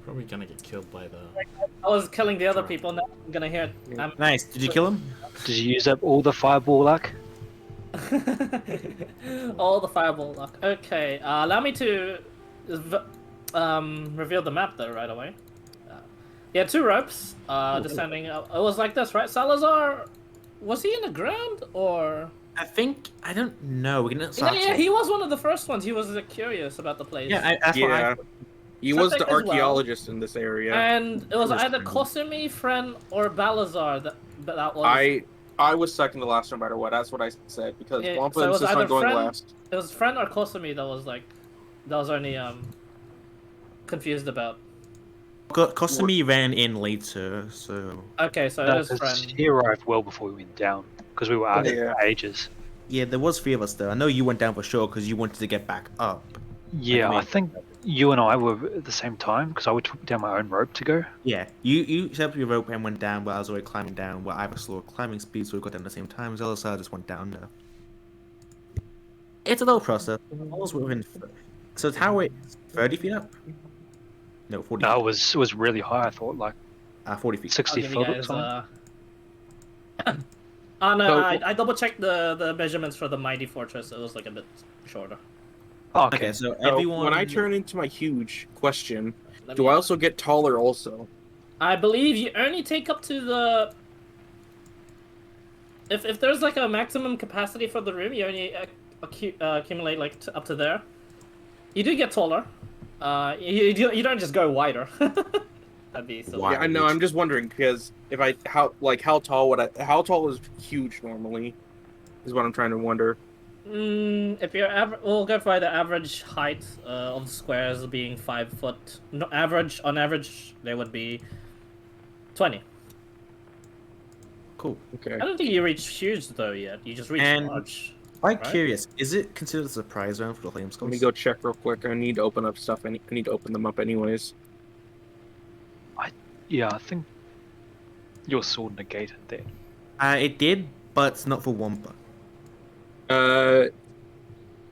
Probably gonna get killed by the... I was killing the other people, now I'm gonna hear it. Nice. Did you kill him? Did you use up all the fireball luck? All the fireball luck. Okay, allow me to reveal the map though right away. Yeah, 2 ropes descending. It was like this, right? Salazar, was he in the ground or? I don't know. Yeah, he was one of the first ones. He was curious about the place. Yeah, that's what I... He was the archaeologist in this area. And it was either Kosumi, Friend, or Balazar that was. I was second to last no matter what. That's what I said because Wampa so insists on going last. It was Friend or Kosumi that was only confused about. Kosumi ran in later, so... Okay, so No, it was Friend. he arrived well before we went down because we were out for ages. Yeah, there was 3 of us though. I know you went down for sure because you wanted to get back up. Yeah, I think you and I were at the same time because I took down my own rope to go. Yeah, you set up your rope and went down, but I was already climbing down. Well, I have a slower climbing speed, so we got down at the same time. Zelazar just went down there. It's a little process. So the tower is 30 feet up? No, 40 No, feet. it was really high. I thought like 40 feet. 60 I'll give foot you or guys, something. no, So- I double checked the measurements for the mighty fortress. It was like a bit shorter. Oh, Okay, okay. so So everyone... when I turn into my huge question, Let do me- I also get taller also? I believe you only take up to the. If there's like a maximum capacity for the room, you only accumulate like up to there. You do get taller. You don't just go wider. That'd be silly. Wow. Yeah, I know. I'm just wondering because if how tall is huge normally, is what I'm trying to wonder. If you're we'll go by the average height of squares being 5 foot. No, on average, they would be 20. Cool. Okay. I don't think you reach huge though yet. You just reach And- large. I'm Right? curious, is it considered a surprise round for the flame Let skulls? me go check real quick. I need to open up stuff. I need to open them up anyways. Yeah, I think your sword negated that. It did, but not for Wampa.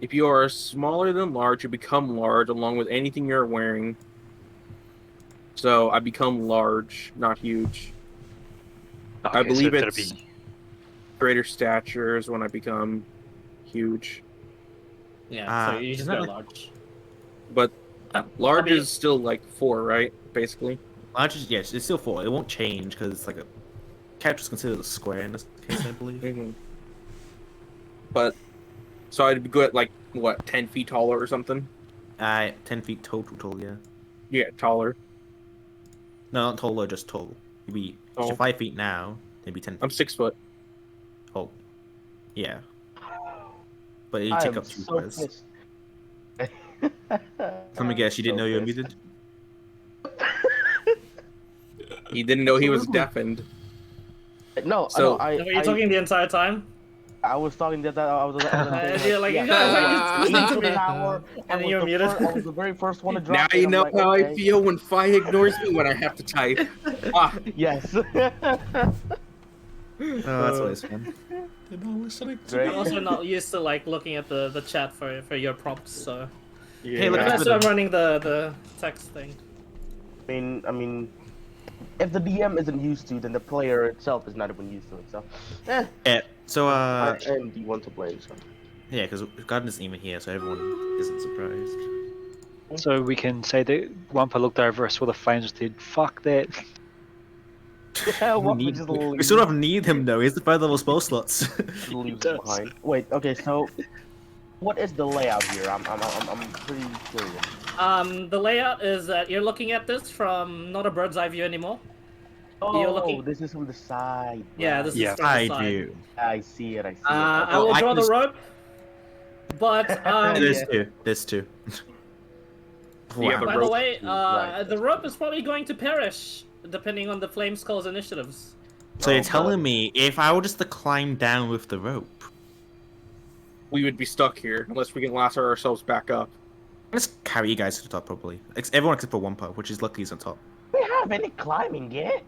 If you are smaller than large, you become large along with anything you're wearing. So I become large, not huge. Okay, I believe so it's greater stature is when I become huge. Yeah, so you is just that go like- large. But large I mean- is still like 4, right? Basically. Large is, yes, it's still 4. It won't change because it's like a... Character's considered a square in this case, I believe. Mhm. But so I'd be good at like what, 10 feet taller or something? 10 feet total, yeah. Yeah, taller. No, not taller, just tall. You'd be... Oh. You're 5 feet now, maybe 10 feet. I'm 6 foot. Oh. Yeah. But you I take am up 2 so squares. pissed. Let me guess, you didn't know you were pissed. muted? He didn't know he was Absolutely. deafened. No, So- I Were you talking the entire time? I was talking that I was You're like, you guys, yeah, listen to me. I And was you're the muted. I was the very first one to drop Now it. you I'm know like, how I okay. feel when Fi ignores me when I have to type. Ah, Yes. Oh, that's always fun. They're not listening to Great. I'm also not used to like looking at the chat for your prompts, so Hey, look yeah. at that's the- why I'm running the text thing. I mean, if the DM isn't used to, then the player itself is not even used to it. So, Yeah, so, and you want to play, so. yeah, because Garden isn't even here, so everyone isn't surprised. So we can say that Wampa looked over, saw the flames, and said, "Fuck that." Yeah, We, what, need, just we sort of need him, though. He's the 3rd level spell slots. leave does. behind. Wait, okay, so what is the layout here? I'm pretty curious. The layout is that you're looking at this from not a bird's eye view anymore. Oh, You're looking- this is from the side. Yeah, right. this Yeah. is from the I side. do. I see it. I see it. I will I draw can the just- rope, but There's 2. There's 2. Yeah, Wow. by the rope. way, Right. the rope is probably going to perish depending on the Flame Skull's initiatives. So you're Oh, telling God. me if I were just to climb down with the rope, We would be stuck here unless we can lasso ourselves back up. let's carry you guys to the top probably. Everyone except for Wampa, which is lucky he's on top. We have any climbing yet?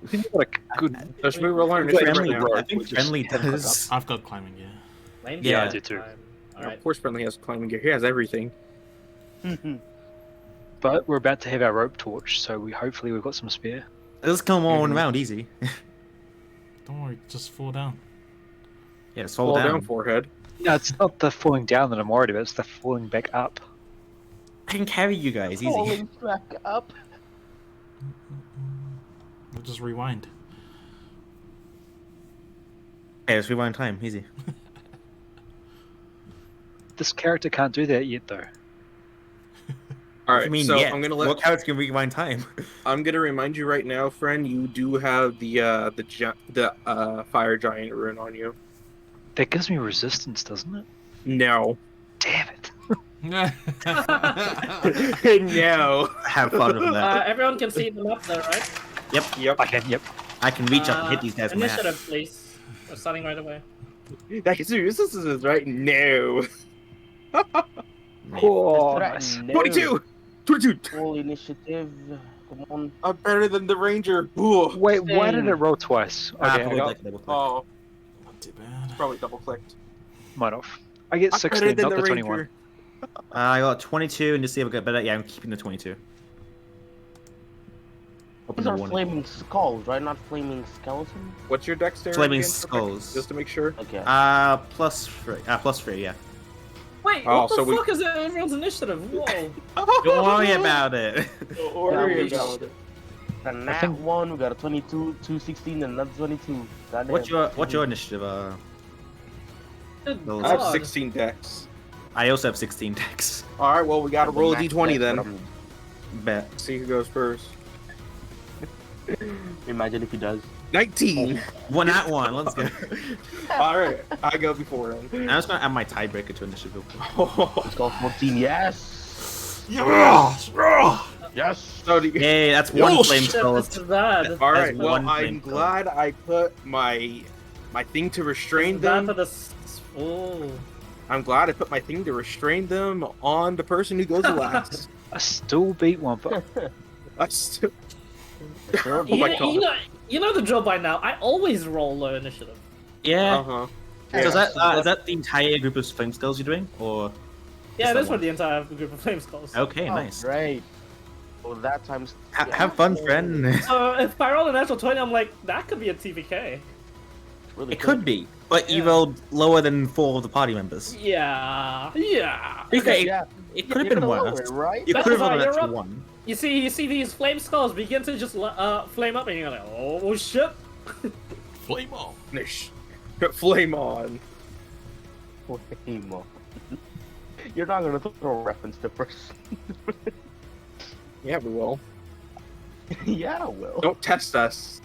I think we've got a good. Let's move along. Friendly, Right now. I think friendly does. I've got climbing, yeah. Flame Yeah, Skull I do too. time. Of Alright. course, friendly has climbing gear. He has everything. But we're about to have our rope torch, so hopefully we've got some spare. Let's come on round easy. Don't worry, just fall down. Yeah, just Fall fall down, down. forehead. No, it's not the falling down that I'm worried about, it's the falling back up. I can carry you guys easy. Falling back up. We'll just rewind. Hey, let's rewind time, easy. This character can't do that yet, though. All I right, mean, so yeah. I'm gonna What character can rewind time? I'm gonna remind you right now, friend. You do have the fire giant rune on you. That gives me resistance, doesn't it? No. Damn it. No. Have fun with that. Everyone can see the map there, right? Yep. I can, yep. I can reach up and hit these guys with my Initiative, axe. please. We're starting right away. That is this is right. No. Oh, Threaten, nice. no. 22. 22. Full initiative. Come on. I'm better than the ranger. Ooh. Wait, why did Same. it roll twice? Okay, I got Oh, Not too bad. probably double clicked. mine off. I get I'm better 16, than not the the 21. ranger. I got 22, and just see if I get better. Yeah, I'm keeping the 22. Open These the are warning. flaming skulls, right? Not flaming skeletons? What's your dexterity? Flaming again? skulls. Just to make sure. Okay. Plus 3. Plus 3, yeah. Wait, Oh, what the so we- fuck is everyone's initiative? Whoa. Don't worry about it. Don't worry Yeah, about it. And that think- one, we got a 22, 216, and another 22. Goddamn. What's your initiative? Good Those- I have God. 16 decks. I also have 16 decks. All right, well we gotta roll a d20 then. Bet. See who goes first. Imagine if he does. 19. One at one. Let's go. All right, I go before him. I'm just gonna add my tiebreaker to initiative. Let's go 14. Yes. Yes! Yes. So do you- Yay, that's one Oh, flame Shit, skull. this is bad. All right, That's well one I'm flame skull. glad I put my thing to restrain Bad for them. this. Oh. I'm glad I put my thing to restrain them on the person who goes last. I still beat one, but I still... Sure. Oh my God. You know the drill by now. I always roll low initiative. Yeah. Uh-huh. So is that the entire group of flame skulls you're doing, or? Yeah, Just that's that for the entire group of flame skulls. Okay, Oh, nice. Great. Well, that time's. Have fun, friend. So if I roll a natural 20, I'm like, that could be a TPK. Really It could be, but you rolled lower than 4 of the party members. Yeah. Okay, Yeah. it could have been worse. Right? You That's could have why rolled an you're extra up. 1. You see these flame skulls begin to just flame up, and you're like, oh shit. Flame on. Finish. Flame on. Flame on. You're not gonna throw a reference to first. Yeah, we will. Yeah, I will. Don't test us.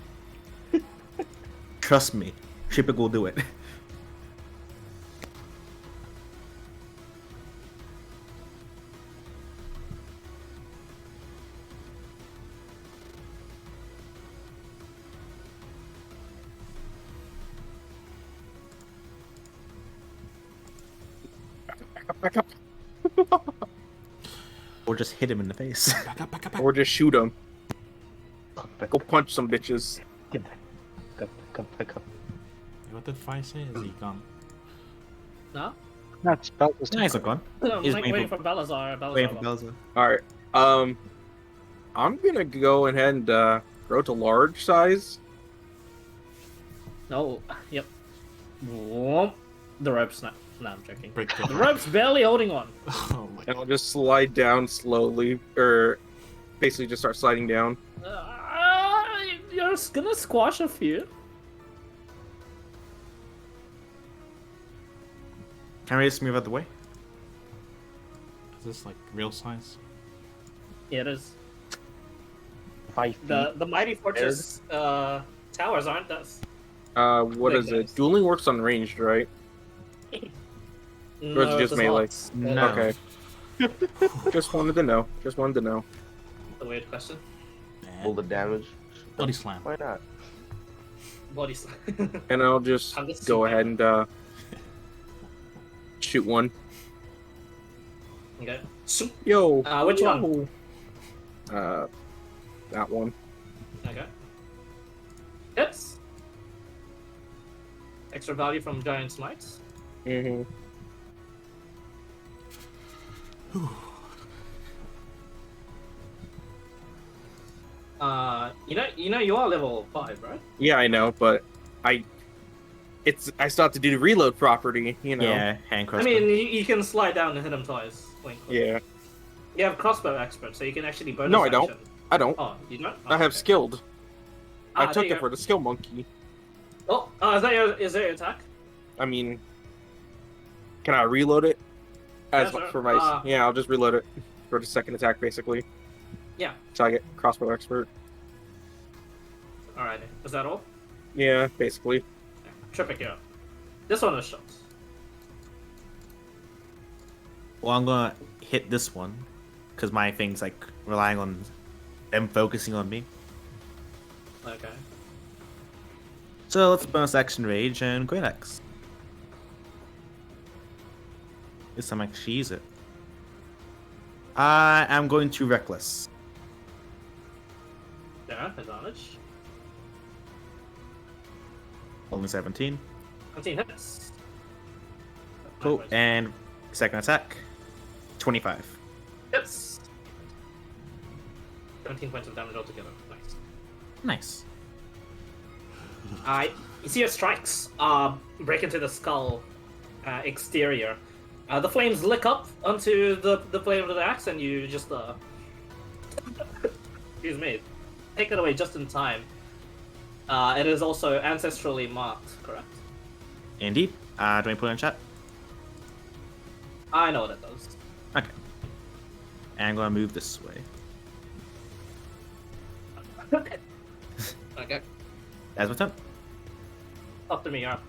Trust me, Shippick will do it. Back up. Or just hit him in the face. Back up, back up, back up. Or just shoot them. Go punch some bitches. Get back. Back up. What did Fi say? Is he gone? No? that's about this Nice, look on. I'm He's like waiting waiting for- for Balazar. Waiting for Balazar. Belzer. All right. I'm gonna go ahead and grow to large size. No. Yep. Whoop. The rope's not. No, I'm joking. Break The the rope's barely holding on. Oh my And I'll just slide down slowly, or basically just start sliding down. You're gonna squash a few. Can we just move out the way? Is this like real size? Yeah, it is. 5 feet. The mighty fortress towers aren't those. What Big is it? guys. Dueling works on ranged, right? No, Or is it just does melee? not. No. Okay. Just wanted to know. Just wanted to know. The weird question. All the damage. Body slam. Why not? Body slam. And I'll just I'm just go too ahead and shoot one. Okay. Yo. Which one? That one. Okay. Hits. Extra value from giant smites. Mm-hmm. You are level 5, right? Yeah, I know, but I still have to do the reload property, you know. Yeah, hand I crossbow. mean, you can slide down and hit him twice. Yeah. You have crossbow expert, so you can actually bonus No, I don't. action. I don't. Oh, you don't? I have okay. skilled. I There took you it go. for the skill monkey. Oh, is that your attack? I mean, can I reload it? Yeah, sure. For my yeah, I'll just reload it for the second attack, basically. Yeah. So I get crossbow expert. Alright, is that all? Yeah, basically. Yeah. Tripic, you're up. This one is shots. Well, I'm gonna hit this one because my thing's like relying on them focusing on me. Okay. So let's bonus action rage and great axe. This time I actually use it. I am going to reckless. Yeah, advantage. Only 17. 19 hits. Cool. Nice. And second attack, 25. Hits. 17 points of damage altogether. Nice. Nice. You see your strikes break into the skull exterior. The flames lick up onto the flame of the axe, and you just excuse me, take it away just in time. It is also ancestrally marked, correct? Indeed. Do I put it in chat? I know what it does. Okay. And I'm gonna move this way. Okay, That's my turn. up to me, you're up.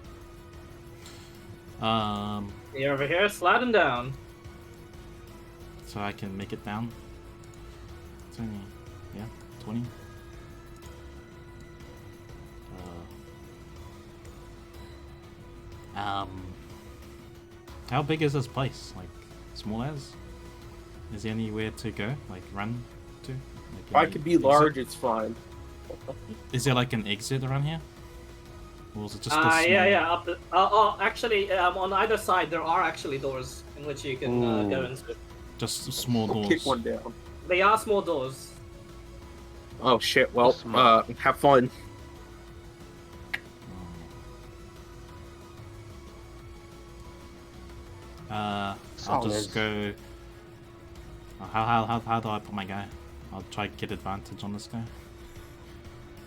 Um, You're over here, sliding down. so I can make it down. 20, yeah, 20. How big is this place? Like, small as? Is there anywhere to go? Like, run to? Like, If I any could be exit? large, it's fine. Is there like an exit around here? Or is it just a small... Yeah. Up the, actually, on either side there are actually doors in which you can go into. Just small I'll doors? kick one down. They are small doors. Oh shit! Well, Smart. have fun. I'll Song just is- go... How do I put my guy? I'll try to get advantage on this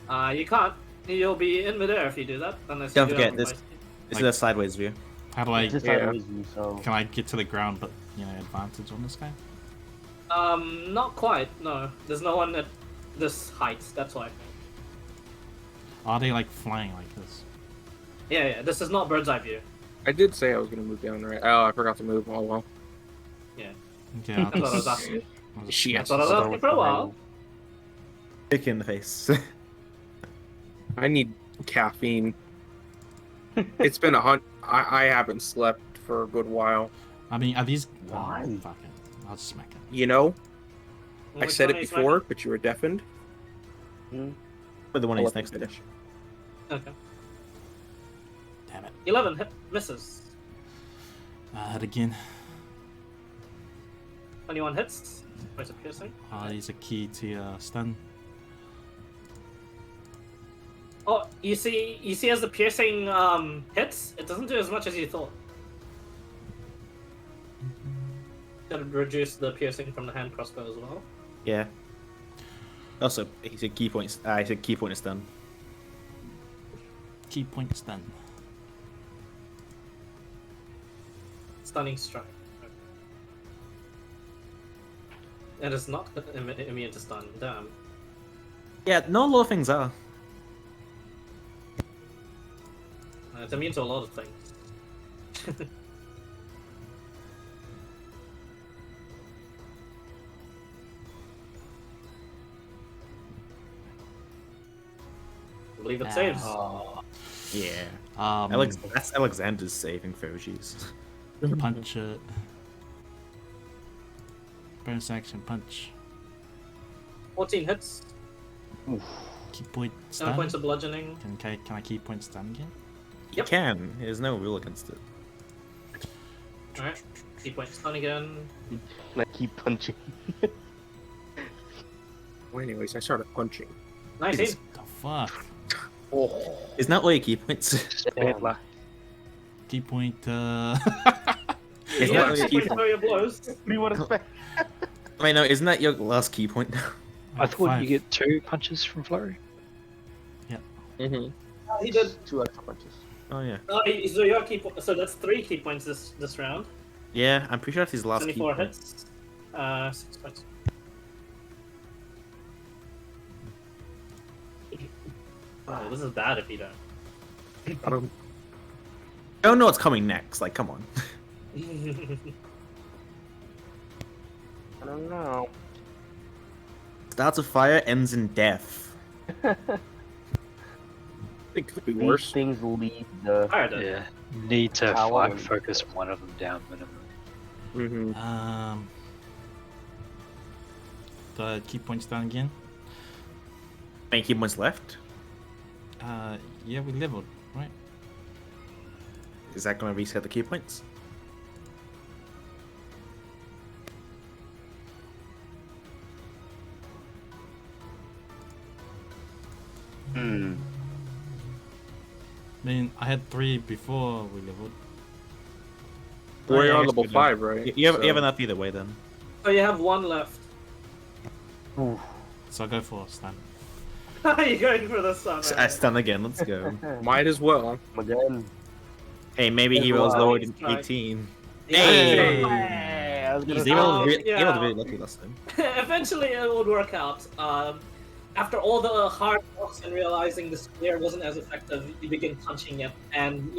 guy. You can't. You'll be in midair if you do that, unless Don't you forget do this. This is a sideways view. How do I... It's just Yeah. sideways view, so Can I get to the ground but, advantage on this guy? Not quite. No, there's no one at this height. That's why. Are they like flying like this? Yeah. This is not bird's eye view. I did say I was gonna move down, right? Oh, I forgot to move. Oh well. Yeah. Okay, I'll That's what I was just... asking. I'll just- Shit. That's what I was asking for a while. Kick in the face. I need caffeine. It's been a hunt. I haven't slept for a good while. I mean, are these... Why? Oh, fuck it. I'll just smack it. You know, I Which said one it are you before, but you were deafened. But the one I'll he's let next them to. finish. smacking? Okay. Damn it. 11 misses. Hit again. 21 hits. Points of piercing. He's a key to stun. Oh, you see, as the piercing hits, it doesn't do as much as you thought. Gotta reduce the piercing from the hand crossbow as well. Yeah. Also, he said key points. He said key point is done. Key point stun. Stunning strike. It is not immune to stun. Damn. Yeah, no, a lot of things are. It's immune to a lot of things. I believe it saves. Yeah. Um, That's Alexander's saving throws. punch it. Bonus action punch. 14 hits. Key point 7 stun. points of bludgeoning. Can I key point stun again? You can. There's no rule against it. Alright. Key point stun again. I keep punching. Well, anyways, I started punching. 19. The fuck? Oh. Isn't that all your key points? Just bad luck. Key point. Isn't Yeah, that all your key point points? for your blows. What do you want to expect? Wait, no, isn't that your last key point? I thought 5. you get 2 punches from flurry. Mm-hmm. He did. 2 extra punches. Oh yeah. So your so that's 3 key points this round. Yeah, I'm pretty sure that's his last key 24 point. hits. 6 points. Oh, this is bad if you don't. I don't. I don't know what's coming next. Like, come on. I don't know. Starts with fire, ends in death. It could be These worse. things lead the. Fire did. Yeah. Need to Power. focus one of them down minimum. Mm-hmm. The key points down again. Any key points left? Yeah, we leveled, right? Is that going to reset the key points? Hmm. I mean, I had 3 before we leveled. We're yeah, I on guess level we do. 5, right? You have So- enough either way then. So you have 1 left. So I go for stun. You're going for the sun. I stun again. Let's go. Might as well. Again. Hey, maybe he Well, rolls lower than strike. 18. Hey. Hey, I was gonna He say- rolled, he yeah. rolled really lucky last time. Eventually, it would work out. After all the hard knocks and realizing the spear wasn't as effective, you begin punching it, and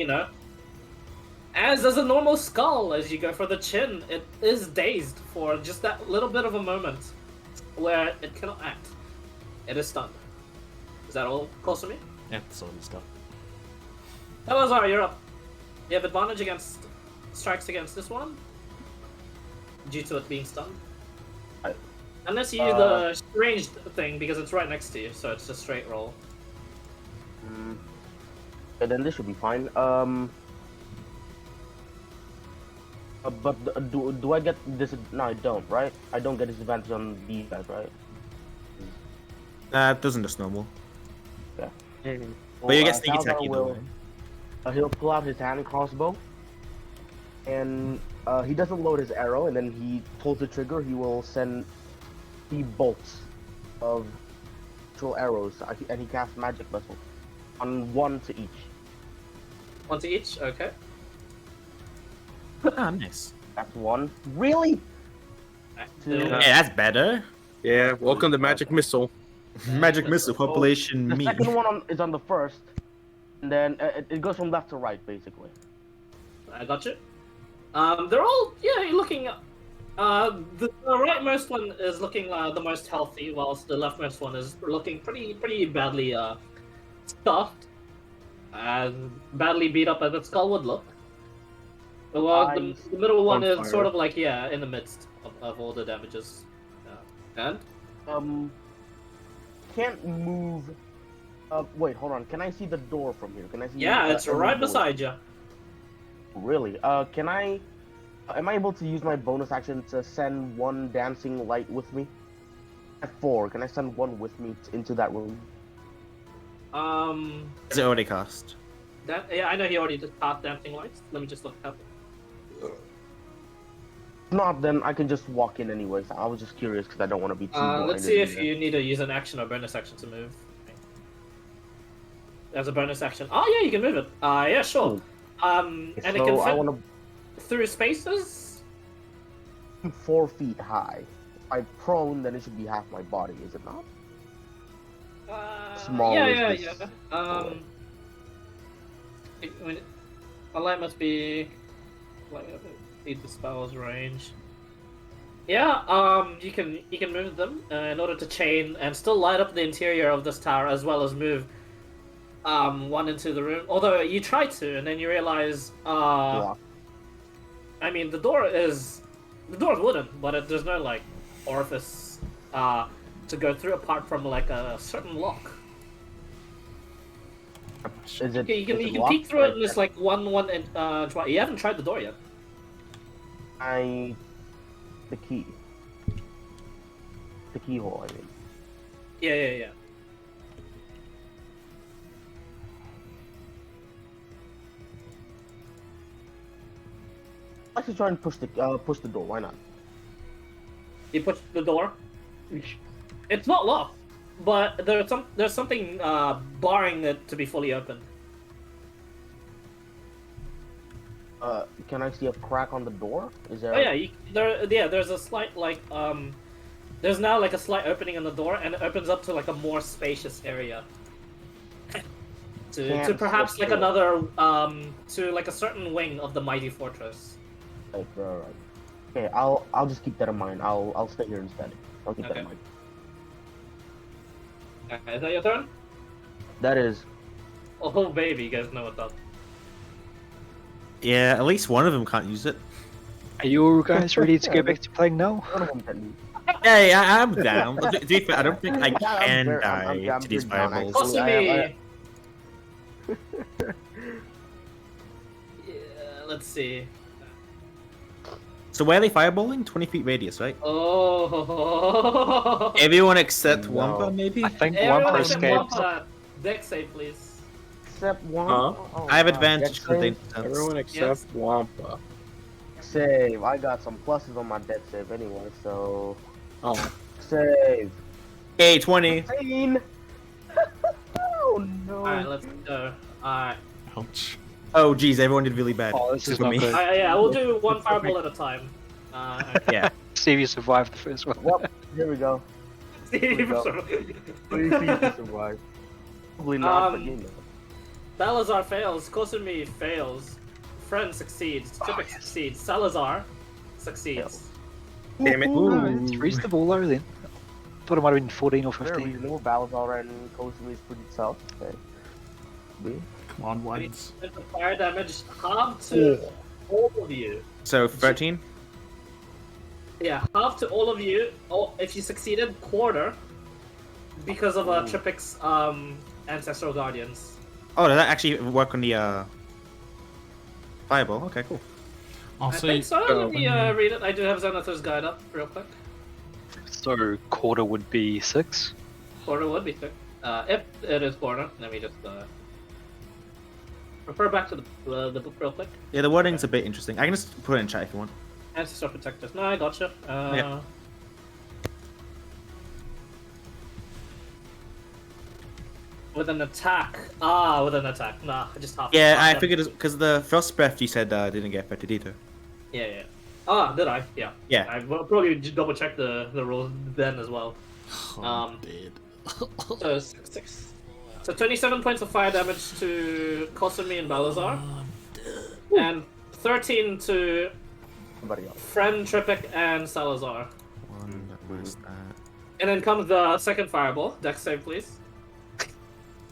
as a normal skull, as you go for the chin, it is dazed for just that little bit of a moment where it cannot act. It is stunned. Is that all close to me? Yeah, that's all this stuff. Elazar, you're up. You have advantage against strikes against this one due to it being stunned. Unless you use the ranged thing because it's right next to you, so it's a straight roll. And then this should be fine. But do I get this? No, I don't. Right? I don't get disadvantage on these guys, right? It doesn't just normal. Mhm. But you get sneak Salazar attack either will- way. He'll pull out his hand crossbow, and he doesn't load his arrow, and then he pulls the trigger. He will send 3 bolts of actual arrows, and he casts magic missile on 1 to each. 1 to each, okay. Ah, nice. That's 1. Really? Two. Hey, that's better. Yeah, welcome to Magic Missile. Magic missile population The me. second one is on the first, and then it goes from left to right, basically. I got you. They're all, you're looking. The rightmost one is looking the most healthy, whilst the leftmost one is looking pretty badly stuffed and badly beat up as its skull would look. Well, the middle one On is fire. sort of like in the midst of all the damages. And Can't move. Wait, hold on. Can I see the door from here? Can I see? yeah, it's every right door? beside you. Really? Can I? Am I able to use my bonus action to send 1 dancing light with me? At 4, can I send 1 with me into that room? Is it already cast? Yeah, I know he already did path dancing lights. Let me just look up. If not, then I can just walk in anyways. I was just curious because I don't want to be too. Let's see if you need to use an action or bonus action to move. As a bonus action. Oh yeah, you can move it. Yeah, sure. And it can So I fit want through spaces. to 4 feet high. If I'm prone, then it should be half my body, is it not? Small Yeah. is this door? A light must be like need the spell's range. Yeah, you can move them in order to chain and still light up the interior of this tower as well as move 1 into the room. Although you try to, and then you realize Block. I mean the door is wooden, but there's no like orifice to go through apart from like a certain lock. Is it? You can is it peek locked? through it and it's like one and try. You haven't tried the door yet. The key. The keyhole, I mean. Yeah. Let's just try and push the door. Why not? You push the door. It's not locked, but there's something barring it to be fully opened. Can I see a crack on the door? Is there? Oh yeah, there's a slight there's now like a slight opening in the door, and it opens up to like a more spacious area. To perhaps switch like door. another to like a certain wing of the mighty fortress. Right. Okay, I'll just keep that in mind. I'll stay here instead. I'll keep that Okay. in mind. Is that your turn? That is. Oh baby, you guys know what's up. Yeah, at least one of them can't use it. Are you all guys ready to go back to playing now? One of them can. Hey, I'm down. But to be fair, I don't think I I'm can very- die I'm to these pretty down, fireballs. actually. Possibly. I- Yeah, let's see. So where are they fireballing? 20 feet radius, right? Oh. Everyone except No. Wampa, maybe? I think Everyone Wampa except escaped. Wampa. Deck save, please. Except one. Huh? Oh, I have wow. advantage Dex because they save? Everyone except Wampa. Save. I got some pluses on my deck save anyway, so Oh. save. Hey, 20. 15. Oh no. Alright, let's go. Alright. Ouch. Oh, geez, everyone did really bad. Oh, this is Except for not me. good. Yeah, we'll do one fireball at a time. Okay. Yeah. See if you survived the first one. Well, here we go. Steve, go. sorry. Please survive. Probably not, but Um, you know. Balazar fails, Kosumi fails, Friend succeeds, Tripik succeeds, Salazar succeeds. Damn it. Ooh. It's reasonable though then. Thought it might have been 14 or Very 15. reasonable. Balazar and Kosumi is pretty tough. Okay. B. Come on, ones. With the fire damage half to all of you. So, 13? Yeah, half to all of you. Oh, if you succeeded, quarter. Because of Tripik's ancestral guardians. Oh, does that actually work on the fireball? Okay, cool. Also, I think so. Let me read it. I do have Xanathar's guide up real quick. So quarter would be 6. Quarter would be thick. If it is quarter, let me just refer back to the book real quick. Yeah, the wording's a bit interesting. I can just put it in chat if you want. Ancestor protectors. No, I gotcha. Yeah. With an attack. With an attack. Nah, just half. Yeah, half I damage. figured because the frost breath you said didn't get affected either. Yeah. Did I? Yeah. Yeah. I will probably double check the rules then as well. oh, Um, dead. So 6. So 27 points of fire damage to Kosumi and Balazar, and 13 to Somebody else. Friend Tripik and Salazar. Where's that? And then comes the second fireball. Dex save, please.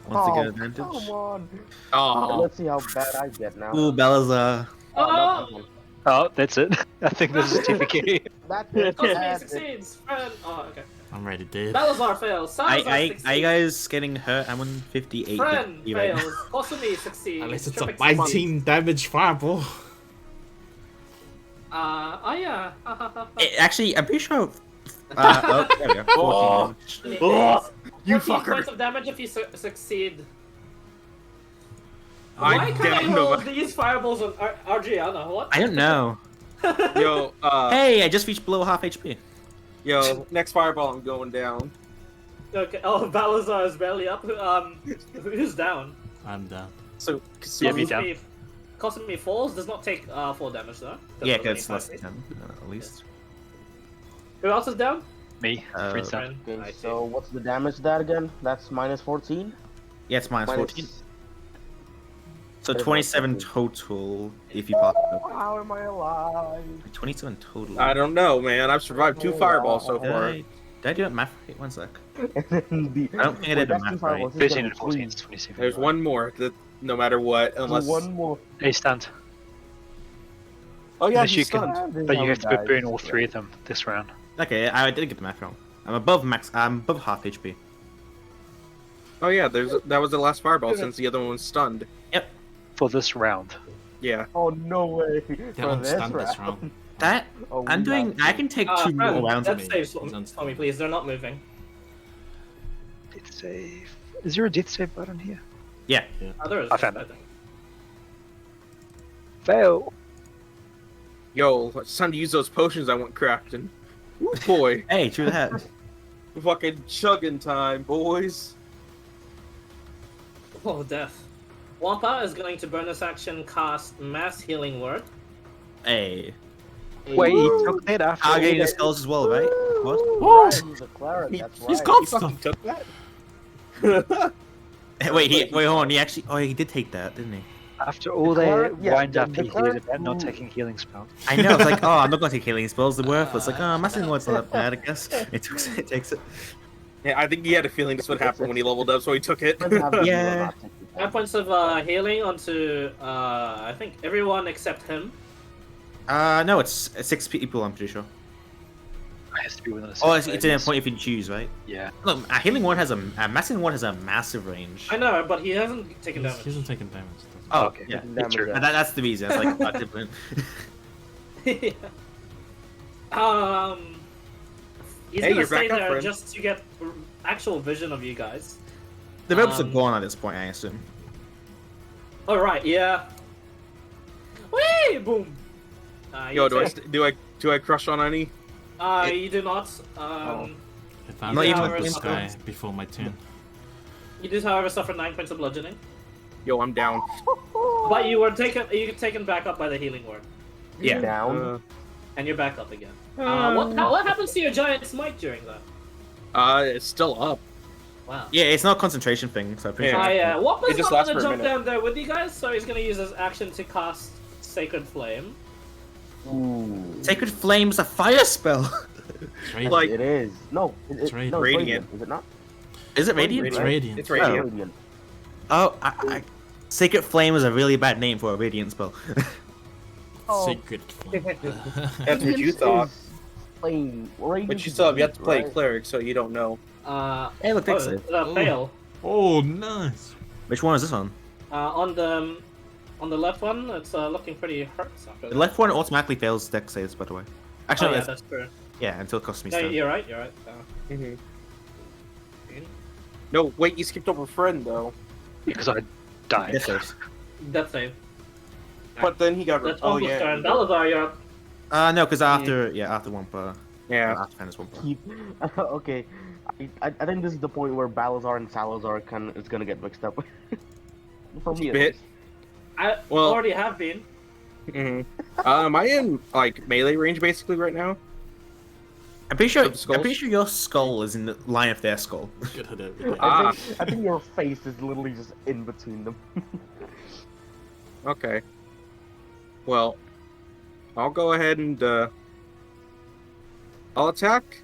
Once again, Oh, advantage. come on. Oh. Let's see how bad I get now. Ooh, Belazar. Oh! Oh, that's it. I think this is TPK. That's it. Kosumi That's it. succeeds. Friend. Oh, okay. I'm ready, dude. Balazar fails. Salazar Are succeeds. you guys getting hurt? I'm on 58. Friend HP right now. fails. Kosumi succeeds. At least it's a Tripik 19 succeeds. damage fireball. Yeah. Actually, I'm pretty sure. Oh, there we go. 14 Oh. damage. Oh, you 14 fucker. points of damage if you I succeed. Why can't I damn roll know. these fireballs on Argiana? What? I don't know. Yo, Hey, I just reached below half HP. yo, next fireball, I'm going down. Okay. Oh, Balazar is barely up. Who's down? I'm down. So, Yeah, me down. Kosumi falls. Does not take full damage though. Yeah, it was because only less 5 than at least. Who else is down? Me. Friend's down. Friend. Okay, I see. so what's the damage to that again? That's minus 14? Yeah, it's minus 14. Minus- So Minus 27 14. total if you pass it. How am I alive? 27 total. I don't know, man. I've survived 2 fireballs so Did far. did I do it math right? One sec. And then the, I don't think I did the that's math two fireballs, right. this is 13 gonna and 14 be is 27. There's one more that no matter what, three. unless. One more. A stunned. Oh yeah, Unless he's you can- stunned. This is But how you we have to die. burn all 3 of them this round. Okay, I did get the math wrong. I'm above max. I'm above half HP. Oh yeah, that was the last fireball since the other one was stunned. For this round. Yeah. Oh, no way. They For don't this stand this round. round. That Oh, we got I can take 2 more rounds. That me. saves He's for me, please. They're not moving. Death save. Is there a death save button here? Yeah. There is, I found it. think. Fail. Yo, it's time to use those potions I went crafting. Ooh, boy. Hey, true that. Fucking chugging time, boys. Oh, death. Wampa is going to bonus action cast Mass Healing Word. Hey. Wait, he took that after. all Targeting the that- skulls as well, right? What? Oh, Right, he's a cleric. That's he's right. got He fucking stuff. took that? Wait, hold on. He actually. Oh, he did take that, didn't he? After all The that cleric- yeah, wind the- up the he did cleric about not who- taking healing spells. I know. It's like, oh, I'm not going to take healing spells. They're worthless. Like, oh, Massing Ward's not that bad, I guess. It takes it. Yeah, I think he had a feeling this would happen when he leveled up, so he took it. Yeah. 5 points of healing onto, I think, everyone except him. No, it's 6 people, I'm pretty sure. It has to be within a Oh, certain it's in a radius. point if you choose, right? Yeah. Look, a healing ward has a Massing Ward has a massive range. I know, but he hasn't taken He damage. hasn't taken damage. doesn't he? Oh, Okay. yeah. Damage, true. yeah. That's the reason. It's like different. Yeah. He's Hey, gonna you're stay back up, there friend. just to get actual vision of you guys. The ropes are Um, gone at this point, I assume. Oh right, yeah. Whee! Boom. Yo, you do I take- do I crush on any? You do not. If I'm Not not even even this with guy before my turn. You did, however, suffer 9 points of bludgeoning, Yo, I'm down. but you were taken back up by the healing word, Yeah. Down. and you're back up again. What happens to your giant smite during that? It's still up. Wow. Yeah, it's not a concentration thing, so I'm pretty Yeah. sure. Yeah. Wappa's It just not lasts gonna for a jump minute. down there with you guys, so he's gonna use his action to cast Sacred Flame. Ooh. Sacred Flame's a fire spell. It's radiant. Like- It is. No, It's no, radiant. it's Radiant. Is it not? Is it radiant? It's Right? radiant. It's radiant. Radiant. Oh, Sacred Flame is a really bad name for a radiant spell. Oh. Sacred flame. That's what you thought. Is Flame. Radiant But you is still have yet to play right? cleric, so you don't know. Hey, look, takes it. Fail. Oh, nice. Which one is this one? On the left one, it's looking pretty hurt after The that. left one automatically fails dex saves, by the way. Oh Actually, yeah, yeah, that's true. until it costs me No, stun. you're right. You're right. Mm-hmm. No, wait, you skipped over friend though. Because I died. Dex saves. Death save. But then he got. That's Oh Wampa's yeah. turn. Balazar, you're up. No, because after Wampa. Yeah. After Fanus Wampa. Keep. Okay. I think this is the point where Balazar and Salazar is gonna get mixed up. For me, at Bit. least. I Well- already have been. Mm-hmm. Am I in like melee range basically right now? I'm pretty sure. Of the skulls? I'm pretty sure your skull is in the line of their skull. Good at everything. Ah. I think your face is literally just in between them. Okay. Well, I'll go ahead and I'll attack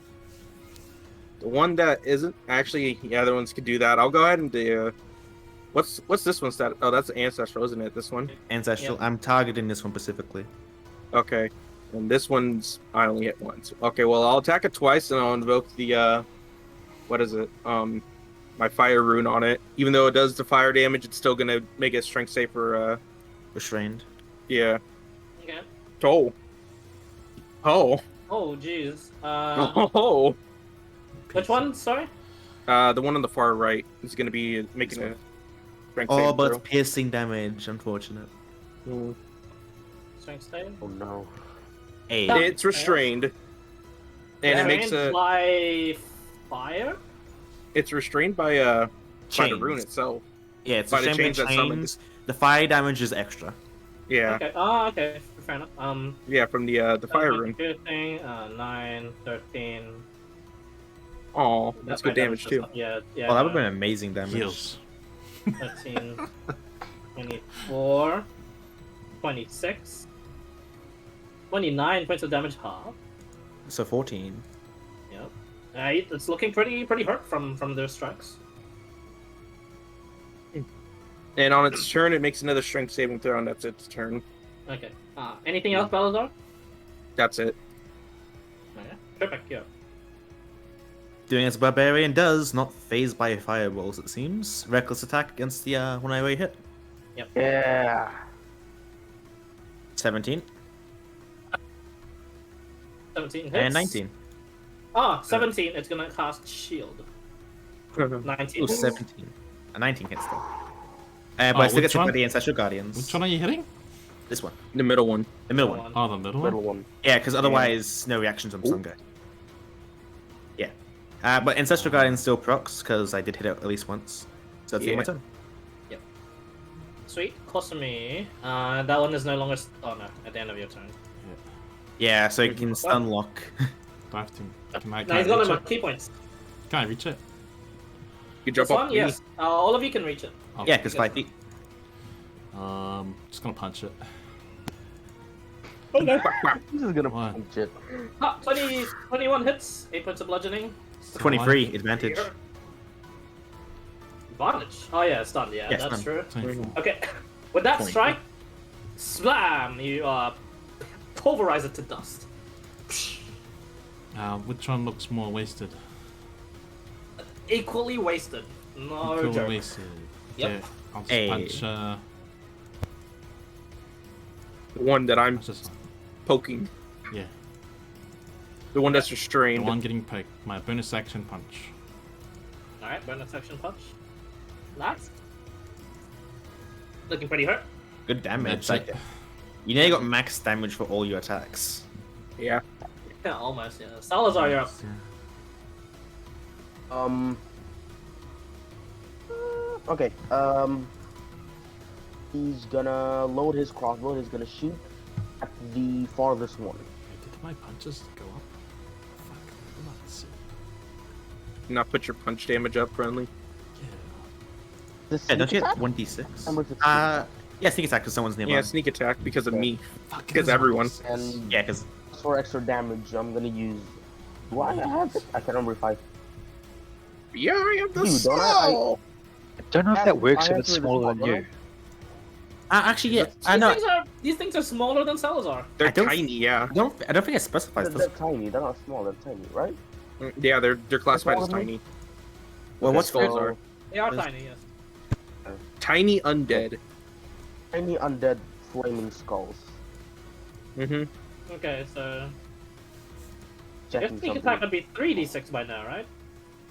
the one that isn't. Actually, the other ones could do that. I'll go ahead and do. What's this one's stat? Oh, that's ancestral, isn't it? This one. Ancestral. Yeah. I'm targeting this one specifically. Okay. And this one's I only hit once. Okay, well I'll attack it twice and I'll invoke the what is it? My fire rune on it. Even though it does the fire damage, it's still gonna make it strength save for Restrained. yeah. Okay. Oh. Oh. Oh, jeez. Oh. Which one? Sorry. The one on the far right is gonna be making a strength Oh, save but it's piercing damage. Unfortunate. throw. Strength save. Oh no. Hey. Yeah. It's restrained. And it makes Restrained by fire. it's restrained by the Chains. rune itself. Yeah, it's by the the chains that summons. chains. The fire damage is extra. Yeah. Okay. Oh, okay. Fair enough. Yeah, from the fire rune. Thing, 9, 13. Oh, that's good my damage too. Yeah, yeah. Oh, that would have been amazing damage. Heals. 13, 24, 26, 29 points of damage half. So 14. Yep. It's looking pretty hurt from those strikes. And on its turn, it makes another strength saving throw, and that's its turn. Okay. Anything else, Balazar? That's it. Okay. Perfect. Yeah. Doing as a barbarian does, not phased by fireballs, it seems. Reckless attack against the one I already hit. Yeah. 17 17 hits. and 19. 17. It's gonna cast shield. 19. Ooh, 17. A 19 hits though. But Oh, I still get which hit by one? the Ancestral Guardians. Which one are you hitting? This one. The middle one. The middle one. Oh, the middle Middle one? one. Yeah, because otherwise, no reactions on some guy. Yeah. But Ancestral Guardian still procs, because I did hit it at least once. So that's the end of my turn. Sweet. Close to me. That one is no longer. Oh no! At the end of your turn. Yeah, so you can stun lock. Do I have to... Can I Now he's reach got my it? key points. Can I reach it? You This jump one, up. yes. All of you can reach it. Oh, Yeah, because 5 feet. Just gonna punch it. Okay. This is gonna What? punch it. 21 hits. 8 points of bludgeoning. 23, advantage. Advantage. Oh yeah, stunned. Yeah, Yeah, that's stunned. true. 24. Okay. With that 20. strike, slam! You pulverize it to dust. Which one looks more wasted? Equally wasted. No Equally joke. wasted. Yep. Okay, I'll just Hey. punch. The one that I'm What's this one? poking. Yeah, The one that's the restrained. one getting poked. My bonus action punch. Alright, bonus action punch. Nice. Looking pretty hurt. Good damage. That's Like, it. you know you got max damage for all your attacks. Yeah. Yeah, almost, yeah. Salazar, you're up. Okay. He's gonna load his crossbow. He's gonna shoot at the farthest one. Wait, did my punches go up? Fuck, I did not see. Not put your punch damage up, friendly. Yeah. The Yeah, don't sneak you get attack? 1d6? Number 15. Yeah, sneak attack because someone's nearby. Yeah, sneak attack because of Yeah. me. Fuck, Because it is everyone. obvious. And Yeah, because for extra damage, I'm gonna use. Do I have it? I can't remember if I. Yeah, I am the Dude, don't I- soul. I don't know if that works if I it's have to smaller than respond, you. actually, yeah, I know. These things are smaller than Salazar. They're I don't- tiny, yeah. I don't think it specifies They're this. tiny. They're not small. They're tiny, right? Yeah, they're classified as smaller than tiny. Well, what's skulls good? are They are Yes. tiny, yes. tiny undead. Tiny undead flaming skulls. Mm-hmm. Okay, so your Checking sneak something. attack would be 3d6 by now, right?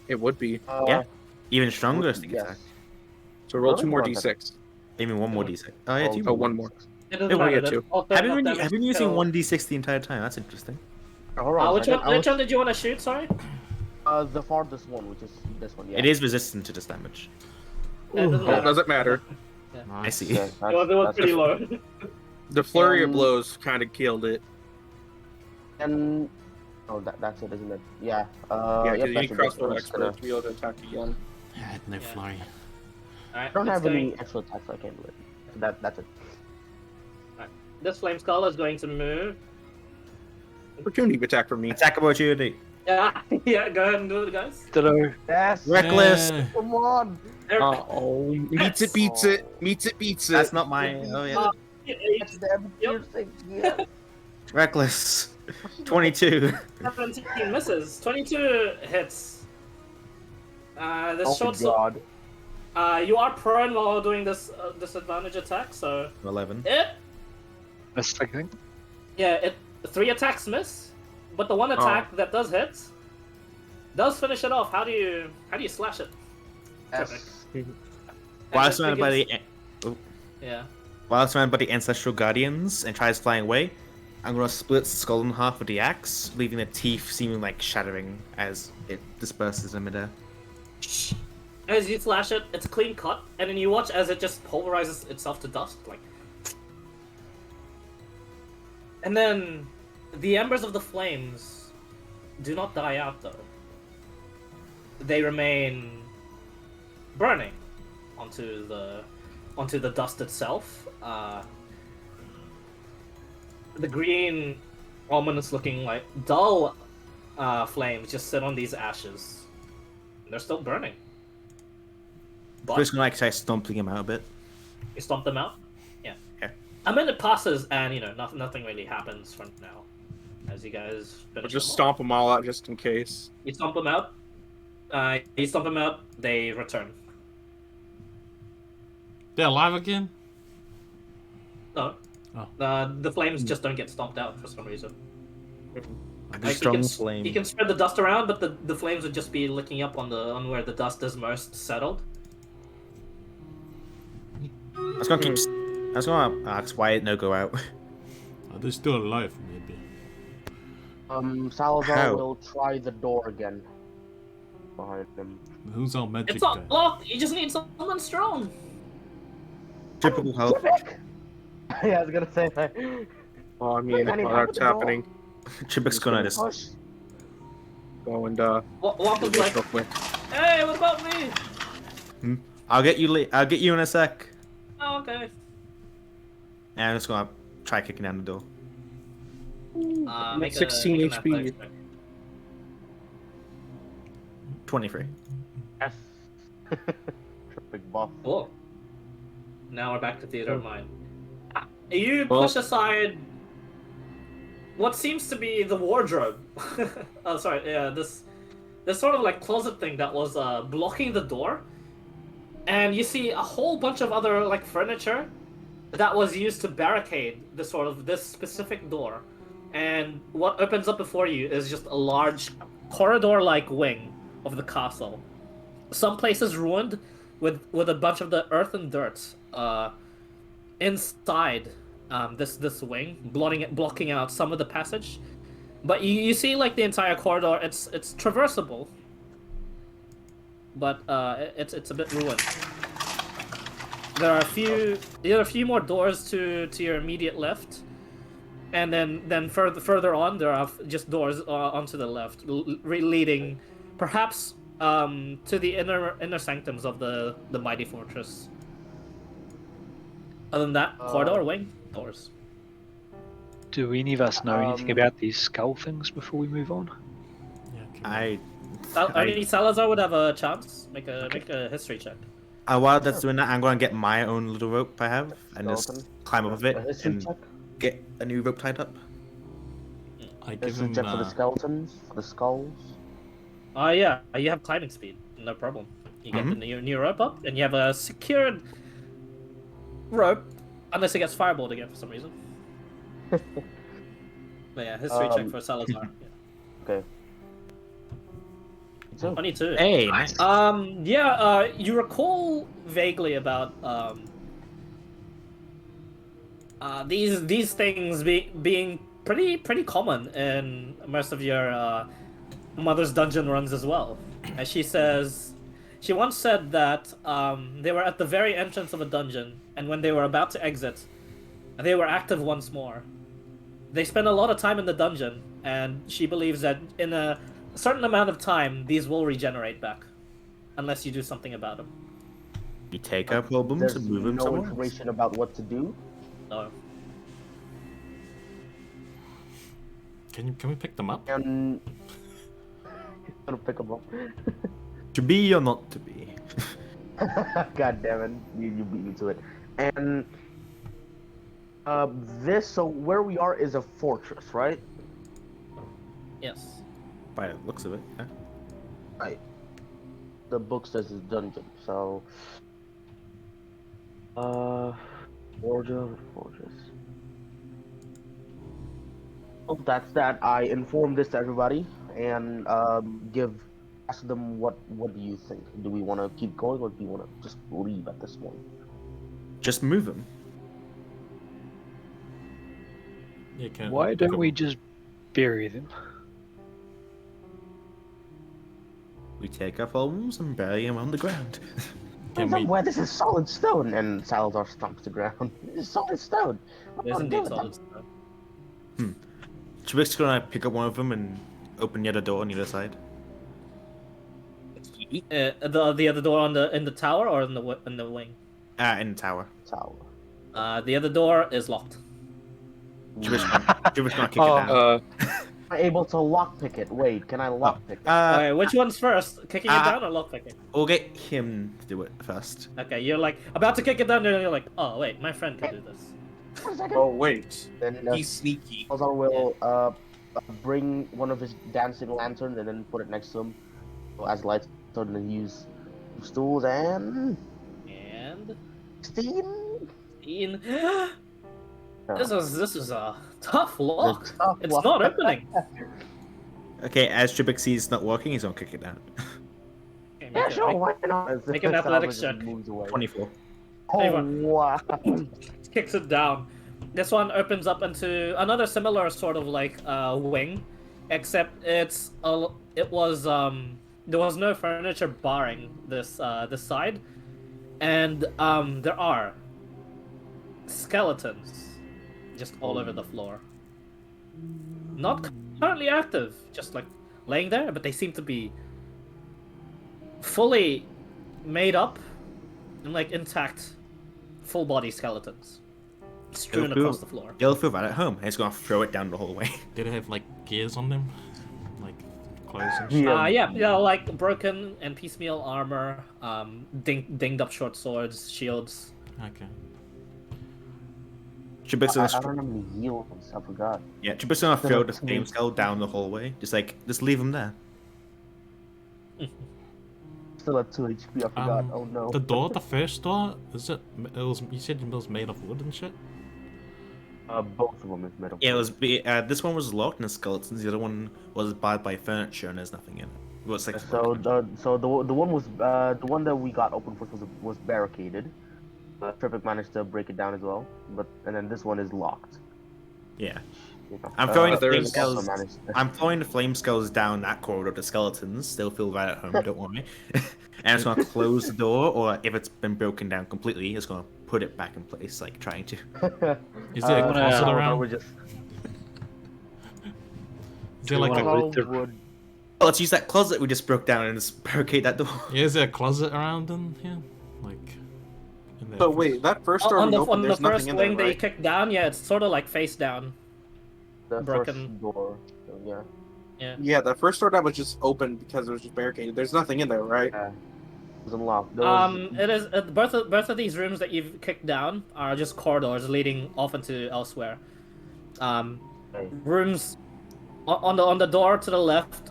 It would be. Yeah. Even stronger sneak yes. attack. So roll Really? 2 more Well, d6. Even one more d6. Oh yeah, two Oh, more. one more. It doesn't Hey, we matter. get that's two. also I've enough been, damage I've been to using kill. 1d6 the entire time. That's interesting. Hold on a Which second. one did you want to shoot, sorry? The farthest one, which is this one. Yeah. It is resistant to this damage. Yeah, it doesn't Well, it matter. doesn't matter. I see. Yeah, It was pretty low. The flurry of Um, blows kind of killed it. And oh, that's it, isn't it? Yeah. Yeah, Yep, because you that's need it. crossbow I'm just expert gonna- to be able to attack again. I had no Yeah. flurry. Alright, I don't it's have going- any extra attacks, so I can't do it. That's it. This flame skull is going to move. Opportunity attack for me. Attack opportunity. Yeah, yeah, go ahead and do it, guys. Ditto. Yes. Reckless. Yeah. Come on. There- Oh, meets it, beats it. Meets it, beats it. That's not my. Oh yeah. That's the piercing. Yeah. Reckless. 22. 17 misses. 22 hits. This Oh short God. you are prone while doing this disadvantage attack, so 11. Missed, I think. yeah, 3 attacks miss, but the one attack that does hit does finish it off. How do you slash it? Yes. While And it surrounded by begins- the yeah. while surrounded by the ancestral guardians and tries flying away, I'm gonna split its skull in half with the axe, leaving the teeth seeming like shattering as it disperses in midair. As you slash it, it's a clean cut, and then you watch as it just pulverizes itself to dust, like. And then, the embers of the flames do not die out, though. They remain burning onto the dust itself. The green, ominous-looking, like dull flames just sit on these ashes. And they're still burning. But Just gonna like try stomping him out a bit. you stomp them out? Yeah. Yeah. A minute passes and, nothing really happens from now. As you guys finish I'll just them stomp them all out just in case. off. You stomp them out. You stomp them out, they return. They're alive again? No. Oh. The flames just don't get stomped out for some reason. A Like, strong you flame. can spread the dust around, but the flames would just be licking up on where the dust is most settled. I was gonna ask why it no go out. Are they still alive, maybe? Salazar How? will try the door again. Behind him. Who's our magic It's not guy? locked. You just need someone strong. Typical help. Chipik! Yeah, I was gonna say that. Oh, I mean, I need while help with that's the door. happening, Chibik's gonna just. Push. go and Walk do up this like, real quick. hey, what about me? I'll get you. I'll get you in a sec. Oh, okay. And I'm just gonna try kicking down the door. Make 16 make an HP. athletics check. 23. Yes. Big buff. Cool. Now we're back to theater of mind. You Well- push aside what seems to be the wardrobe. Oh, sorry. Yeah, this sort of like closet thing that was blocking the door, and you see a whole bunch of other like furniture that was used to barricade this specific door. And what opens up before you is just a large corridor-like wing of the castle. Some places ruined, with a bunch of the earth and dirt inside this wing, blocking out some of the passage. But you see like the entire corridor. It's traversable, but it's a bit ruined. There are a few more doors to your immediate left, and then further on there are just doors onto the left, leading perhaps to the inner sanctums of the mighty fortress. Other than that, corridor, wing, doors. Do any of us know anything about these skull things before we move on? Yeah, okay. I. Salazar would have a chance. Make a history check. While that's doing that, I'm gonna get my own little rope I have and just Skeleton. climb up with it A history and check. get a new rope tied up. I give History him. check for the skeletons, for the skulls. Yeah, you have climbing speed, no problem. You get the new rope up, and you have a secured rope, unless it gets fireballed again for some reason. But yeah, history check for Salazar. Yeah. Okay. So, 22. Hey, nice. You recall vaguely about these things being pretty common in most of your mother's dungeon runs as well. As she once said that they were at the very entrance of a dungeon, and when they were about to exit, they were active once more. They spend a lot of time in the dungeon, and she believes that in a certain amount of time, these will regenerate back, unless you do something about them. You take our problems there's and move them no somewhere. information about what to do. So, Can we pick them up? And gonna pick them up. To be or not to be. God damn it, you beat me to it. And so where we are is a fortress, right? yes. By the looks of it. Yeah. Right. The book says it's dungeon, so fortress. Well, that's that. I informed this to everybody and ask them what do you think? Do we want to keep going or do you want to just leave at this point? Just move them. You can. Why don't we just bury them? We take our problems and bury them on the ground. Can we? Where this is solid stone, and Salazar stomps the ground. This is solid stone. What There's do I do indeed with solid that? stuff. Chibik's gonna pick up one of them and open the other door on the other side. The other door in the tower or in the wing? In the tower. Tower. The other door is locked. Chibik's gonna kick it Oh, down. Am I able to lockpick it? Wait, can I lockpick it? Okay, which one's first? Kicking it down or lockpicking? We'll get him to do it first. Okay, you're like about to kick it down, and you're like, oh wait, my friend can do this. One second. Oh wait, Then he's sneaky. Salazar will bring one of his dancing lanterns and then put it next to him as lights. So then use stools and And 16. This is a tough lock. Tough It's lock. not opening. Okay, as Trippic sees it's not working, he's gonna kick it down. Okay, Yeah, make, sure, make, why not? make an athletics check. Moves away. 24. Oh, Anyone. wow. Kicks it down. This one opens up into another similar sort of like wing, except there was no furniture barring this this side, and there are skeletons just all over the floor. Not currently active, just like laying there, but they seem to be fully made up and like intact, full body skeletons strewn It'll across feel- the floor. They'll feel right at home, and he's gonna throw it down the hallway. Did it have like gears on them? Like clothes and Yeah. shit? Yeah, like broken and piecemeal armor, dinged up short swords, shields. Okay. Trippic's I gonna, don't remember the yields. I forgot. yeah, Trippic's gonna throw the That's flame me. skull down the hallway. Just leave him there. Still at 2 HP. I forgot. Oh no. The door, the first door, is it? You said it was made of wood and shit. Both of them is metal. Yeah, this one was locked in the skeletons. The other one was barred by furniture, and there's nothing in it. It was like So the one was the one that we got open first was barricaded. Trippic managed to break it down as well, and then this one is locked. yeah. You know. I'm throwing there flame is also skulls. managed to- I'm throwing the flame skulls down that corridor to skeletons. They'll feel right at home. Don't worry. And it's gonna close the door, or if it's been broken down completely, it's gonna put it back in place, like trying to. Is there a closet no, around? we're just Is there like wanna a loot the- would Oh, let's use that closet we just broke down and just barricade that door. yeah, is there a closet around in here? Like. In the So wait, that first door On we the opened, there's first nothing in there, wing that you right? kicked down, yeah, it's sort of like face down. the broken. first door. So, yeah. Yeah, that first door that was just open because it was just barricaded. There's nothing in there, right? It was unlocked. There was- It is both of these rooms that you've kicked down are just corridors leading off into elsewhere. Okay. Rooms on the door to the left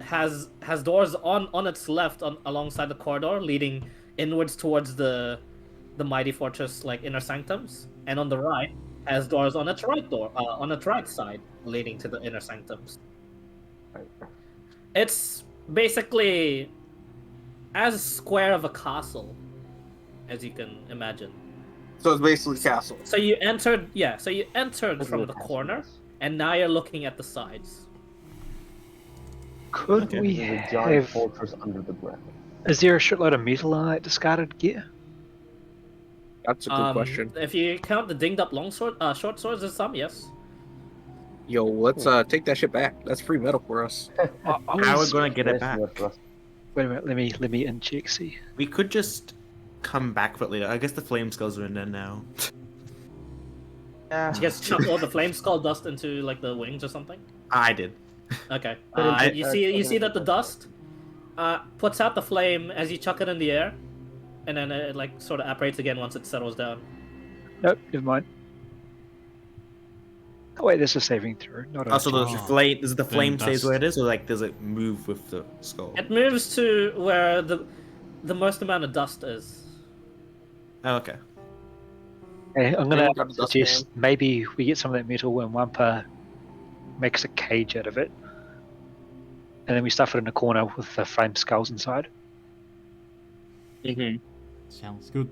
has doors on its left alongside the corridor leading inwards towards the mighty fortress like inner sanctums, and on the right has doors on its right side leading to the inner sanctums. Right. It's basically as square of a castle as you can imagine. So it's basically castle. So you entered This from is the a corner, castle. and now you're looking at the sides. Could Okay. we There's a giant have? fortress under the ground. Is there a shitload of metal in that discarded gear? That's a good question. If you count the dinged up short swords, there's some, yes. Yo, let's take that shit back. That's free metal for us. I How are we was- gonna get That it is back? worth for us. Wait a minute. Let me in check. See. We could just come back for it later. I guess the flame skulls are in there now. Yeah. You guys chuck all the flame skull dust into like the wings or something. I did. Okay. I- You see that the dust puts out the flame as you chuck it in the air, and then it like sort of apparates again once it settles down. Nope. Never mind. Oh wait, there's a saving throw. Not a Also, the Oh. flame. Does the flame Then stays dust. where it is, or like does it move with the skull? It moves to where the most amount of dust is. Oh, okay. Hey, I'm gonna Anyone got a dust suggest maybe we get some of that metal and Wampa makes a cage out of it, and then we stuff it in a corner with the flame skulls inside. Mm-hmm. Sounds good.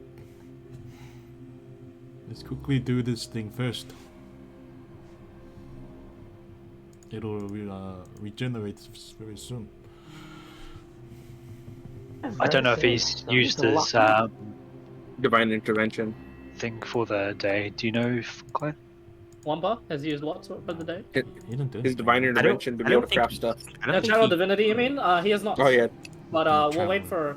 Let's quickly do this thing first. It'll regenerate very soon. I don't know if he's used his Divine intervention. thing for the day. Do you know, Claire? Wampa has used what for the day? He didn't do His anything. divine intervention to I be able don't to craft think- stuff. I don't think Channel he- Divinity, you mean? He has not. Oh yeah. But we'll wait Channel.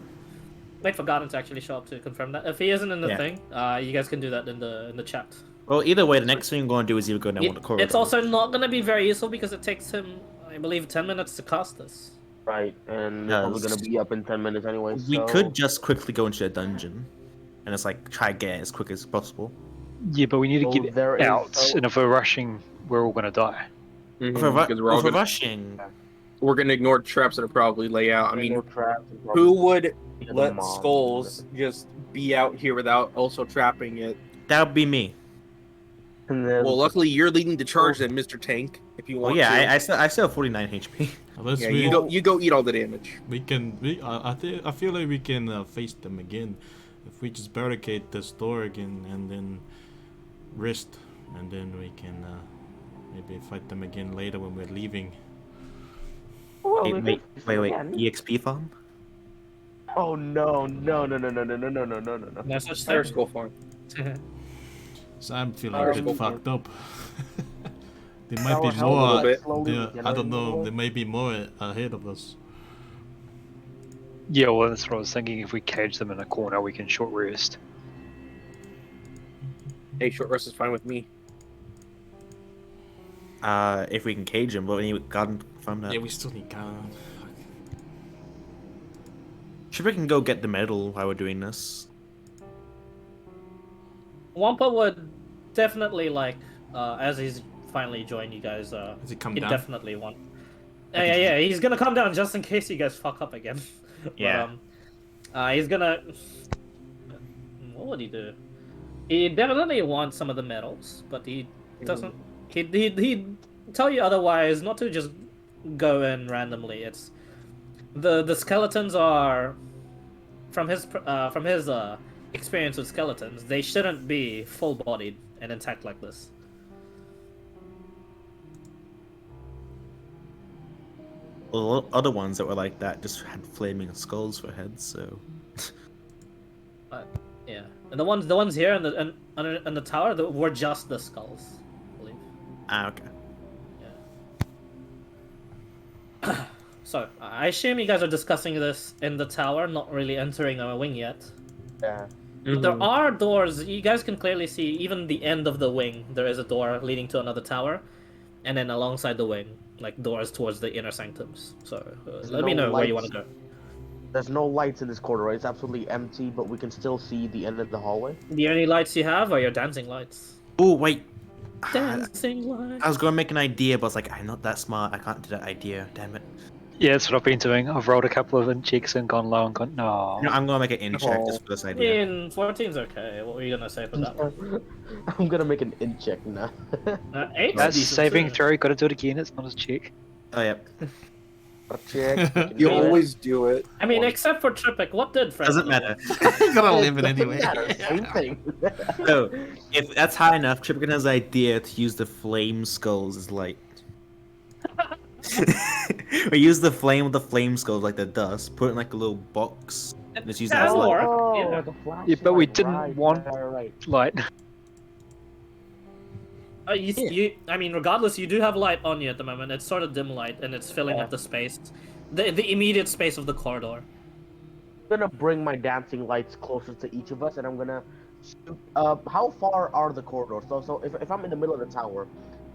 for Garden to actually show up to confirm that. If he isn't in the Yeah. thing, you guys can do that in the chat. Well, either way, the next thing I'm going to do is either go down one of the corridors. It's also not going to be very useful because it takes him, I believe, 10 minutes to cast this. Right, and we're probably Yes. gonna be up in 10 minutes anyway. We so... could just quickly go into a dungeon, and it's like try to get it as quick as possible. Yeah, but we need to So get there it is- out, so- and if we're rushing, we're all gonna die. Mhm, If we're, because we're all if we're gonna, rushing, we're gonna ignore traps that are probably lay out. I mean, no traps and probably who would the let mob. skulls just be out here without also trapping it? that would be me. And then, Well, luckily you're leading the charge then, Mr. Tank. if you Well, want yeah, to. I still have 49 HP. Unless Yeah, we, you go eat all the damage. we can. I feel like we can face them again if we just barricade this door again and then rest, and then we can maybe fight them again later when we're leaving. Well, Wait, we wait, could wait, wait. again. EXP farm? Oh no, no, no, no, no, no, no, no, no, no, no. No such Fire thing. skull farm. So I'm feeling Fire a bit skull fucked up. There might Our be health more. little bit. slowly I don't regenerating know. more. There may be more ahead of us. Yeah, well, that's what I was thinking. If we cage them in a corner, we can short rest. Hey, short rest is fine with me. If we can cage him, but we need garden farm that. Yeah, we still need gun. Should we can go get the medal while we're doing this? Wampa would definitely like, as he's finally joined you guys. Has he come He'd down? definitely want. Yeah, he's gonna come down just in case you guys fuck up again. Yeah. He's gonna. What would he do? He definitely wants some of the medals, but he doesn't. He'd tell you otherwise, not to just go in randomly. It's the skeletons are from his experience with skeletons. They shouldn't be full bodied and intact like this. Well, other ones that were like that just had flaming skulls for heads, so. Yeah, and the ones here in the tower were just the skulls, I believe. Ah, okay. Yeah. So I assume you guys are discussing this in the tower, not really entering a wing yet. Yeah. But there are doors. You guys can clearly see even the end of the wing. There is a door leading to another tower, and then alongside the wing, like doors towards the inner sanctums. So let me no know where you lights. want to go. There's no lights in this corridor. It's absolutely empty, but we can still see the end of the hallway. The only lights you have are your dancing lights. Oh, wait. Dancing lights. I was going to make an idea, but I was like, I'm not that smart. I can't do that idea. Damn it. Yeah, that's what I've been doing. I've rolled a couple of in checks and gone low and gone, no. No, I'm going to make an in check Oh. just for this I idea. mean, 14's okay. What were you gonna say for that one? I'm gonna make an in check now. 8's That's decent saving too. throw. Got to do it again. It's not a check. Oh, yep. Check. You always do it. I mean, except for Tripic, what did Fred? Doesn't matter. You gotta live it Doesn't anyway. matter, Same thing. So, if that's high enough, Tripican has the idea to use the flame skulls as light. We use the flame with the flame skulls, like the dust, put it in like a little box, and just use that as That'll light. work. Oh, Yeah. like a flashlight. Yeah, but we didn't right, want- right. Light. I mean, regardless, you do have light on you at the moment. It's sort of dim light, and it's filling up the space, the immediate space of the corridor. I'm gonna bring my dancing lights closer to each of us, and I'm gonna. How far are the corridors? So if I'm in the middle of the tower,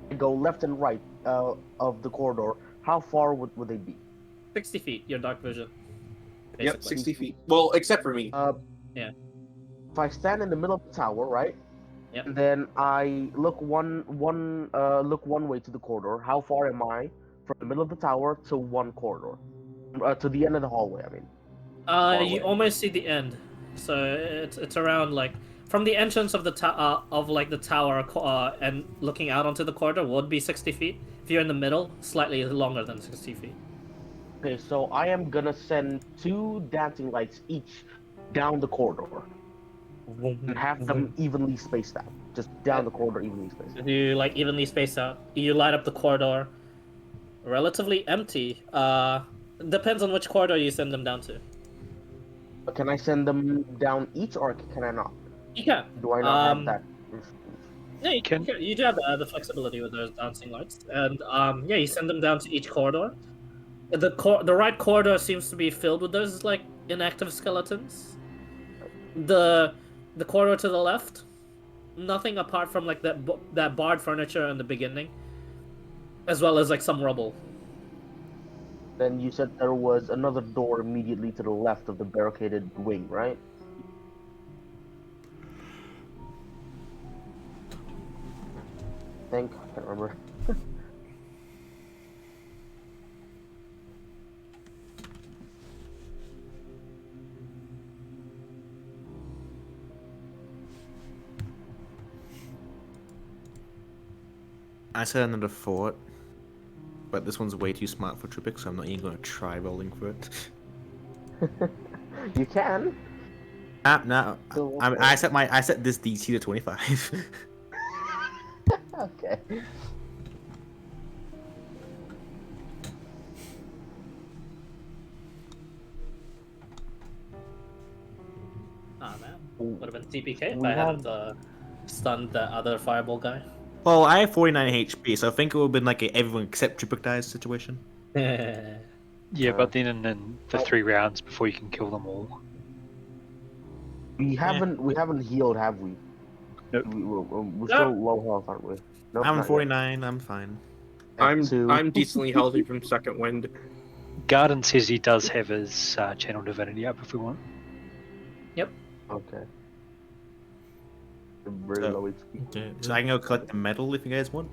and go left and right of the corridor, how far would they be? 60 feet, your dark vision. Yep, basically. 60 feet. Well, except for me. Yeah. If I stand in the middle of the tower, right? Yep. And then I look one way to the corridor. How far am I from the middle of the tower to one corridor? To the end of the hallway, I mean. You away. almost see the end, so it's around like from the entrance of the the tower and looking out onto the corridor would be 60 feet. If you're in the middle, slightly longer than 60 feet. Okay, so I am gonna send 2 dancing lights each down the corridor and have them evenly spaced out. Just down the corridor, evenly spaced out. You like evenly space out. You light up the corridor. Relatively empty. Depends on which corridor you send them down to. But can I send them down each, or can I not? You can. Do I not have that? Yeah, you can. You do have the flexibility with those dancing lights, and yeah, you send them down to each corridor. The right corridor seems to be filled with those like inactive skeletons. The corridor to the left, nothing apart from like that barred furniture in the beginning, as well as like some rubble. Then you said there was another door immediately to the left of the barricaded wing, right? I think. I can't remember. I said another fort. but this one's way too smart for Tripic, so I'm not even going to try rolling for it. You can. No, Still I set this DC to 25. Okay. Ah man, would have been TPK if We I have- hadn't stunned the other fireball guy. Well, I have 49 HP, so I think it would have been like a everyone except Tripic dies situation. Yeah, but then in the 3 rounds before you can kill them all. We haven't healed, have we? Nope. We're still low health, aren't we? Nope, I'm not yet. 49, I'm fine. I'm Two. I'm decently healthy from second wind. Garden says he does have his channel divinity up if we want. Okay. Very So- low HP. Okay. So I can go collect the medal if you guys want.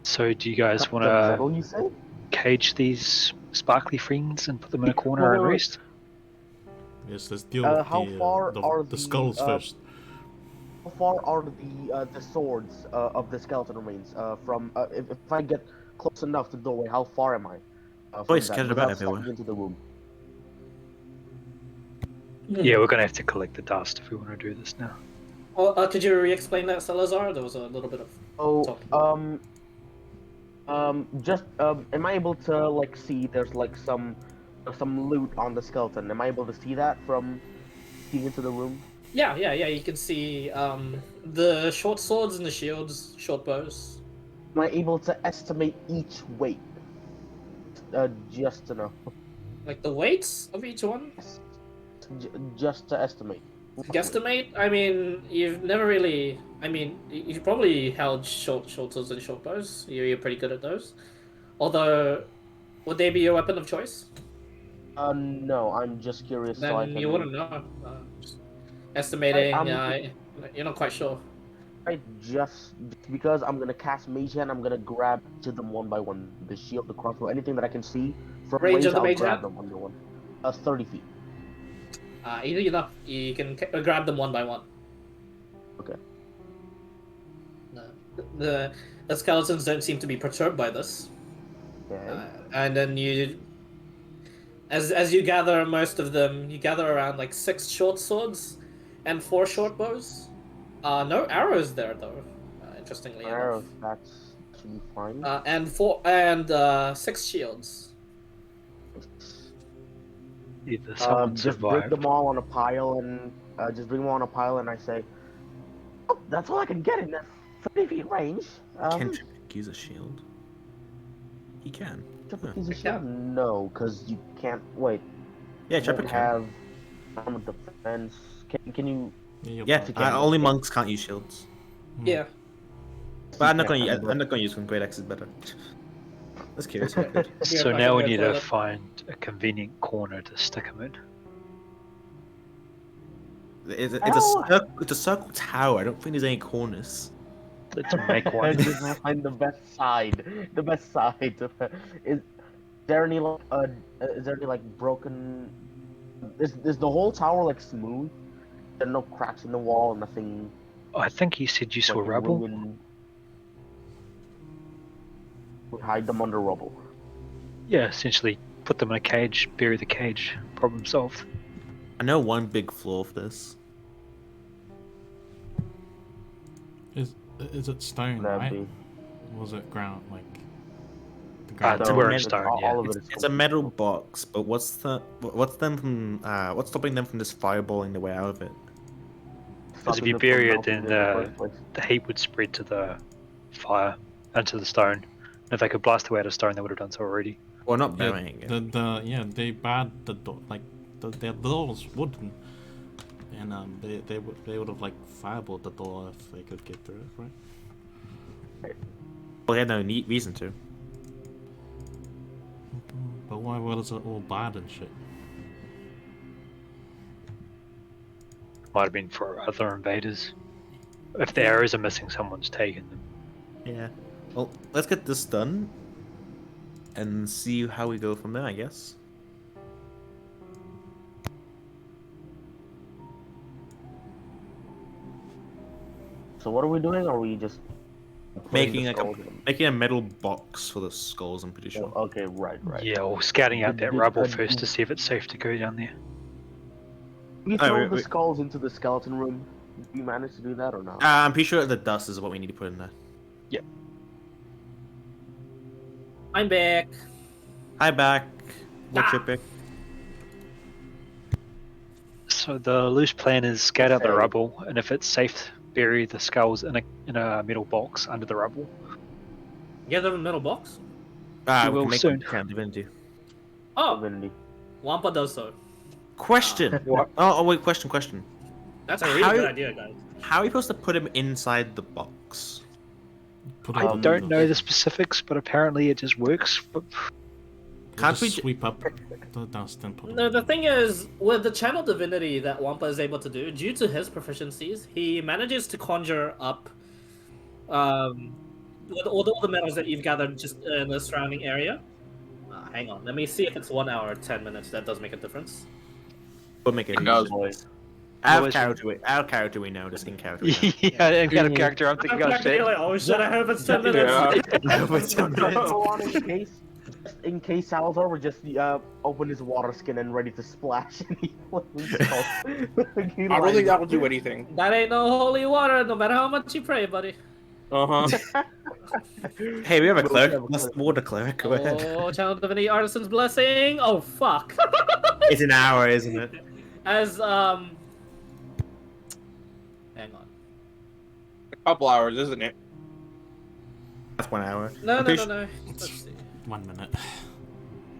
So do you guys want The to metal, you say? cage these sparkly friends and put them in a corner Wait, and wait, wait. rest? Yes, let's deal Uh, with how far are the the, skulls first. How far are the swords of the skeleton remains from? If I get close enough to the doorway, how far am I? From it's scattered without about everywhere. stepping into the room. Yeah, we're gonna have to collect the dust if we want to do this now. Well, could you re-explain that, Salazar? There was a little bit of Oh, talking. am I able to like see? There's like some loot on the skeleton. Am I able to see that from seeing into the room? Yeah. You can see the short swords and the shields, short bows. Am I able to estimate each weight? Just to know. Like the weights of each one. Just to estimate. Guesstimate. I mean, you've never really. I mean, you've probably held short swords and short bows. You're pretty good at those. Although, would they be your weapon of choice? No, I'm just curious. Then so I can... you wouldn't know. Just estimating. I'm- You're not quite sure. I just because I'm gonna cast Mage Hand, I'm gonna grab to them one by one. The shield, the crossbow, anything that I can see from Range of the I'll Mage grab Hand? them one by one. 30 feet. Easy enough. You can grab them one by one. Okay. The skeletons don't seem to be perturbed by this. Okay. And then as you gather most of them, you gather around like 6 short swords and 4 short bows. No arrows there though. Interestingly Arrows, enough. that should be fine. And 6 shields. Either someone Just bring survived. them all on a pile and I say, oh, that's all I can get in that 30 feet range. Can Tripic use a shield? He can. Tripic use a Yeah. shield? No, because you can't. Wait. Yeah, You don't Tripic can. have armor defense. Can you? Yeah, can. only monks can't use shields. Yeah. But I'm not can't going. have I'm not going to use one. Great Axe is better. That's curious. if I could. Yeah, So if I now can we go need to toilet. find a convenient corner to stick them in. It's a circle tower. I don't think there's any corners. Let's make one. And just find the best side. The best side. Is there any like broken? Is the whole tower like smooth? There are no cracks in the wall. Nothing. I think you said you saw like, rubble. ruined- We hide them under rubble. Yeah, essentially put them in a cage, bury the cage, problem solved. I know one big flaw of this. Is it stone, That'd right? be. Was it ground like the Ah, ground? it's So, wearing it's stone, all yeah. of it is It's a metal box, but what's stopping them from just fireballing their way out of it? Because if stopping you them from bury it, melting then in the first place. the heat would spread to the fire, into the stone. And if they could blast away at a stone, they would have done so already. Or not Yeah, burying it. they barred the door, like their doors wooden, and they would have like fireballed the door if they could get through it, right? Well, they had no reason to. But why was it all barred and shit? Might have been for other invaders. If the arrows are missing, someone's taken them. Yeah. Well, let's get this done, and see how we go from there, I guess. So what are we doing? Are we just putting making the like skulls in. making a metal box for the skulls. I'm pretty sure. Oh, okay, right. Yeah, or scouting out that Did- rubble did- first to see if it's safe to go down there. We Oh, throw wait, the wait. skulls into the skeleton room. Did we manage to do that or not? I'm pretty sure the dust is what we need to put in there. I'm back. Hi, back. What's your Ah. pick? So the loose plan is scout out the Okay. rubble, and if it's safe, bury the skulls in a metal box under the rubble. Get them in the middle box. We We will can make soon. one count divinity. Oh, Divinity. Wampa does so. Question. What? Oh, wait. Question. That's a really How- good idea, guys. How are we supposed to put him inside the box? Put I it on don't know the specifics, but apparently it just works. We'll Can't just we j- sweep up the dust and put it No, on. the thing is, with the channel divinity that Wampa is able to do, due to his proficiencies, he manages to conjure up, with all the metals that you've gathered just in the surrounding area. Hang on, let me see if it's 1 hour or 10 minutes. That does make a difference. We'll make it. It does. Out Well, of character, we know. Just in character, we know. Yeah, and out of character, I'm thinking, oh shit. Like, oh shit, I hope it's 10 minutes. Yeah. No, but 10 minutes. Go on in case Salazar would just open his water skin and ready to splash any flaming skulls. I don't think that will do anything. That ain't no holy water, no matter how much you pray, buddy. Uh huh. Hey, we have a We'll cleric. have a Let's cleric. water cleric. Go ahead. Oh, channel divinity, artisan's blessing. Oh fuck. It's an hour, isn't it? As hang on. A couple hours, isn't it? That's 1 hour. No, I'm no, pretty no, no. Let's see. 1 minute.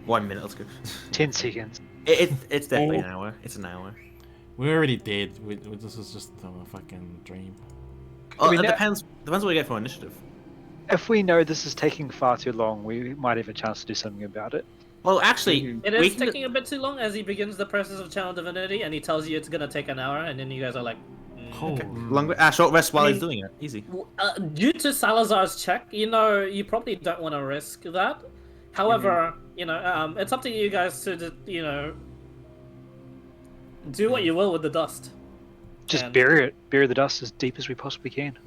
1 minute. Let's go. 10 seconds. It's definitely an hour. It's an hour. We already did. This is just a fucking dream. Oh, mean, it that- depends what we get for initiative. If we know this is taking far too long, we might have a chance to do something about it. Well, actually, It we is can. taking a bit too long as he begins the process of channel divinity, and he tells you it's gonna take an hour, and then you guys are like, Oh, Short rest while I he's mean- doing it. Easy. Due to Salazar's check, you probably don't want to risk that. However, it's up to you guys to, do what you will with the dust. Just And- bury it. Bury the dust as deep as we possibly can.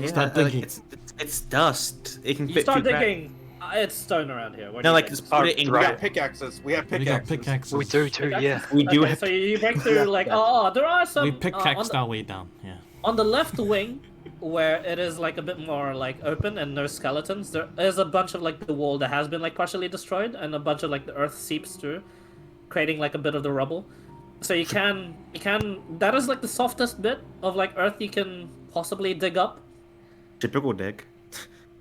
Start like, digging. it's dust. It can You fit start two back. digging. It's stone around here. Where do No, you like think? just put it in. We Right. got pickaxes. We have We got pickaxes. pickaxes. We do too, yeah. We do Okay, have. so you break through like, there are some. We on pickaxed the- our way down. Yeah. On the left wing, where it is like a bit more like open and no skeletons, there is a bunch of like the wall that has been like partially destroyed, and a bunch of like the earth seeps through, creating like a bit of the rubble. So you can that is like the softest bit of like earth you can possibly dig up. Typical dig.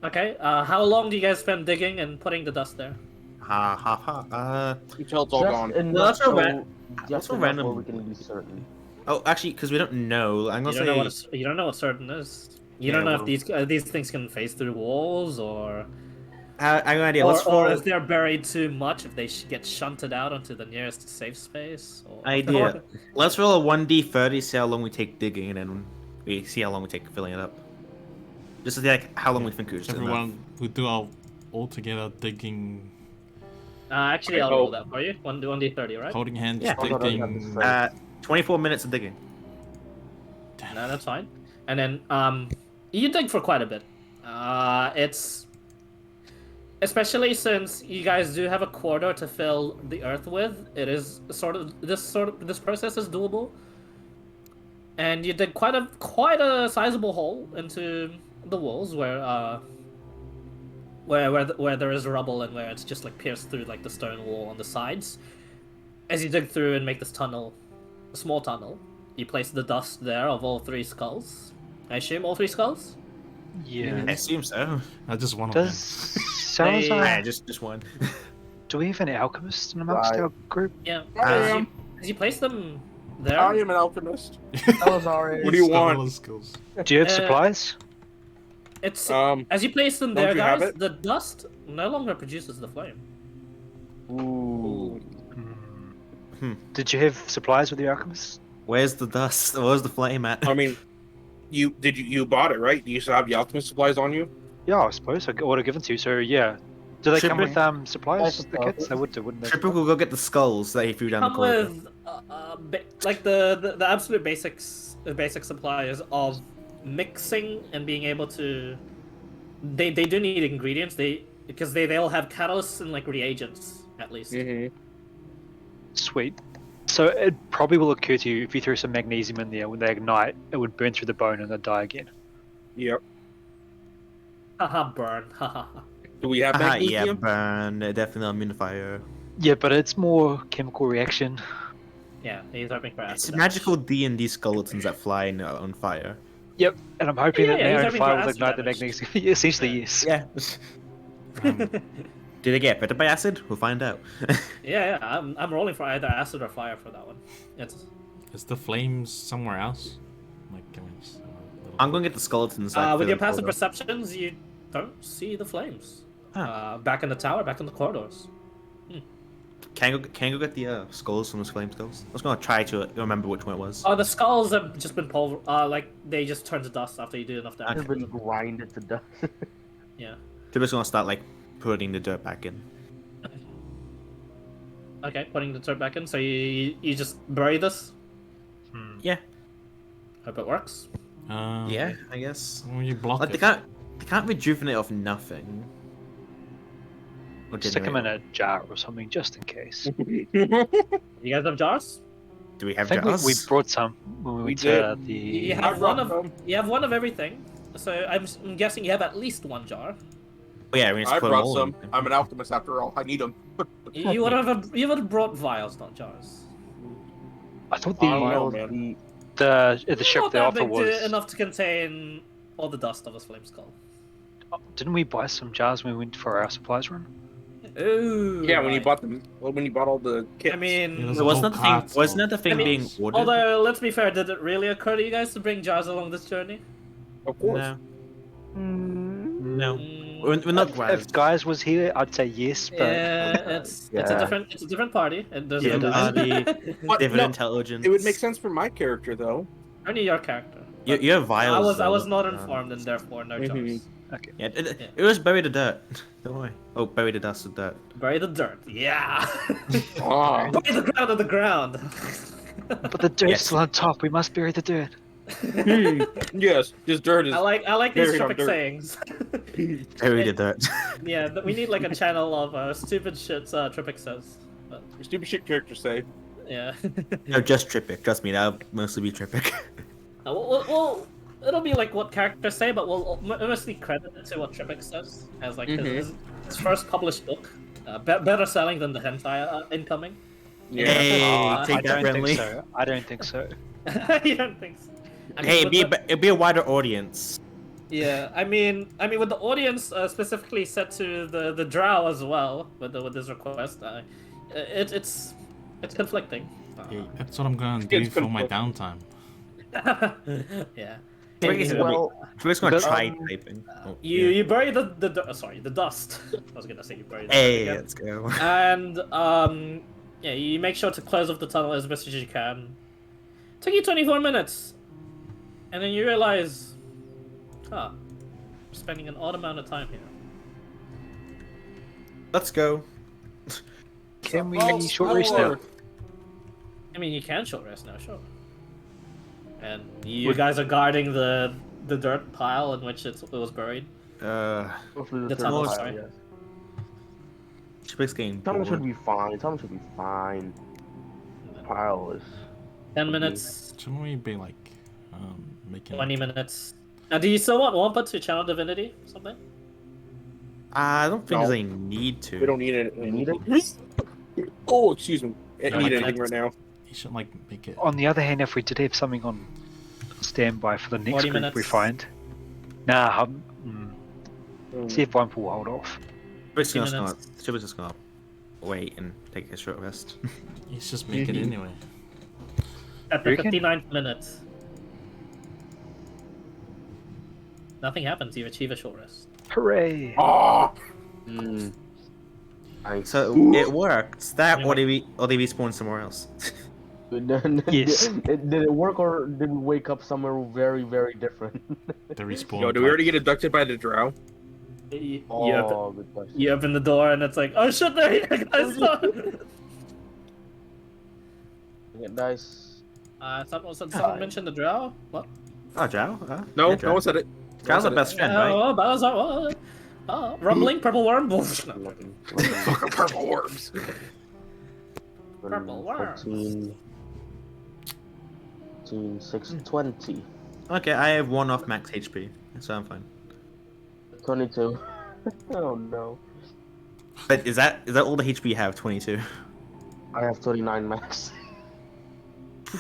Okay, how long do you guys spend digging and putting the dust there? Ha ha ha. Until it's all gone. Enough that's a so- ran- just that's a enough random- where we can be certain. Oh, actually, because we don't know, I'm You gonna don't know say. what you don't know what certain is. You Yeah, don't know well- if these things can phase through walls or I got an idea. Let's or roll. if they're buried too much, if they get shunted out onto the nearest safe space. Or... Idea. Let's roll a 1d30, see how long we take digging, and then we see how long we take filling it up. Just to see, like how long we think it's enough. Everyone, we do our all together digging, Actually, I'll roll that for you. 1d30, right? holding hands, Yeah. Hold on, I have digging. this right. 24 minutes of digging. No, that's fine. And then you dig for quite a bit. It's especially since you guys do have a corridor to fill the earth with. It is this process is doable. And you dig quite a sizable hole into the walls where there is rubble and where it's just like pierced through like the stone wall on the sides. As you dig through and make this tunnel, a small tunnel, you place the dust there of all three skulls. I assume all three skulls? Yeah. I assume so. I just one of them. Does Salazar... Ah, just one. Do we have any alchemists amongst Right. our group? Yeah. I As am. you place them there, I am an alchemist. Salazar is- What do you Stole want? all the skills. Do you have Uh, supplies? it's As you place them don't there, you have guys. it? The dust no longer produces the flame. Ooh. Did you have supplies with your alchemists? Where's the dust? Where's the flame at? I mean, you bought it, right? Do you still have the alchemist supplies on you? Yeah, I suppose. I would have given to you, so yeah. Do they Should come we- with supplies, the kits? They would do, wouldn't they? Triple will go get the skulls that he threw down Come the corridor. with like the absolute basic supplies of mixing and being able to they do need ingredients. Because they'll have catalysts and like reagents at least. Mm-hmm. Sweet. So it probably will occur to you if you threw some magnesium in there when they ignite, it would burn through the bone and they'll die again. Yep. Haha, burn. Haha. Do we have Yeah, magnesium? burn. Definitely immune to fire. Yeah, but it's more chemical reaction. Yeah, he's hoping for It's acid. magical D&D skeletons that fly on fire. Yep, and I'm hoping Yeah, that yeah, he's now having fire for will acid ignite the damage. magnesium. Essentially, yes. Yeah. Um, Do they get better by acid? We'll find out. Yeah, I'm rolling for either acid or fire for that one. It's is the flames somewhere else? Like, can we just, I'm going to get the skeletons. with your passive perceptions, you don't see the flames. Huh. Back in the tower, back in the corridors. Can I go get the skulls from those flame skulls? I was going to try to remember which one it was. Oh, the skulls have just been like they just turn to dust after you do enough damage. They've been grinded to death. Yeah. They're just going to start like putting the dirt back in. Okay, putting the dirt back in. So you just bury this. Yeah. Hope it works. Yeah, I guess. When you block Like it. they can't rejuvenate off nothing. Or Stick them in generate. a jar or something just in case. You guys have jars? Do we I have think jars? we brought some when we We went to did. the. You I have brought one of some. you have one of everything. So I'm guessing you have at least one jar. Oh, yeah, we need to I put them brought all some. in. I'm an alchemist after all. I need them. You would have brought vials, not jars. I thought Oh, wow. Vials, man. the ship Not the that offer big was. enough to contain all the dust of a flame skull. Didn't we buy some jars when we went for our supplies run? Ooh. Yeah, when you right. bought them. Well, when you bought all the kits. I mean, Yeah, So wasn't that the thing? cards Wasn't full. that the thing I mean, being ordered? although let's be fair, did it really occur to you guys to bring jars along this journey? of course. No, Mm, no. Mm, We're not If grads. guys was here, I'd say yes, but yeah, it's a Yeah. different party. And there's Yeah, no but- dice. But Different no, intelligence. it would make sense for my character though. Only your character. You're vials. I was though. not informed, and therefore no Mhm. jars. Yeah, it was bury the dirt. Don't worry. Oh, bury the dust with dirt. Bury the dirt. Yeah. Ah. Bury the ground on the ground. but the dirt's Yes. still on top. We must bury the dirt. Yes, this dirt is. I like these Buried on tripic dirt. sayings. Bury the dirt. Yeah, we need like a channel of stupid shit Tripic says. But, Stupid shit characters say. yeah. No, just Trippic. Trust me, that'll mostly be Trippic. It'll be like what characters say, but we'll mostly credit it to what Tripic says as like his first published book. Better selling than the hentai incoming. Yeah. Hey, I take that, don't Brenly. think so. I don't think so. You don't think so? I mean, Hey, with it'd be a wider audience. yeah, I mean, with the audience specifically set to the drow as well with this request, it's conflicting. Hey, that's what I'm gonna do It's for my conflict. downtime. Yeah. Trippic's well, Trippic's gonna But, try typing. Oh, You bury the dust. I was gonna say you bury the Hey, dust again. let's go. And yeah, you make sure to close off the tunnel as best as you can. Took you 24 minutes, and then you realize, I'm spending an odd amount of time here. Let's go. Can we Well, short rest now? I mean, you can short rest now, sure. And you guys are guarding the dirt pile in which it was buried. hopefully The third tunnel, pile, sorry. yes. Trippic's getting Tunnel should bored. be fine. Tunnel should be fine. Pile is. 10 minutes, Shouldn't we be like making 20 minutes. Now, do you still want Wampa to channel divinity or something? I don't think No. there's any need to. We don't need it. We need it? Oh, excuse me. I No, don't need I anything can't. right now. You should like make it. On the other hand, if we did have something on standby for the next 40 group we minutes. find, nah, see Mm. if one will hold off. Trippic's 20 just gonna, minutes. Trippic's just gonna wait and take a short rest. Let's just make it Mhm. anyway. At the You can- 59th minute. Nothing happens, you achieve a short rest. Hooray! Ah, Mm. Nice. So it worked. That Yeah, or they respawn somewhere else. Yes. Did it work or did we wake up somewhere very, very different? The respawn. yo, did we already get abducted by the drow? You, Oh, good question. you open the door and it's like, oh shit, they're here, guys! Get dice. Someone mentioned the drow? What? Oh, Jow? No, Yeah, no one said it. Sky's our best friend, right? Oh, Bowser, what? Oh, rumbling, purple worm. No. 11, Fucking purple worms. Purple worms. 14, 14, 6, 20. Okay, I have 1 off max HP, so I'm fine. 22. Oh no. But is that all the HP you have? 22. I have 29 max.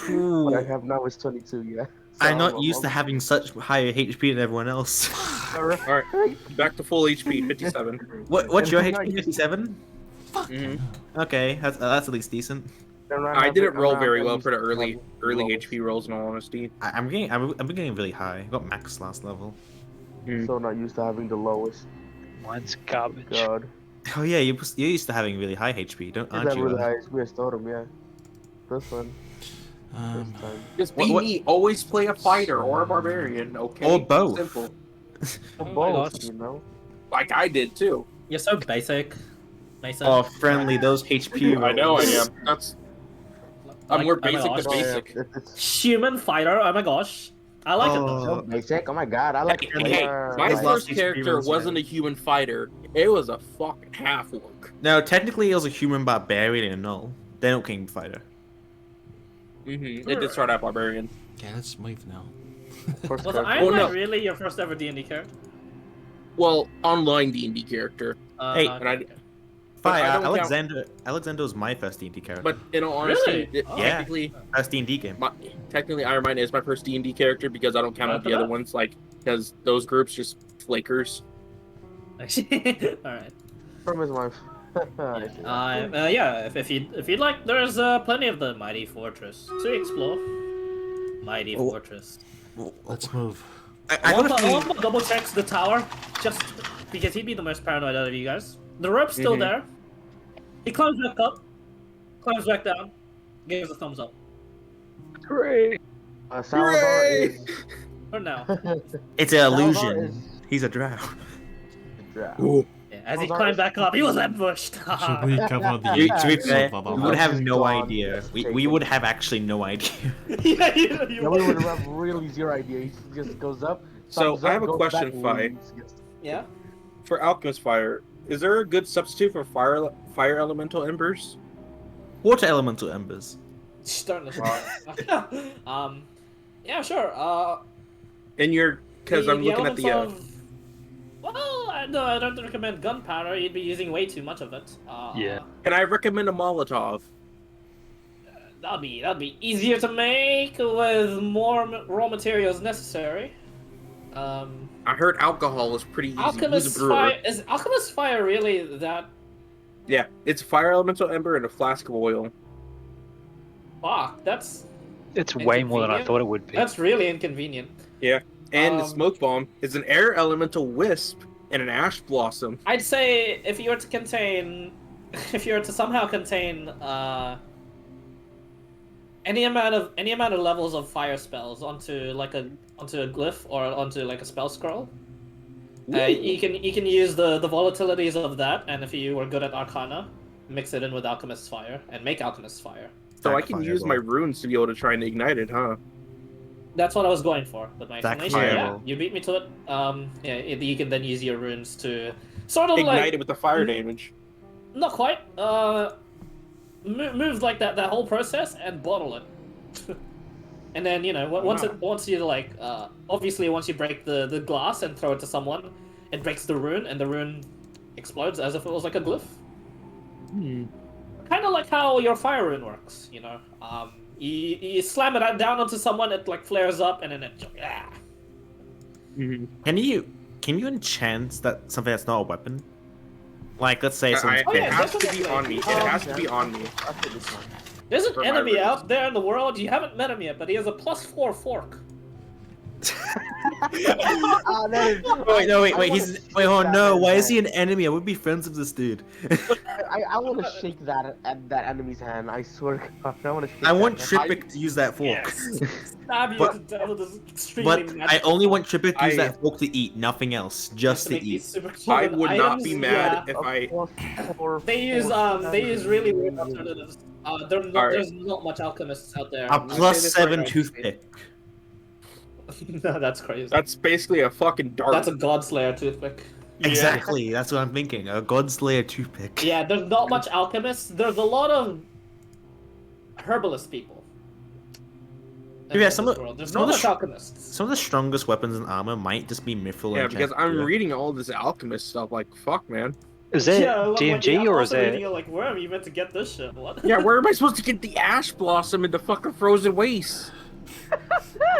What I have now is 22, yeah. So I'm not used to having such higher HP than everyone else. Alright, back to full HP, 57. What's your HP? 57? Mm-hmm. Okay, that's at least decent. I didn't roll very well for the early HP rolls, in all honesty. I'm getting really high. I got max last level. So not used to having the lowest. Mine's garbage. God. Oh yeah, you're used to having really high HP, aren't That you? really high we restored him, yeah. This one. This time. Just be What- me. Always play a fighter or a barbarian, okay? Or both. Simple. Oh my Both, gosh. you know. Like I did too. You're so basic. Mason. Oh, friendly, those HP rolls. I know I am. I'm more Oh my basic gosh. than basic. It's Human fighter. Oh my gosh. I like it though. so basic. Oh my god, I like Hey, it. hey, my Those last first HP character rolls, wasn't a yeah. human fighter. It was a fucking half orc. No, technically it was a human barbarian and null. They're not king fighter. Mm-hmm. It did start out barbarian. Okay, let's move now. First Was character. Iron Oh, Man no. really your first ever D&D character? Well, online D&D character, Hey, and I. Fire, I don't Alexander was my first D&D character. But in all honesty, Really? Oh. Yeah. technically, First D&D game. technically, Iron Man is my first D&D character because I don't count out the Fair other enough. ones, like because those groups just flakers. Alright. From his wife. Yeah, if you'd like, there's plenty of the Mighty Fortress to explore. Mighty Oh. Fortress. Let's move. I got a feeling- Wampa double checks the tower, just because he'd be the most paranoid out of you guys. The rope's still Mhm. there. He climbs back up, climbs back down, gives a thumbs up. Hooray! Salazar is. For now. It's an Salazar illusion. is- He's a drow. Yeah, as he Salazar climbed is- back up, he was ambushed. Should we cover the To be fair, blah, blah, we blah, would blah. have no Gone. idea. Just We taken. would have actually no idea. Yeah, you Yeah, we would have really zero idea. He just goes up. So, thumbs I up, have a goes question, back, Fi. leaves, gets- Yeah. For alchemist fire, is there a good substitute for fire elemental embers? Water elemental embers. Starting to yeah, sure. In your, because I'm looking at the. Well, I don't recommend gunpowder. You'd be using way too much of it. Yeah. Can I recommend a Molotov? That'd be easier to make with more raw materials necessary. I heard alcohol is pretty easy. Who's a Alchemist brewer? fire is alchemist fire really that? Yeah, it's fire elemental ember and a flask of oil. Fuck, that's It's way more than I Inconvenient? thought it would be. that's really inconvenient. And the Um, smoke bomb is an air elemental wisp and an ash blossom. I'd say if you were to contain, if you were to somehow contain any amount of levels of fire spells onto a glyph or onto like a spell scroll, you can use the volatilities of that, and if you were good at Arcana, mix it in with Alchemist's Fire and make Alchemist's Fire. So I Stack can use fireball. my runes to be able to try and ignite it, huh? That's what I was going for with my Stack explanation. Yeah, fireball. you beat me to it. Yeah, you can then use your runes to sort of Ignite like it with the fire damage. not quite. Move like that whole process and bottle it. And then once you like obviously once you break the glass and throw it to someone, it breaks the rune and the rune explodes as if it was like a glyph. Kind of like how your fire rune works, you know. You slam it down onto someone, it like flares up, and then it Can you enchant something that's not a weapon? Like, let's say someone's Oh, yeah, It has to be definitely. on me. It has to be on me. Absolutely fine. There's an For my enemy runes. out there in the world. You haven't met him yet, but he has a +4 fork. Wait, oh no, why is he an enemy? I would be friends with this dude. I want to shake that at that enemy's hand. I swear to God, I want to shake. I want that Tripic to use that fork. Stab you But- to death with this extremely But I magical- only want Tripic to use I- that fork to eat, nothing else. Just to make these eat. super I common would not items. be mad Yeah. if I. They use really weird alternatives. There's Alright. not much alchemists out there. A say plus this 7 right now. toothpick. No, that's crazy. That's basically a fucking dart. That's a Godslayer toothpick. Exactly, that's what I'm thinking. A Godslayer toothpick. Yeah, there's not much alchemists. There's a lot of herbalist people. in Yeah, this some of- world. There's some not of the much sh- alchemists. Some of the strongest weapons and armor might just be mythical. Yeah, and because enchanted I'm gear. reading all this alchemist stuff. Like, fuck, man. Is that Yeah, I love when DMG you're or is also that? reading it like, where are you meant to get this shit? What? Yeah, where am I supposed to get the ash blossom in the fucking frozen waste?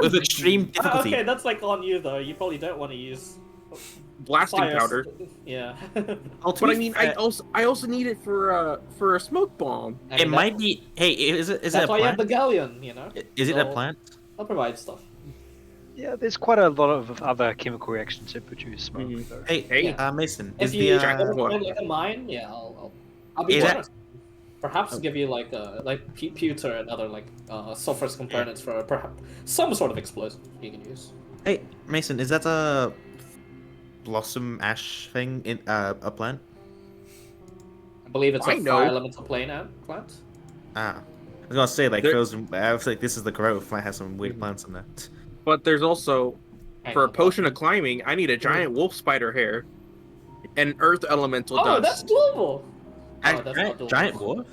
with extreme difficulty. Okay, that's like on you though. You probably don't want to use Blasting fire powder. Yeah. Oh, to But be I mean, fair, I also need it for a smoke bomb. I it mean, might be. Hey, is it That's a why you have plant? the galleon, you know. Is it a So, plant? I'll provide stuff. Yeah, there's quite a lot of other chemical reactions that produce smoke. Mhm. Though. Hey, Yeah. Mason, If is you the ever what? find like a mine, yeah, I'll be Is that- honest. Perhaps give you like pewter and other like sulfurous components for perhaps some sort of explosive you can use. hey Mason, is that a blossom ash thing in a plant? I believe it's I a know. fire elemental plant. Ah, I was gonna say like There- frozen. I was like, this is the growth. Might have some Mm-hmm. weird plants in that. But there's also Hang for a on. potion of climbing, I need a giant wolf spider hair, and earth elemental Oh, dust. that's doable. Oh, that's not Giant, doable. giant wolf.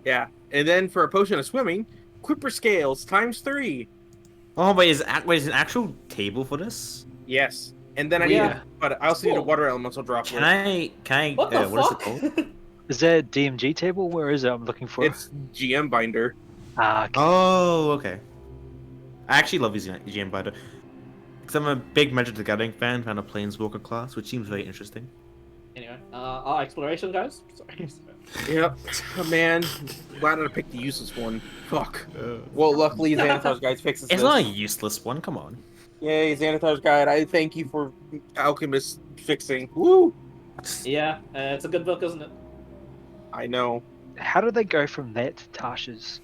Yeah, and then for a potion of swimming, Quipper scales ×3. Oh wait, is an actual table for this? Yes, and then I Yeah. need, but I also need a Cool. water elemental droplet. Can I? What the what is it fuck? called? Is that DMG table? Where is it? I'm looking for. It's GM binder. Ah, okay. Oh, okay. I actually love using GM Binder. Because I'm a big Magic the Gathering fan, fan of Planeswalker class, which seems very interesting. Anyway, our exploration guys. Sorry. Yep. Man, glad I picked the useless one. Fuck. Well, luckily Xanathar's guide fixes It's this. not a useless one, come on. Yay, Xanathar's guide. I thank you for alchemist fixing. Woo! Yeah, it's a good book, isn't it? I know. How do they go from that to Tasha's?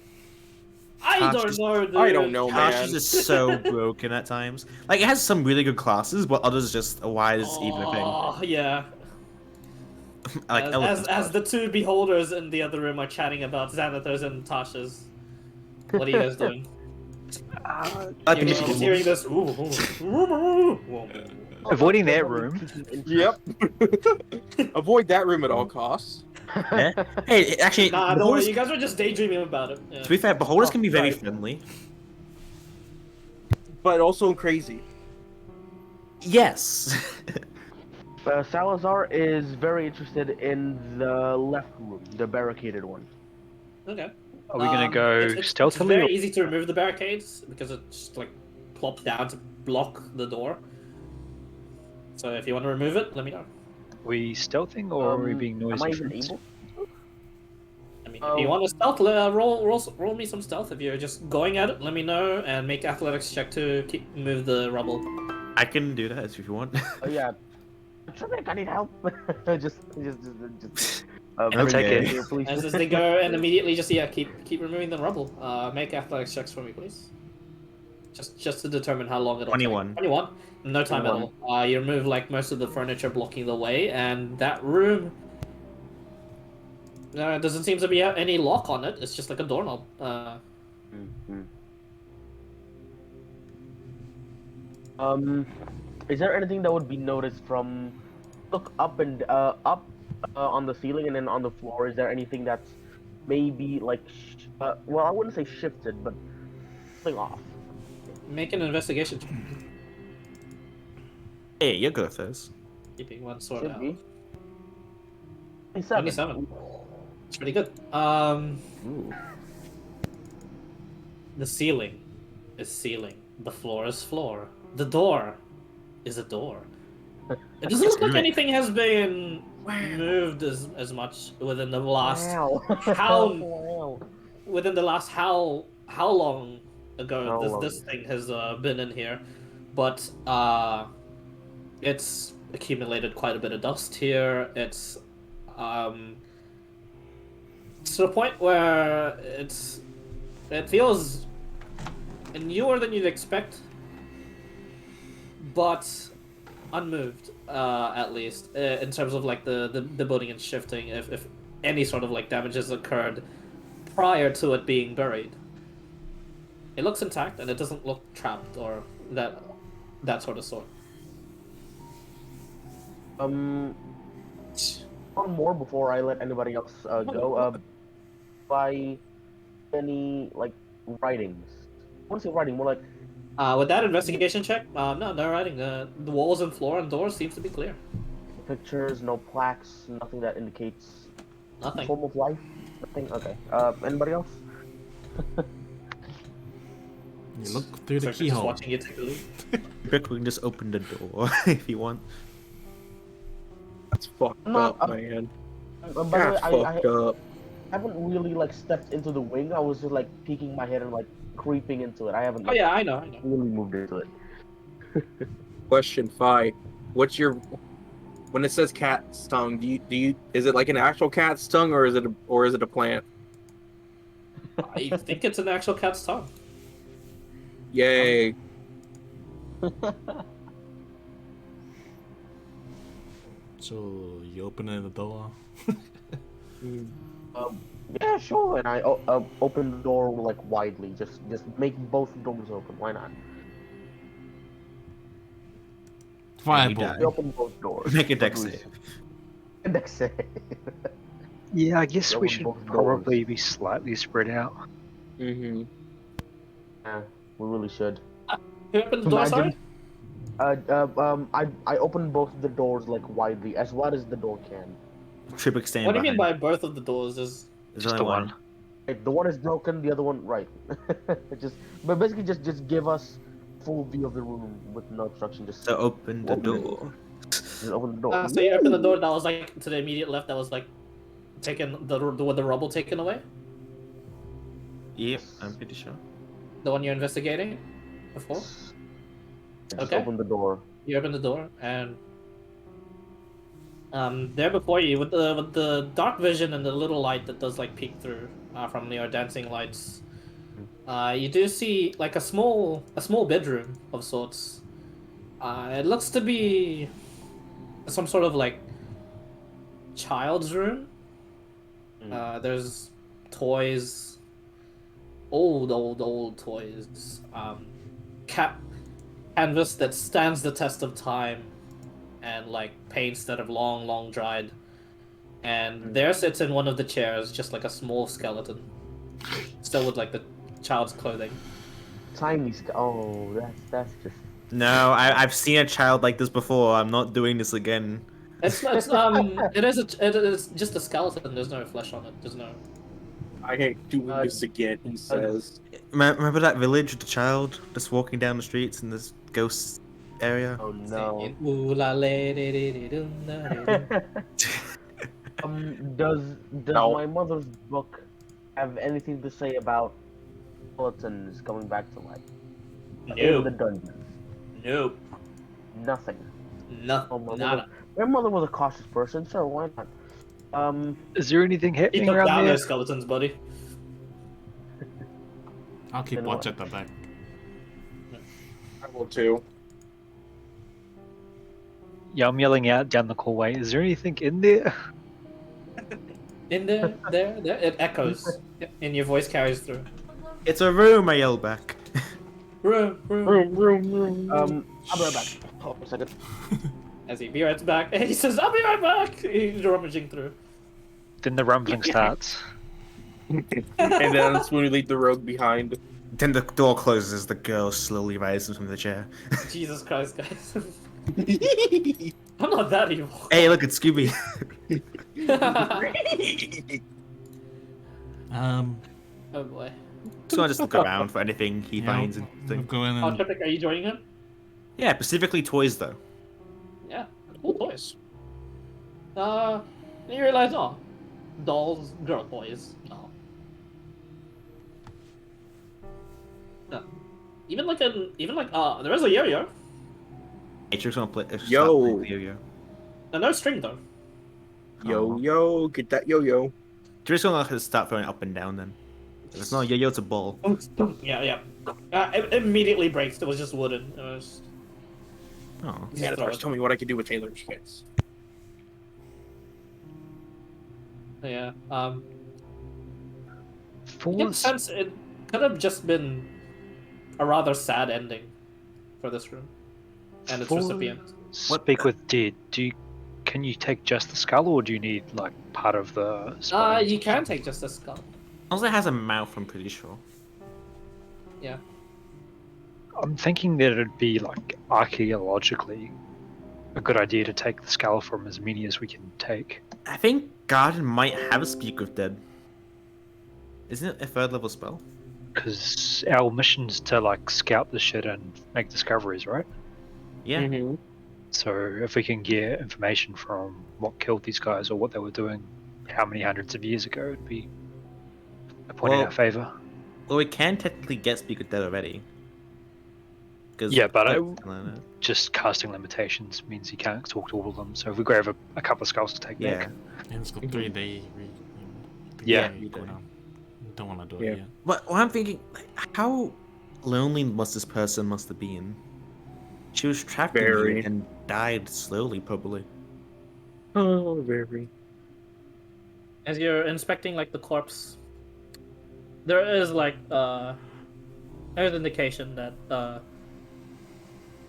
I Gosh, don't just- know, dude. I don't know, man. Tasha's is so broken at times. Like, it has some really good classes, but others just, why is this even a thing? Oh, yeah. Like, as the two beholders in the other room are chatting about Xanathar's and Tasha's. What are you guys doing? I You're think just it's hearing this. Ooh. Avoiding that room. Yep. Avoid that room at all costs. yeah. Hey, actually, Nah, don't worry. beholders, You guys were just daydreaming about it. Yeah. to be fair, beholders can be very right. friendly. But also crazy. Yes. Salazar is very interested in the left room, the barricaded one. Okay. Are we gonna go it's stealthily? very Or... easy to remove the barricades because it just like plops down to block the door. So if you want to remove it, let me know. we stealthing or are we being Am noisy? I even friends? able? I mean, if you want to stealth, roll me some stealth. If you're just going at it, let me know and make athletics check to move the rubble. I can do that if you want. Oh yeah. Trick, I need help. just. I'll Okay. take it. Here, please. As they go and immediately just keep removing the rubble. Make athletics checks for me, please. Just to determine how long it'll 21. take. 21. No time at all. You remove like most of the furniture blocking the way, and that room. Doesn't seem to be any lock on it. It's just like a doorknob. Is there anything that would be noticed from look up and up on the ceiling and then on the floor? Is there anything that's maybe like well, I wouldn't say shifted, but something off? Make an investigation check. Hey, you're good at this. Keeping one sword Should out. be. 27. It's pretty good. Ooh. The ceiling is ceiling. The floor is floor. The door is a door. It doesn't look like anything has been moved as much within the last Wow. how- Wow. within the last how long ago How long? this thing has been in here, but it's accumulated quite a bit of dust here. It's to the point where it feels newer than you'd expect, but unmoved at least in terms of like the building and shifting. If any sort of like damage has occurred prior to it being buried. It looks intact and it doesn't look trapped or that sort of sword. One more before I let anybody else go. By any like writings? I want to say writing, more like With that investigation check, no writing. The walls and floor and doors seems to be clear. pictures, no plaques, nothing that indicates Nothing. form of life. Nothing. Okay. Anybody else? You look through the Just keyhole. watching you take a look. Rick, we can just open the door if you want. That's fucked No, up, man. By the way, That's fucked up. haven't really like stepped into the wing. I was just like peeking my head and like creeping into it. I haven't Oh yeah, I know. really moved into it. Question 5. What's your when it says cat's tongue? Do you is it like an actual cat's tongue or is it a plant? I think it's an actual cat's tongue. Yay! So you open the door. Yeah, sure. And I open the door like widely. Just make both doors open. Why not? Fireball. die. We open both doors. Make a dex What do we save. say? Dex save. Yeah, I guess we Open should both doors. probably be slightly spread out. Mm-hmm. Yeah, we really should. Who opened the door? Sorry. I opened both the doors like widely, as wide as the door can. Tripic staying What do you mean behind. by both of the doors? Is There's Just only the one. one. Like, the one is broken, the other one right. But basically just give us full view of the room with no obstruction. Just So open the Open it. door. just open the door. so you opened the door that was like to the immediate left. That was like taken with the rubble taken away. Yep, I'm pretty sure. The one you're investigating before. Just Okay. open the door. You open the door and there before you with the dark vision and the little light that does like peek through from your dancing lights. You do see like a small bedroom of sorts. It looks to be some sort of like child's room. There's toys, old toys. Canvas that stands the test of time, and like paints that have long dried. And there sits in one of the chairs just like a small skeleton, still with like the child's clothing. Tiny oh, that's just. No, I've seen a child like this before. I'm not doing this again. It is just a skeleton. There's no flesh on it. There's no. I ain't doing this again, he says. Remember that village with the child just walking down the streets in this ghost area? Oh no. Singing, "Ooh la la de de de dum da de dum." Does No. my mother's book have anything to say about skeletons coming back to life? In the Nope. dungeons. Nope. Nothing. Oh, my Nada. My mother was a cautious person, sure, why not? Is there anything He happening took around down there? those skeletons, buddy. I'll keep Then watch what? at the back. I will too. Yeah, I'm yelling out down the hallway. Is there anything in there? In there, it echoes, and your voice carries through. It's a room, I yell back. Room. I'll be right back. Hold on a second. As he be right back, and he says, "I'll be right back." He's rummaging through. Then the rumbling starts. And then that's when we leave the rogue behind. Then the door closes as the girl slowly rises from the chair. Jesus Christ, guys! I'm not that evil. Hey, look, it's Scooby. Oh boy. So I just look around for anything he Yeah, finds we'll interesting. go in Oh, and Trippic, are you joining him? Yeah, specifically toys though. Yeah, cool toys. You realize, oh, dolls, girl toys. Oh. Yeah. Even like there is a yo-yo. Nature's gonna play. Yo. Yo. And no string though. Yo, get that yo-yo. Just gonna have to start throwing it up and down then. If it's not a yo-yo, it's a ball. Yeah. It immediately breaks. It was just wooden. It was. Oh. Yeah, first tell me what I could do with Taylor's kids. Yeah. You get the Force. sense it could have just been a rather sad ending. for this room and its For- recipient. Speak with Did. Can you take just the skull, or do you need like part of the spine? You can take just a skull. Also has a mouth, I'm pretty sure. Yeah. I'm thinking that it'd be like archaeologically a good idea to take the skull from as many as we can take. I think Garden might have a Speak with Dead. Isn't it a 3rd level spell? Because our mission's to like scout the shit and make discoveries, right? Yeah. Mhm. So if we can get information from what killed these guys or what they were doing how many hundreds of years ago, it'd be a point in Well- our favor. Well, we can technically get Speak with Dead already. 'Cause Yeah, but just Just casting limitations means you can't talk to all of them. So if we grab a couple of skulls to take yeah. back, And it's got 3 day. Yeah. you go do. down. Don't want to do Yeah. it yet. But I'm thinking, like, how lonely must this person must have been? She was trapped in Very. here and died slowly, probably. Oh, very. As you're inspecting like the corpse, there is like there's indication that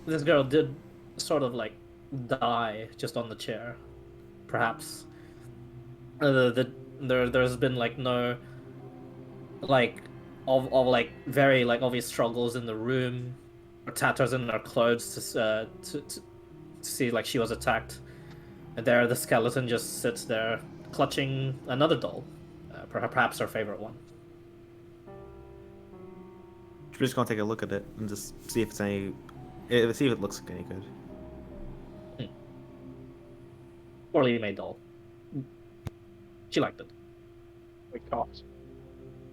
this girl did sort of like die just on the chair, perhaps. There's been like no like of like very like obvious struggles in the room or tatters in her clothes to see like she was attacked. And there the skeleton just sits there clutching another doll, perhaps her favorite one. We're just gonna take a look at it and just see if it's any, see if it looks any good. Poorly made doll. She liked it. My God.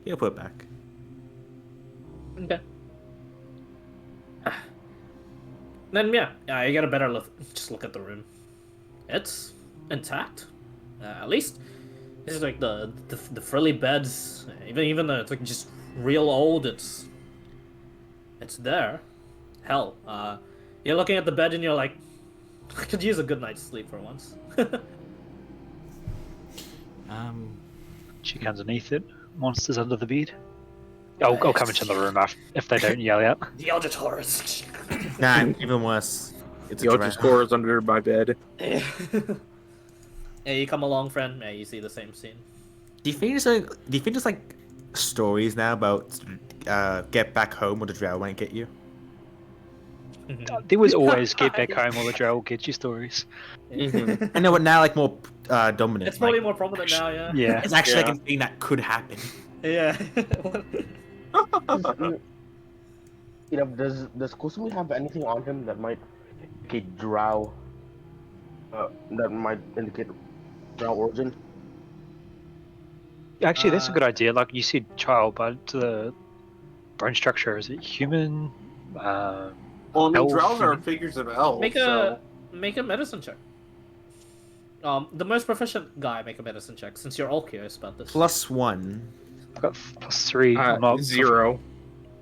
Yeah, put it back. Okay. Then yeah, you get a better look. Just look at the room. It's intact, at least. This is like the frilly beds. Even though it's like just real old, it's there. Hell, you're looking at the bed and you're like, I could use a good night's sleep for once. check underneath it. Monsters under the bed. I'll come into the room if they don't yell out. The Eldritch Horrors. Nah, even worse. It's The Ultra Score is under my bed. Yeah, you come along, friend. Yeah, you see the same scene. Do you think there's like stories now about get back home or the drow won't get you? There was always get back home or the drow will get you stories. Mhm. I know, but now like more dominant. It's probably like, more prominent now, yeah. Yeah. It's actually Yeah. like a thing that could happen. Yeah. You know, does Kusumi have anything on him that might indicate drow? That might indicate drow origin? Actually, that's a good idea. Like you said, child, but the bone structure, is it human? Well, I mean, Elf. drows are figures of elves. Make so... a medicine check. The most proficient guy make a medicine check, since you're all curious about this. +1. I've got +3. I'm not 0.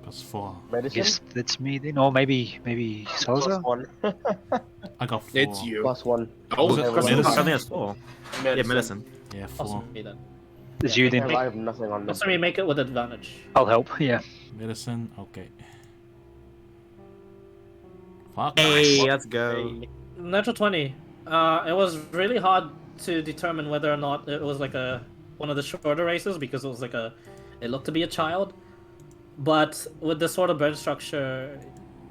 +4. I Medicine? guess that's me then, or maybe Salazar. +1. I got 4. It's you. +1. Oh, Was it that's I medicine? think that's 4. Yeah, medicine. Yeah, 4. Awesome. Me then. It's you then. I have nothing on them. Let's me make it with advantage. I'll help. Yeah. Medicine. Okay. Fuck. Hey, let's go. Natural 20. It was really hard to determine whether or not it was like one of the shorter races because it was like it looked to be a child. But with this sort of bone structure,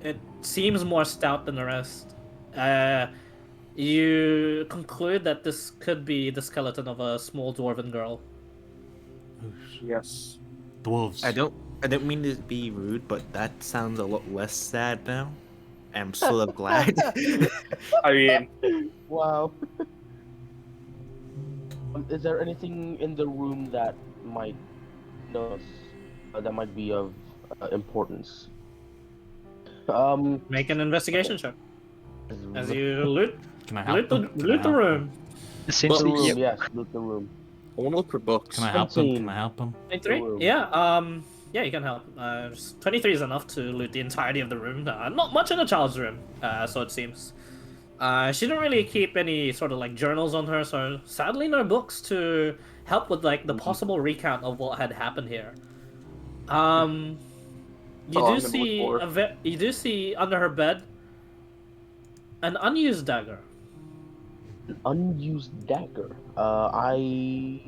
it seems more stout than the rest. You conclude that this could be the skeleton of a small dwarven girl. Yes. Dwarves. I don't mean to be rude, but that sounds a lot less sad now. I'm sort of glad. I mean, Wow. Is there anything in the room that might that might be of importance? Make an investigation check as you loot Can I help them? Can I loot the help room. Loot the Essentially, room, yeah. yes, loot the room. I want to look for books. Can I help them? 17. Can I help them? 23? room. Yeah, yeah, you can help. 23 is enough to loot the entirety of the room. Not much in a child's room, so it seems. She didn't really keep any sort of like journals on her, so sadly no books to help with like the possible recount of what had happened here. You all I'm do gonna see look for. you do see under her bed an unused dagger. An unused dagger. I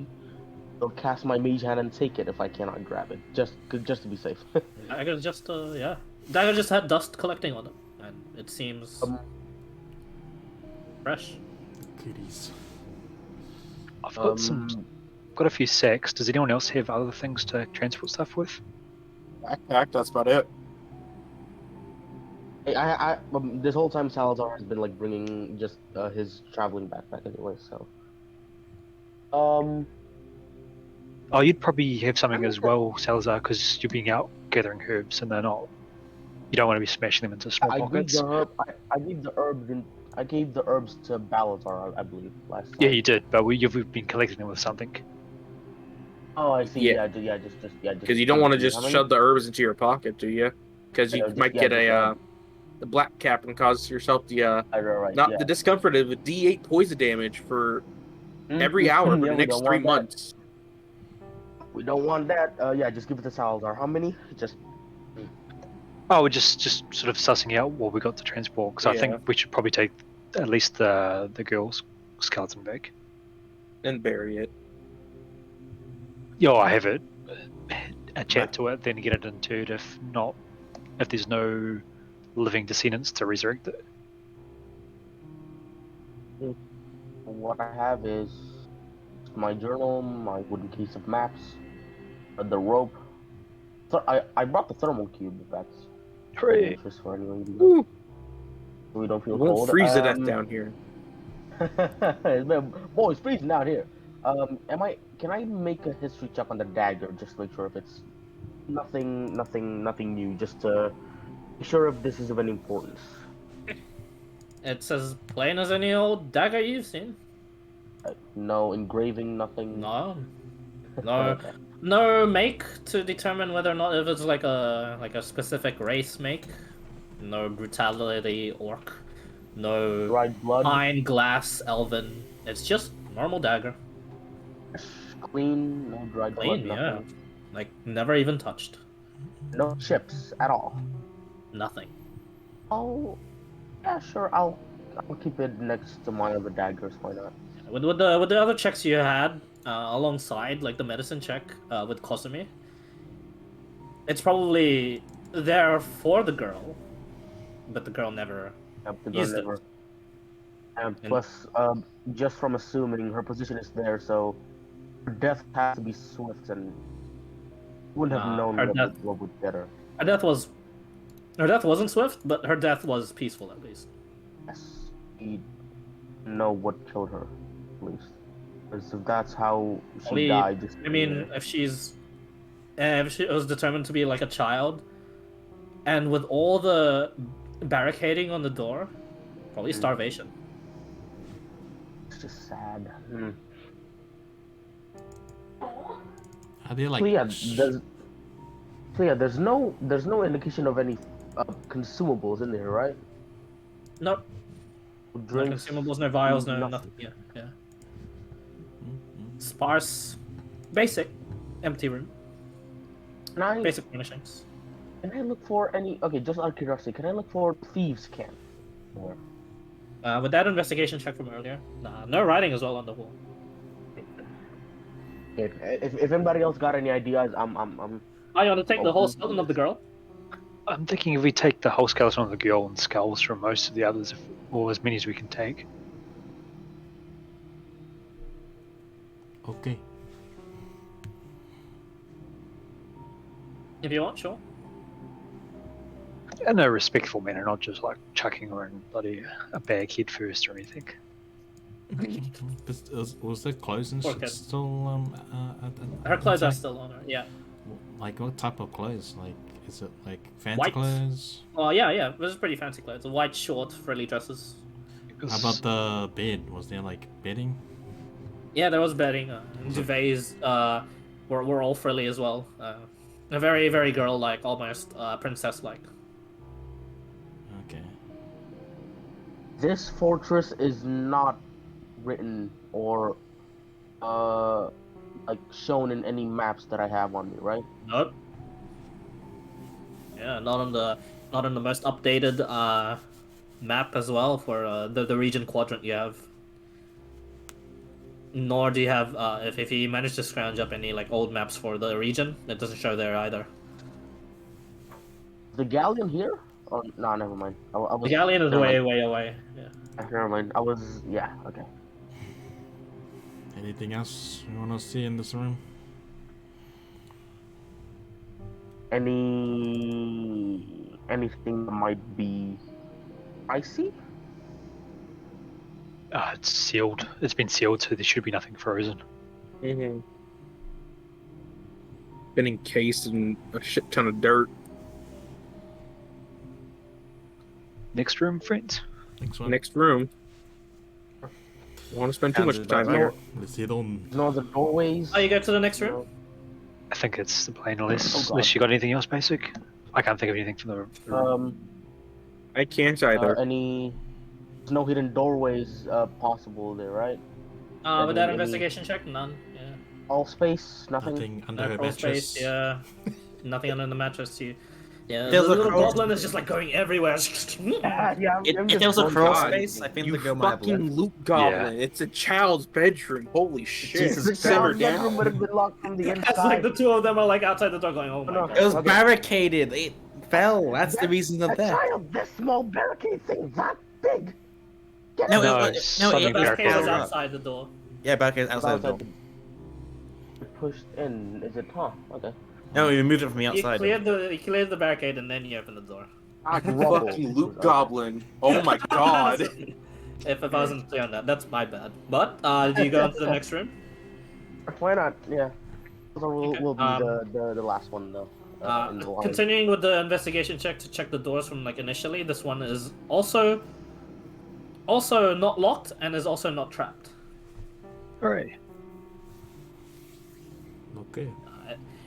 will cast my mage hand and take it if I cannot grab it, just to be safe. Dagger just yeah. Dagger just had dust collecting on it, and it seems um, fresh. Goodies. I've got got a few sacks. Does anyone else have other things to transport stuff with? Backpack, that's about it. This whole time Salazar has been like bringing just his traveling backpack anyway. So, Oh, you'd probably have something as well, Salazar, because you're being out gathering herbs, and they're not. You don't want to be smashing them into small I gave pockets. the herb. I gave the herbs. I gave the herbs to Balazar, I believe, last time. Yeah, you did, but you've been collecting them with something. Oh, I see. Yeah. Yeah, just. Because you don't want to How just many? shove the herbs into your pocket, do you? Because you might get the black cap and cause yourself the right, not yeah. the discomfort of a D8 poison damage for every hour for Yeah, the we next don't 3 want that. months. We don't want that. Yeah, just give it to Salazar. How many? Just. Oh, we're just sort of sussing out what we got to transport, because I Yeah. think we should probably take at least the girl's skeleton back. And bury it. Yeah, I have it. A chat to it, then get it interred if there's no living descendants to resurrect it. What I have is my journal, my wooden case of maps, the rope. So I brought the thermal cube. If that's of Hooray! interest for anyone. Woo. So we don't You feel won't cold. freeze to death down here. Boy, it's freezing out here. Can I make a history check on the dagger just to make sure if it's nothing new, just to be sure if this is of any importance. It's as plain as any old dagger you've seen. No engraving, nothing. No, no, Okay. no make to determine whether or not if it's like a specific race make. No brutality orc. No Dried blood. pine glass elven. It's just normal dagger. Clean, no dried Clean, blood, yeah. nothing. Like never even touched. No chips at all. Nothing. Oh, yeah, sure. I'll keep it next to my other daggers. Why not? With the other checks you had alongside, like the medicine check with Kosumi, it's probably there for the girl, but the girl never. Yep, the Used girl it. never. And plus, just from assuming her position is there, so her death has to be swift, and wouldn't have known what would get her. Her death wasn't swift, but her death was peaceful at least. Yes, we know what killed her, at least. Because if that's how she died, just I mean, if she was determined to be like a child, and with all the barricading on the door, probably starvation. It's just sad. How do you like? So yeah, there's no indication of any consumables in there, right? Nope. Drinks, No consumables, no vials, no nothing. nothing. Yeah. Sparse, basic, empty room. Basic furnishings. Can I look for any? Okay, just out of curiosity, can I look for thieves' camp? Or With that investigation check from earlier, no writing as well on the wall. if anybody else got any ideas, I'm. Oh, you want to take the whole skeleton of the girl? I'm thinking if we take the whole skeleton of the girl and skulls from most of the others, or as many as we can take. Okay. If you want, sure. In a respectful manner, not just like chucking her in bloody a bag head first or anything. Was the clothes and Okay. shit still Her clothes are inside? still on her. Yeah. Like what type of clothes? Like is it like fancy White. clothes? Oh yeah. This is pretty fancy clothes. White, short, frilly dresses. How about the bed? Was there like bedding? Yeah, there was bedding. Duvets were all frilly as well. A very, very girl-like, almost princess-like. Okay. This fortress is not written or like shown in any maps that I have on me, right? Nope. Yeah, not on the most updated map as well for the region quadrant you have. Nor do you have if you manage to scrounge up any like old maps for the region, it doesn't show there either. The galleon here? Oh no, never mind. I was. The galleon is never way mind. way away. Yeah. Never mind. I was. Yeah. Okay. Anything else you want to see in this room? Anything that might be icy? It's sealed. It's been sealed, so there should be nothing frozen. Mm-hmm. Been encased in a shit ton of dirt. Next room, friends. Next one. Next room. I want to spend too much time here. Let's hit on. No other doorways. Oh, you go to the next room. No. I think it's the plane, Oh, unless God. you got anything else basic. I can't think of anything from the room. I can't either. There's no hidden doorways possible there, right? With that Any- investigation check, none. Yeah. All space, nothing. Nothing under No her crawl mattress. space. Yeah. Nothing under the mattress. Yeah. There's the a little crawl- goblin is just like going everywhere. Yeah, If I'm there just was a going crawl down. space, I think You the girl might have fucking left. loot goblin. It's a child's bedroom. Holy shit. Jesus The Simmer child's bedroom down. would have been locked from the It's like inside. the two of them are like outside the door going, oh my No, god. It was Okay. barricaded. It fell. That's the reason of A that. child, this small barricade thing that big. Get No, out. it was, son no, of The it a was barricade is powered up. outside the door. Yeah, barricade outside the door. Pushed in. Is it? Huh. Okay. No, we moved it from the You outside. cleared the barricade and then you open the door. Fucking loot goblin. Oh my god. If I wasn't clear on that, that's my bad. But do you go into the next room? Why not? Yeah. So Okay, will be the last one though. In the line. Continuing with the investigation check to check the doors from like initially, this one is also not locked and is also not trapped. Hooray. Okay.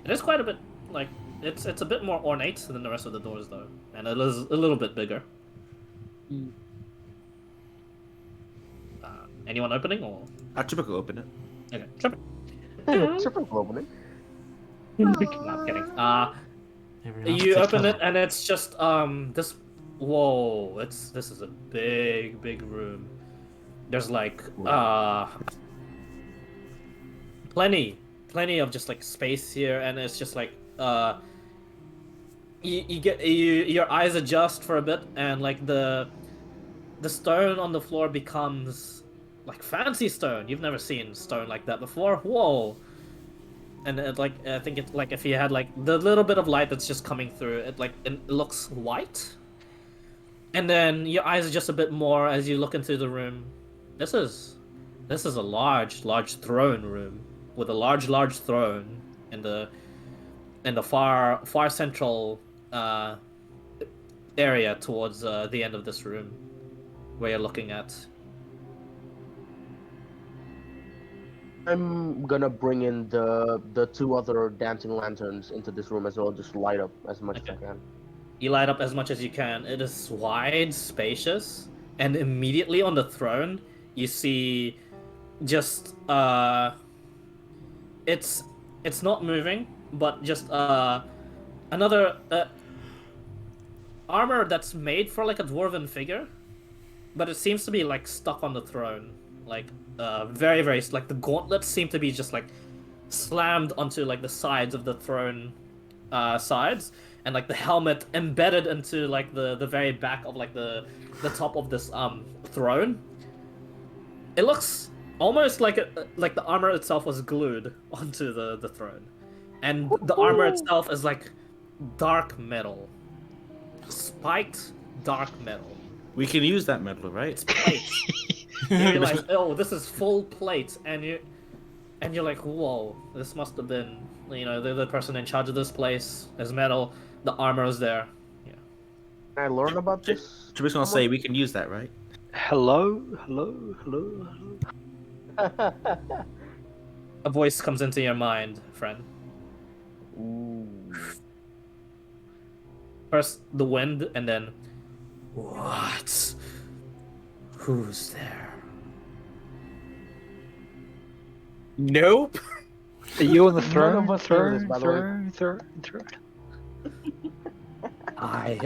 It is quite a bit like it's a bit more ornate than the rest of the doors though, and it is a little bit bigger. Anyone opening or Triple open it. okay? Triple. Triple opening. No, I'm kidding. Everyone You else open takes it and it's just this. Whoa! This is a big room. There's like plenty of just like space here, and it's just like your eyes adjust for a bit, and like the stone on the floor becomes like fancy stone. You've never seen stone like that before. Whoa! And it, like I think it's like if you had like the little bit of light that's just coming through it, like it looks white. And then your eyes adjust a bit more as you look into the room. This is a large throne room with a large throne in the far central area towards the end of this room where you're looking at. I'm gonna bring in the two other dancing lanterns into this room as well. Just light up as much as I can. You light up as much as you can. It is wide, spacious, and immediately on the throne you see just it's not moving, but just another armor that's made for like a dwarven figure, but it seems to be like stuck on the throne, like very like the gauntlets seem to be just like slammed onto like the sides of the throne sides, and like the helmet embedded into like the very back of like the top of this throne. It looks almost like the armor itself was glued onto the throne, and the armor itself is like dark metal, spiked dark metal. We can use that metal, right? It's plate. You realize, oh, this is full plate, and you're like, whoa, this must have been, the person in charge of this place. There's metal, the armor is there. Yeah. Can I learn about this? Trippy's gonna say we can use that, right? Hello. A voice comes into your mind, friend. Ooh. First the wind, and then, what? Who's there? Nope. Are you on the None throne? of us hear this, by the way. Throne. I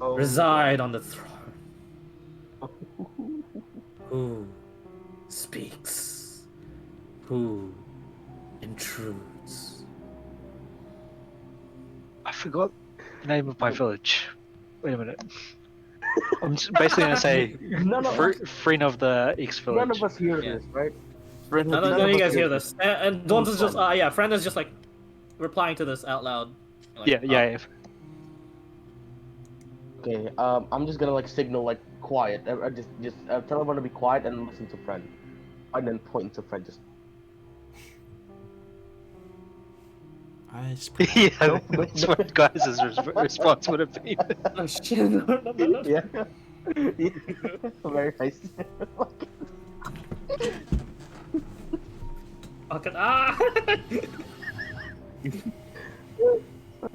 Oh, reside on the throne. Who speaks? Who intrudes? I forgot the name of my village. Wait a minute. I'm basically going to say None of us, friend of the X village. none of us hear Yeah. this, right? Friend None of of None of you us guys hear hear this. And Dawn's is just, Friend. yeah, friend is just like replying to this out loud. Like, Yeah, yeah, yeah. Okay, I'm just gonna like signal like quiet. Just tell everyone to be quiet and listen to friend, and then point to friend. Just I speak. Yeah, Nope, nope, that's what guys' response would have been. Oh shit! No. yeah, yeah. Very nice. Fucking ah!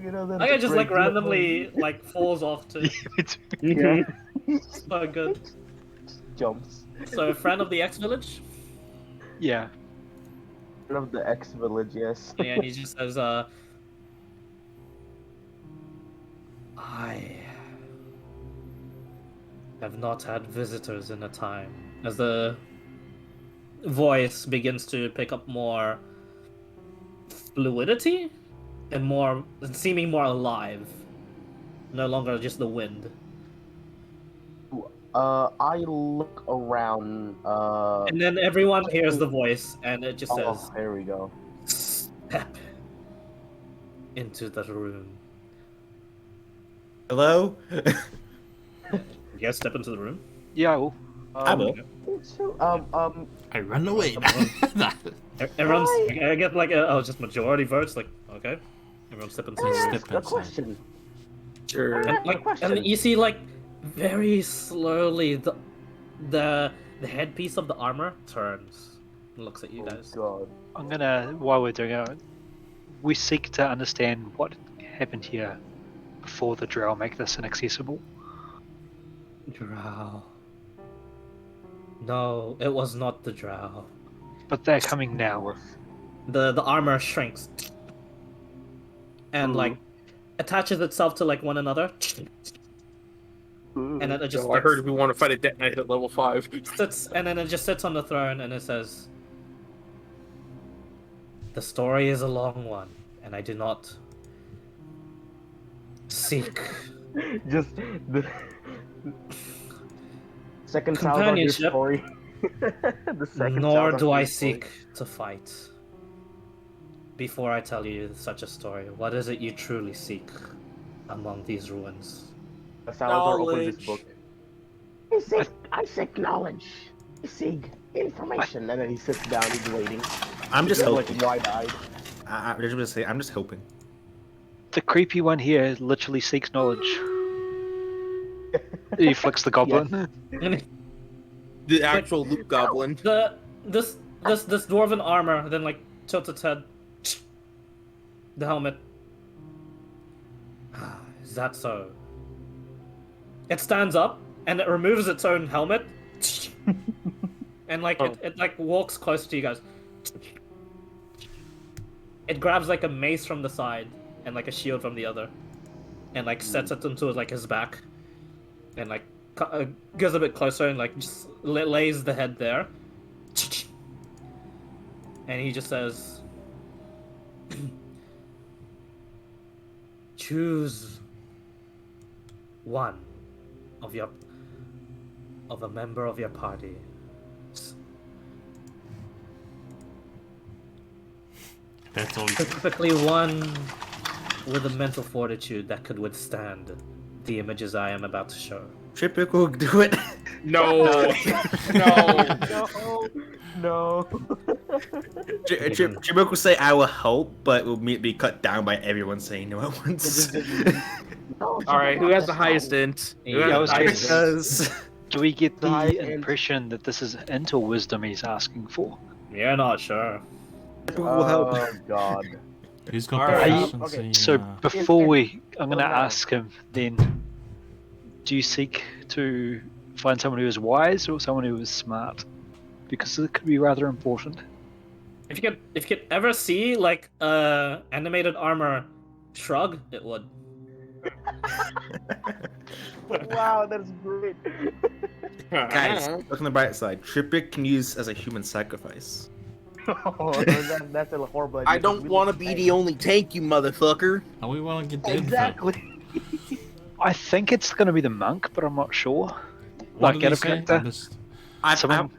You know, then I think it just like breaks it up. randomly like falls off too. Yeah. So good. Jumps. So a friend of the X village. Yeah. One of the X village, yes. Yeah, and he just says, I have not had visitors in a time. As the voice begins to pick up more fluidity and more seeming more alive. No longer just the wind. I look around. And then everyone hears the voice and it just Oh, says, here we go. step into the room. Hello? You guys step into the room? Yeah, I will. I will. So, I run away. Everyone's, I get like, just majority votes, like, okay. Everyone step into the room. Step a inside. question. Sure. And, like, and you see, like, very slowly, the headpiece of the armor turns and looks at you guys. God. I'm gonna, while we're doing it, we seek to understand what happened here before the drow make this inaccessible. Drow. No, it was not the drow. But they're coming now. The armor shrinks and like attaches itself to like one another, and then it just Oh, I like, heard we want to fight a Death Knight at level 5. sits, and then it just sits on the throne and it says, "The story is a long one, and I do not seek Just the second sound of your Companionship. story. The second nor sound of do your I story. seek to fight. Before I tell you such a story, what is it you truly seek among these ruins?" Salazar opens his Knowledge. book. I seek knowledge. I seek information. And then he sits down, he's waiting. I'm just He's like hoping. wide-eyed. I just want to say, I'm just hoping. The creepy one here literally seeks knowledge. He flicks the goblin. And The actual Luke Goblin. this dwarven armor then like tilts its head. The helmet. Is that so? It stands up and it removes its own helmet. And like it like walks closer to you guys. It grabs like a mace from the side and like a shield from the other, and like sets it into like his back, and like goes a bit closer and like just lays the head there. And he just says, "Choose one of a member of your party." That's all. Specifically one with a mental fortitude that could withstand the images I am about to show. Typical, do it. No. No. No. Typical will say, I will help, but will be cut down by everyone saying no at once. Alright, who has the highest int? Who Yeah, has I the was highest gonna int? Because Do we get the High-end. impression that this is int or wisdom he's asking for? You're not sure. typical will help. Oh God. He's got Alright, proficiency. So before I'm gonna Slow down. ask him then, do you seek to find someone who is wise or someone who is smart? Because it could be rather important. If you could ever see like animated armor shrug, it would. Wow, that's great. Guys, look on the bright side. Tripic can use as a human sacrifice. That's a horrible idea. I don't want to be the only tank, you motherfucker. How we want to get the info? Exactly. I think it's going to be the monk, but I'm not sure. What Like, did out he of say? character. I'm,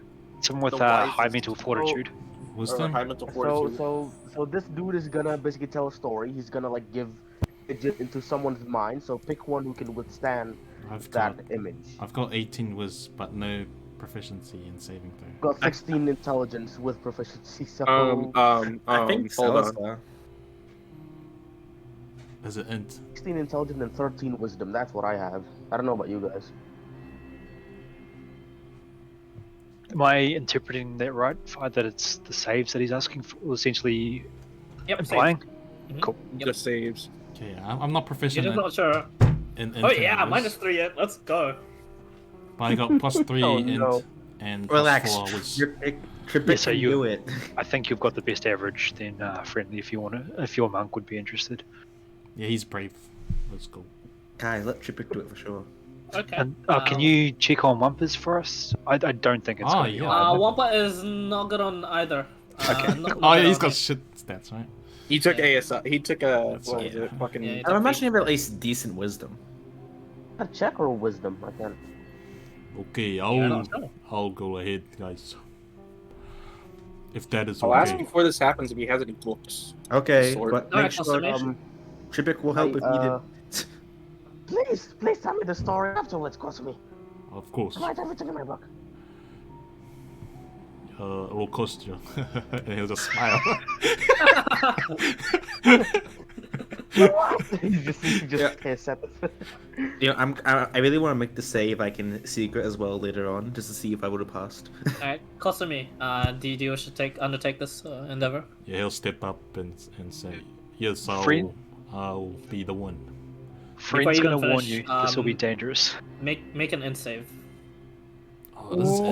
Someone with The high wisest. mental fortitude. Wisdom? High mental fortitude. So this dude is gonna basically tell a story. He's gonna like give it into someone's mind. So pick one who can withstand I've that got image. I've got 18 whiz, but no proficiency in saving throw. Got 16 intelligence with proficiency. So I think hold on. Salazar. Is it int? 16 intelligence and 13 wisdom. That's what I have. I don't know about you guys. Am I interpreting that right? That it's the saves that he's asking for, essentially Yep. implying? Mhm. Cool. Yep. Just saves. Okay, I'm not You're proficient just in, not sure. in Oh yeah, intelligence, -3 yet. Let's go. but I got plus 3 Oh, int no. and Relax. plus 4 was. Tripic Yeah, so can you- do it. I think you've got the best average then, friendly. If you want to, if your monk would be interested. Yeah, he's brave. Let's go. Guys, let Tripic do it for sure. Okay. And can you check on Wumpers for us? I don't think it's Oh, going to be yeah. high. Wampa is not good on either. Okay. Oh yeah, he's got shit stats, right? He took Yeah. ASI. He took a That's what was yeah. it? Fucking. Yeah, I'm imagining you have at least decent wisdom. A check or wisdom? I can't. Okay, Yeah, I'll no, no. I'll go ahead, guys. If that is I'll ask okay. before this happens if he has any books. Okay, Sword. but Alright, make sure consummation. Tripic will help if needed. Please tell me the story afterwards, Cosme. Of course. Write everything in my book. It will cost you. And he'll just smile. He just hiss at us. You know, I really want to make the save I can secret as well later on, just to see if I would have passed. Alright, Kosumi, do you wish to undertake this endeavor? Yeah, he'll step up and say, "Yes, Friend? I'll be the one." Friend's you going even to warn finish, you. This will be um, dangerous. Make an int save. Oh, this is It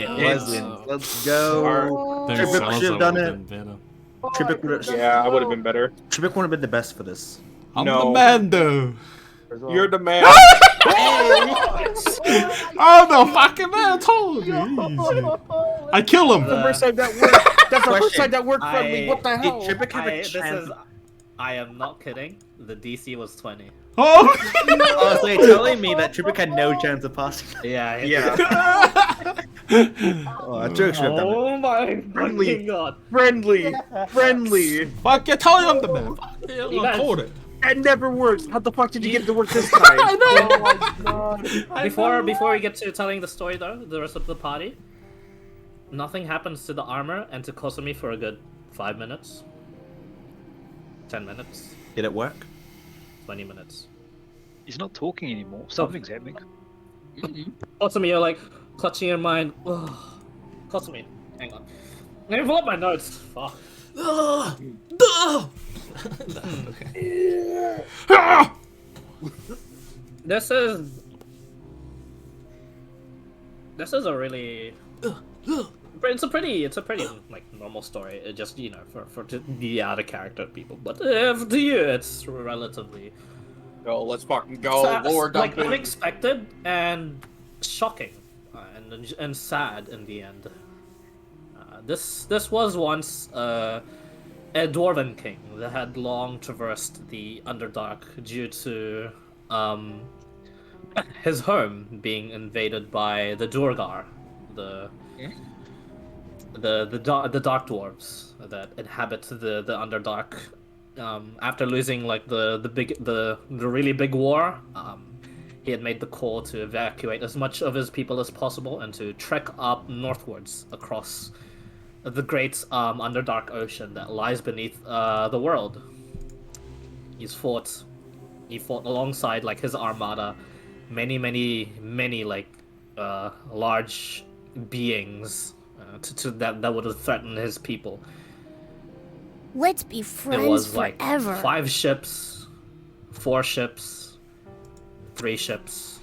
int. wasn't. Let's go. Then Tripic Salazar should've done would've it. been better. Tripic would have. Yeah, I would have been better. Tripic would have been the best for this. I'm No. the man, though. You're the man. I'm the fucking man. I told you. Easy. I kill him. The- First time that worked. That's the first Question. time that worked for me. What the Did hell? Tripic have a chance? I am not kidding. The DC was 20. Oh. Oh, so you're telling me that Tripic had no chance of passing? Yeah. Yeah. Oh, Tripic should have done it. Oh my Friendly. fucking god. Friendly. Fuck, you're telling I'm the man. Fuck, yeah, You I guys- called it. That never works. How the fuck did you get it to work this time? I know. Oh my god. Before we get to telling the story though, the rest of the party, nothing happens to the armor and to Kosumi for a good 5 minutes. 10 minutes. Did it work? 20 minutes. He's not talking anymore. Something's happening. Kosumi, you're like clutching your mind. Ugh. Kosumi, hang on. Let me pull up my notes. Fuck. This is a really it's a pretty like normal story. It just, you know, for the out of character people, but to you it's relatively Go, let's fucking go. Lord, like dumping. unexpected and shocking, and sad in the end. This was once a dwarven king that had long traversed the Underdark due to his home being invaded by the Durgar, the dark dwarves that inhabit the Underdark. After losing like the really big war, he had made the call to evacuate as much of his people as possible and to trek up northwards across the great Underdark Ocean that lies beneath the world. He fought alongside like his armada, many like large beings that would have threatened his people. Let's be It friends was like forever. 5 ships, 4 ships, 3 ships,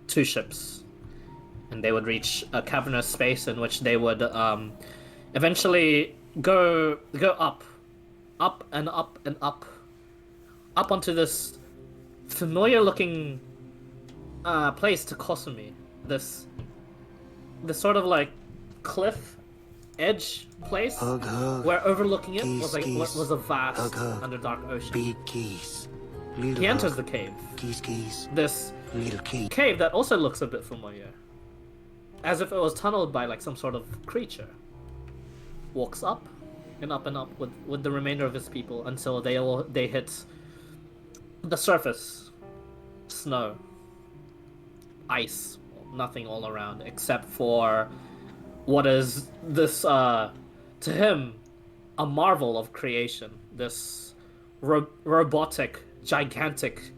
2 ships, and they would reach a cavernous space in which they would eventually go up and up and up onto this familiar-looking place to Kosumi. This sort of like cliff edge place Hug, hug. where overlooking it Geese, was like geese. was a vast Hug, hug. underdark ocean. Big geese. Little He enters hug. the cave. Geese, geese. This Little geese. cave that also looks a bit familiar, as if it was tunneled by like some sort of creature. Walks up and up and up with the remainder of his people until they hit the surface. Snow, ice, nothing all around except for what is this to him a marvel of creation. This robotic, gigantic,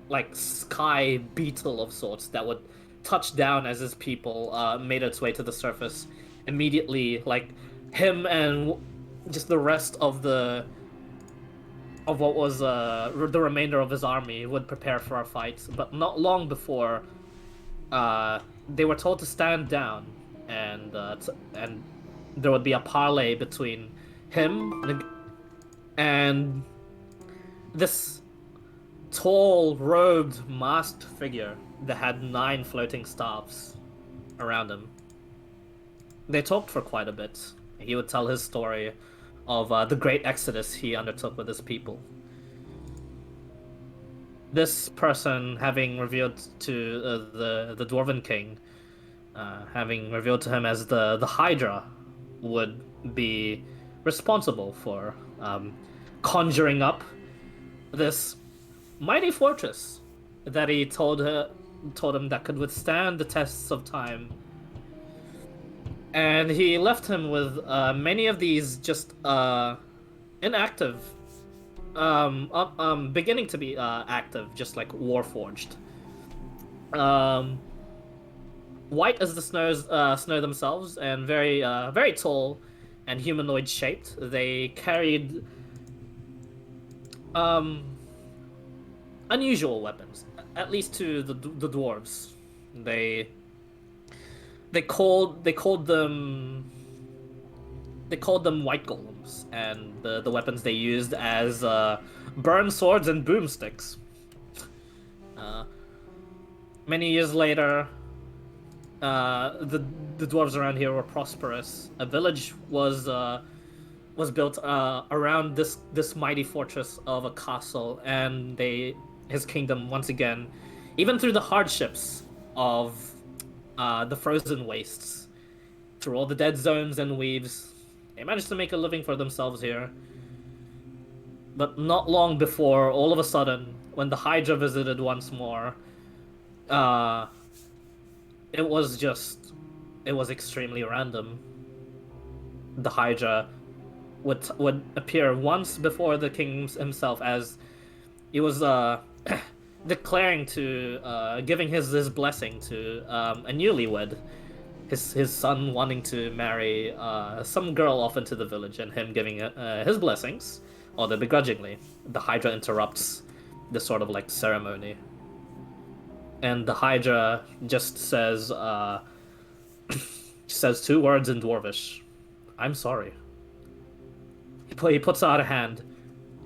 like sky beetle of sorts that would touch down as his people made its way to the surface. Immediately, like him and just the rest of what was the remainder of his army would prepare for a fight. But not long before, they were told to stand down, and there would be a parley between him and this tall, robed, masked figure that had 9 floating staffs around him. They talked for quite a bit. He would tell his story of the great exodus he undertook with his people. This person, having revealed to the Dwarven King, having revealed to him as the Hydra, would be responsible for conjuring up this mighty fortress that he told him that could withstand the tests of time. And he left him with many of these just inactive, beginning to be active, just like warforged. White as the snow themselves, and very very tall and humanoid shaped. They carried unusual weapons, at least to the dwarves. They called them white golems, and the weapons they used as burn swords and boomsticks. Many years later, the dwarves around here were prosperous. A village was built around this mighty fortress of a castle, and his kingdom once again, even through the hardships of the frozen wastes, through all the dead zones and weaves, they managed to make a living for themselves here. But not long before, all of a sudden, when the Hydra visited once more, it was extremely random. The Hydra would appear once before the king himself, as he was declaring to giving his blessing to a newlywed, his son wanting to marry some girl off into the village, and him giving his blessings, although begrudgingly. The Hydra interrupts this sort of like ceremony, and the Hydra just says 2 words in Dwarvish: "I'm sorry." He puts out a hand,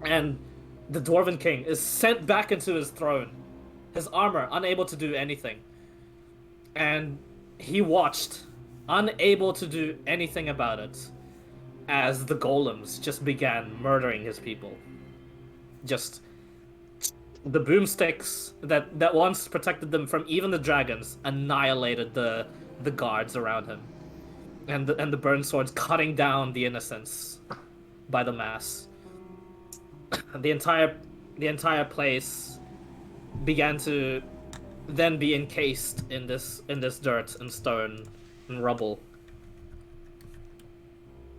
and the Dwarven King is sent back into his throne, his armor unable to do anything. And he watched, unable to do anything about it, as the golems just began murdering his people. Just the boomsticks that once protected them from even the dragons annihilated the guards around him, and the burn swords cutting down the innocents by the mass. The entire place began to then be encased in this dirt and stone and rubble.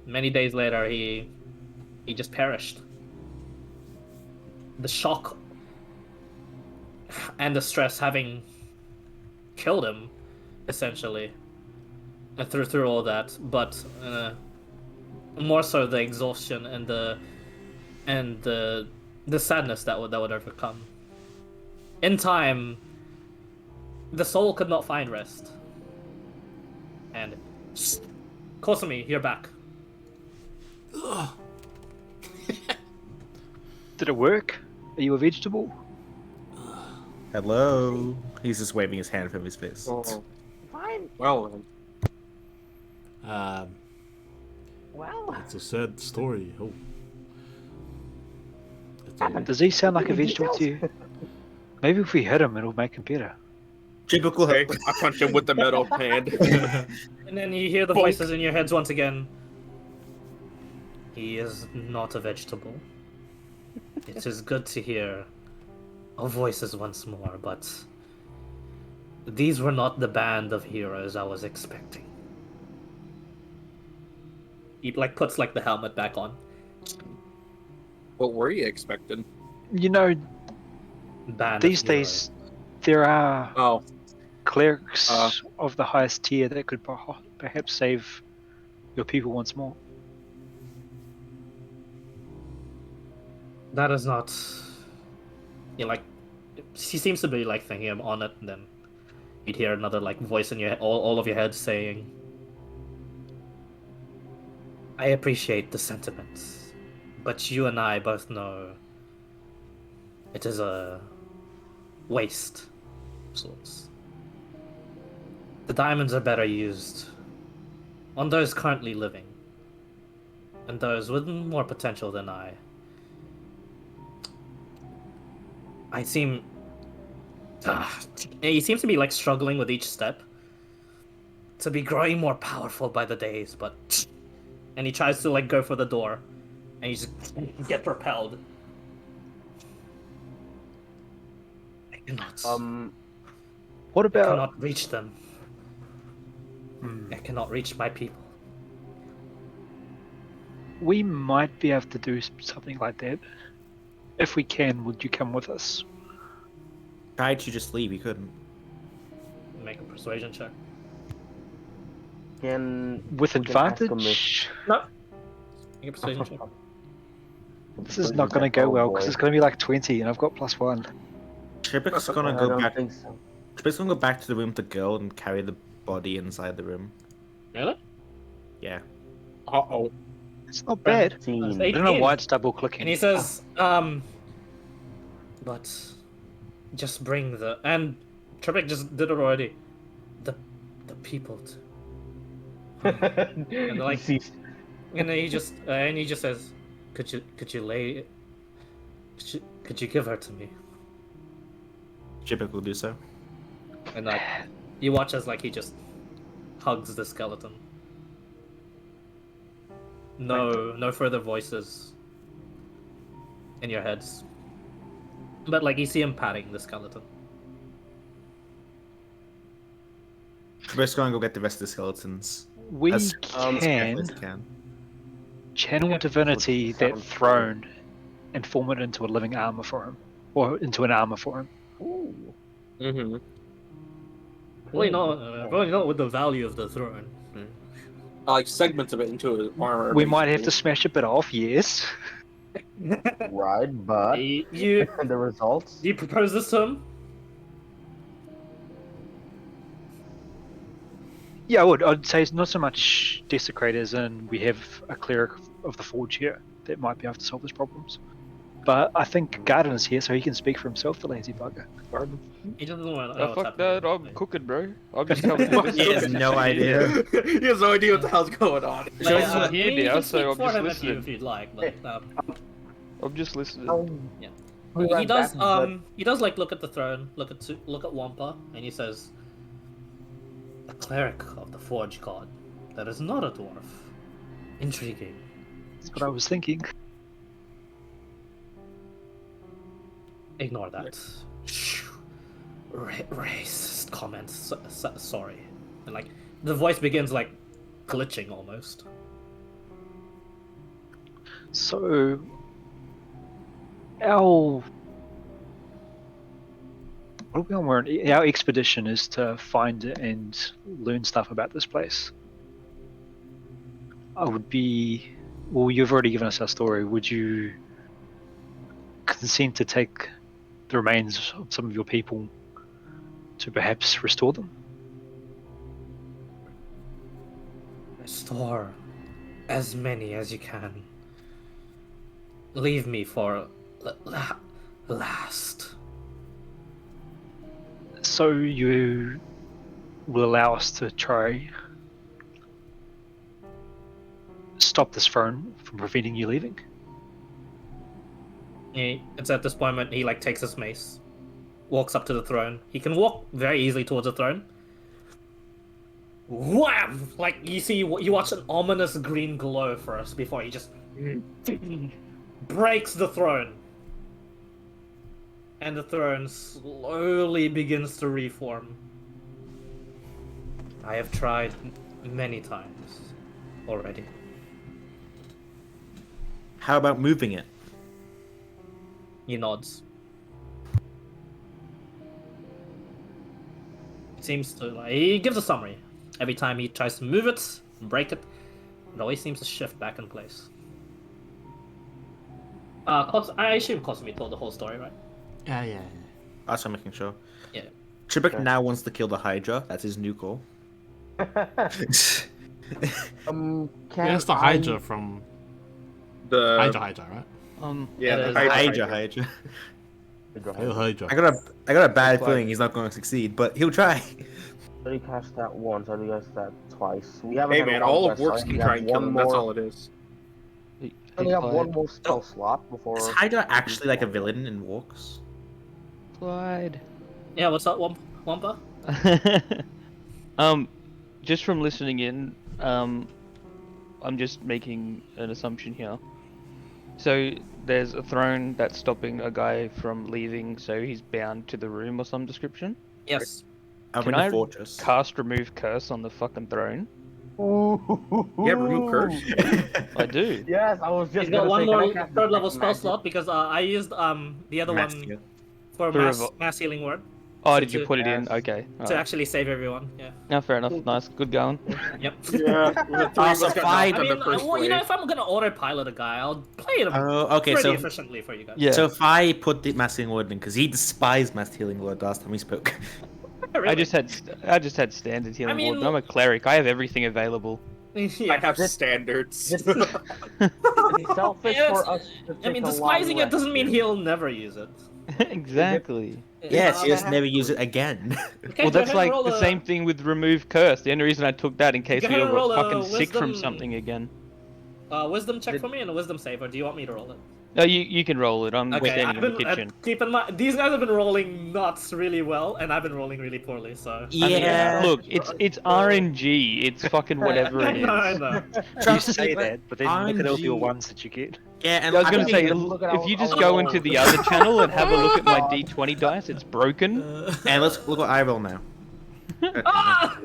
Many days later, he just perished. The shock and the stress having killed him, essentially, through all that. But more so the exhaustion and the sadness that would overcome. In time, the soul could not find rest. And Kosumi, you're back. Did it work? Are you a vegetable? Hello. He's just waving his hand from his fist. Oh, Fine. well then. Um, Well, it's a sad story. Oh. Does he sound like a Any vegetable to details? you? Maybe if we hit him, it'll make him better. Typical. Okay, I punch him with the metal hand. And then you hear the Bonk. voices in your heads once again. He is not a vegetable. It is good to hear our voices once more, but these were not the band of heroes I was expecting. He like puts like the helmet back on. What were you expecting? You know, Band these of heroes. days there are Oh, clerics of the highest tier that could perhaps save your people once more. That is not. You like. She seems to be like thinking I'm on it, and then you'd hear another like voice in your all of your head saying, "I appreciate the sentiments, but you and I both know it is a waste of sorts. The diamonds are better used on those currently living, and those with more potential than I. I seem. He seems to be like struggling with each step. To be growing more powerful by the days, but. And he tries to like go for the door, and he just get propelled. I cannot. What I about cannot reach them. I cannot reach my people. we might be able to do something like that? If we can, would you come with us? Tried to just leave. He couldn't. Make a persuasion check. Can With we can ask him advantage? No. Make a persuasion check. This is not going to go well because it's going to be like 20 and I've got +1. Trippick's gonna I go don't back. think so. Trippick's gonna go back to the room with the girl and carry the body inside the room. Really? Yeah. uh-oh. It's not bad. 18. I don't know why it's double clicking. And he says, but just bring the and Trebek just did it already. The people and like and then he just says, could you give her to me? Trippick will do so. And like you watch as like he just hugs the skeleton. No further voices in your heads. But like you see him patting the skeleton. Trippick's gonna go get the rest of the skeletons. We as carefully can as he can. channel Yeah. divinity that Sounds throne and form it into a living armor for him. Or into an armor for him. Ooh. Mm-hmm. Probably not with the value of the throne. Like segments of it into his armor. We might have to basically. smash a bit off, yes. Right, but You the results. do you propose this to him? Yeah, I would. I'd say it's not so much desecrators, and we have a cleric of the forge here that might be able to solve his problems. But I think Garden is here, so he can speak for himself, the lazy bugger. He doesn't want to Oh, know what's fuck happening. that, I'm cooking, bro. I'm just coming to He has listen. no idea. He has no idea what the hell's going on. So he's not here you now, can so speak I'm for just him listening. if you'd like, but I'm just listening. he does he does like look at the throne, look at Wampa, and he says, "A cleric of the Forge God. That is not a dwarf. Intriguing." That's what I was thinking. Ignore that. Racist comments. Sorry. And like the voice begins like glitching almost. So, our our expedition is to find and learn stuff about this place. I would be. Well, you've already given us our story. Would you consent to take the remains of some of your people to perhaps restore them? Restore as many as you can. Leave me for Last. So you will allow us to try stop this throne from preventing you leaving? It's at this point he like takes his mace, walks up to the throne. He can walk very easily towards the throne. Wham! Like you watch an ominous green glow first before he just breaks the throne. And the throne slowly begins to reform. I have tried many times already. How about moving it? He nods. Seems to like he gives a summary. Every time he tries to move it, break it, it always seems to shift back in place. I assume Cosmi told the whole story, right? Yeah. That's what I'm making sure. Yeah. Tribic now wants to kill the Hydra. That's his new goal. That's the Hydra from The Hydra, right? yeah, It the is Hydra. Hydra. Hail Hydra. I got a bad feeling he's not going to succeed, but he'll try. I already cast that once. I already cast that twice. We haven't. Hey had a man, lot all of of Works rest, can so try I and have kill one him. That's more- all it is. I only have one more spell slot before. Is Hydra actually like a villain in Walks? Clyde. Yeah, what's up, Wampa? Just from listening in, I'm just making an assumption here. So there's a throne that's stopping a guy from leaving, so he's bound to the room or some description. Yes. I'm Can in the I fortress. cast remove curse on the fucking throne? Yeah, remove curse. I do. Yes, I was just He's got gonna one say, can I more cast third level detect spell magic? slot because I used the other Mass one heal. for For mass healing word Oh, So did you to- put it in? yes. Okay. to alright. actually save everyone. Yeah. No, fair enough. Nice. Good going. Yep. Yeah, the three of us got Five- knocked I on mean, the first well, you know, wave. if I'm gonna autopilot a guy, I'll play it Oh, okay. pretty So, efficiently for you guys. Yeah. so if I put the mass healing word in, because he despised mass healing word last time we spoke. Really? I just had standard healing mean, ward, but I'm a cleric. I have everything available. I yeah. have standards. This is it's selfish Yeah, for us to I mean, take a despising long it doesn't mean rest he'll never use it. Exactly. Yes, you just never use it again. Okay, Well, go that's ahead and like roll the a- same thing with remove curse. The only reason I took that in case Go we ahead all and roll got a fucking sick from wisdom- something again. Wisdom check for me and a wisdom save, or do you want me to roll it? No, you can roll it. I'm Okay, standing in the kitchen. keep in mind, these guys have been rolling nuts really well, and I've been rolling really poorly, so... I mean, Yeah. look, it's RNG. It's fucking whatever it is. I know. You Trust say me, but that, but then look at all the RNG ones that you get. Yeah, and I was gonna I say, mean, look at if our- you just our go rolls. into the other channel and have a look at my God. D20 dice, it's broken. and let's look what I roll now. Ah!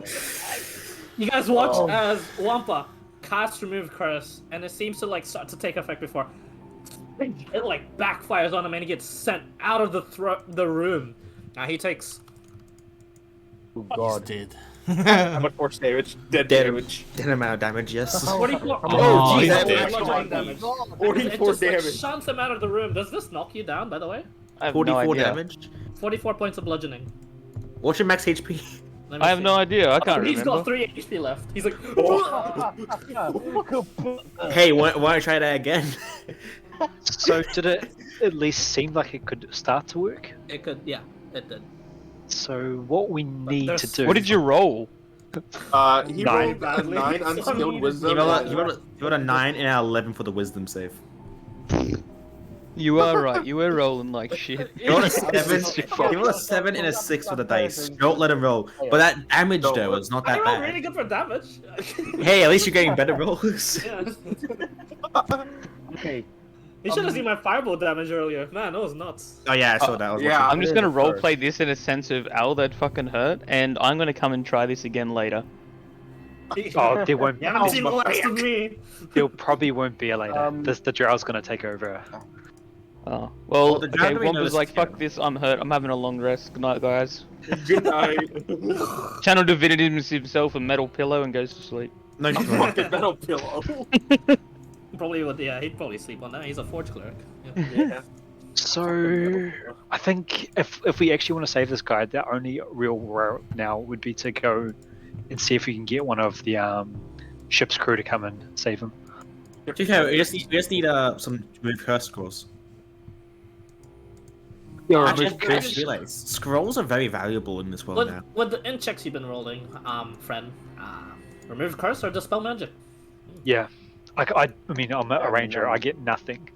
You guys watch Oh. as Wampa casts remove curse, and it seems to like start to take effect before it like backfires on him, and he gets sent out of the room. Now he takes Oh He's God. dead. How much force damage? Dead damage. Dead amount of damage, yes. 44. Oh, he's dead. bludgeoning damage. It 44 just like, damage. shunts him out of the room. Does this knock you down, by the way? I have no 44 idea. damage. 44 points of bludgeoning. What's your max HP? Let me I have see. no idea. I Oh, can't he's remember. got 3 HP left. He's like, Hey, why don't I try that again? So did it at least seem like it could start to work? it could, yeah, it did. So what we need to there's- do? What did you roll? He Nine. rolled a Badly. 9 unskilled You wisdom. rolled a 9 and an 11 for the wisdom save. You are right. You were rolling like shit. You rolled a 7, you rolled a 7 and a 6 for the dice. Don't let him roll. But that damage, though, is not I that rolled bad. really good for damage. Hey, at least you're getting better rolls. Yeah. Okay. You should have seen my fireball damage earlier. Man, that was nuts. Oh yeah, I saw that. I was yeah. watching. I'm just gonna roleplay this in a sense of ow, that fucking hurt, and I'm gonna come and try this again later. Oh, there won't. You haven't seen the last of me. There probably won't be a later. Um, The drow's gonna take over. Oh well, the okay. dragon we Wampa's noticed like, here. fuck this, I'm hurt. I'm having a long rest. Good night, guys. Good night. Channel divinity himself a metal pillow and goes to sleep. No, you don't. Fucking metal pillow. Probably would, yeah, he'd probably sleep on that. He's a forge cleric. Yeah. Yeah. So I think if we actually want to save this guy, the only real route now would be to go and see if we can get one of the ship's crew to come and save him. Okay, we just need some remove curse scrolls. Yeah, Um, Actually, remove I just curse. realized scrolls are very valuable in this world now. with the int checks you've been rolling, friend, remove curse or dispel magic. Yeah. I mean, I'm a ranger. I get nothing.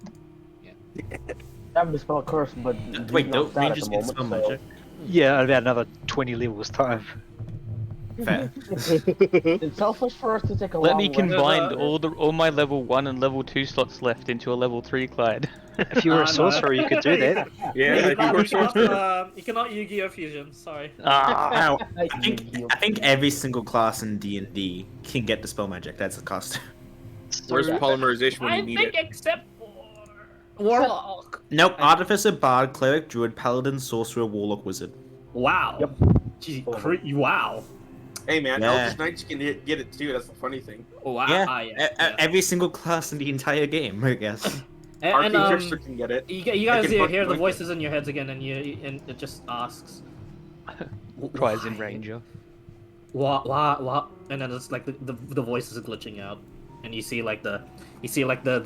I have dispel curse, but Wait, he's not don't stat at rangers the get moment, spell so... magic? Yeah, about another 20 levels time. Fair. It's selfish for us to take a Let long me rest. combine all my level 1 and level 2 slots left into a level 3 Clyde. If you were a No. sorcerer, you could do that. Yeah, if you were sorcerer. You cannot Yu-Gi-Oh fusion. Sorry. Ah, Now, I Yu-Gi-Oh. think every single class in D&D can get dispel magic. That's the cost. Where's So, polymerization when you need it? except for Warlock. Nope. Artificer, Bard, Cleric, Druid, Paladin, Sorcerer, Warlock, Wizard. Wow. Yep. Wow. Hey man, Yeah. Eldritch Knights can get it too. That's the funny thing. Wow. Yeah. Every single class in the entire game, I guess. And Arcane Trickster can get it. you I guys can hear fucking the like voices in your heads again, and it just asks. tries in why? ranger. What? And then it's like the voice is glitching out, and you see like the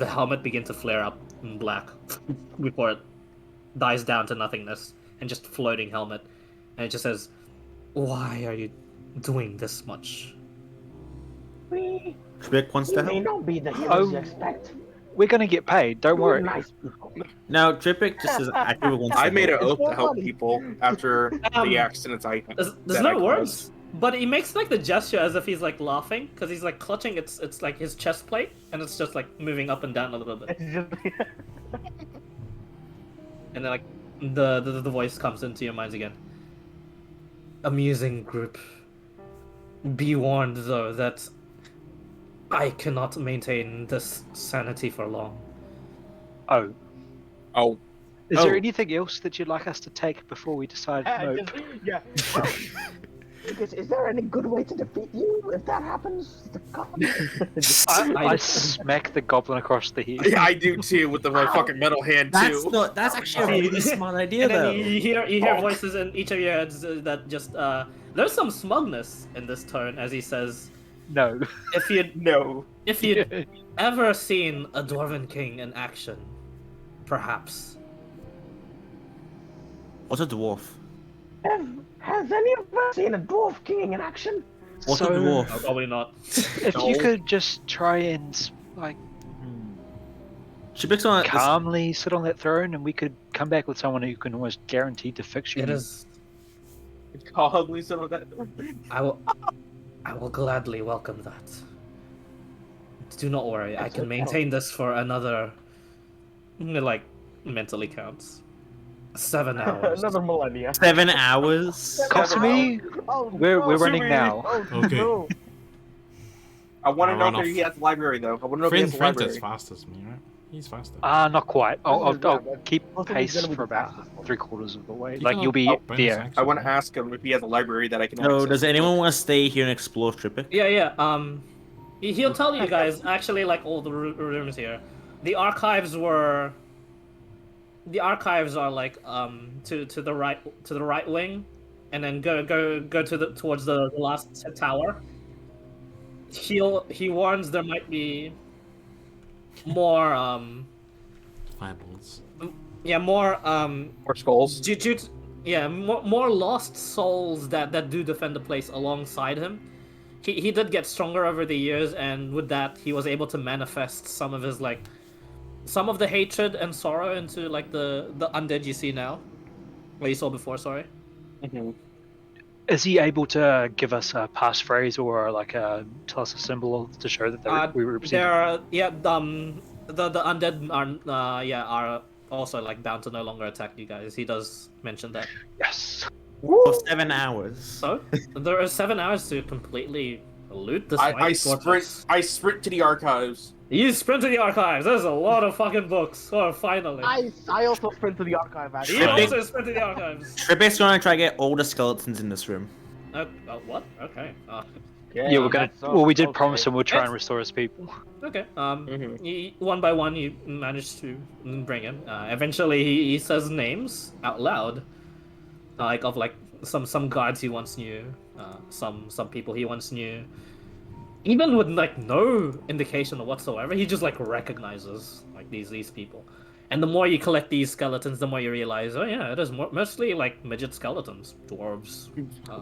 helmet begin to flare up in black before it dies down to nothingness and just floating helmet, and it just says, "Why are you doing this much?" Trick wants to We may help. not be the heroes you Oh. expect. we're going to get paid. Don't We're worry. nice people. No, Tripic just says actually wants to I made an help. oath to more help money. people after Um, the accidents I There's that I no caused. words, but he makes like the gesture as if he's like laughing because he's like clutching it's like his chest plate and it's just like moving up and down a little bit, and then like the voice comes into your minds again. Amusing group. Be warned though that I cannot maintain this sanity for long. Oh. Oh, Is Oh. there anything else that you'd like us to take before we decide nope? Yeah. Because is there any good way to defeat you if that happens? I smack the goblin across the head. yeah, I do too with my fucking metal hand too. That's actually a really smart idea, And then though. you hear voices in each of your heads that just there's some smugness in this tone as he says, No. if you'd No. ever seen a Dwarven King in action, perhaps. What's a dwarf? Has any of us seen a dwarf king in action? What's a So- dwarf? No, probably not. If No. you could just try and like Tripic's on this. calmly sit on that throne, and we could come back with someone who can almost guarantee to fix you. It is. Calmly some of that. I will gladly welcome that. Do not worry. I can maintain this for another, like, mentally counts. 7 hours. Another millennia. 7 hours. Kasumi, Oh, we're no. running now. Oh, Okay. no. I want to I'll know run if off. he has the library though. I want to know if he has the Friend is library. fast as me, right? He's faster. Not quite. I'll Yeah, keep most of these pace gonna be for the about fastest one. 3/4 of the way. You Like can you'll be bonus there. action, I want to right? ask him if he has a library that I can. No, access. does anyone want to stay here and explore Tripic? Yeah. He'll tell you guys actually like all the rooms here. The archives are like to the right wing, and then go towards the last tower. He warns there might be more Fireballs. More skulls. more lost souls that do defend the place alongside him. He did get stronger over the years, and with that he was able to manifest some of the hatred and sorrow into like the undead you see now. What you saw before, sorry. Mhm. Is he able to give us a passphrase or like tell us a symbol to show that we represent? The undead are also like bound to no longer attack you guys. He does mention that. Yes. For 7 hours. So there are 7 hours to completely loot this. I mighty sprint. fortress. I sprint to the archives. You sprint to the archives. There's a lot of fucking books. Oh, finally. I also sprint to the archive, You actually. Tripic- also sprint to the archives. Tripic's gonna try to get all the skeletons in this room. What? Okay. Yeah, we're gonna. that's Well, we did okay. promise him we'll try and Yes. restore his people. Okay. Mhm. One by one, you manage to bring him. Eventually, he says names out loud, of some guards he once knew, some people he once knew. Even with like no indication whatsoever, he just like recognizes like these people, And the more you collect these skeletons, the more you realize, oh yeah, it is mostly like midget skeletons, dwarves.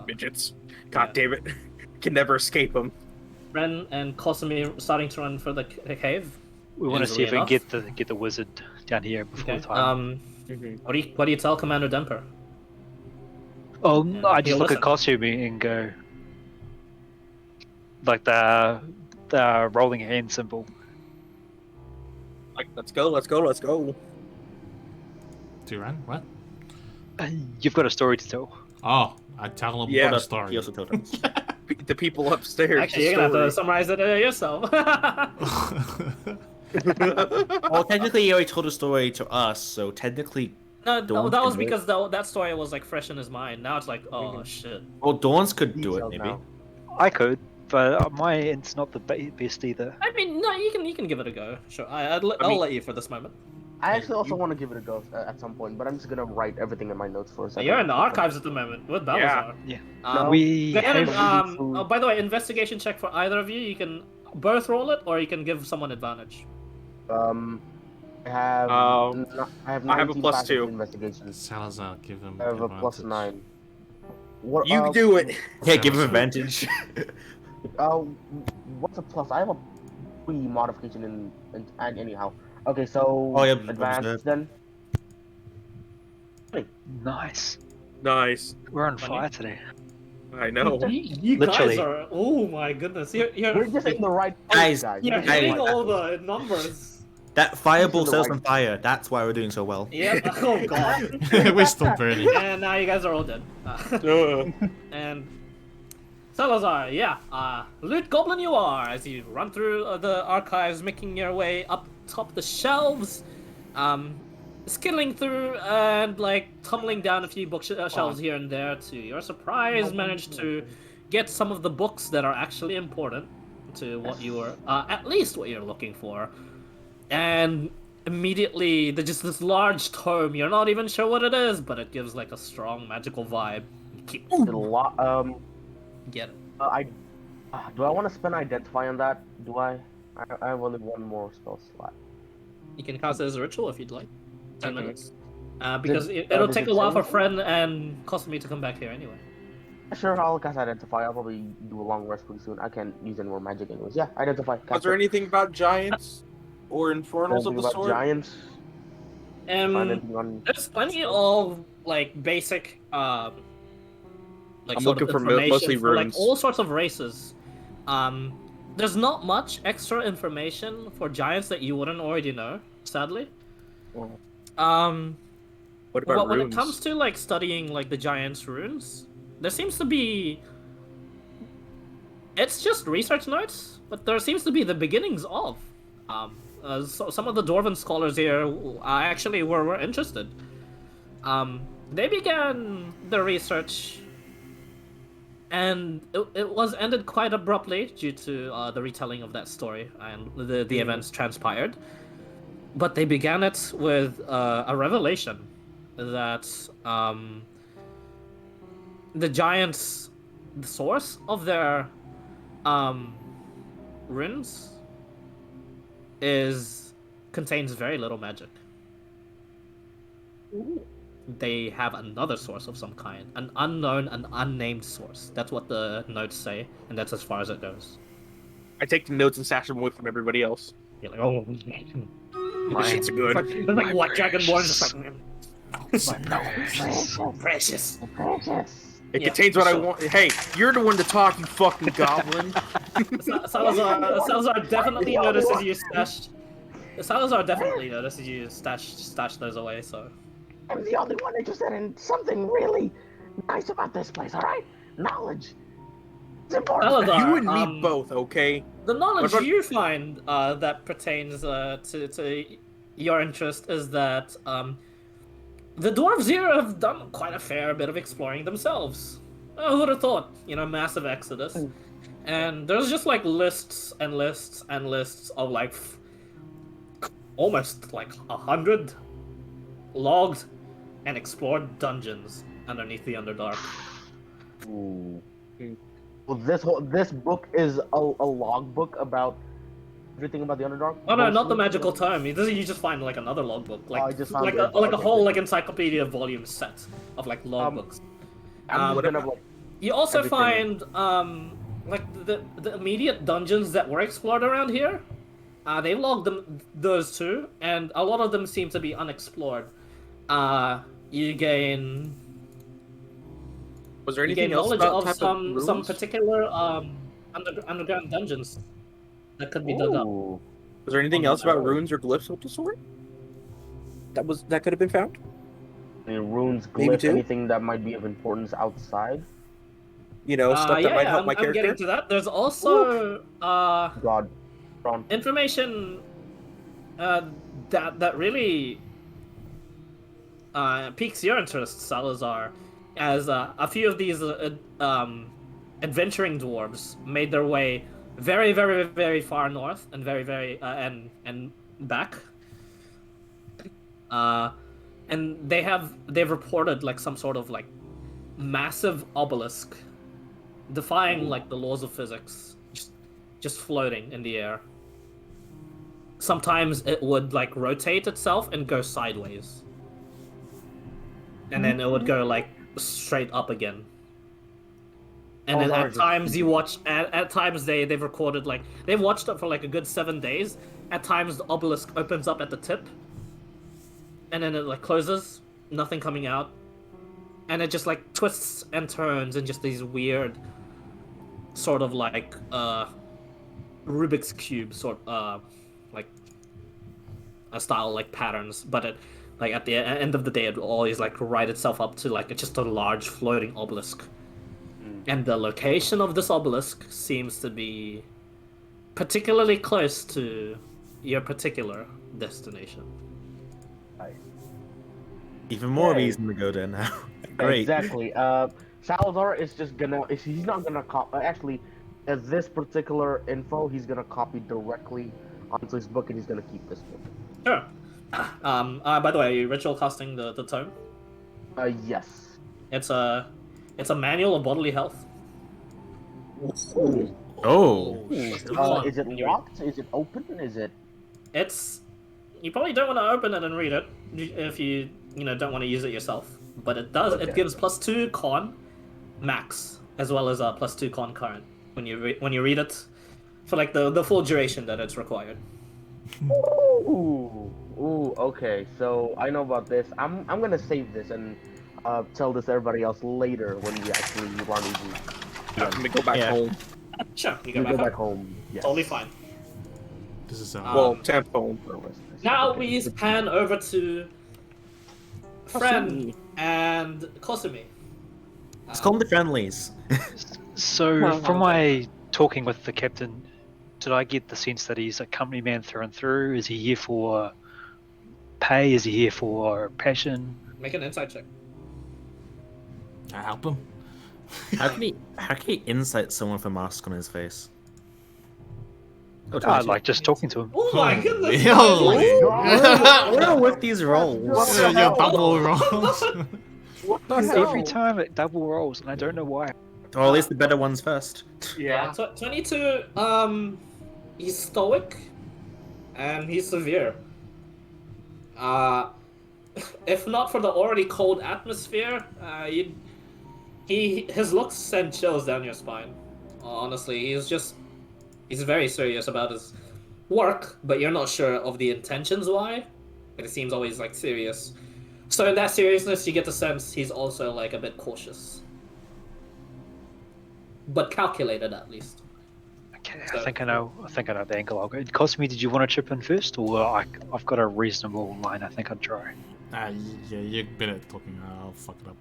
Midgets. God yeah. damn it. Can never escape them. Ren and Cosimi starting to run for the cave. We want to see Easily if we can enough. get the wizard down here before Okay. the time. What do you tell Commander Demper? Oh, no, I just he'll look at listen. Kosumi and go, like the rolling hand symbol. Like, let's go, let's go, let's go. Duran, what? You've got a story to tell. Oh, I tell him Yeah. what a story. He also told us. The people upstairs. Actually, you're gonna have to summarize it yourself. Well, technically, he already told a story to us, so technically, No, Dawn that was can do it. because that story was like fresh in his mind. Now it's like, oh shit. well, Dawns could do it Details maybe. now. I could, but my end's not the best either. I mean, no, you can give it a go. Sure, I'll let you for this moment. I actually also want to give it a go at some point, but I'm just gonna write everything in my notes for a second. You're in the archives at the moment with Balazar. Yeah. No. We Go ahead and, have oh, by the way, investigation check for either of you. You can both roll it, or you can give someone advantage. I have. I have I have a 19 plus passive 2. investigation. Salazar, give him. I have a plus advantage. 9. What? You do it. Yeah, give him advantage. What's a plus? I have a pre-modification in anyhow. Okay, so Oh, yeah, advanced observe. then. nice. Nice. We're on Funny. fire today. I know. You Literally. guys are. Oh my goodness, you're We're just in the right place, Guys, you're Hey. hitting all the numbers. That fireball He's in the set us right- on fire. That's why we're doing so well. Yep. Oh god. We're still burning. And now you guys are all dead. And Salazar, yeah, loot goblin you are as you run through the archives, making your way up top the shelves, skidding through and like tumbling down a few bookshelves here and there. To your surprise, managed to get some of the books that are actually important to what you were, at least what you're looking for. And immediately, there's just this large tome. You're not even sure what it is, but it gives like a strong magical vibe. Keep get it. Do I want to spend identify on that? Do I? I have only one more spell slot. You can cast it as a ritual if you'd like. 10 Okay. minutes. Because it'll does take it a while say for Friend and Cosme to come back here anyway. Sure, I'll cast identify. I'll probably do a long rest pretty soon. I can't use any more magic anyways. Yeah, identify. Was there anything about giants or infernals of the sort? Giants? Find Um, anything on... there's plenty of like basic like I'm sort looking of for information mostly for like runes. all sorts of races. There's not much extra information for giants that you wouldn't already know, sadly. Oh. What But about when runes? it comes to like studying like the giants' runes, there seems to be. It's just research notes, but there seems to be the beginnings of. So some of the Dwarven scholars here actually were interested. They began their research, and it was ended quite abruptly due to the retelling of that story and the events transpired. But they began it with a revelation that the giants, the source of their runes contains very little magic. They have another source of some kind, an unknown and unnamed source. That's what the notes say, and that's as far as it goes. I take the notes and stash them away from everybody else. You're like, oh, This shit's good. It's like what Dragonborn just like. Precious. Precious. Precious. It Yeah, contains what I so- want. Hey, you're the one to talk, you fucking goblin. Salazar definitely I'm the only notices one. you stashed. Salazar definitely notices you stash those away. So I'm the only one interested in something really nice about this place, alright? Knowledge. It's important. Salazar, You and me both, okay? the knowledge What about- you find that pertains to your interest is that the dwarves here have done quite a fair bit of exploring themselves. Who would have thought? Massive exodus. And there's just like lists and lists and lists of like almost like 100 logged and explored dungeons underneath the Underdark. Ooh. Well, this book is a log book about Everything about the Underdark? Oh no, not the Mostly? magical tome. You just find like another logbook, I like just found like it. a, like a Okay, whole good. like encyclopedia volume set of like logbooks. I'm just Um, gonna like. You also Everything. find like the immediate dungeons that were explored around here. They logged those too, and a lot of them seem to be unexplored. You gain Was there you anything gain else knowledge about of type of some runes? particular underground dungeons that could be dug up. Ooh. Was there anything on else the map. about runes or glyphs of the sort that could have been found? Any runes, Maybe glyphs, two? anything that might be of importance outside? You know, stuff that might Yeah, help my I'm getting character. to that. There's also God. Ron. information that really piques your interest, Salazar, as a few of these adventuring dwarves made their way very, very, very far north and very, very and back. And they've reported like some sort of like massive obelisk, defying like the laws of physics, just floating in the air. Sometimes it would like rotate itself and go sideways, and then it would go like straight up again. And then at times you watch at times they've recorded like they've watched it for like a good 7 days. At times the obelisk opens up at the tip, and then it like closes, nothing coming out, and it just like twists and turns in just these weird sort of like Rubik's cube sort like a style like patterns, but it like at the end of the day it will always like write itself up to like just a large floating obelisk. And the location of this obelisk seems to be particularly close to your particular destination. Even more Okay. reason to go there now. Great. Exactly. Salazar is just gonna. He's not gonna copy. Actually, as this particular info, he's gonna copy directly onto his book, and he's gonna keep this book. Sure. By the way, are you ritual casting the tome? Yes. It's a manual of bodily health. Oh. Is it locked? Is it open? Is it? It's you probably don't want to open it and read it if you don't want to use it yourself. But it does. Okay. It gives +2 con max as well as +2 con current when you read it for like the full duration that it's required. Ooh. Okay. So I know about this. I'm gonna save this and tell this to everybody else later when we actually run into. Let me go back home. Sure, you We go back back home. Yes. Totally fine. This is Well, temp home. Now we pan over to Friend and Kosumi. Let's call them the friendlies. So, from my talking with the captain, did I get the sense that he's a company man through and through? Is he here for pay? Is he here for passion? Make an insight check. Can I help him? How can he insight someone with a mask on his face? Oh, I like just talking to him. Oh my goodness! We're with these rolls. Your double rolls. Every time it double rolls, and I don't know why. Or at least the better ones first. Yeah. 22. He's stoic, and he's severe. If not for the already cold atmosphere, his looks send chills down your spine. Honestly, he's very serious about his work, but you're not sure of the intentions why. But it seems always like serious. So in that seriousness, you get the sense he's also like a bit cautious, but calculated at least. Okay, So- I think I know the angle I'll go. Cosme, did you want to chip in first, or I've got a reasonable line? I think I'd try. Yeah, you're better at talking. I'll fuck it up.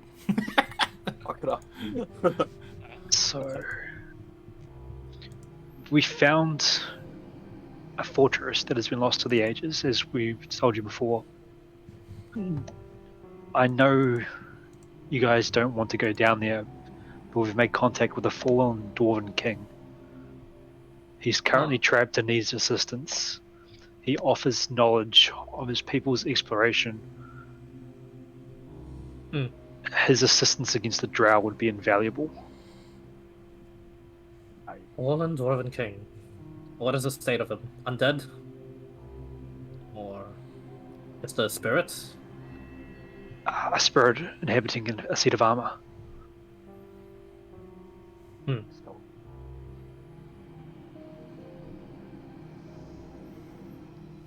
Fuck it up. So, we found a fortress that has been lost to the ages, as we told you before. I know you guys don't want to go down there, but we've made contact with a fallen dwarven king. He's currently trapped and needs assistance. He offers knowledge of his people's exploration. His assistance against the drow would be invaluable. Fallen Dwarven King. What is the state of him? Undead? Or just a spirit? A spirit inhabiting a set of armor.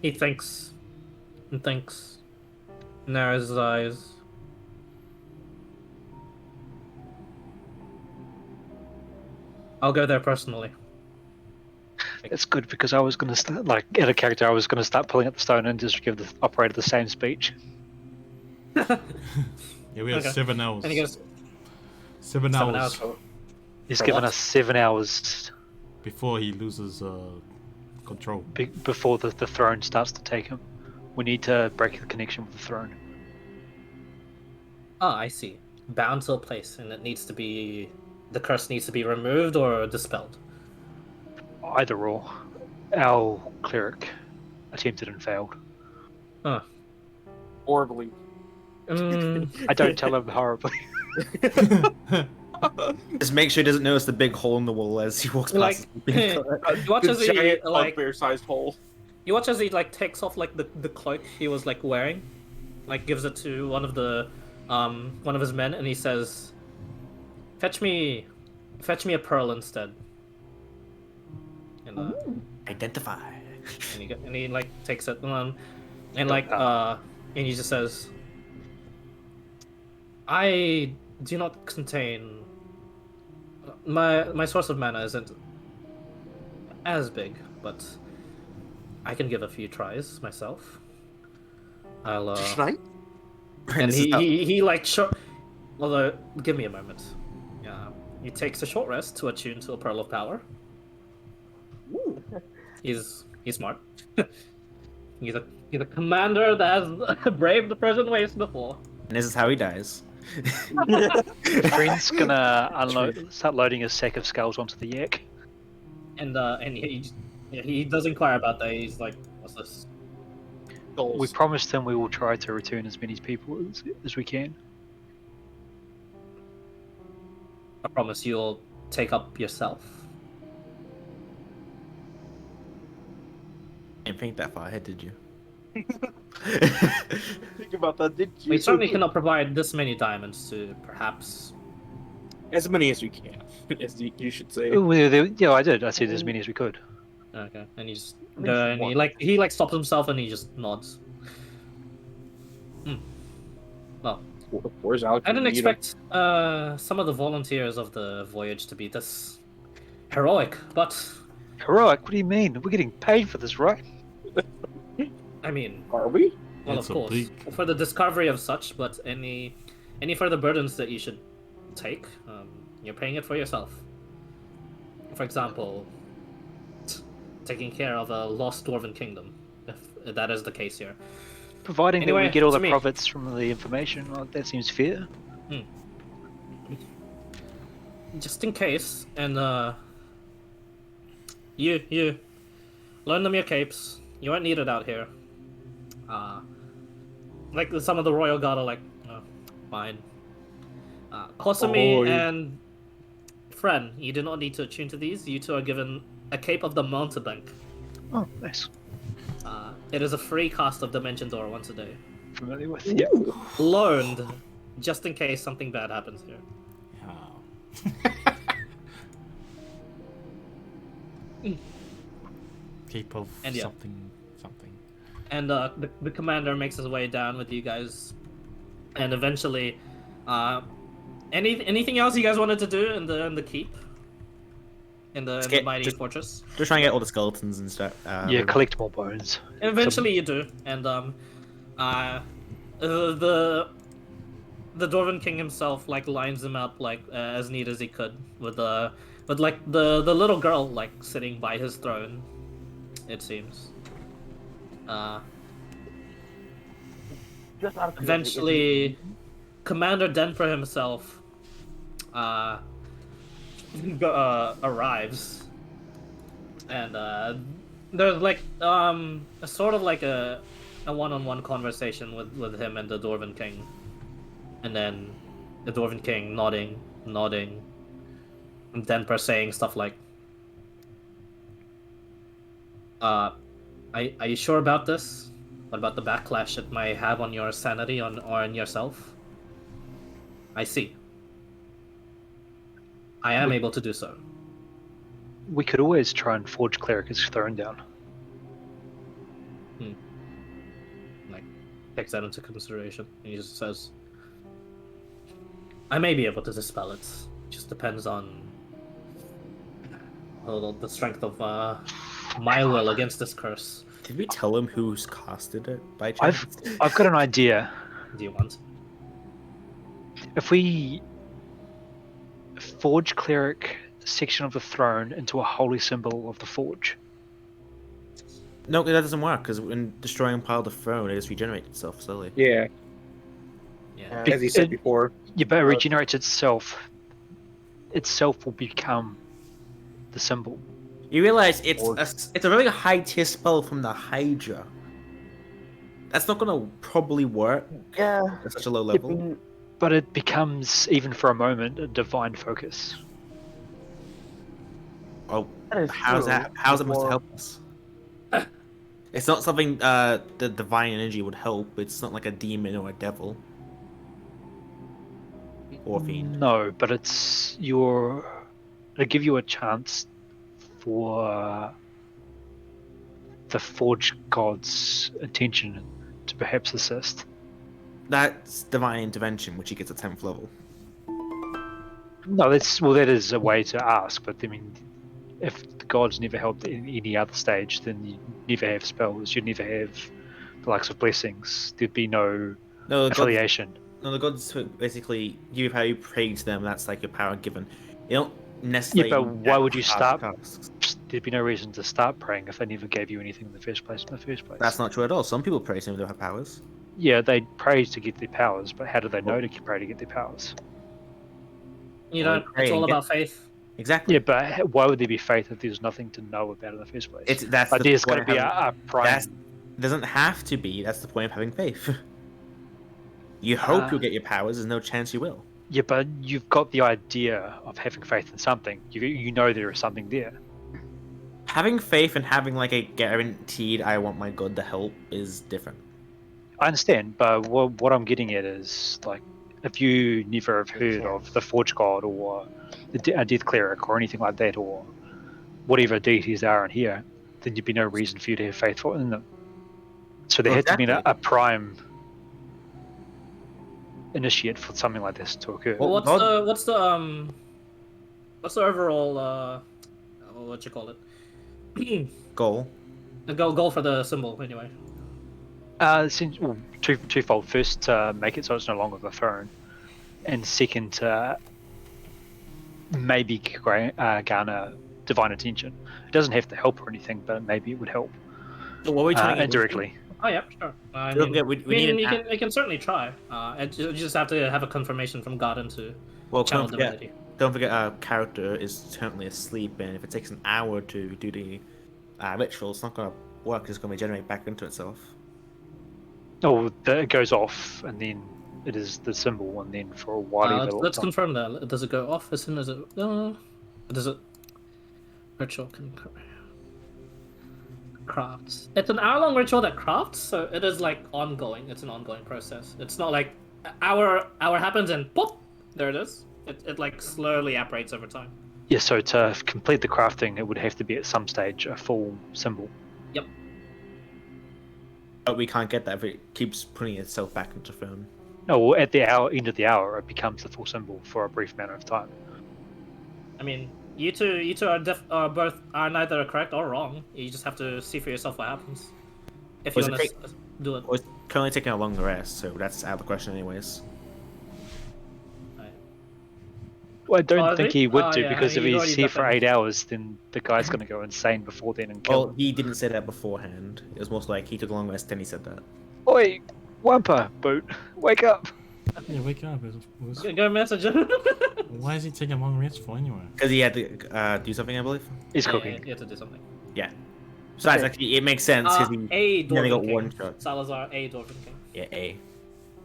He thinks and thinks, narrows his eyes. I'll go there personally. It's good because I was going to start, like, at a character, I was going to start pulling up the stone and just give the operator the same speech. Yeah, we have Okay. 7 hours. And he goes, 7 7 hours hours for... He's For given what? us 7 hours before he loses control. before the throne starts to take him. We need to break the connection with the throne. Oh, I see. Bound to a place, and it needs to be... The curse needs to be removed or dispelled. Either or. Our cleric attempted and failed. Huh. Horribly. I don't tell him horribly. Just make sure he doesn't notice the big hole in the wall as he walks past. Like, you watch The as he, giant like... bugbear-sized hole. You watch as he, like, takes off, like, the cloak he was, like, wearing. Like, gives it to one of the... one of his men, and he says... Fetch me a pearl instead. And, Identify. and he like takes it and like and he just says, I do not contain my source of mana isn't as big, but I can give a few tries myself. I'll Tonight? and This is how- he like although give me a moment. He takes a short rest to attune to a pearl of power. He's smart. he's a commander that has braved the present waste before. And this is how he dies. Friend's gonna start loading his sack of skulls onto the yak. And he does inquire about that. He's like, what's this? We promised him we will try to return as many people as we can. I promise you'll take up yourself. Didn't think that far ahead, did you? Think about that, did you? We certainly cannot provide this many diamonds to perhaps. As many as we can, as you should say. Yeah, I did. I said as many as we could. Okay, and he's least and one. he stops himself and he just nods. Well, Where's Alex? I didn't expect some of the volunteers of the voyage to be this heroic, but Heroic? What do you mean? We're getting paid for this, right? I mean, Are we? well, That's of a course, big- for the discovery of such. But any further burdens that you should take, you're paying it for yourself. For example, taking care of a lost dwarven kingdom, if that is the case here. Providing that Anyway, we get all to the me. profits from the information, well, that seems fair. Just in case, and you learn them your capes. You won't need it out here. Like some of the royal guard are like, oh, fine. Kosumi Oi. and Fren, you do not need to attune to these. You two are given a cape of the mountebank. Oh, nice. It is a free cast of Dimension Door once a day. Familiar with. Yeah. Loaned, just in case something bad happens here. Cape of And yeah. something. And the commander makes his way down with you guys, and eventually, anything else you guys wanted to do in the keep, in the mighty fortress? Just trying to get all the skeletons and stuff. Yeah, collect more bones. Eventually, you do, and the Dwarven King himself like lines him up like as neat as he could with like the little girl like sitting by his throne, it seems. Just out of curiosity, Eventually, Commander Denver himself arrives, and there's like a sort of like a one-on-one conversation with him and the Dwarven King, and then the Dwarven King nodding, and Denver saying stuff like, Are you sure about this? What about the backlash it might have on your sanity or on yourself? I see. I am able to do so. We could always try and forge Cleric's throne down. Like, takes that into consideration. And he just says, I may be able to dispel it. Just depends on the strength of my will against this curse. Did we tell him who's casted it by chance? I've got an idea. Do you want? If we forge Cleric section of the throne into a holy symbol of the forge. No, that doesn't work because when destroying part of the throne, it just regenerates itself slowly. Yeah, Yeah. as he said before. Yeah, but it regenerates itself. Itself will become the symbol. You realize it's a very high tier spell from the Hydra. That's not gonna probably work Yeah. at such a low I level. mean, But it becomes, even for a moment, a divine focus. Oh, that is how's true. that? How's it supposed to Before- help us? It's not something the divine energy would help. It's not like a demon or a devil or a fiend. No, but it'll give you a chance for the Forge God's attention to perhaps assist. That's divine intervention, which he gets at 10th level. No, that is a way to ask, but I mean, if the gods never helped in any other stage, then you never have spells, you'd never have the likes of blessings. There'd be no No, the gods, affiliation. no, the gods basically give you how you pray to them. That's like your power given. You don't necessarily. Yeah, but why would you start? tasks. There'd be no reason to start praying if they never gave you anything in the first place. That's not true at all. Some people pray to them who don't have powers. Yeah, they pray to get their powers, but how do they know to pray to get their powers? You Well, know, pray it's all and get- about faith. Exactly. Yeah, but why would there be faith if there's nothing to know about in the first place? That's Like, the there's got to point be of a having- prime. That doesn't have to be. That's the point of having faith. You hope you'll get your powers. There's no chance you will. Yeah, but you've got the idea of having faith in something. You know there is something there. Having faith and having like a guaranteed I want my god to help is different. I understand, but what I'm getting at is, like, if you never have heard of the Forge God or a Death Cleric or anything like that, or whatever deities are in here, then there'd be no reason for you to have faith in them. So there Well, had to be exactly. a prime initiate for something like this to occur. Well, What's God- what's the overall what you call it? Goal. The goal for the symbol anyway. Twofold. First, to make it so it's no longer the throne, and second, to maybe garner divine attention. It doesn't have to help or anything, but maybe it would help So what are we trying to get? indirectly. Oh yeah, sure. I Don't mean, forget, we need you can certainly try. You just have to have a confirmation from God into Well, channel don't forget, divinity. don't forget our character is currently asleep, and if it takes an hour to do the ritual, it's not going to work. It's going to regenerate back into itself. Oh, it goes off, and then it is the symbol, and then for a while. Let's confirm that. Does it go off as soon as it? Does it? Ritual can crafts. It's an hour-long ritual that crafts, so it is like ongoing. It's an ongoing process. It's not like hour happens and pop, there it is. It like slowly evaporates over time. Yeah, so to complete the crafting, it would have to be at some stage a full symbol. Yep. But we can't get that if it keeps putting itself back into phone. No, well, at the end of the hour, it becomes the full symbol for a brief amount of time. I mean, you two are both neither correct or wrong. You just have to see for yourself what happens. If you Was it want to do it. Well, it's currently taking a longer rest, so that's out of the question anyways. Well, I don't Oh, think really? he would Oh, do, yeah, because if he's he's already here for definitely- 8 hours, then the guy's going to go insane before then and kill Well, him. he didn't say that beforehand. It was most like he took a long rest, then he said that. Oi, Wampa, Boot, wake up! Yeah, wake up. Go message him. Why is he taking a long rest for anyway? Because he had to do something, I believe. He's Yeah, cooking. you have to do something. Yeah. Besides, actually, it makes sense because he A only got Dwarven King. one shot. Salazar, a Dwarven King. Yeah, A.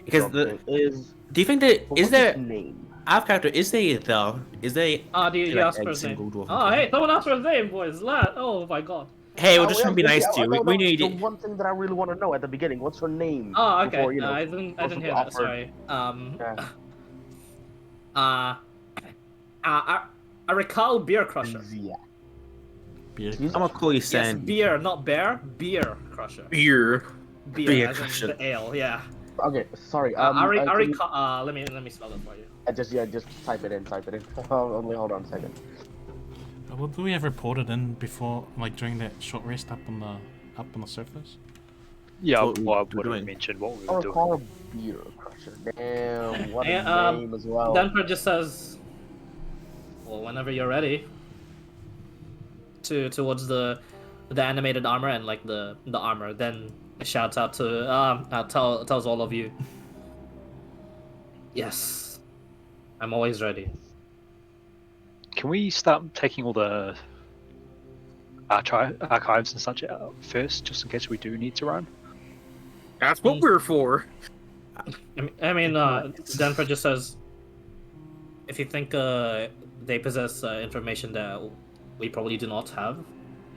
Because the is do you think that what's is there his name? our character is there Do you like ask for a his name? single dwarven Oh, king? hey, someone asked for his name, boys. Lad. Oh my god. Hey, we're just trying to be nice to you. No, We no, need the it. one thing that I really want to know at the beginning, what's her name? Oh, okay. Before, you know, I didn't hear that. offered- Sorry. Yeah. Uh, I recall Beer Crusher. Yeah. Beer. Excuse I'm me? gonna call you Yes, Sandy. beer, not bear. Beer Crusher. Beer. Beer, Beer as in Crusher. the ale. Yeah. Okay, sorry. I can you- recall. Let me spell it for you. just type it in. Only hold on a second. Well, do we have reported in before, like during that short rest up on the surface? Yeah, What we well, I were would have doing. mentioned what we I were doing. recall Beer Crusher. Damn, what a And, name as well. Denver just says, "Well, whenever you're ready." Towards the animated armor and like the armor, then it shouts out to tells all of you. Yes, I'm always ready. Can we start taking all the archives and such out first, just in case we do need to run? That's what we're for. I mean, Denver just says, if you think they possess information that we probably do not have,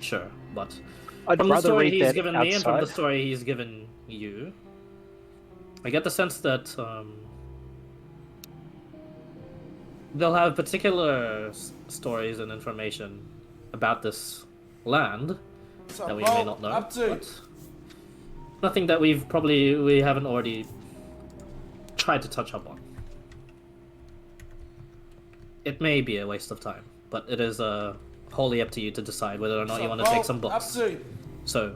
sure. But I'd from the rather story read he's that given me and from the outside. story he's given you, I get the sense that they'll have particular stories and information about this land that we may not know. But nothing that we haven't already tried to touch up on. It may be a waste of time, but it is wholly up to you to decide whether or not you want to take some books. So,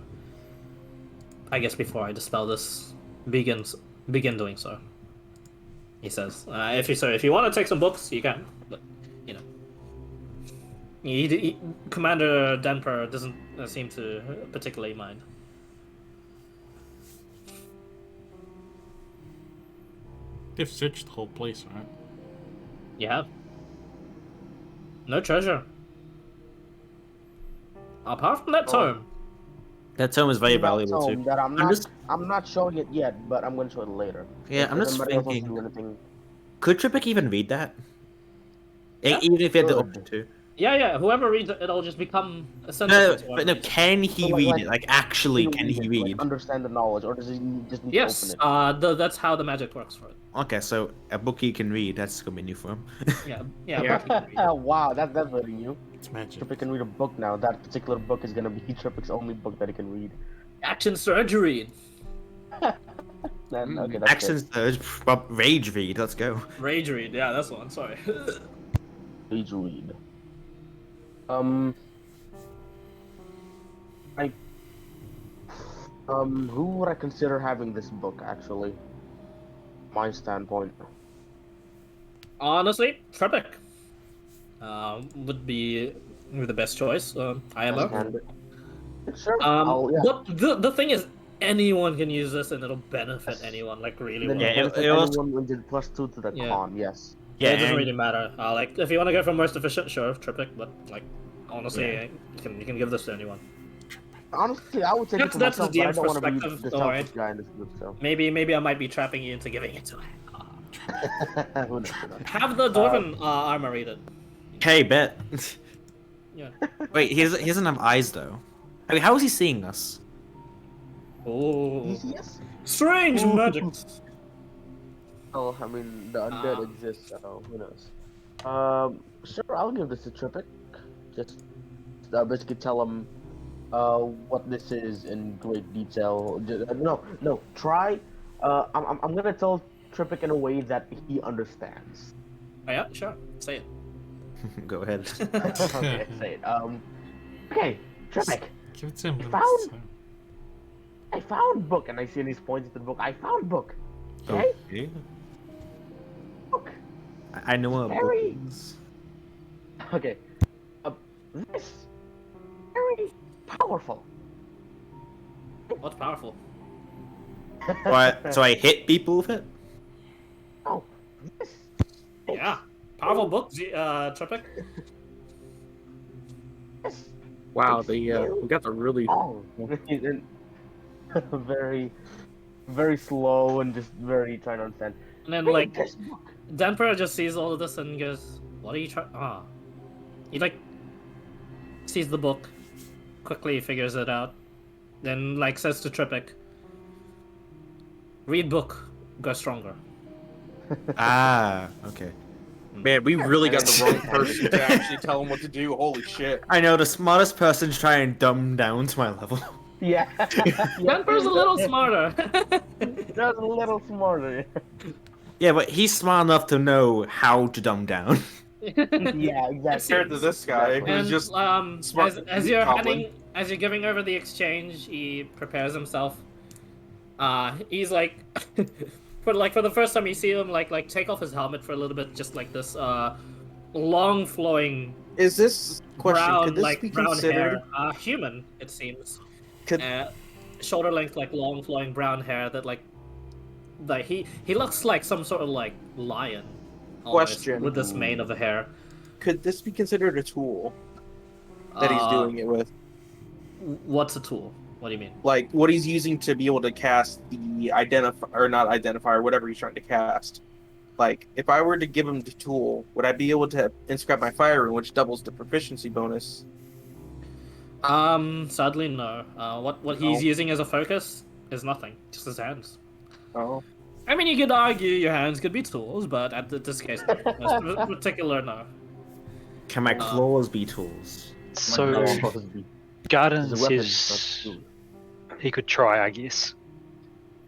I guess before I dispel this, begin doing so. He says, if you want to take some books, you can, but you know, Commander Denver doesn't seem to particularly mind. They've searched the whole place, right? You have no treasure apart from that tome. That tome is very That valuable tome too. that I'm I'm not showing it yet, but I'm going to show it later. Yeah, If I'm just anybody else wants to thinking. do anything- Could Tripic even read that? Yeah, Even if he had the good. option to. Yeah. Whoever reads it, it'll just become essential. No, to but whoever no. reads it. Can he So, read it? Like actually, can he it, read? Like, understand the knowledge, or does he just need Yes, to open that's how the magic works for it. Okay, so a book he can read. That's gonna be new for him. Yeah. Yeah. but he can read it. it? Wow, that's very new. It's magic. Tripic can read a book now. That particular book is gonna be Tripic's only book that he can read. Action surgery, Then, okay, that's Action surge, rage read. Let's go. rage read. Yeah, that's the one. Sorry. good. Please read. Who would I consider having this book actually? My standpoint. Honestly, Trebek would be the best choice. IMO. Sure. Yeah. But the thing is, anyone can use this, and it'll benefit anyone like really well. Then Yeah, benefit it also- anyone with +2 to the Yeah. con. Yes. Yeah, it doesn't and- really matter. Like if you want to go for most efficient, sure, Tripic. But like honestly, Yeah. you can give this to anyone. Honestly, I would take it for That's the myself, but I DM's don't want to be perspective, the don't worry. selfish guy in this group. So Maybe I might be trapping you into giving it to him. Who knows? Have the dwarven armor read it. Okay, bet. Yeah. Wait, he doesn't have eyes though. I mean, how is he seeing us? Oh, Yes. strange Ooh. magic. Oh, I mean, the undead exist, so who knows? Sure, I'll give this to Tripic. Just basically tell him what this is in great detail. No, try. I'm gonna tell Tripic in a way that he understands. Oh, yeah, sure. Say it. Go ahead. Okay, say it. Okay, Tripic. Give it to him. Found- I found book, and I see these points to the book. I found book. Okay, Okay. book. I know what book Very- is. Okay, this very powerful. What's powerful? So I hit people with it. Oh, this. Yeah, powerful book, Tripic. This. Wow, we got the really. Oh, very, very slow and just very trying to understand. And then Read like this book. Denper just sees all of this and goes, "What are you trying?" He like sees the book, quickly figures it out. Then like says to Tripic, "Read book, go stronger." Ah, okay. Man, we really got the wrong person to actually tell him what to do. Holy shit. I know the smartest person to try and dumb down to my level. Yeah. Denver's a little smarter. That's a little smarter. Yeah, but he's smart enough to know how to dumb down. Yeah, exactly. Compared to this guy, who's And just smart as you're goblin. as you're giving over the exchange, he prepares himself. He's like, for the first time you see him like take off his helmet for a little bit, just like this long flowing Is this question? brown Could this like be brown considered? hair, human it seems. Could Shoulder length, like long flowing brown hair that like he looks like some sort of like lion. Almost, Question. with this mane of a hair. could this be considered a tool that he's doing it with? What's a tool? What do you mean? Like what he's using to be able to cast the identifier, whatever he's trying to cast. Like if I were to give him the tool, would I be able to inscribe my fire rune, which doubles the proficiency bonus? Sadly no. What he's Oh. using as a focus is nothing, just his hands. Oh, I mean, you could argue your hands could be tools, but at this case, no. This particular no. Can my claws be tools? So Garden says he could try, I guess.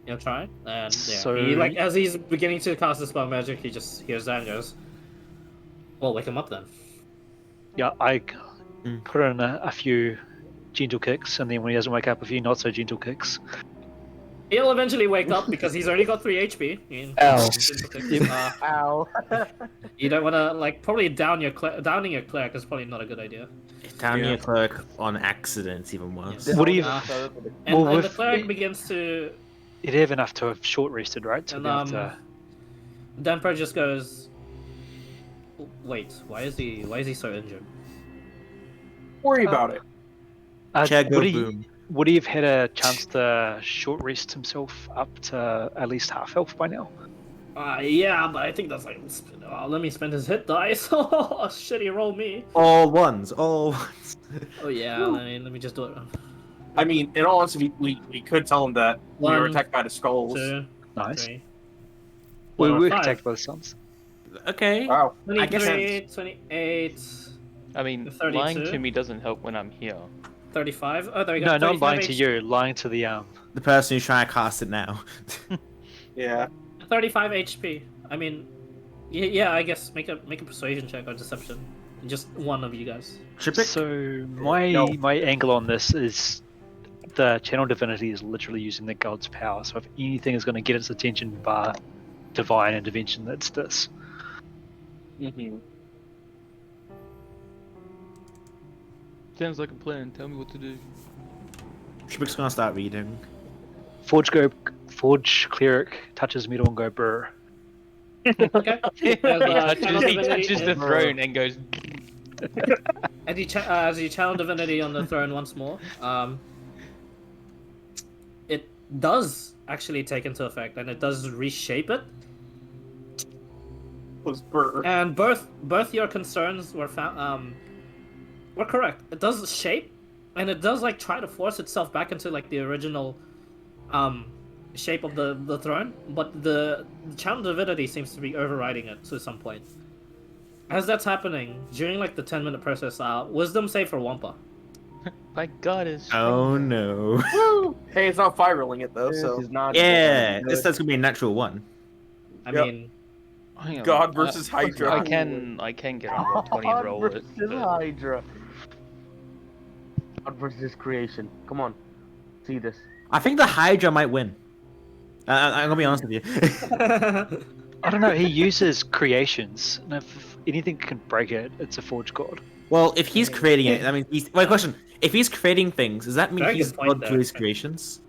You'll try, and yeah. So- He, like as he's beginning to cast the spell magic, he just hears that and goes, "Well, wake him up then." Yeah, I Mm. put in a few gentle kicks, and then when he doesn't wake up, a few not so gentle kicks. He'll eventually wake up because he's already got 3 HP. Ow. Uh, Ow. you don't want to like probably downing your cleric is probably not a good idea. Down Yeah. your clerk on accident's even worse. Yes. What do you? And, Well, and the with- cleric begins to, He'd have enough to have short rested, right? To and be able to... Denper just goes, "Wait, why is he so injured?" worry about it. Chair go would he? boom. Would he have had a chance to short rest himself up to at least half health by now? Yeah, but I think that's like, let me spend his hit dice. Oh shit, he rolled me. All ones, all ones. Oh yeah, let me just do it. I mean, in all honesty, we could tell him that we were One, attacked by the skulls. 2, Nice. 3, We Well, were 5. attacked by the suns. Okay. Wow. I guess 23, 28, I mean, 32? lying to me doesn't help when I'm here. 35. Oh, there we go. No, not 35 lying to H- you, lying to the The person who's trying to cast it now. Yeah. 35 HP. I mean, yeah. I guess make a persuasion check or deception. Just one of you guys. Tripic? So my No. my angle on this is the channel divinity is literally using the god's power. So if anything is going to get its attention bar divine intervention, that's this. Mm-hmm. Sounds like a plan. Tell me what to do. Tripic's gonna start reading. Forge cleric touches metal and go brr. Okay. He Channel touches divinity the is- throne and goes. As you channel divinity on the throne once more, it does actually take into effect, and it does reshape it. Was Burr. And both your concerns were found were correct. It does shape, and it does like try to force itself back into like the original shape of the throne, but the channel divinity seems to be overriding it to some point. As that's happening, during like the 10-minute process, wisdom save for Wampa. My God is. Oh no. Hey, it's not fireling it though, This so is not Yeah, this is gonna be a natural one. I Yep. mean, Hang on, God versus Hydra. I can get on roll 20 and roll it. versus but- Hydra. God versus creation. Come on. See this. I think the Hydra might win. I'm gonna be honest with you. I don't know. He uses creations, and if anything can break it, it's a forge god. Well, if he's creating it, I mean, wait, question. If he's creating things, does that mean Very he's good point God there. through his creations?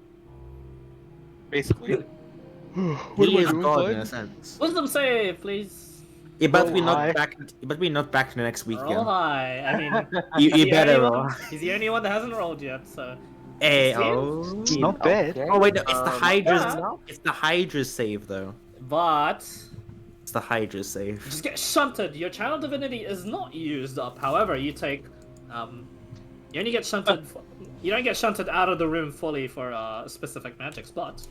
basically. What He am I is doing, God bud? in a sense. wisdom save, please. You better Oh, be not hi. back. You better be not back to next week. Roll high. I mean, You he's the better only roll. one- He's the only one that hasn't rolled yet, so. Hey, See? oh. It's not bad. Oh wait, no, it's the Hydra's. yeah. It's the Hydra's save though. But It's the Hydra's save. just get shunted. Your channel divinity is not used up. However, you take, you only get shunted you don't get shunted out of the room fully for specific magics, but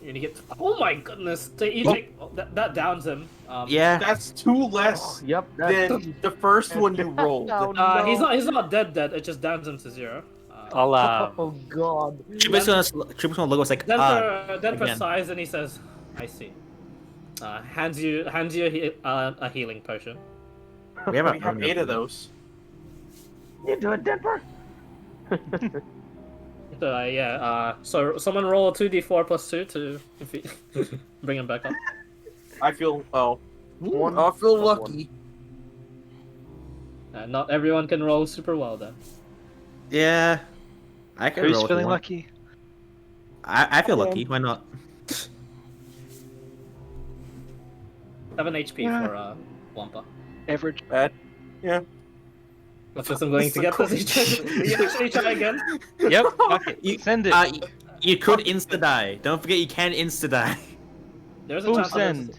you get. Oh my goodness! You take that downs him. Yeah. That's 2 less Yep. than the first one you rolled. Oh, no. He's not dead. It just downs him to 0. I'll Oh god. Trippers gonna look like Denver again. sighs and he says, "I see." Hands you a healing potion. We have, We have 8 of those. You do it, Denver. So so someone roll a 2d4 plus 2 to bring him back up. I feel I feel Plus lucky. Not everyone can roll super well then. Yeah. I can Who's roll if you feeling want. lucky? I feel lucky. Why not? 7 HP for Wampa. Average. Bad. Yeah. Let's just I'm going to get this. You actually try again. Yep. Okay. You- Send it. You could insta die. Don't forget you can insta die. There's a Full chance send.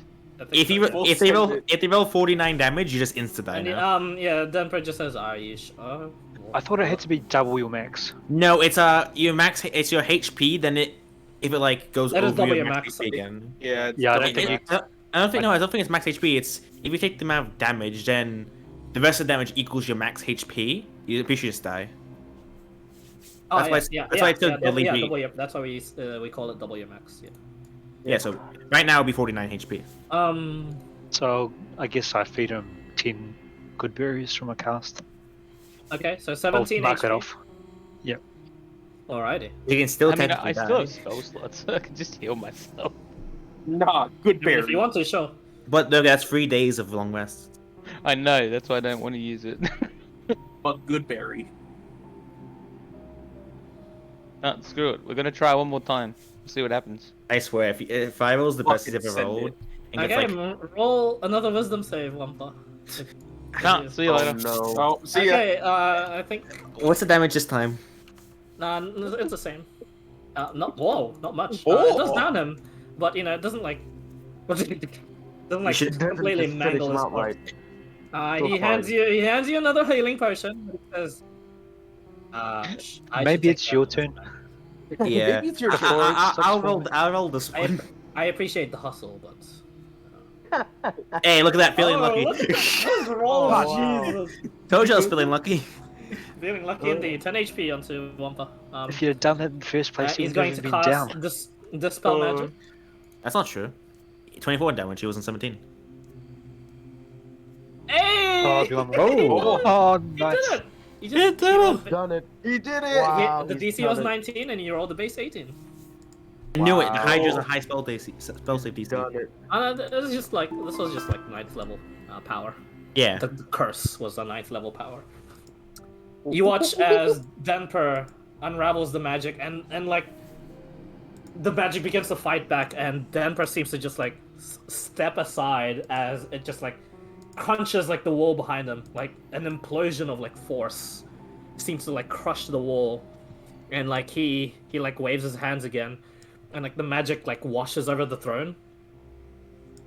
If We'll they send roll it. if they roll 49 damage, you just insta die And now. yeah, Denver just says, "Are you sure?" I thought it had to be double your max. No, it's your max. It's your HP. Then if it like goes That is over double your your max max. HP again. Yeah. It's Yeah, I don't double think your you- I don't think no. I don't think it's max HP. It's if you take the amount of damage, then the rest of the damage equals your max HP. You should just die. Oh, That's why it's- that's why it's so deadly beat. double your, that's why we call it double your max. Yeah. Yeah. So right now it'll be 49 HP. So I guess I feed him 10 good berries from a cast. Okay, so I'll 17 mark that HP. off. Alrighty. You can still I mean, technically I die. still have spell slots. I can just heal myself. Nah, good I mean, if berry. you want to, sure. But look, that's 3 days of long rest. I know. That's why I don't want to use it. But good berry. No, screw it. We're gonna try one more time. See what happens. I swear, if I rolls the best he's Fucking ever send rolled, it. and Okay, gets like roll another wisdom save, Wampa. Can't. See you Oh later. no. Oh, see ya. Okay, I think what's the damage this time? it's the same. Not much. It Oh. does down him, but it doesn't like doesn't like should- completely Just finish mangle him his outright. corpse. So He hands you another healing potion. He says, I should Maybe take it's that your one. turn. Yeah, Maybe it's your I'll roll this one. I appreciate the hustle, but Hey, look at that, feeling lucky. Look at that roll, Oh, wow. Jesus. Told you I was feeling lucky. Feeling lucky indeed. 10 HP onto Wampa. If you'd have done that in the first place, He's you'd going have to been cast down. Dispel Magic. That's not true. 24 damage. He was on 17. Hey! Oh, you want- Oh. oh, You nice. did it! You He did it! Done it. He did it! Wow, The he's DC was done it. 19 and you rolled the base 18. I knew it. Wow. Hydra's a high spell save DC. Done it. This was just like 9th level power. Yeah. The curse was a 9th level power. You watch as Denper unravels the magic and like the magic begins to fight back and Denper seems to just like step aside as it just like crunches like the wall behind him, like an implosion of like force seems to like crush the wall, and like he like waves his hands again, and like the magic like washes over the throne,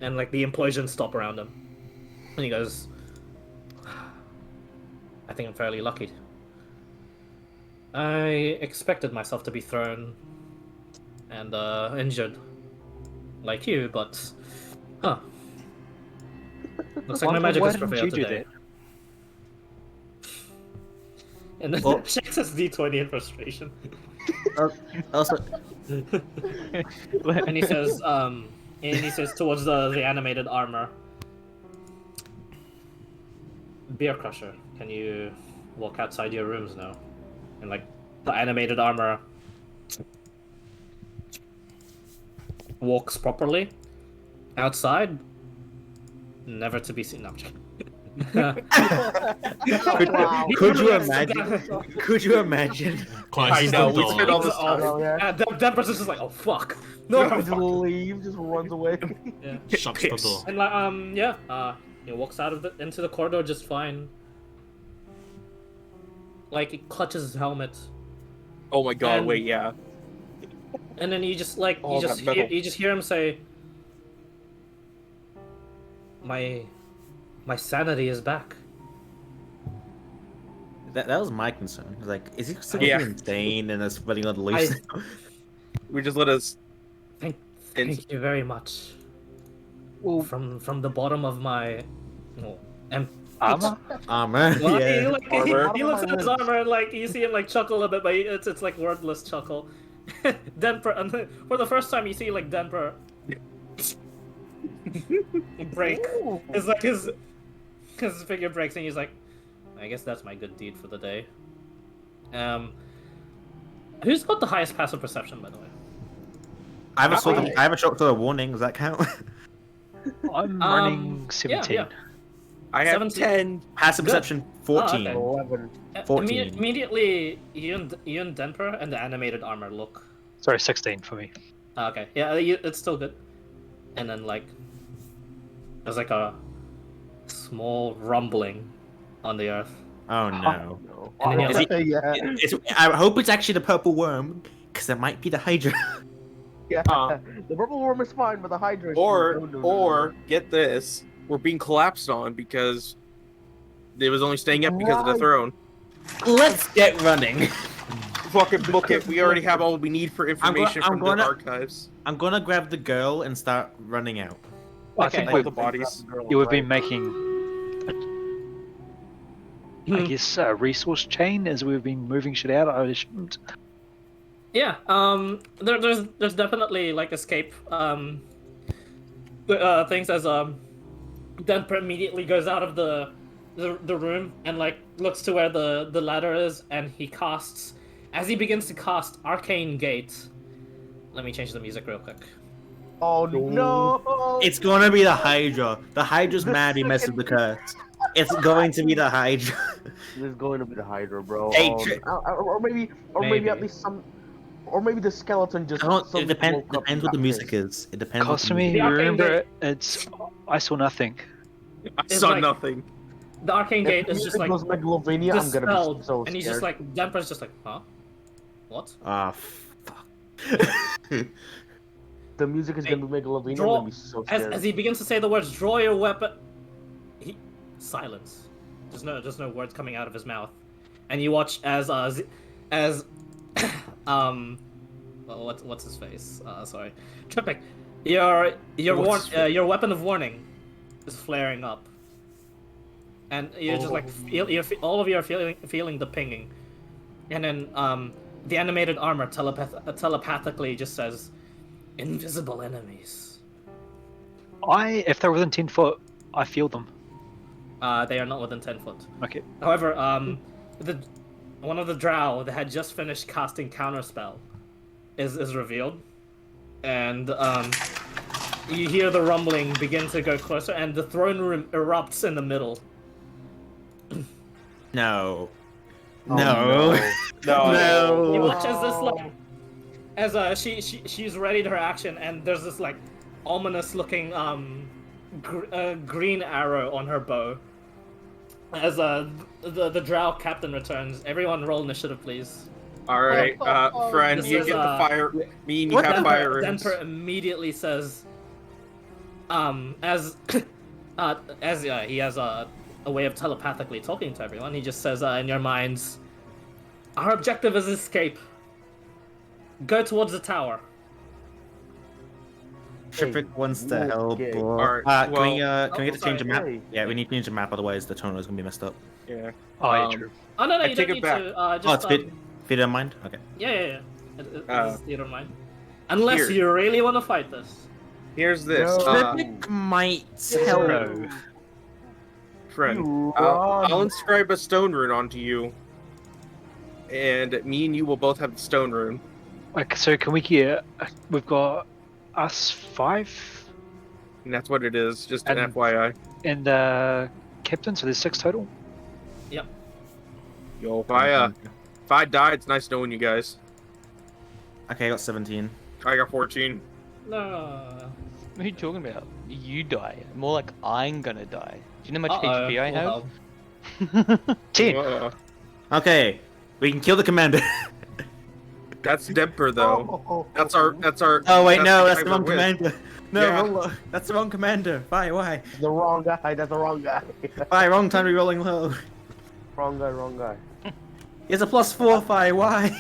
and like the implosions stop around him, and he goes, "I think I'm fairly lucky. I expected myself to be thrown and injured like you, but huh." Looks like my magic Why is didn't prevailed you do today. that? And then Well- checks his D20 in frustration. Also, And he says, towards the animated armor, Beer Crusher, can you walk outside your rooms now? And like the animated armor walks properly outside, never to be seen. No, I'm joking. could you imagine? Could you imagine? Closes know, the we door. spent all this time. Oh, yeah. That person's just like, oh fuck, no. Just leave, just runs away. Yeah. Shuts the door. And like he walks out of into the corridor just fine. Like he clutches his helmet, Oh my god, And- wait, yeah. and then you just like Oh, that metal. you just hear him say, "My sanity is back." That was my concern. I was like, is he still Yeah. insane and is running on the loose? We just let us. Thank you very much. Well, From the bottom of my, well, and armor. Armor. well, Yeah. he, like, he looks at his armor and like you see him like chuckle a bit, but it's like wordless chuckle. Denper, and for the first time you see like Denper break. It's like his figure breaks and he's like, I guess that's my good deed for the day. Who's got the highest passive perception, by the way? I have a short sort of warning. Does that count? I'm running 17. Yeah. I have 17. 10. Passive Good. perception 14. okay. 11. 14. Immediately, you and Denper and the animated armor look. Sorry, 16 for me. Okay, yeah, it's still good. And then like, there's like a small rumbling on the earth. Oh no. And then you're Is like, I hope it's actually the purple worm, because it might be the Hydra. Yeah. The purple worm is fine, but the Hydra is Or get this, we're being collapsed on because it was only staying up because of the Right. throne. Let's get running. Fucking book it. We already have all we need for information I'm from gonna- the archives. I'm gonna grab the girl and start running out. I Okay. think All we've, the bodies. we've been making, I guess, a resource chain as we've been moving shit out. I shouldn't. yeah, there's definitely like escape things as Denper immediately goes out of the room and like looks to where the ladder is and he casts. As he begins to cast Arcane Gate, let me change the music real quick. Oh no! It's gonna be the Hydra. The Hydra's mad he messed with the curse. It's going to be the Hydra. It's going to be the Hydra, bro. Hey, Or maybe at least some, or maybe the skeleton just. It depends. woke up Depends and what the got music pissed. is. It depends. What the Cosme, music The Arcane remember, Gate. it's I saw nothing. I It's saw like- nothing. The Arcane If Gate the is just music like goes Megalovania, I'm gonna dispelled, be so and he's just scared. like Denper's just like, huh? What? Ah, fuck. The music is Hey, gonna be Megalovania. I'm draw- gonna be so scared. As he begins to say the words, draw your weapon. Silence. There's no words coming out of his mouth, and you watch as well, what's his face? Sorry, Tripic. Your weapon of warning is flaring up, and you're just like all of you are feeling the pinging, and then the animated armor telepathically just says, "Invisible enemies." If they're within 10 foot, I feel them. They are not within 10 foot. Okay. However, one of the drow that had just finished casting counterspell is revealed, and you hear the rumbling begin to go closer, and the throne room erupts in the middle. No. Oh, No. No. You No. watch as this like, as she's readied her action, and there's this like ominous looking green arrow on her bow. As the drow captain returns, everyone roll initiative, please. All right, friend, This you is, get the fire. Me and you what have the- fire runes. Denper immediately says, as he has a way of telepathically talking to everyone, he just says in your minds, our objective is escape. Go towards the tower. Tripic wants to help. okay. Bro. Alright, Can we oh, get to change the map? sorry. Yeah, we need to change the map, otherwise the toner is gonna be messed up. Yeah. Oh, yeah, Um, true. Oh no, I you take don't it need back. to. Oh, Just it's fit. If you don't mind. Okay. yeah. You don't mind, unless Here. you really want to fight this. Here's this. No. Tripic might help. No. Friend, You I'll run. inscribe a stone rune onto you, and me and you will both have the stone rune. Like, so can we get? We've got us 5 And that's what it is, just an And- FYI. and captain, so there's 6 total. Yo, if I die, it's nice knowing you guys. Okay, I got 17. I got 14. No. What are you talking about? You die. More like I'm gonna die. Do you know how much Uh-oh. HP I have? Uh-oh. 10. Okay, we can kill the commander. That's Demper, though. Oh, That's our. Oh wait, no, that's guy the wrong we're with. commander. No, Yeah. roll- that's the wrong commander. Why? the wrong guy. That's the wrong guy. Wrong time to be rolling low. Wrong guy. It's a +4 fire. Why? I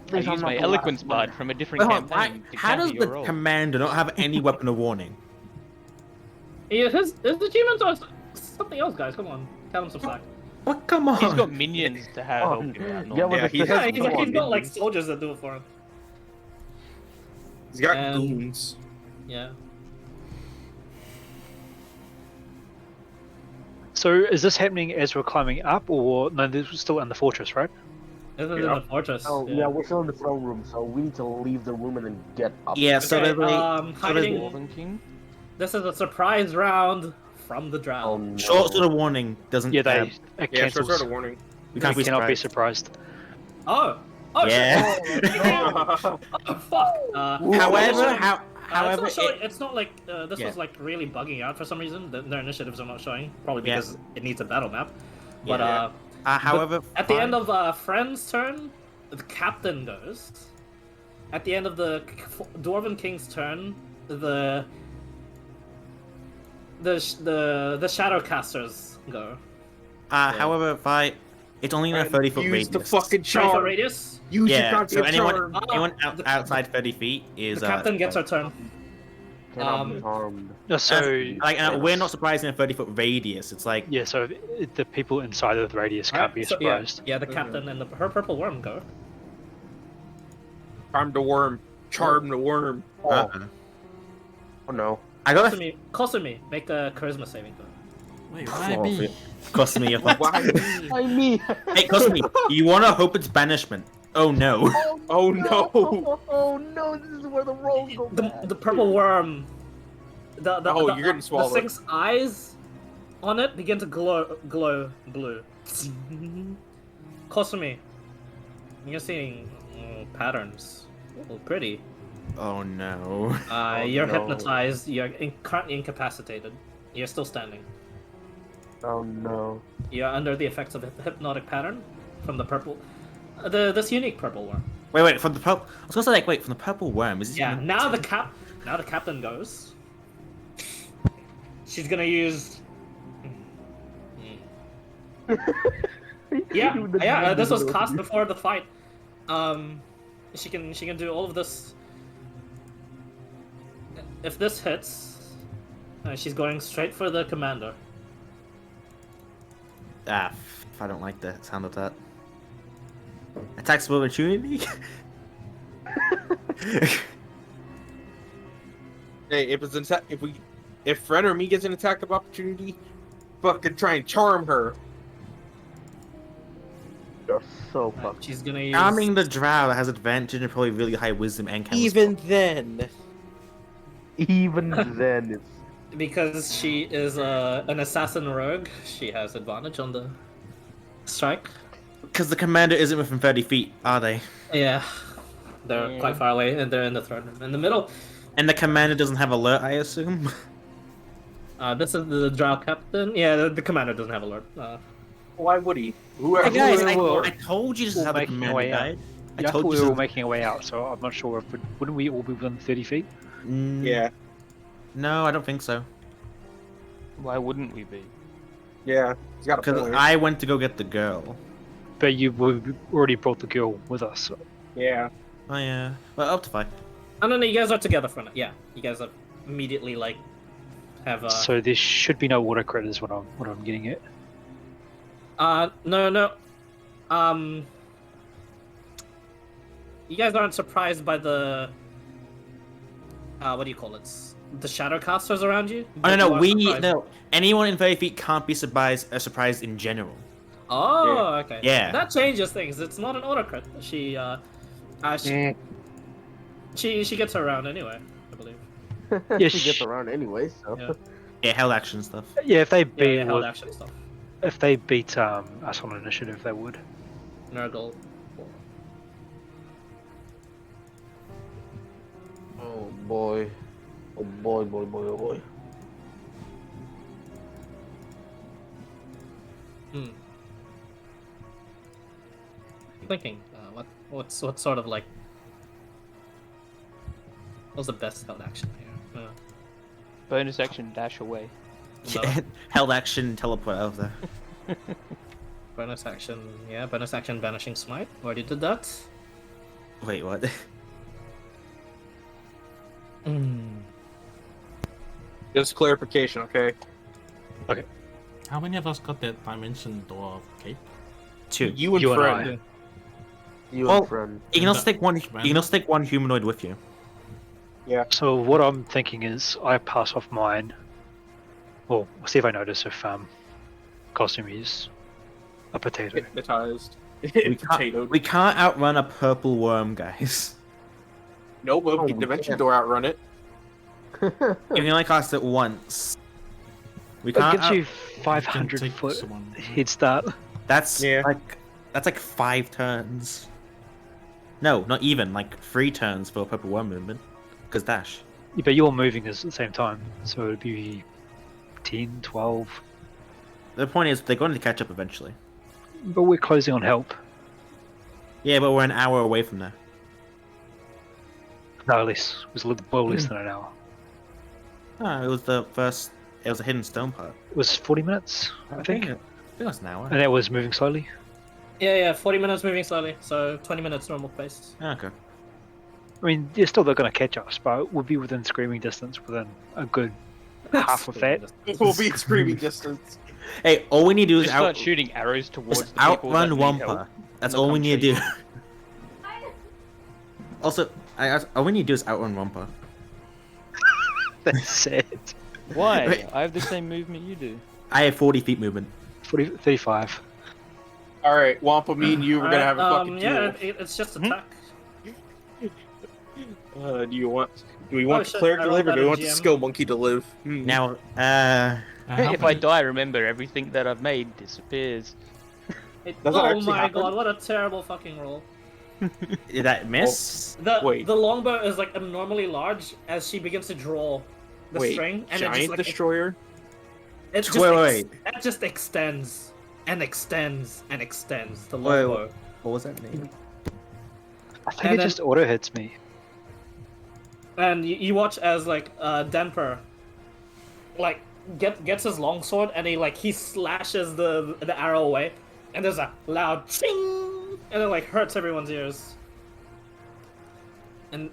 Please, I'm used not my the eloquence last one. bard from a different Wait, hold on, campaign to how counter does your the roll. commander not have any weapon of warning? Yeah, his achievements are something else, guys. Come on, tell him some slack. What? Come on. He's got minions to have help him out. Yeah, normally. with Yeah, the he has Yeah, he's got like minions. soldiers that do it for him. He's got And- goons. Yeah. So is this happening as we're climbing up, or no? This was still in the fortress, right? This is in Yeah. the fortress. Oh yeah, we're still in the throne room, so we need to leave the room and then get up. Yeah, so Okay, there's like hiding. Dwarven King. This is a surprise round from the drow. Oh no. short sort of warning doesn't. Yeah, they it Yeah, cancels. short of warning. we can't we be cannot be surprised. surprised. Oh. Oh. Yeah. Oh, fuck. However, However, it's not, showing, it- it's not like this Yeah. was like really bugging out for some reason. Their initiatives are not showing, probably Yeah. because it needs a battle map. But Yeah. however, at the end of Friend's turn, the captain goes. At the end of the Dwarven King's turn, the Shadowcasters go. however, it's only in a 30-foot Use radius. the fucking 30 foot charm. radius. Use your Yeah, goddamn so anyone, charm. anyone the- outside 30 feet is The captain gets her turn. Cannot be harmed. So we're not surprised in a 30-foot radius. It's like yeah, so the people inside of the radius can't be Yeah, surprised. yeah, the captain and her purple worm go. Charm the worm. Charm the worm. Oh no. I got a Kosumi, make a charisma saving throw. Wait, cost me a Why? I mean. Hey, cost me. You wanna hope it's banishment? Oh no. Oh no. Oh no! This is where the rolls go. The purple worm. Oh, you're getting swallowed. The 6 eyes on it begin to glow blue. Kosumi, you're seeing patterns. Oh, pretty. Oh no. You're no. hypnotized. You're currently incapacitated. You're still standing. Oh no. You're under the effects of a hypnotic pattern from the purple. This unique purple worm. Wait, from the purple. I was gonna say like, wait, from the purple worm. Is this Yeah. even- Now the captain goes. She's gonna use. Yeah. This was cast before the fight. She can do all of this. If this hits, she's going straight for the commander. I don't like the sound of that. Attacks of opportunity. Hey, if Fred or me gets an attack of opportunity, fucking try and charm her. You're so fucked. She's gonna use. Charming the drow that has advantage and probably really high wisdom and chemistry. Even then. Even then, it's. Because she is an assassin rogue, she has advantage on the strike. Because the commander isn't within 30 feet, are they? Yeah, they're quite far away, and they're in the throne room in the middle. And the commander doesn't have alert, I assume. This is the drow captain. Yeah, the commander doesn't have alert. Why would he? Hey guys, I Well, told you this is we're how the making our commander way out. died. I Yeah, I told thought you we were this. making our way out, so I'm not sure if wouldn't we all be within 30 feet? Yeah. No, I don't think so. Why wouldn't we be? Yeah. He's got a Because point. I went to go get the girl. But we already brought the girl with us. So. Yeah. Oh yeah. Well, up to 5. Oh no, you guys are together for now. Yeah, you guys are immediately like have. So there should be no water credits. What I'm getting at. No. You guys aren't surprised by the. What do you call it? The shadow casters around you? Oh You no, are we surprised. no. Anyone in 30 feet can't be surprised in general. Oh, okay. Yeah. That changes things. It's not an autocrat. She gets her around anyway, I believe. Yeah, she gets around anyway, so. Yeah. Yeah, held action stuff. Yeah, if they Yeah, beat yeah, held action stuff. if they beat us on initiative, they would. Nurgle. Oh boy. Oh boy, boy, boy, oh boy. Thinking, what's sort of like. What's the best held action here? Bonus action, dash away. No. Held action, teleport over there. bonus action. Yeah, bonus action Vanishing Smite. Already did that. Wait, what? Just clarification, okay? How many of us got that dimension door of cape? 2. You and You and Fred. I. You Well, and friend. You can And also the- take one. You can also take one humanoid with you. So what I'm thinking is I pass off mine. Well, we'll see if I notice if costume is a potato. Hypnotized. We we can't outrun a purple worm, guys. No, but Oh, the we dimension can't. door outrun it. You can only cast it once. We It can't. gives you can 500 take foot someone, right? head start. That's Yeah. like 5 turns. No, not even like 3 turns for a purple worm movement. Because dash. Yeah, but you're moving at the same time, so it'd be 10, 12. The point is, they're going to catch up eventually. But we're closing on help. Yeah, but we're an hour away from there. No, less. It was a little well less than an hour. No, it was the first. It was a hidden stone part. It was 40 minutes, I think. it was an hour. And that was moving slowly. Yeah, 40 minutes moving slowly, so 20 minutes normal pace. Okay. I mean, they're still not going to catch us, but we'll be within screaming distance within a good half of that. It will be screaming distance. Hey, all we need to do is Just start shooting arrows towards just the people that outrun need Wampa. help. That's They'll all we come need to chase do. Also, all we need to do is outrun Wampa. That's sad. Why? Wait. I have the same movement you do. I have 40 feet movement. 35. All right, Wampa, me and you, we're gonna have a fucking Yeah, duel. it's just attack. Do we want shit, the cleric I to rolled live, or that do we in want the GM. skill monkey to live? Now, How If I many- die, remember everything that I've made disappears. Does that Oh actually my happen? god, what a terrible fucking roll. did that miss? Wait. The longbow is like abnormally large as she begins to draw the Wait, string, and it giant just like destroyer? it just Wait. it just extends and extends and extends the Wait, longbow. What was that name? I think And it then- just auto hits me. And you watch as like Denper like gets his longsword and he slashes the arrow away, and there's a loud ching, and it like hurts everyone's ears. And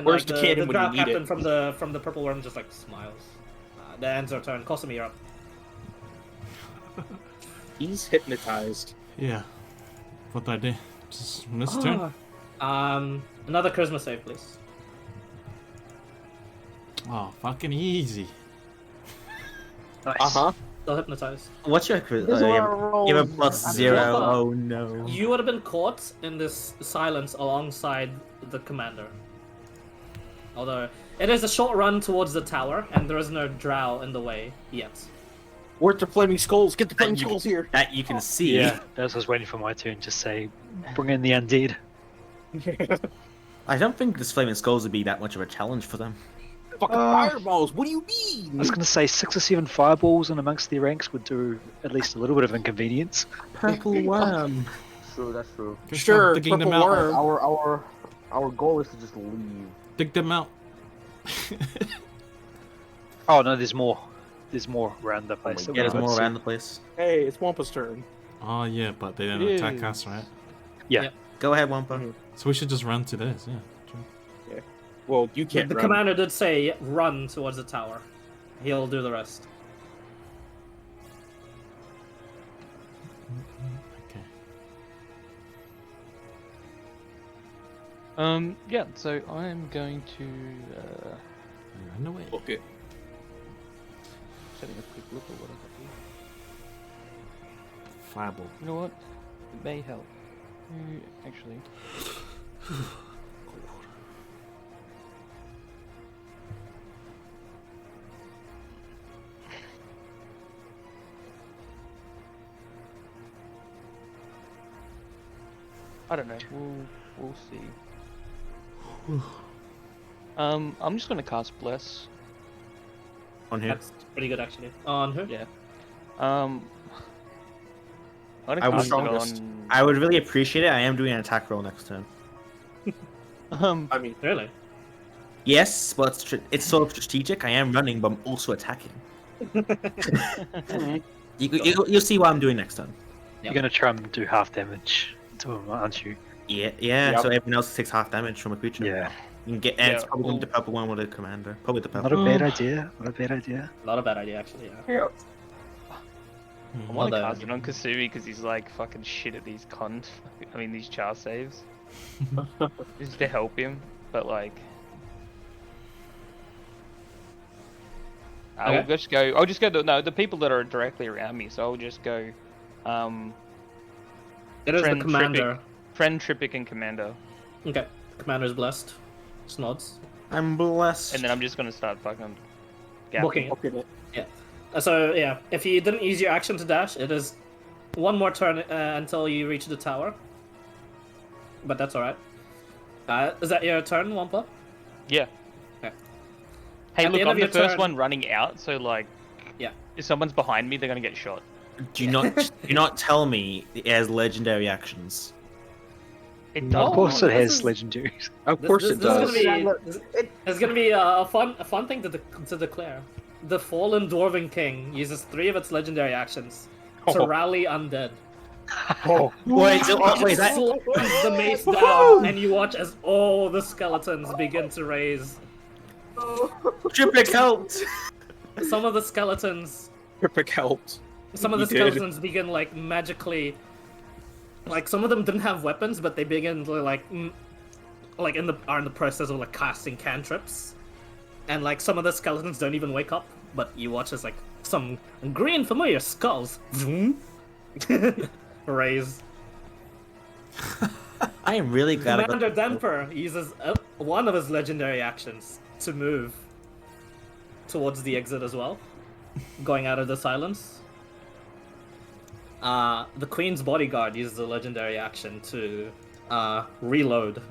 Where's like, the cannon when you drow need captain it? from the purple worm just like smiles. That ends our turn. Kosumi, you're up. He's hypnotized. Yeah. What I did? Just missed turn. Another charisma save, please. Oh, fucking easy. Nice. Still hypnotized. What's your This is what I rolled. give a plus I'm 0. Wampa. Oh no. You would have been caught in this silence alongside the commander. Although it is a short run towards the tower, and there is no drow in the way yet. Where's the flaming skulls? Get the flaming you- skulls here. That you can see. Yeah, that's what I was waiting for my turn. Just say, bring in the undead. I don't think this flaming skulls would be that much of a challenge for them. Fucking fireballs. What do you I mean? was going to say 6 or 7 fireballs in amongst their ranks would do at least a little bit of inconvenience. Purple worm. True, that's true. Just Sure, start digging them purple out. worm. Our goal is to just leave. Dig them out. Oh no, there's more. There's more around the place. that Yeah, we there's haven't more seen. around the place. Hey, it's Wampa's turn. Oh yeah, but they didn't It attack is. us, right? Yeah. Yep. Go ahead, Wampa. Mhm. So we should just run to this. Yeah. True. Well, you The can't run. commander did say run towards the tower. He'll do the rest. Okay. Yeah, so I'm going to Run away. Okay. setting a quick look at what I got here. Fireball. You know what? It may help. Actually. I don't know. We'll see. I'm just gonna cast Bless. On here. That's pretty good actually. On who? Yeah. I'm gonna I was cast it strongest. on. I would really appreciate it. I am doing an attack roll next turn. I mean, Really? Yes, but it's sort of strategic. I am running, but I'm also attacking. You'll see what I'm doing next time. You're gonna try and do half damage to him, aren't you? Yeah. Yep. So everyone else takes half damage from a creature. Yeah. You can get, and it's Yeah, probably well- the purple one with the commander. Probably the purple. Not a bad idea. Not a bad idea. Not a bad idea, actually. Yeah. I want to Although- cast it on Kasumi because he's like fucking shit at these these char saves. Just to help him, but like. I'll Okay. just go. I'll just go. The people that are directly around me. So I'll just go. It is Friend the commander. Friend, Trippic, and Commander, Okay. Commander's blessed. Snods. I'm blessed. and then I'm just gonna start fucking. gapping. Booking it. Booking it. So yeah, if you didn't use your action to dash, it is one more turn until you reach the tower. But that's alright. Is that your turn, Wampa? Yeah. Okay. Hey, At the look, end I'm of the your first turn- one running out, so like. Yeah. If someone's behind me, they're gonna get shot. Do not tell me it has legendary actions. It No. does. Of course, it this has is- legendaries. Of course it This is does. gonna be, it's gonna be a fun thing to declare. The fallen dwarven king uses 3 of its legendary actions to Oh. rally undead. Oh, Wait, so, wait, that, Slams the mace down, and you watch as all the skeletons begin to raise. Trippic helped. Some of the skeletons Trippic helped. Some of the He did. skeletons begin like magically, like some of them didn't have weapons, but they begin to like are in the process of like casting cantrips, and like some of the skeletons don't even wake up. But you watch as like some green familiar skulls raise. I am really glad I got Commander Demper uses one of his legendary actions to move towards the exit as well, going out of the silence. The Queen's Bodyguard uses a legendary action to reload.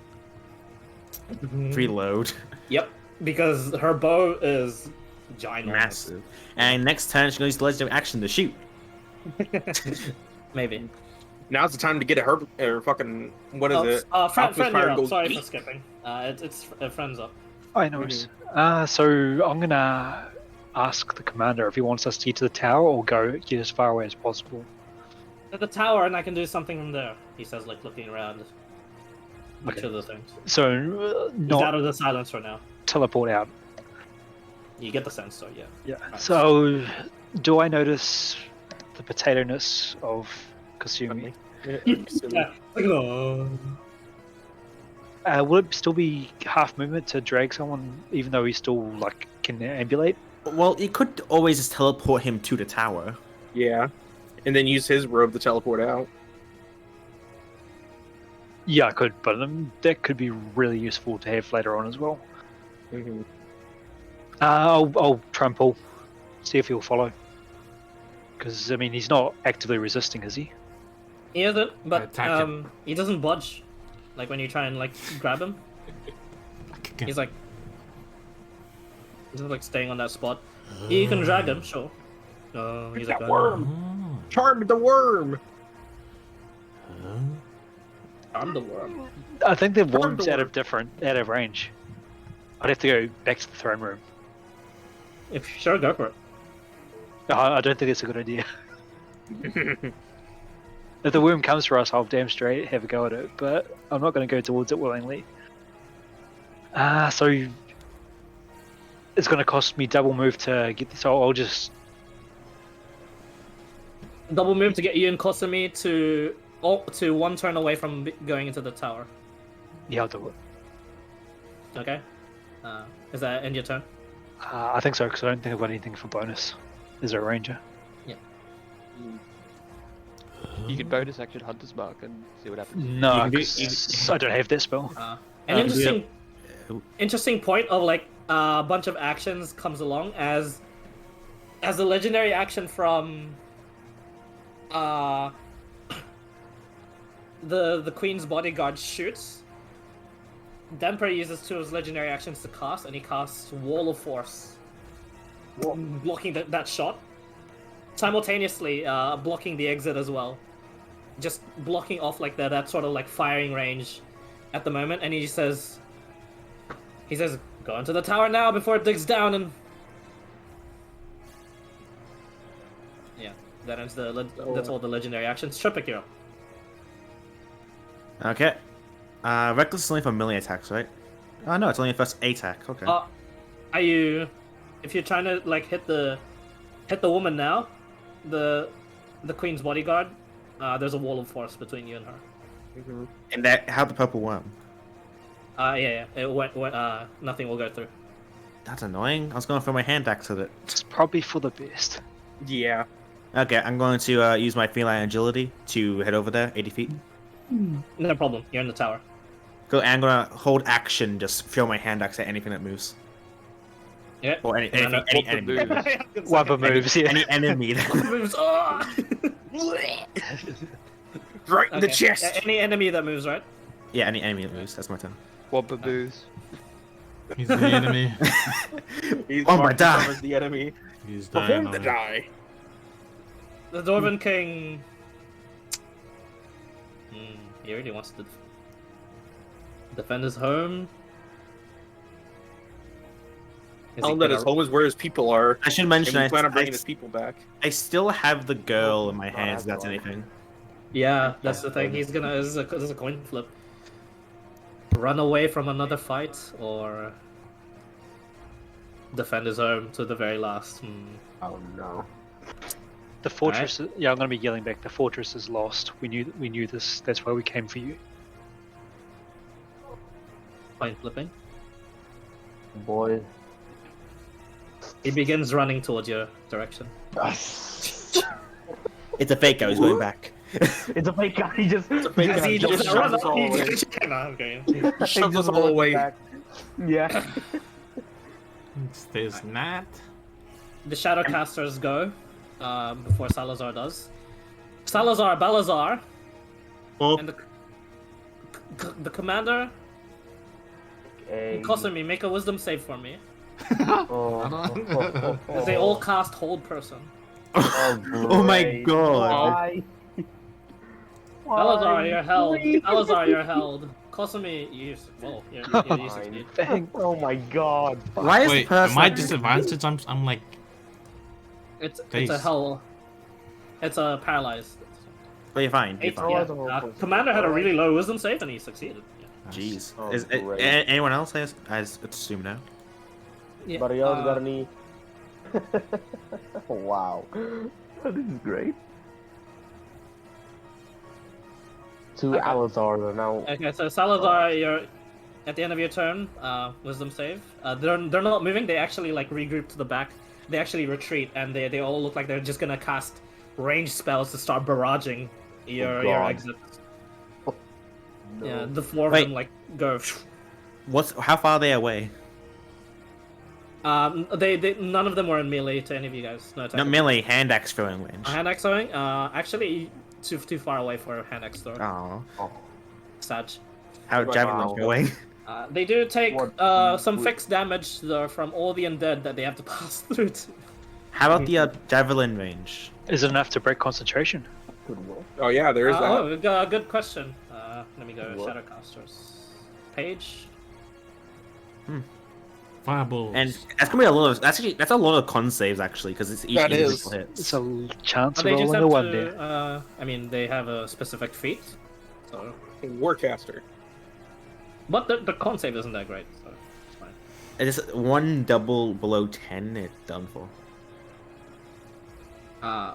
reload. Yep, because her bow is ginormous. Massive. And next turn, she's going to use the legendary action to shoot. Maybe. Now's the time to get a herb or fucking what is it? Friend, Optimus friend Prime you're up. goes Sorry yeet. for skipping. It's friends up. I know. So I'm gonna ask the commander if he wants us to get to the tower or get as far away as possible. At the tower, and I can do something from there. He says, like looking around. Each Okay. of the things. So He's out not of the silence for now. teleport out. You get the sense, so yeah. Yeah. Right. So do I notice the potato-ness of Kasumi? Yeah. Will it still be half movement to drag someone, even though he still like can ambulate? Well, you could always just teleport him to the tower. Yeah, and then use his robe to teleport out. Yeah, I could, but that could be really useful to have later on as well. Mhm. I'll try and pull, see if he'll follow. Because I mean, he's not actively resisting, is he? He isn't, but Attack him. he doesn't budge. Like when you try and like grab him, he's like just like staying on that spot. You can drag him, sure. No, he's like That worm! Charmed the worm! I'm the worm. I think the worm's out of range. I'd have to go back to the throne room. If sure, go for it. No, I don't think it's a good idea. If the worm comes for us, I'll damn straight have a go at it, but I'm not going to go towards it willingly. So it's going to cost me double move to get this. So I'll just Double move to get you and Kosumi to one turn away from going into the tower. I'll do it. Okay. Is that end your turn? I think so because I don't think I've got anything for bonus. Is there a ranger? You could bonus action Hunter's Mark and see what happens. No, You can do- 'cause I don't have that spell. An interesting, yeah. interesting point of like a bunch of actions comes along as a legendary action from the Queen's Bodyguard shoots. Demper uses 2 of his legendary actions to cast, and he casts Wall of Force, blocking that shot. Simultaneously, blocking the exit as well. Just blocking off like that sort of like firing range at the moment, and he says, "Go into the tower now before it digs down." And yeah, That ends that's all the legendary actions. Tripic, Okay. Reckless is only for melee attacks, right? Oh no, it's only a first attack. Okay. Are you? If you're trying to like hit the woman now, the queen's bodyguard, there's a wall of force between you and her. And that how the purple worm? Yeah. It went. Nothing will go through. That's annoying. I was going to throw my hand axe at it. It's probably for the best. Yeah. Okay, I'm going to use my feline agility to head over there, 80 feet. No problem. You're in the tower. Go, and I'm gonna hold action, just throw my hand axe at anything that moves. Yeah. Or any enemy. Whatever moves, yeah. Any enemy. moves. Oh! Right in the chest. Any enemy that moves, right? Yeah, any enemy that moves. That's my turn. Wobba booze. He's the enemy. He's Oh my marked god. as the enemy. He's For dying. him to already. die. The Dwarven King. He really wants to defend his home. Is Tell he him that his gonna- home is where his people are. I should And mention we plan on bringing his people back. I still have the girl in my hands, if that's anything. Yeah, that's the thing. He's gonna. This is a coin flip. Run away from another fight or defend his home to the very last. Oh no. The fortress. Yeah, I'm gonna be yelling back. The fortress is lost. We knew this. That's why we came for you. Coin flipping. Boy. He begins running towards your direction. It's a fake guy who's going back. It's a fake guy. He just. It's a fake guy. He just just shoves run us all away. Okay. He shoves us just all runs away. back. Yeah. It's this not. The Shadowcasters go before Salazar does. Salazar, Balazar, Oh. and the commander. Kosumi, make a wisdom save for me. As they all cast Hold Person. Oh my great. god. Why? Salazar, you're held. Please. Salazar, you're held. Kosumi, you succeed. Oh my god. Why is Wait, the person... am I disadvantaged? I'm like, It's a Face. hell. It's a paralyzed. But you're fine. You're Eight, fine. yeah. the whole person. Commander had a really low wisdom save and he succeeded. Jeez. Oh, Is great. anyone else? I assume no. Yeah. Anybody else got any? Wow. This is great. To Okay. Alazar now. Okay, so Salazar, you're at the end of your turn. Wisdom save. They're not moving. They actually like regroup to the back. They actually retreat, and they all look like they're just gonna cast range spells to start barraging your God. exit. No. Yeah, the four of Wait. them like go. How far are they away? They none of them were in melee to any of you guys. No, Not melee, hand axe throwing range. hand axe throwing. Actually, too far away for hand axe throw. Oh. Sag. How Wow. javelin going? They do take What- some fixed damage though from all the undead that they have to pass through. How about the javelin range? Is it enough to break concentration? Good work. Oh yeah, there is that. Good question. Let me go. What? Shadowcasters page. fireballs. And that's gonna be a lot of. That's a lot of con saves actually, because it's each That individual is. hits. It's a chance of They just rolling have a one to. there. I mean, they have a specific feat. So, Warcaster. but the con save isn't that great. So it's fine. It is one double below 10. It's done for.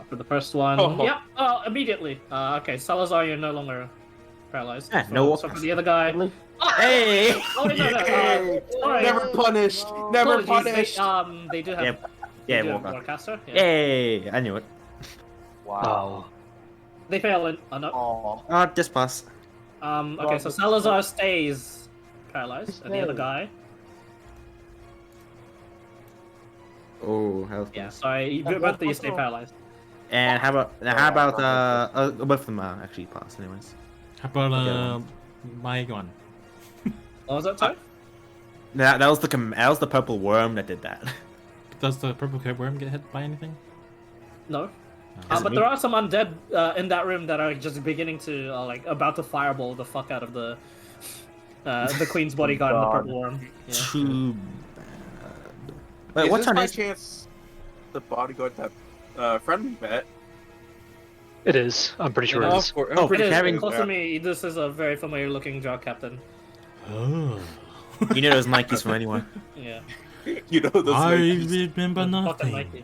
For the first one, Oh. yeah. Immediately. Okay, Salazar, you're no longer paralyzed. Yeah, so, no So for the other guy. Really? Hey! Oh wait, no. Sorry. Never punished. Never Apologies, punished. They do have. Yeah, they yeah, do have Warcaster. Warcaster. Yeah. Yay! I knew it. Wow. They fail in. No. Oh. Oh, this pass. Okay, so Salazar stays paralyzed, and the other guy. Oh, health. Yeah, sorry, both of you stay paralyzed. And how about both of them are actually pass anyways. How about Okay. my one? What was that, sorry? That was the purple worm that did that. Does the purple curve worm get hit by anything? No. Does it But mean- there are some undead in that room that are just beginning to, about to fireball the fuck out of the queen's bodyguard and the God. purple worm. Yeah. Too bad. Wait, Is what's this her by name? chance the bodyguard that friend we met? It is. I'm pretty sure it Oh, is. of course. Oh, I'm pretty It is. sure carrying- it is, yeah. Kosumi, this is a very familiar looking drug captain. Oh. You know those Nikes from anywhere. Yeah. You know those I Nikes. remember Fucking nothing. Nikes.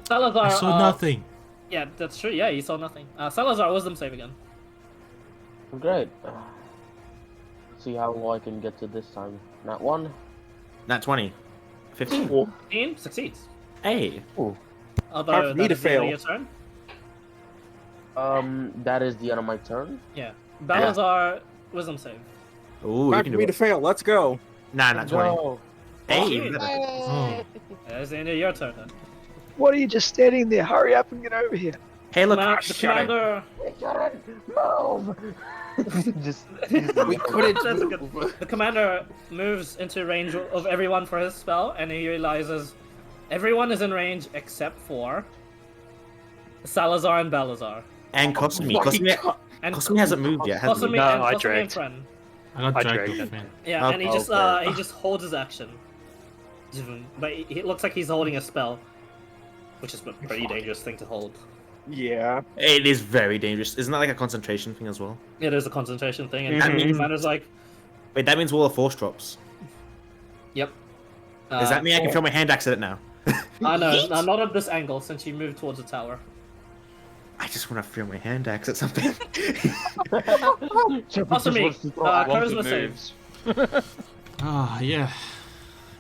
Salazar. I saw nothing. Yeah, that's true. Yeah, you saw nothing. Salazar, wisdom save again. Great. See how low I can get to this time. Not one. Nat 20. 15. 15 succeeds. Hey. Although Hard for me that to is the end of fail. your turn. That is the end of my turn. Yeah. Balazar, wisdom save. Ooh, you Time can for do me it. to fail. Let's go. Nah, not 20. Go. Hey. Oh, Oh. That's the end of your turn then. What are you just standing there? Hurry up and get over here. Hey, look. The commander. Move. just We couldn't. That's a good- The commander moves into range of everyone for his spell, and he realizes everyone is in range except for Salazar and Balazar. And Kosumi. Oh my Kosumi, God. And Kosumi hasn't moved yet, has he? Kosumi No, and, I Kosumi dragged. and Friend. I got I dragged dragged off, it. man. Yeah, and he just Okay. he just holds his action. But it looks like he's holding a spell, which is a pretty dangerous thing to hold. Yeah. It is very dangerous. Isn't that like a concentration thing as well? It is a concentration thing, and That the means- commander's like, Wait, that means Wall of Force drops. "Yep." Does that mean I can throw my hand axe at it now? No, not at this angle, since you moved towards the tower. I just want to throw my hand axe at something. Kosumi, charisma save. moves. Ah, yeah.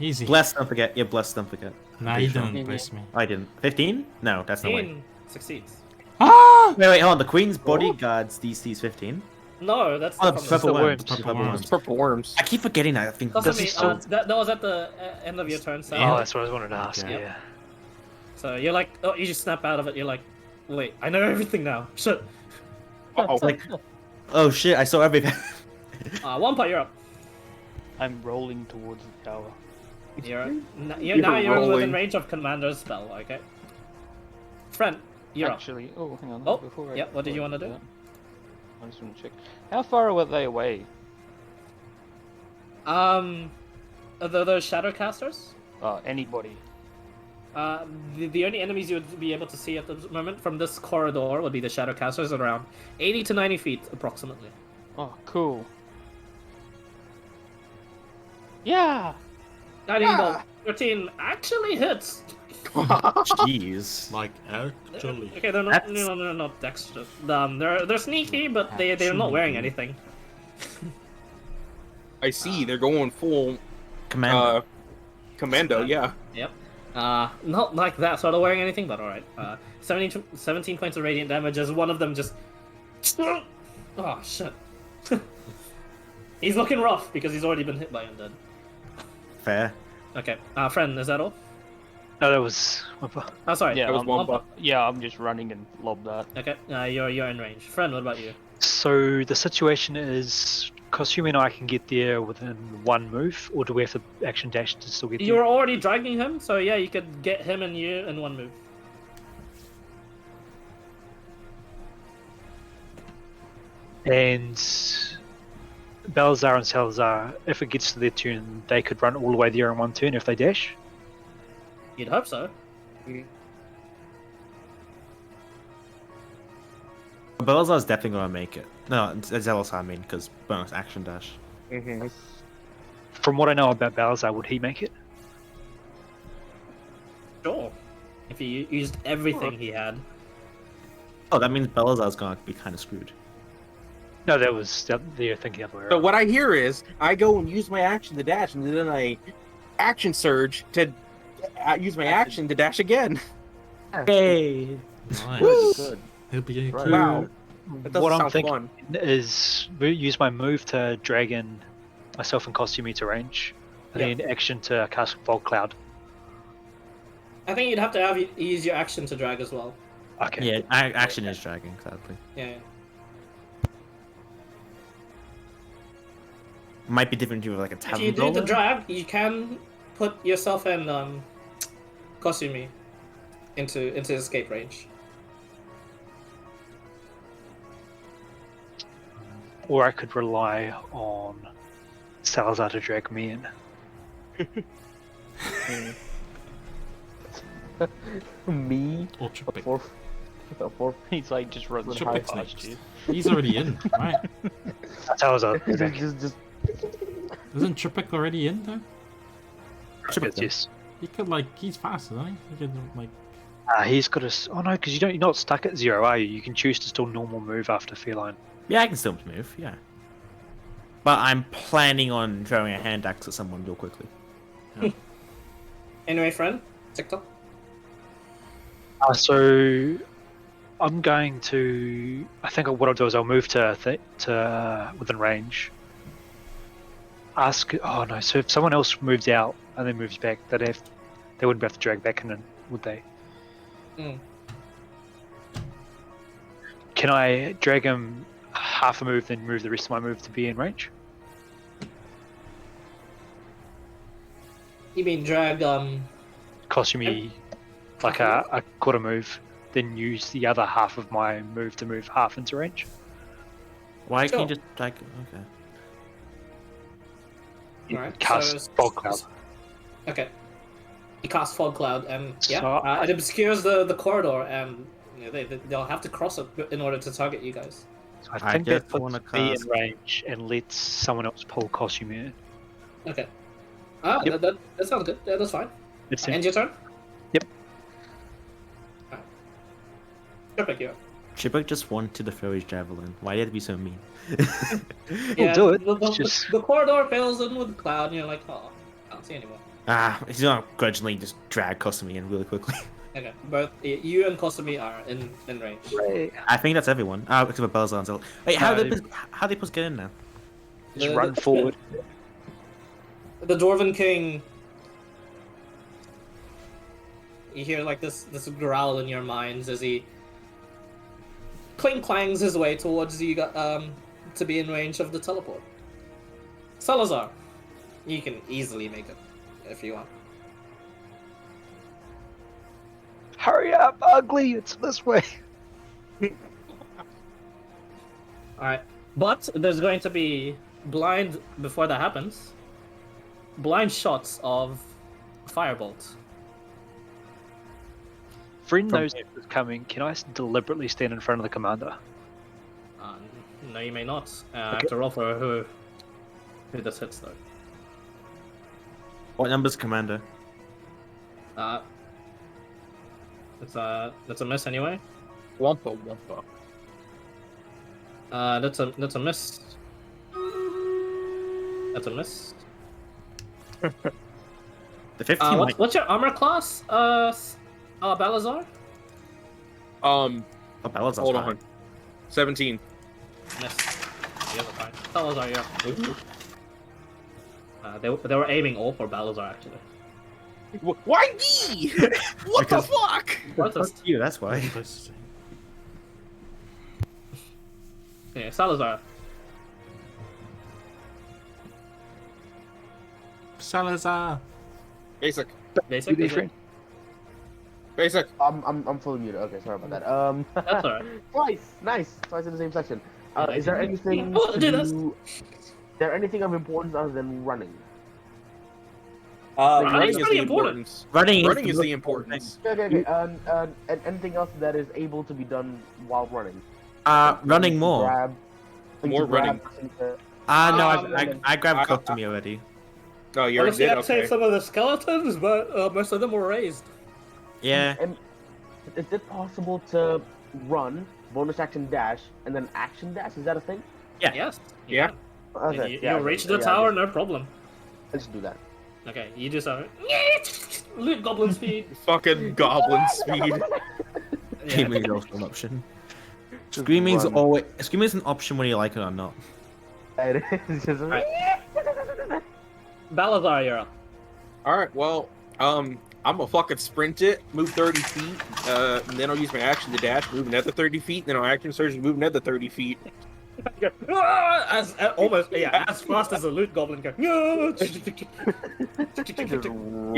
Easy. Bless, don't forget. Yeah, bless, don't forget. Nah, you don't bless me. I didn't. 15? No, that's no way. 15 succeeds. Ah! Wait, hold on. The Queen's Bodyguard's DC is 15. No, that's Oh, from it's the purple worms. worms. Purple Worms. worms. Purple worms. I keep forgetting that. I think Does he Kosumi, still- that was at the end of your turn, so Oh, that's what I was wanting to ask. Okay. Yeah. so you're like, oh, you just snap out of it. You're like, wait, I know everything now. Shit. Uh-oh. like, oh shit! I saw everything. Wampa, you're up. I'm rolling towards the tower. You're now You're you're within rolling. range of commander's spell. Okay. Friend, you're up. Actually, oh, hang on. Oh, before I, yeah, what did before you I wanna do do? that, I just want to check. How far are they away? Those shadow casters. Anybody? The only enemies you would be able to see at the moment from this corridor would be the shadow casters at around 80 to 90 feet approximately. Oh, cool. Yeah. 19 bolt, 13 actually hits. Jeez. Like, actually. Okay, they're not. That's- No, they're not dexterous. They're sneaky, but they're not wearing anything. I see. They're going full Commando. commando. Yeah. Yep. Not like that sort of wearing anything, but alright. 17 points of radiant damage as one of them just. Oh shit. He's looking rough because he's already been hit by undead. Fair. Okay. Friend, is that all? No, that was. Oh, sorry. Yeah, That was I'm, Wampa. I'm just running and lob that. Okay. You're in range. Friend, what about you? So the situation is, Kosumi and I can get there within one move, or do we have to action dash to still get there? You're already dragging him, so yeah, you could get him and you in one move. And Balazar and Salazar, if it gets to their turn, they could run all the way there in one turn if they dash. You'd hope so. Belazar's definitely gonna make it. No, Zealous, I mean, because bonus action dash. Mm-hmm. From what I know about Balazar, would he make it? Sure. If he used everything he had. Oh, that means Belazar's gonna be kind of screwed. No, that was they're thinking the other way So around. what I hear is I go and use my action to dash, and then I action surge to use my action to dash again. Hey. Nice. Good. He'll be a Right. cool. Wow. That doesn't What I'm sound thinking fun. is use my move to drag in myself and Kosumi to range, and Yeah. then action to cast Fog Cloud. I think you'd have to use your action to drag as well. Okay. Yeah, action is dragging, sadly. Yeah. Might be different with like a If tavern you do the brawler. drag, you can put yourself and Kosumi into escape range. Or I could rely on Salazar to drag me in. Me, Ultra a big. 4 4 He's like just runs Foot straight high. past you. He's already in, right? That's how I was just Isn't Tripic already in there? yes. He could like he's fast, isn't he? He could like He's got a. Oh no, because you're not stuck at 0, are you? You can choose to still normal move after feline. Yeah, I can still move. Yeah. But I'm planning on throwing a hand axe at someone real quickly. Anyway, friend, TikTok. So I'm going to. I think what I'll do is I'll move to within range. Ask. Oh no! So if someone else moves out and then moves back, they wouldn't be able to drag back in, would they? Mm. Can I drag him half a move, then move the rest of my move to be in range? You mean drag Cost me like a quarter move, then use the other half of my move to move half into range. Why Sure. can't you just like okay? Alright, Cast so- fog cloud. Okay. You cast fog cloud, and yeah, So- it obscures the corridor, and you know, they'll have to cross it in order to target you guys. So I I think just that puts wanna me cast- in range and lets someone else pull costume in. Okay. Yep. That sounds good. Yeah, that's fine. It's End your turn. Yep. Alright. Tripic, you. Tripic just wanted to throw his javelin. Why did he have to be so mean? Yeah, do it. The, It's just- the corridor fills in with the cloud, and you're like, oh, I don't see anymore. He's gonna grudgingly just drag Kosumi in really quickly. Okay, both you and Kosumi are in range. I think that's everyone. Except for Belzar and Zil. Wait, how No, they how they get in now? Just The- run the- forward. The Dwarven King. You hear like this growl in your minds as he clangs his way towards you, to be in range of the teleport. Salazar, you can easily make it if you want. Hurry up, ugly! It's this way. Alright. But there's going to be blind, before that happens, blind shots of Firebolt. Friend knows it's coming. Can I deliberately stand in front of the commander? No, you may not. I have to roll for who this hits, though. What number's commander? That's a miss anyway. Wampa wampa. That's a miss. That's a miss. The 15. What's your armor class? Balazar? Oh, Belzar's Hold fine. on. 17. Miss. The other fine. Balazar, yeah. They were aiming all for Balazar actually. Why me? What the fuck? What's this? You, that's why. Yeah, Salazar. Salazar. Basic. Basic. Be is it? friend. Basic. I'm fully muted. Okay, sorry about that. That's alright. Twice, nice, twice in the same section. Yeah, Is there anything? Oh, dude, that's- Is there anything of importance other than running? Running's is pretty the important. importance. Running Running is the the importance. Okay. And anything else that is able to be done while running? running more. Grab, More running. No, Um, I grabbed Kosumi already. No, you already Honestly, did. I'd save Okay. some of the skeletons, but most of them were raised. Yeah. And is it possible to run, bonus action dash, and then action dash? Is that a thing? Yes. Yeah. Okay. You yeah, reach okay, the yeah, tower, no problem. Let's do that. Okay, you do something. Loot goblin speed. Fucking goblin speed. Yeah. Screaming is also an option. Just Screaming's run. always screaming's an option whether you like it or not. It is just Alright. Balazar, you're up. Alright, well, I'm gonna fucking sprint it, move 30 feet, and then I'll use my action to dash, move another 30 feet, then I'll action surge and move another 30 feet. As fast as a loot goblin go. You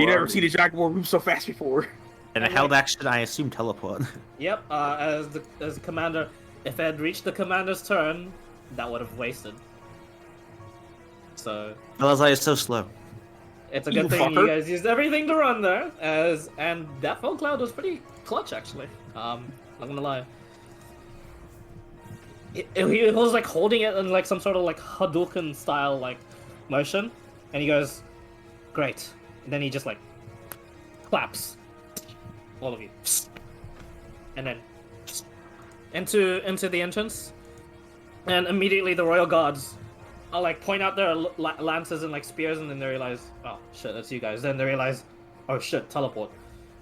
never seen a jaguar move so fast before. And a held action, I assume teleport. Yep. As the commander, if it had reached the commander's turn, that would have wasted. So Belzar is so slow. it's a You good thing you fucker. guys used everything to run there. And that fog cloud was pretty clutch actually. Not gonna lie. He was like holding it in like some sort of like Hadouken style like motion, and he goes, "Great." And then he just like claps, all of you, and then into the entrance, and immediately the royal guards are like point out their lances and like spears, and then they realize, oh shit, that's you guys. Then they realize, oh shit, teleport.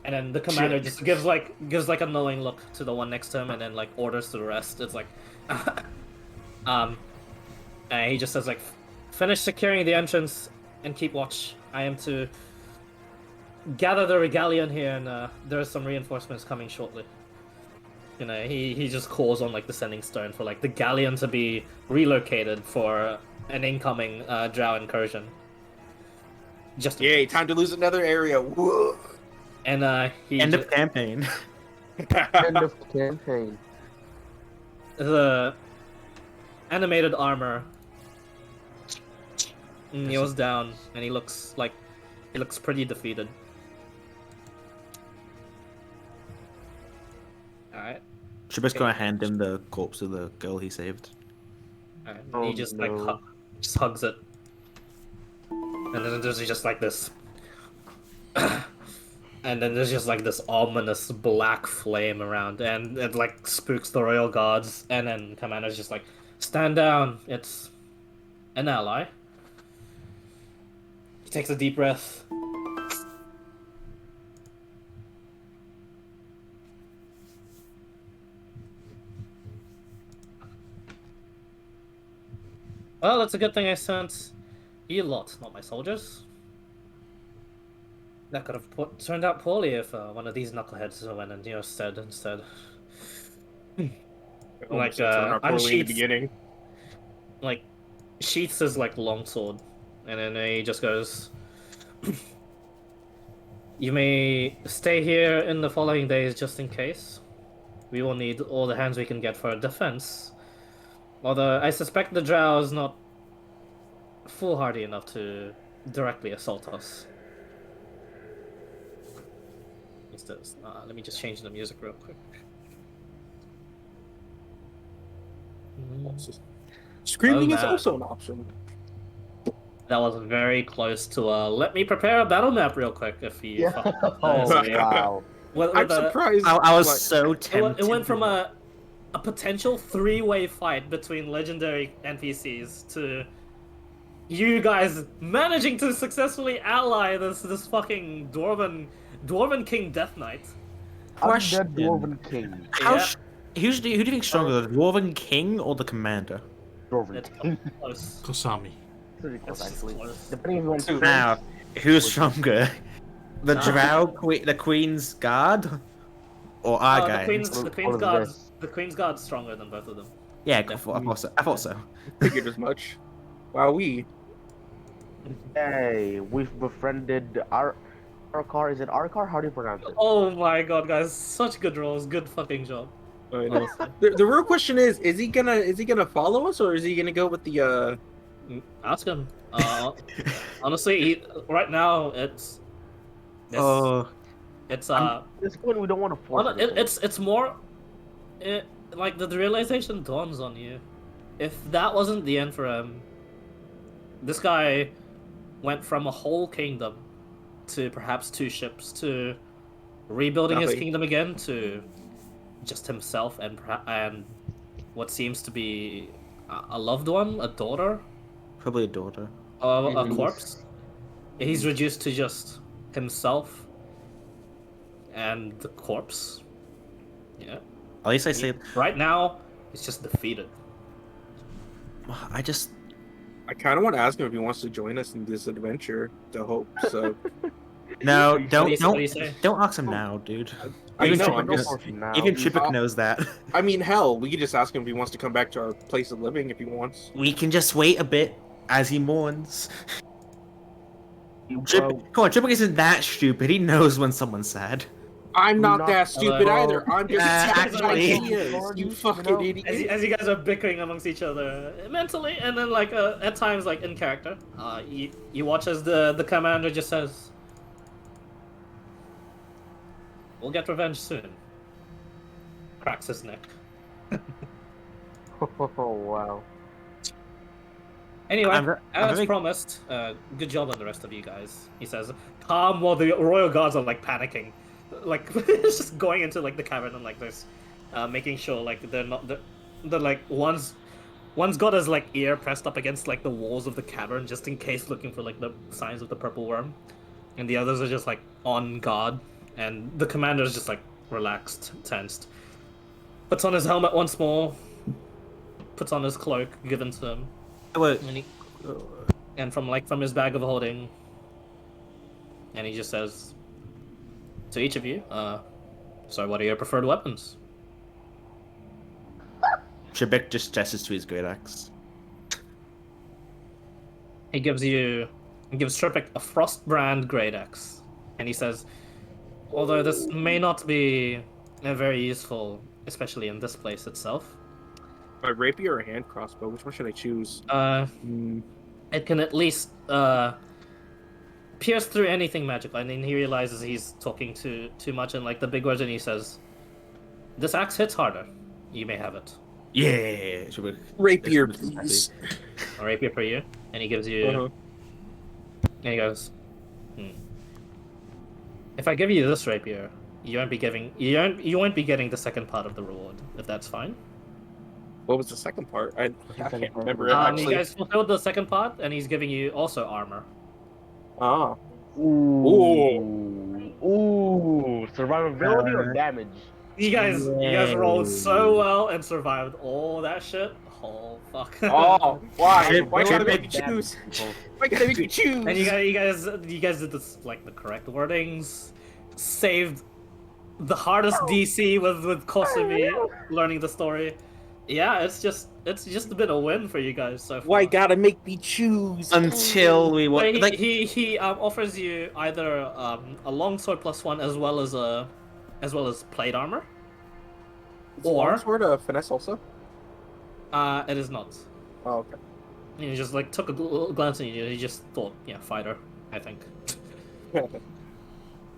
And then the commander just gives like a knowing look to the one next to him, and then like orders to the rest. It's like, and he just says like, finish securing the entrance and keep watch. I am to gather the regalion here, and there are some reinforcements coming shortly. You know, he just calls on like the sending stone for like the galleon to be relocated for an incoming drow incursion. Just Yay! Time to lose another area. Whoa. And he End of campaign. End of campaign. The animated armor kneels down, and he looks pretty defeated. Alright. Shubba's gonna hand him the corpse of the girl he saved. Alright. Oh, He just like no. just hugs it. And then there's just like this and then there's just like this ominous black flame around, and it like spooks the royal guards, and then Commander's just like, stand down, it's an ally. He takes a deep breath. Well, it's a good thing I sent you lot, not my soldiers. That could have turned out poorly if one of these knuckleheads went in your stead instead. Like, poorly in the beginning. Like, sheaths his like longsword, and then he just goes, "You may stay here in the following days just in case. We will need all the hands we can get for defense. Although I suspect the drow is not foolhardy enough to directly assault us." Let me just change the music real quick. Screaming Oh, is man. also an option. That was very close to let me prepare a battle map real quick if you Yeah. fucked up Oh this. wow. I'm surprised. I was like, so tempted. It went from a potential three-way fight between legendary NPCs to you guys managing to successfully ally this fucking Dwarven King Death Knight. Question. Undead Dwarven King. How Yeah. who do you think is stronger, the Dwarven King or the Commander? Dwarven It's King. close. Kosami. Pretty close, It's actually. close. Depending if you want to Now, who's stronger? The Uh, Drow, the Queen's Guard, or our The guy? Queen's What is Guard. this? The Queen's Guard's stronger than both of them. Yeah, I thought so. I thought so. Figured as much. Wow, Hey, we've befriended Arkar. Is it Arkar? How do you pronounce it? Oh my god, guys! Such good rolls. Good fucking job. Honestly. the real question is he gonna follow us, or is he gonna go with the Ask him. Honestly, right now it's Oh, it's At this point, we don't want to force it. it's more like the realization dawns on you. If that wasn't the end for him, this guy went from a whole kingdom to perhaps 2 ships to rebuilding his Nothing. kingdom again to just himself and what seems to be a loved one, a daughter, probably a daughter. a corpse. He's reduced to just himself and the corpse. Yeah. At least I say. Right now, it's just defeated. I kind of want to ask him if he wants to join us in this adventure. To hope so. No, What do you say? don't ask him now, dude. I Even know. Tripic I'm just. Even Tripic knows that. I mean, hell, we could just ask him if he wants to come back to our place of living if he wants. We can just wait a bit as he mourns. Come on, Tripic isn't that stupid. He knows when someone's sad. I'm not Not- that stupid Hello. either. I'm just Actually- ideas. You fucking idiot. As you guys are bickering amongst each other mentally, and then like at times like in character, you watch as the commander just says, "We'll get revenge soon." cracks his neck. Oh wow. Anyway, I'm as very- promised, good job on the rest of you guys. He says, calm while the royal guards are like panicking, like it's just going into like the cavern and like this, making sure like they're like one's got his like ear pressed up against like the walls of the cavern just in case, looking for like the signs of the purple worm, and the others are just like on guard, and the commander is just like relaxed, tensed. Puts on his helmet once more, puts on his cloak given to him. Wait, And from his bag of holding, and he just says to each of you, so what are your preferred weapons? Trebek just gestures to his great axe. He gives Trippic a Frostbrand great axe, and he says, although this may not be very useful, especially in this place itself, My rapier or a hand crossbow? Which one should I choose? it can at least pierce through anything magical. And then he realizes he's talking too much and like the big words, and he says, "This axe hits harder. You may have it." Yeah, Trebek. Rapier, Yes, please. A rapier for you, and he gives you. Uh-huh. And he goes, "If I give you this rapier, you won't be getting the second part of the reward. If that's fine." What was the second part? I can't remember it You actually. guys fulfilled the second part, and he's giving you also armor. Ah. Ooh, survivability or damage? You guys rolled so well and survived all that shit. Oh fuck. Oh, why? Why Trebek- gotta make me choose? Why gotta make me choose? And you guys did this like the correct wordings, saved the hardest DC with Kosubi learning the story. Yeah, it's just been a win for you guys so far. Why gotta make me choose? Until we So want, he, like, he offers you either a longsword +1 as well as plate armor. Or Sword a finesse also? it is not. Oh, okay. He just like took a glance at you. He just thought, yeah, fighter. I think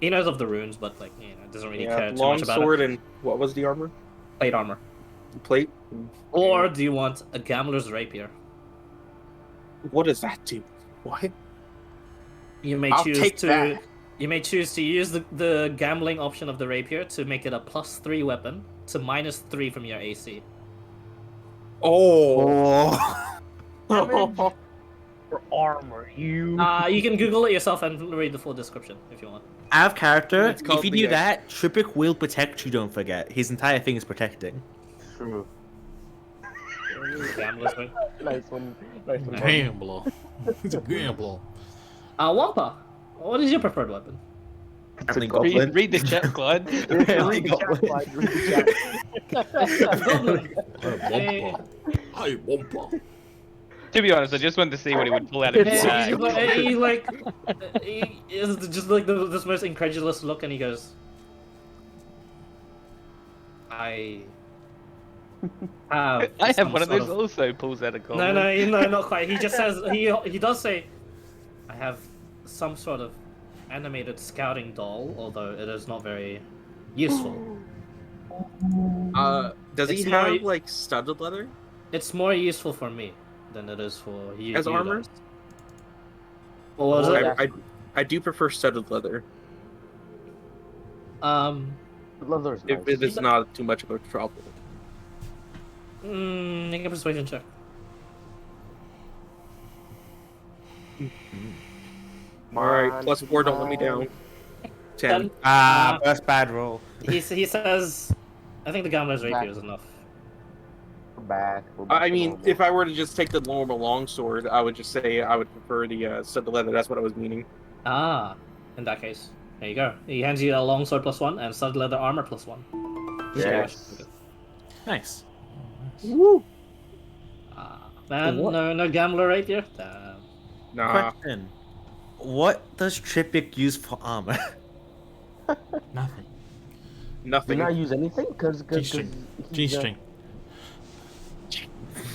he knows of the runes, but like doesn't really care too long much about sword it. and what was the armor? Plate armor. Plate. Or do you want a gambler's rapier? What does that do? What? You may I'll choose take to that. you may choose to use the gambling option of the rapier to make it a +3 weapon to -3 from your AC. Oh. For armor, you. You can Google it yourself and read the full description if you want. out of character, It's called if you the, do that, Trebek will protect you, don't forget. His entire thing is protecting. True. Gambler's rapier. Nice one. Nice one. Gambler. He's a gambler. Wampa, what is your preferred weapon? Apparently goblin. Read the chat, Clyde. Apparently Read the chat, goblin. Clyde, read the chat. Hey, Wampa. To be honest, I just wanted to see what he would pull out of his bag. He is just like this most incredulous look, and he goes, I have. I have some one of sort those also pulls out a goblin. No, not quite. He just says he does say, I have some sort of animated scouting doll, although it is not very useful. Does he It's have more- like studded leather? It's more useful for me than it is for you. As you armor? guys. Well, what is it? I do prefer studded leather Leather is if nice. it is not too much of a trouble. Make a persuasion check. All right, +4, don't let me down. 10. First bad roll. He says, I think the gambler's rapier is enough. We're back. We're back I to mean, normal. if I were to just take the normal longsword, I would just say I would prefer the studded leather. That's what I was meaning. In that case, there you go. He hands you a longsword +1 and studded leather armor +1. Yes. Nice. Woo! Man, What? no gambler rapier? Damn. Nah. Question. What does Trebek use for armor? Nothing. Do Nothing. not use anything? Cause G-string. G-string.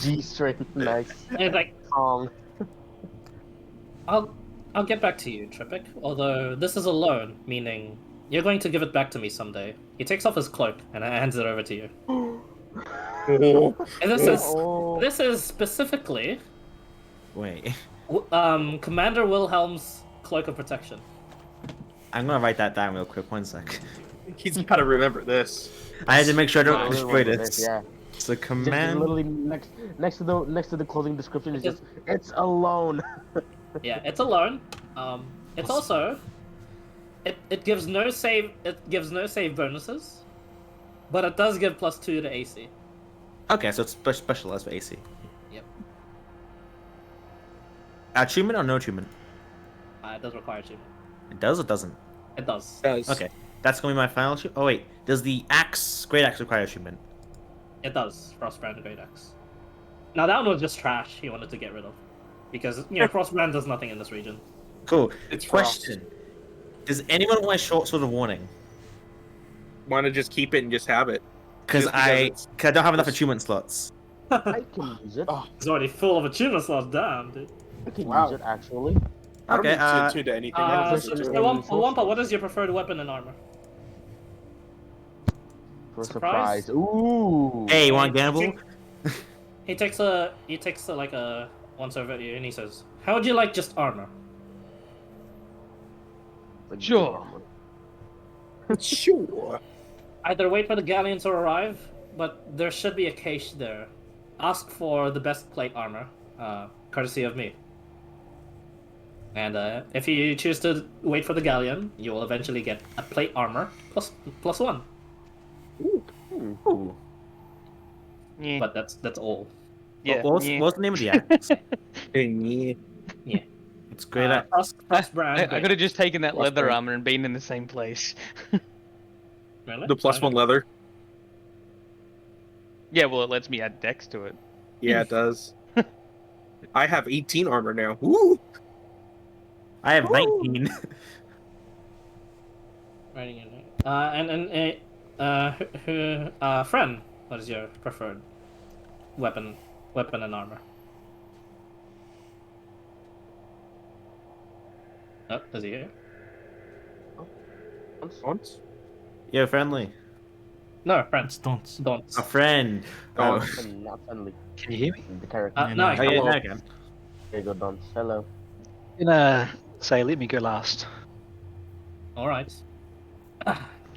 G-string. Nice. It's like, Song. I'll get back to you, Trippic. Although this is a loan, meaning You're going to give it back to me someday. He takes off his cloak and hands it over to you. Oh. And Oh. this is specifically Wait. Commander Wilhelm's cloak of protection. I'm gonna write that down real quick. 1 sec. He's got to remember this. I had to make sure I don't I really destroy remember this. Yeah. So Just command. literally next to the clothing description is just it's alone. Yeah, it's alone. It's also it gives no save bonuses, but it does give +2 to AC. Okay, so it's specialized for AC. Yep. Attunement or no attunement? It does require achievement. It does or doesn't? It does. Okay, that's gonna be my final. Oh wait, does the great axe require attunement? It does. Frostbrand Great Axe. Now that one was just trash. He wanted to get rid of because Frostbrand does nothing in this region. Cool. It's Question: does anyone want a short sword of warning? Want to just keep it and just have it? Because Just because I it's- don't have enough attunement slots. I can use it. It's already full of achievement slots. Damn, dude. I can Wow. use it actually. I don't Okay, need to attune to anything. I Uh, just Just- attune. Wampa, what is your preferred weapon and armor? For a Surprise? surprise. Ooh. Hey, you want to gamble? He takes a like a once over at you and he says, "How would you like just armor?" Like, Sure. Sure. Either wait for the galleons to arrive, but there should be a cache there. Ask for the best plate armor, courtesy of me. And if you choose to wait for the galleon, you will eventually get a plate armor plus 1. Ooh. Yeah. But that's all. Yeah. What's the name of the axe? Yeah. It's great axe. Frost brand. I could have just taken that leather Frostbrand. armor and been in the same place. Really? The +1 leather. Yeah, well, it lets me add dex to it. Yeah, it does. I have 18 armor now. Woo! I have 19. Writing in there. Friend, what is your preferred weapon and armor? Oh, does he hear? Once? Yo, friendly. No, friend. It's don't. Don't. A friend. Oh. Not friendly. Can you hear me? The character. No, Oh, yeah, Hello. now again. There you go, Don. Hello. I'm gonna say let me go last. all right.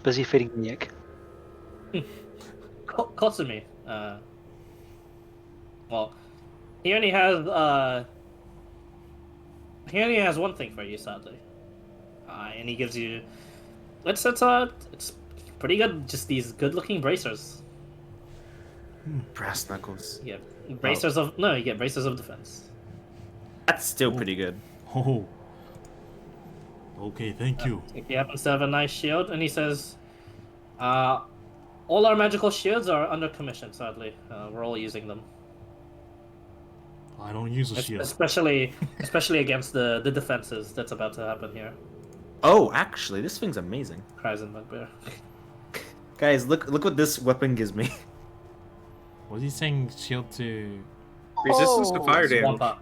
Busy feeding the yak. Kotsumi. Well, he only has one thing for you, sadly. And he gives you. It's pretty good. Just these good-looking bracers. Brass knuckles. You get bracers of defense. That's still pretty good. Oh. Okay, thank you. He happens to have a nice shield, and he says, "All our magical shields are under commission. Sadly, we're all using them, I don't use a shield. especially against the defenses that's about to happen here." Oh, actually, this thing's amazing. Cries in bugbear. Guys, look what this weapon gives me. Was he saying shield to? Resistance to fire damage. Wampa.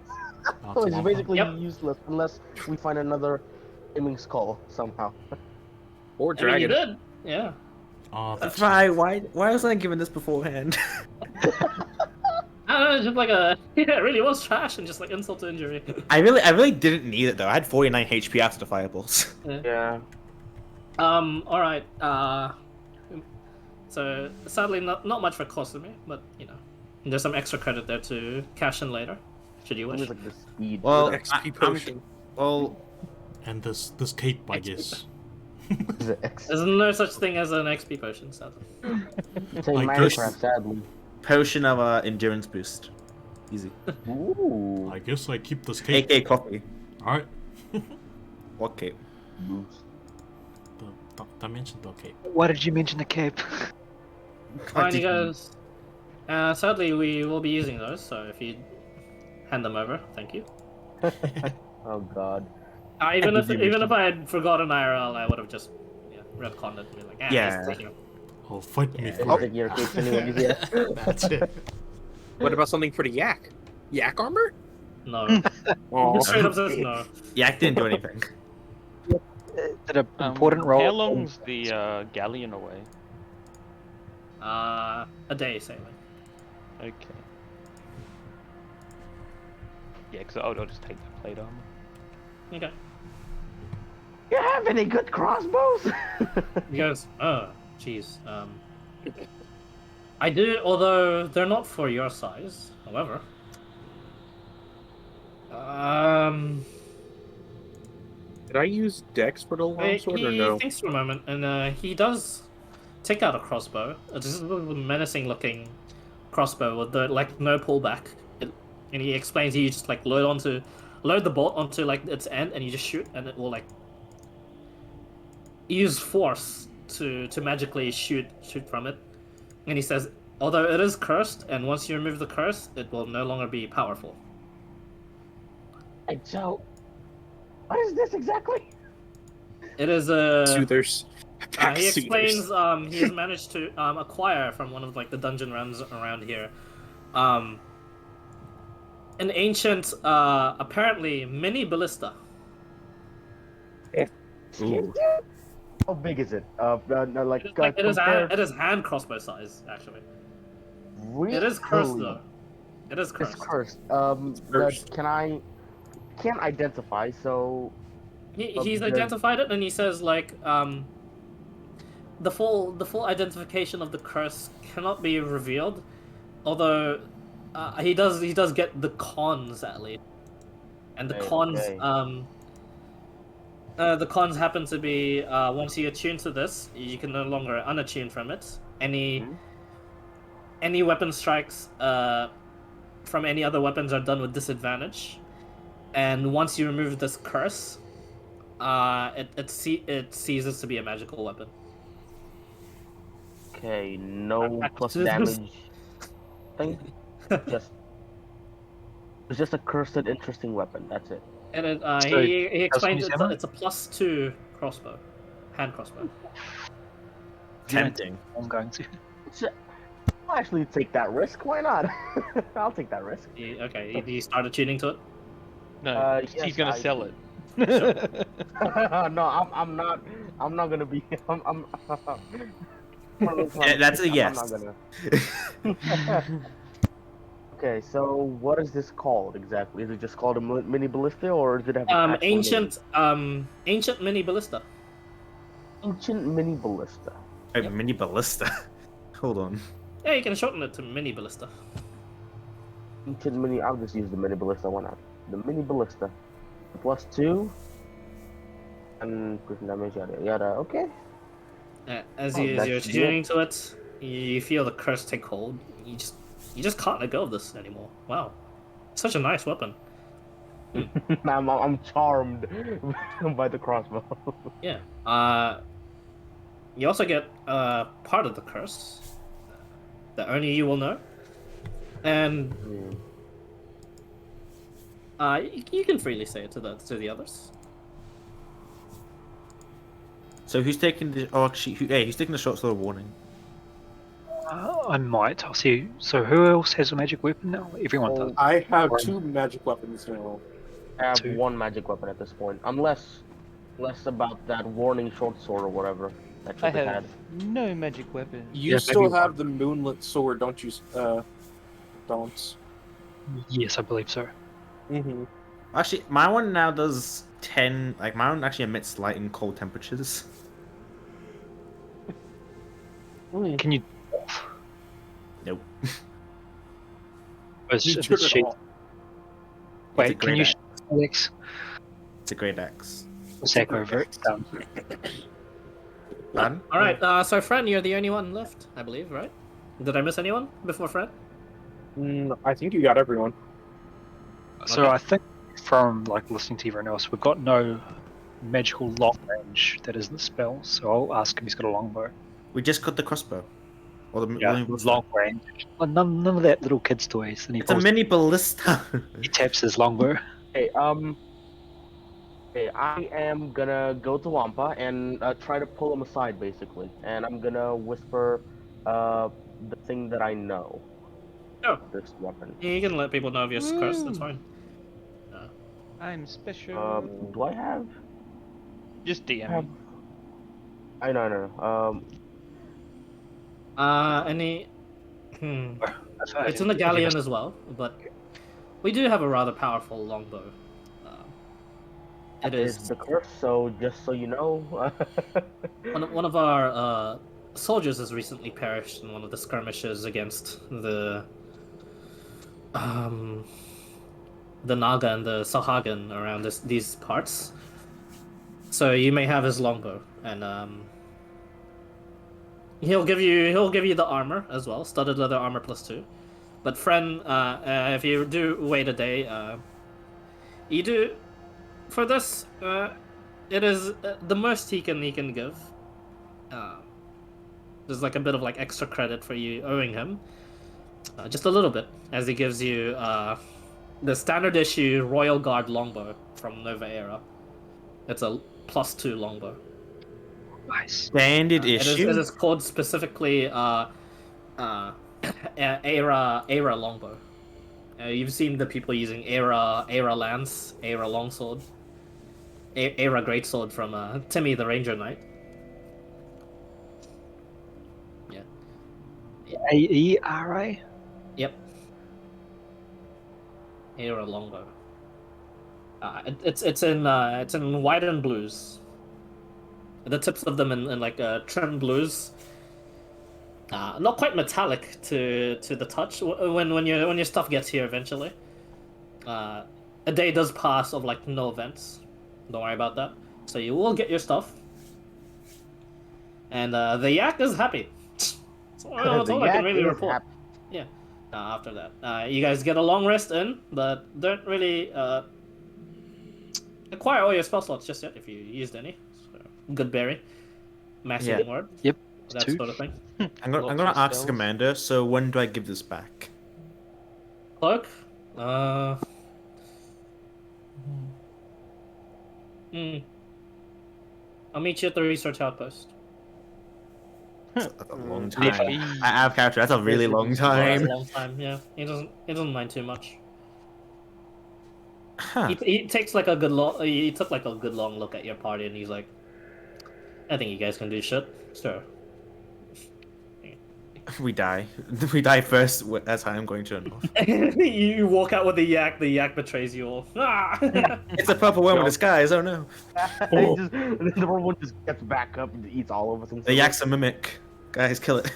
So it's Wampa? basically Yep. useless unless we find another aiming skull somehow. Or I mean, you dragon. did, yeah. Oh, that's Why was I given this beforehand? I don't know, it's just like a it really was trash and just like insult to injury. I really didn't need it though. I had 49 HP after the fireballs. Yeah. All right. So sadly, not much for Kosumi, but there's some extra credit there to cash in later, should you wish. Always like the speed. Well, XP potion. Well, and this cape, I guess. The X. There's no such thing as an XP potion, sadly. It's in I Minecraft, guess- sadly. potion of endurance boost. Easy. Ooh. I guess I keep this cape. AK coffee. All right. What cape? The dimension cape. Why did you mention the cape? Fine, you guys. Sadly, we will be using those, so if you hand them over, thank you. Oh god. Even if I had forgotten IRL, I would have just retconned it and be like, Yeah. he's taking them. Oh, fight me It's for like your capes anyways, yeah. That's it. What about something for the yak? Yak armor? No. Oh. Straight up says no. Yak didn't do anything. Did an important role. How long's the galleon away? A day sailing. Okay. Yeah, because I'll just take that plate armor. Okay. You have any good crossbows? He goes, oh, jeez. I do, although they're not for your size. However, Did I use Dex for the longsword or he no? thinks for a moment, and he does take out a crossbow. It's just a little menacing-looking crossbow with the no pullback. And he explains you just load the bolt onto its end, and you just shoot, and it will use force to magically shoot from it. And he says, although it is cursed, and once you remove the curse, it will no longer be powerful. And so, what is this exactly? It is a. Soothers. He explains he has managed to acquire from one of the dungeon runs around here, an ancient, apparently mini ballista. Ooh. How big is it? It is hand crossbow size, actually. Really? It is cursed though. It is cursed. It's cursed. Cursed. Can't identify, so He's identified it, and he says the full identification of the curse cannot be revealed, although he does get the cons at least, and the cons the cons happen to be once you attune to this, you can no longer unattune from it. Any weapon strikes from any other weapons are done with disadvantage, and once you remove this curse, it ceases to be a magical weapon. Okay, no plus damage thing. It's just a cursed, interesting weapon. That's it. And So, he explains ammo? it's a +2 crossbow, hand crossbow. Tempting. I'm going to. I'll actually take that risk. Why not? I'll take that risk. You started tuning to it. No, yes, he's gonna I sell it. No, I'm not. I'm not gonna be. I'm Yeah, that's a yes. I'm not gonna. Okay, so what is this called exactly? Is it just called a mini ballista, or does it have an actual name? Ancient mini ballista. Ancient mini ballista? A mini ballista. Hold on. Yeah, you can shorten it to mini ballista. Ancient mini. I'll just use the mini ballista. Why not? The mini ballista. +2. And pushing damage, yada yada. Okay. As Oh, you're that's tuning to it, you feel the curse take hold. You just can't let go of this anymore. Wow, such a nice weapon. I'm charmed by the crossbow. Yeah. You also get part of the curse that only you will know, and you can freely say it to the others. So who's taking the? Oh, actually, who's taking the short sword warning? I might. I'll see. So who else has a magic weapon now? Everyone does. I have 2 magic weapons now. I have 2. 1 magic weapon at this point, unless less about that warning short sword or whatever that I Trippy have had. no magic weapon. You Yeah, still maybe have the moonlit sword, don't you? Don't. Yes, I believe so. Mm-hmm. Actually, my one now does 10. Like my one actually emits light and cold temperatures. Can you? Nope. It's, You it's took it cheap. all. Wait, It's a can you? great Alex, It's a great axe. sack over it. Done. Done? All right. So Fran, you're the only one left, I believe, right? Did I miss anyone before Fran? I think you got everyone. So Okay. I think from listening to everyone else, we've got no magical long range that isn't a spell. So I'll ask him. He's got a longbow. We just got the crossbow. Or the Yeah, long range. Well, none of that little kid's toys. And he It's a pulls, mini ballista. he taps his longbow. Okay, I am gonna go to Wampa and try to pull him aside, basically, and I'm gonna whisper the thing that I know. Oh. This weapon. You can let people know of your curse. That's fine. I'm special. Do I have? Just DM. I know. Any? It's in the galleon as well, but we do have a rather powerful longbow. It It is is the curse, so just so you know. one of our soldiers has recently perished in one of the skirmishes against um the Naga and the Sahagan around these parts. So you may have his longbow, and he'll give you the armor as well, studded leather armor +2. But friend, if you do wait a day, you do for this. It is the most he can give. There's like a bit of like extra credit for you owing him, just a little bit, as he gives you the standard issue Royal Guard longbow from Nova Era. It's a +2 longbow. Nice. Standard issue. It is called specifically Era longbow. You've seen the people using Era lance, Era longsword, Era greatsword from Timmy the Ranger Knight. Yeah. AERA? Yep. Era longbow. It's in white and blues. The tips of them in like trim blues. Not quite metallic to the touch. When your stuff gets here eventually. A day does pass of like no events. Don't worry about that. So you will get your stuff. And the yak is happy. That's all I can really report. Happy. Yeah. After that, you guys get a long rest in, but don't really acquire all your spell slots just yet if you used any. So, good berry, massive word. Yep. That Two. sort of thing. I'm gonna ask Commander. So when do I give this back? Cloak. I'll meet you at the research outpost. That's a long time. I have character. That's a really long That's time. a long time. Yeah, he doesn't mind too much. Huh. He takes like a good he took like a good long look at your party and he's like, I think you guys can do shit. Sure. We die. We die first. That's how I'm going to run off. You walk out with the yak betrays you all. It's a purple worm with disguise. Oh no. The purple one just gets back up and eats all of us. The yak's a mimic. Guys, kill it.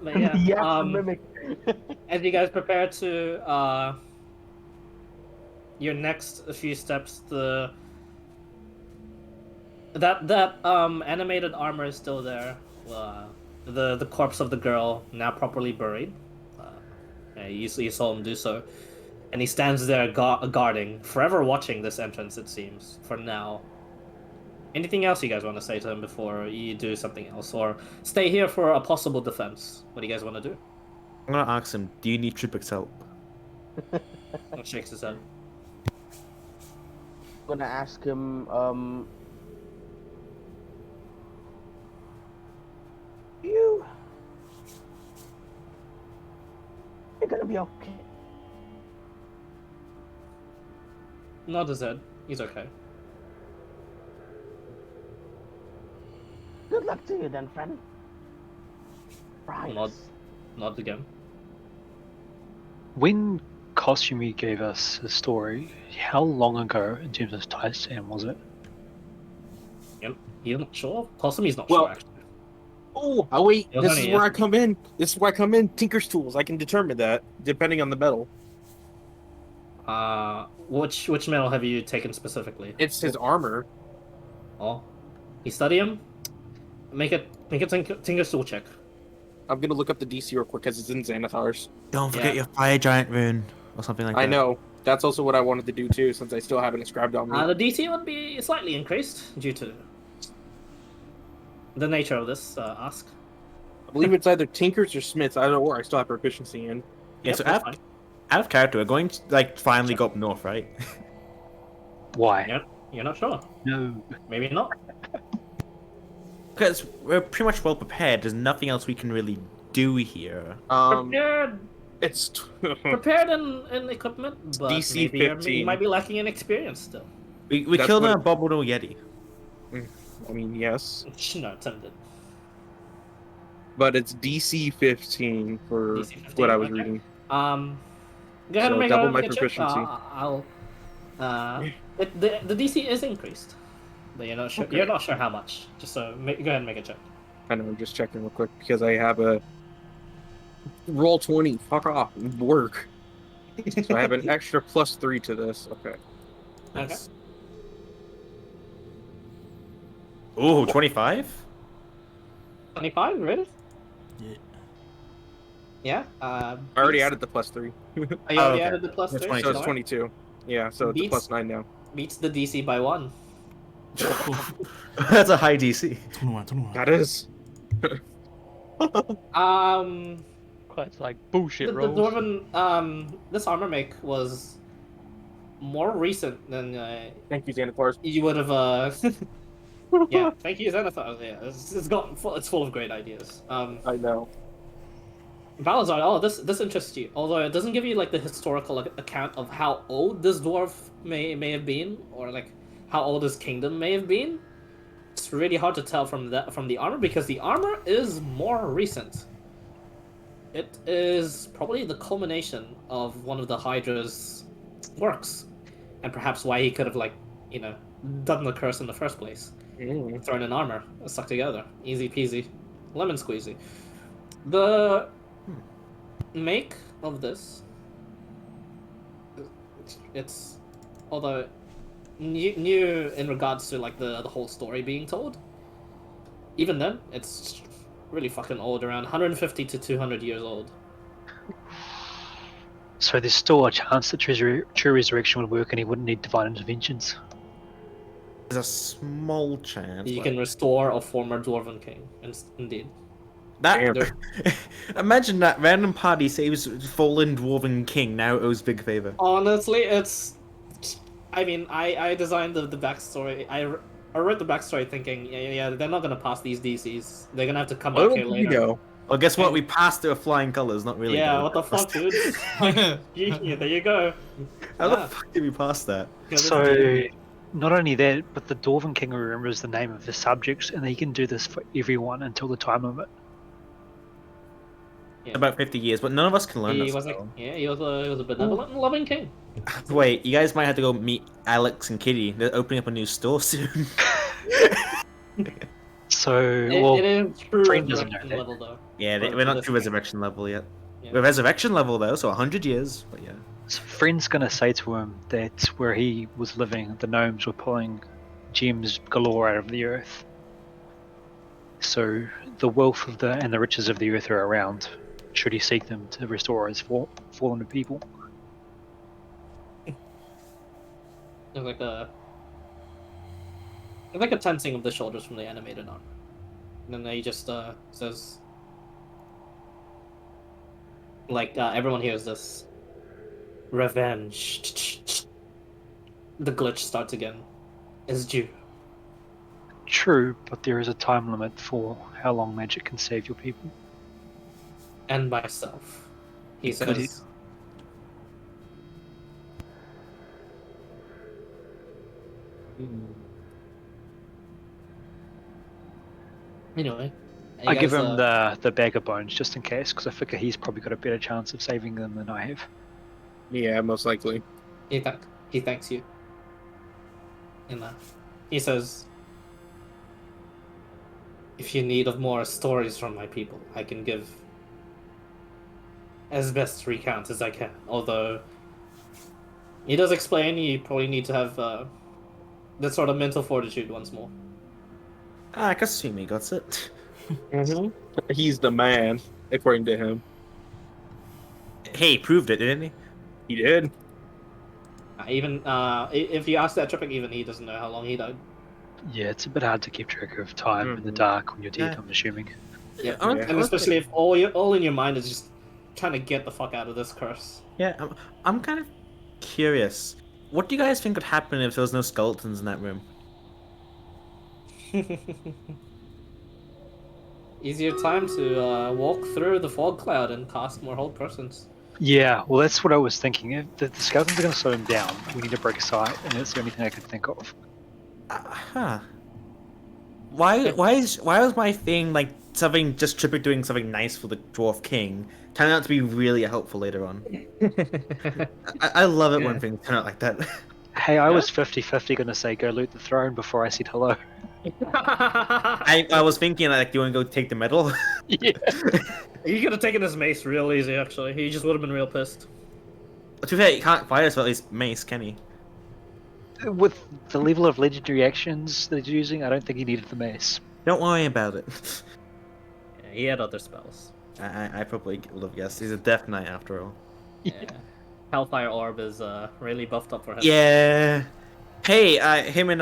But yeah, The yak's a mimic. as you guys prepare to your next few steps, that animated armor is still there. The corpse of the girl now properly buried. You saw him do so, and he stands there guarding, forever watching this entrance. It seems for now. Anything else you guys want to say to him before you do something else, or stay here for a possible defense? What do you guys want to do? I'm gonna ask him. Do you need Tripix help? He shakes his head. I'm gonna ask him. You're gonna be okay. Nod his head. He's okay. Good luck to you then, friend. Right. Nod again. When Kosumi gave us the story, how long ago in terms of timestamp was it? He's not sure. Kosumi's not Well, sure actually. Oh wait, It was this only is where I come in. This is where I come in. Tinker's tools. I can determine that depending on the metal. Which metal have you taken specifically? It's his armor. Oh, you study him. Make a Tinker's tool check. I'm gonna look up the DC real quick because it's in Xanathar's. Don't forget Yeah. your fire giant rune or something like that. I know. That's also what I wanted to do too, since I still have it inscribed on me. The DC would be slightly increased due to the nature of this ask. I believe it's either Tinker's or Smith's. I don't know where I still have proficiency in. Yeah. Yep, So that's out of character, we're going to like finally go up north, right? Why? You're not sure. No. Maybe not. Because we're pretty much well prepared. There's nothing else we can really do here. Prepared, It's prepared in equipment, but DC maybe you 15. might be lacking in experience still. We That's killed what- a Bobbledo Yeti. I mean, yes, No, Tim did. but it's DC 15 for DC 15. what I was Okay. reading. Go ahead So and double my make a check. proficiency. I'll. The DC is increased, but you're not sure. Okay. You're not sure how much. Just go ahead and make a check. I know, I'm just checking real quick because I have a roll 20. Fuck off. Work. So I have an extra +3 to this. Okay. Okay. Nice. Ooh, 25? 25, really? Yeah. Yeah. I already added the +3. You Oh, already okay. added the plus That's 3. 22. So it's 22. Yeah, so it's a Beats- +9 now. Beats the DC by 1. That's a high DC. 21, 21. That is. Quite like bullshit The rolls. dwarven this armor make was more recent than Thank you, Xanathars. you would have yeah, thank you, Xanathar. Yeah, it's full of great ideas. I know. Balazar, oh, this interests you. Although it doesn't give you like the historical account of how old this dwarf may have been, or like how old his kingdom may have been. It's really hard to tell from the armor because the armor is more recent. It is probably the culmination of one of the Hydra's works, and perhaps why he could have done the curse in the first place. Thrown in armor, stuck together, easy peasy, lemon squeezy. The make of this, it's although new in regards to like the whole story being told. Even then, it's really fucking old, around 150 to 200 years old. So there's still a chance that true resurrection would work and he wouldn't need divine interventions. There's a small chance. You but- can restore a former dwarven king, indeed. That imagine that random party saves fallen dwarven king, now owes big favor. Honestly, I mean, I designed the backstory. I wrote the backstory thinking, yeah, they're not gonna pass these DCs. They're gonna have to come back here later. go. Well, guess what? We passed to a flying colors, not really. Yeah, though. what the fuck, dude? Yeah, there you go. How Yeah. the fuck did we pass that? So, not only that, but the Dwarven King remembers the name of his subjects, and he can do this for everyone until the time limit. About 50 years, but none of us can learn He that was like, spell. yeah, he was a benevolent and loving king. Wait, you guys might have to go meet Alex and Kitty. They're opening up a new store soon. So, It is true Friend doesn't know resurrection that. level though. Yeah, For we're not this to game. resurrection level yet. Yeah. We're resurrection level though, so 100 years. But yeah. So Friend's gonna say to him that where he was living, the gnomes were pulling gems galore out of the earth. So the wealth of and the riches of the earth are around. Should he seek them to restore his fallen people? It's like a tensing of the shoulders from the animated arm. And then he just says, everyone hears this. Revenge. The glitch starts again. Is due. True, but there is a time limit for how long magic can save your people. And myself. He Could says. Anyway. I give him the bag of bones just in case, because I figure he's probably got a better chance of saving them than I have. Yeah, most likely. He thanks you. And he says, if you need of more stories from my people, I can give as best recount as I can. Although he does explain you probably need to have that sort of mental fortitude once more. I can assume he got it. He's the man, according to him. Hey, he proved it, didn't he? He did. Even if you ask that Tripic, even he doesn't know how long he died. Yeah, it's a bit hard to keep track of time in the dark when you're dead, Yeah. I'm assuming. Yeah, Yeah. and especially if all in your mind is just trying to get the fuck out of this curse. Yeah, I'm kind of curious. What do you guys think would happen if there was no skeletons in that room? Easier time to walk through the fog cloud and cast more hold persons. Yeah, well, that's what I was thinking. If the skeletons are going to slow him down, we need to break a sight, and that's the only thing I could think of. Huh. Why was my thing like something just Trippic doing something nice for the Dwarf King turned out to be really helpful later on? I love it when Yeah. things turn out like that. Hey, I was 50-50 gonna say go loot the throne before I said hello. I was thinking like, do you want to go take the medal? Yeah. He could have taken his mace real easy, actually. He just would have been real pissed. To be fair, he can't fight us with his mace, can he? With the level of legendary actions that he's using, I don't think he needed the mace. Don't worry about it. Yeah, he had other spells. I probably would have guessed. He's a Death Knight after all. Yeah. Hellfire Orb is really buffed up for him. Yeah. Hey, him and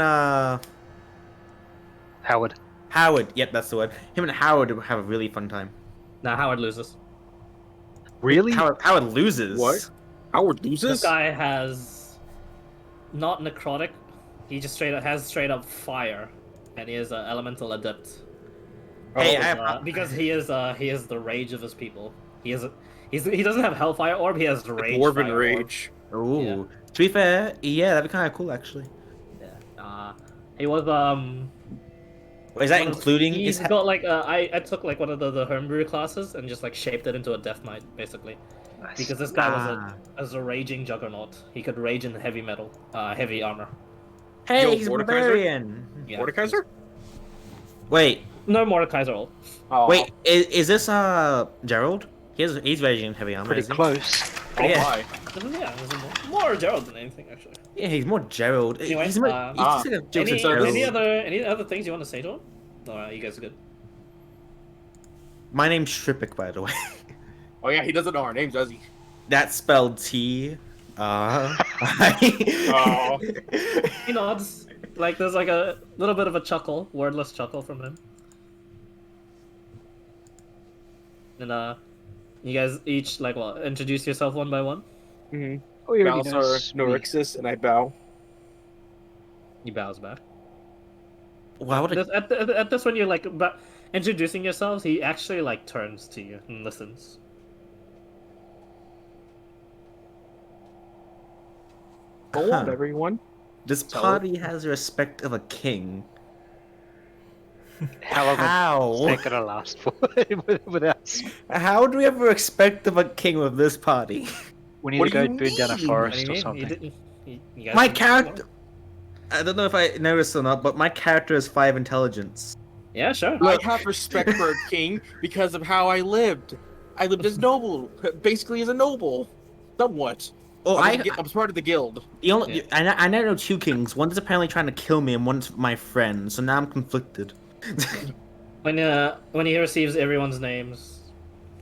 Howard. Howard. Yep, that's the word. Him and Howard would have a really fun time. Nah, Howard loses. Really? Howard loses. What? Howard This loses? guy has not necrotic. He just has straight up fire, and he is an elemental adept. Hey, Because he is the rage of his people. He doesn't have Hellfire Orb. He has the rage. Dwarven Fire Rage. Ooh. Yeah. To be fair, yeah, that'd be kind of cool actually. Orb. Yeah. He was Is that one of- including He's his? got like I took like one of the Homebrew classes and just like shaped it into a Death Knight basically. Nice. Because this guy Ah. was a raging juggernaut. He could rage in heavy metal, heavy armor. Hey, Yo, he's a Mordekaiser? barbarian. Yeah. Mordekaiser? Wait, No Mordekaiser all. Oh, wait, is this Gerald? He's raging in heavy armor. Pretty isn't he? close. oh yeah. my. Yeah, this is more Gerald than anything actually. Yeah, he's more Gerald. Anyway, he's more, he's just like a jokes and Any Gerald. other things you want to say to him? No, you guys are good. My name's Trippic, by the way. Oh yeah, he doesn't know our names, does he? That's spelled T. Oh. He nods. Like there's like a little bit of a chuckle, wordless chuckle from him. And you guys each like introduce yourself one by one. Mm-hmm. Oh, he already Balsar knows me. Norixis, and I bow. He bows back. Why would I? At this when you're like introducing yourselves, he actually like turns to you and listens. Go on, Huh. everyone. This Tell party has the respect of a king. How long How? is that gonna last for with us? How do we have the respect of a king with this party? We need What to do go you burn down a mean? forest or You something. didn't. You guys My didn't- character. I don't know if I noticed or not, but my character is 5 intelligence. Yeah, sure. I have respect for a king because of how I lived. I lived as noble, basically as a noble, somewhat. Oh, I was part of the guild. the only Yeah. I know 2 kings. One's apparently trying to kill me, and one's my friend. So now I'm conflicted. When he receives everyone's names,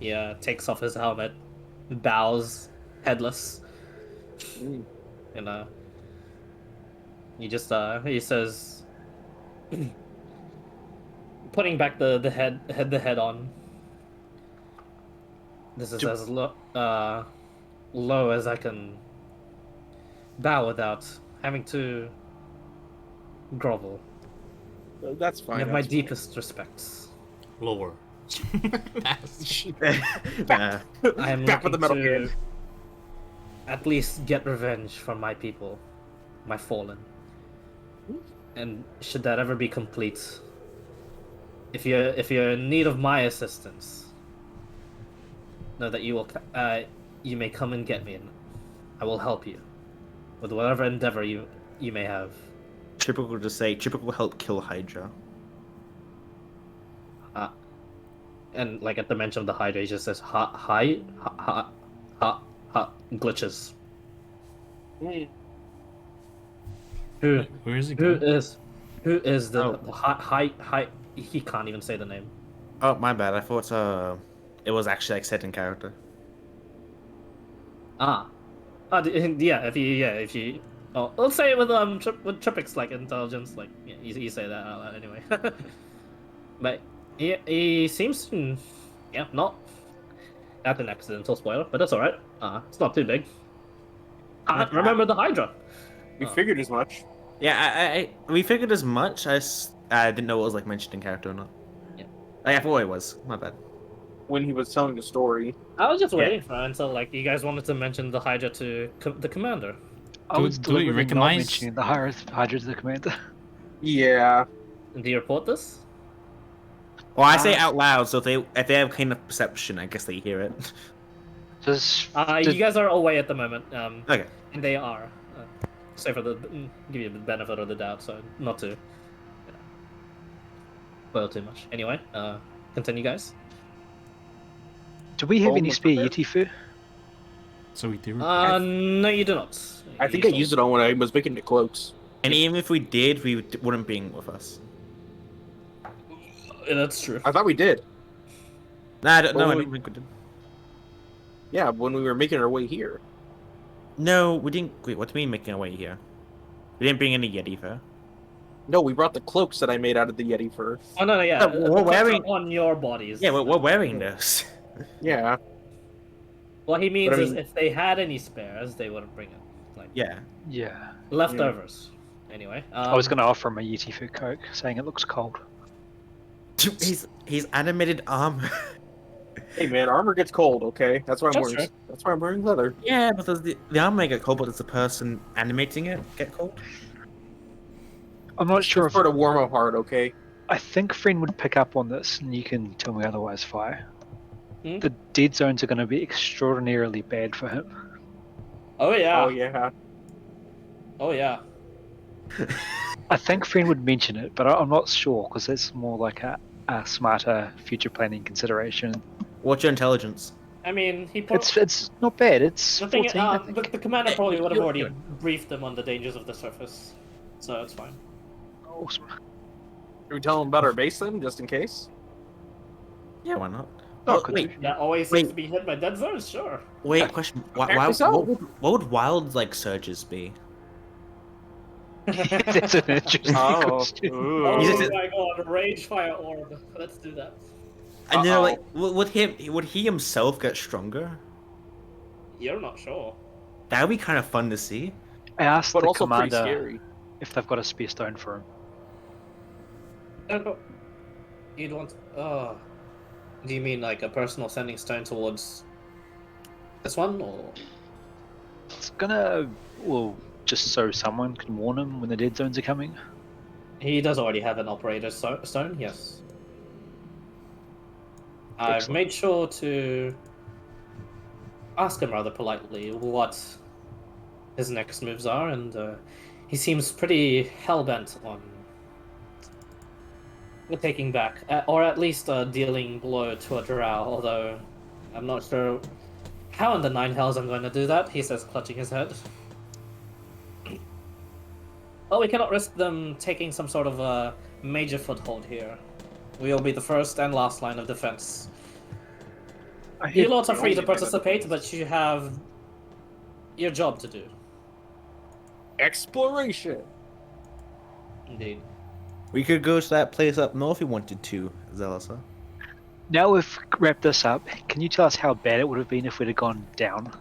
he takes off his helmet, bows, headless, and he says, putting back the head on. This is as low as I can bow without having to grovel. That's You fine. have my that's deepest respects. Lower. fine. Uh, I am Back with the looking metal to hand. at least get revenge from my people, my fallen. And should that ever be complete, if you're in need of my assistance, know that you may come and get me, and I will help you with whatever endeavor you may have. Triple will just say, Triple will help kill Hydra. And like at the mention of the Hydra, he just says glitches. Who Where is he who going? is the Oh. high? He can't even say the name. Oh, my bad. I thought it was actually like set in character. Yeah. If you oh, let's say it with with Trippick's like intelligence, like yeah, you say that out loud anyway. But he seems to, not that's an accidental spoiler, but that's all right. It's not too big. Remember the Hydra? We figured as much. Yeah, we figured as much. I didn't know it was like mentioned in character or not. Yeah. I thought it was. My bad. When he was telling the story. I was just waiting for until like you guys wanted to mention the Hydra to the commander. I was do we deliberately not recognize- mentioning the Hydra to the commander. Yeah. Do you report this? Well, I say it out loud, so if they have kind of perception, I guess they hear it. Does You guys are away at the moment. Okay. And they are. So for the give you the benefit of the doubt, so not to spoil too much. Anyway, continue, guys. do we have Oh, any my spare God. Yeti fur? So we do. No, you do not. I think I used it on when I was making the cloaks. And even if we did, we wouldn't bring with us. That's true. I thought we did. Nah, no, I Well, don't think we did. Yeah, when we were making our way here. No, we didn't. Wait, what do you mean making our way here? We didn't bring any Yeti fur. No, we brought the cloaks that I made out of the Yeti fur. Oh no, yeah. No, the we're cloaks wearing- are on your bodies. Yeah, we're wearing those. Yeah. What he means But I is, mean- if they had any spares, they wouldn't bring it. Like Yeah. Yeah. leftovers. Anyway. I was going to offer him a Yeti fur coat, saying it looks cold. He's animated armor. Hey man, armor gets cold, okay? That's why I'm That's wearing. right. That's why I'm wearing leather. Yeah, because the armor may get cold, but it's the person animating it get cold. I'm not sure It's if for to warm up hard, okay? I think Friend would pick up on this, and you can tell me otherwise, Fire. Hmm? The dead zones are going to be extraordinarily bad for him. Oh yeah. Oh yeah. Oh yeah. I think Friend would mention it, but I'm not sure because it's more like a smarter future planning consideration. What's your intelligence? I mean, he. It's not bad. It's The thing, 14. I think. the commander probably would have you- already briefed them on the dangers of the surface, so it's fine. Awesome. Should we tell them about our base then, just in case? Yeah, why not? Oh, Oh, could wait, That always Wait. seems to be hit by dead zones, sure. wait. Question: Apparently so. what would wild like surges be? That's an interesting Oh. question. Oh He's just- my god, rage fire orb. Let's do that. And then, Uh-oh. like, would he himself get stronger? You're not sure. That would be kind of fun to see. I asked But the also pretty commander scary. if they've got a spear stone for him. You'd want. Oh. Do you mean like a personal sending stone towards this one, or? It's gonna, well, just so someone can warn him when the dead zones are coming. He does already have an operator stone, yes. I've Excellent. made sure to ask him rather politely what his next moves are, and he seems pretty hell-bent on taking back, or at least dealing blow to a drow, although I'm not sure how in the nine hells I'm going to do that, he says, clutching his head. Well, we cannot risk them taking some sort of a major foothold here. We will be the first and last line of defense. I You hear, lots are free to only line of participate, defense. but you have your job to do. Exploration. Indeed. We could go to that place up north if we wanted to, Zelasa. now we've wrapped this up, can you tell us how bad it would have been if we'd have gone down?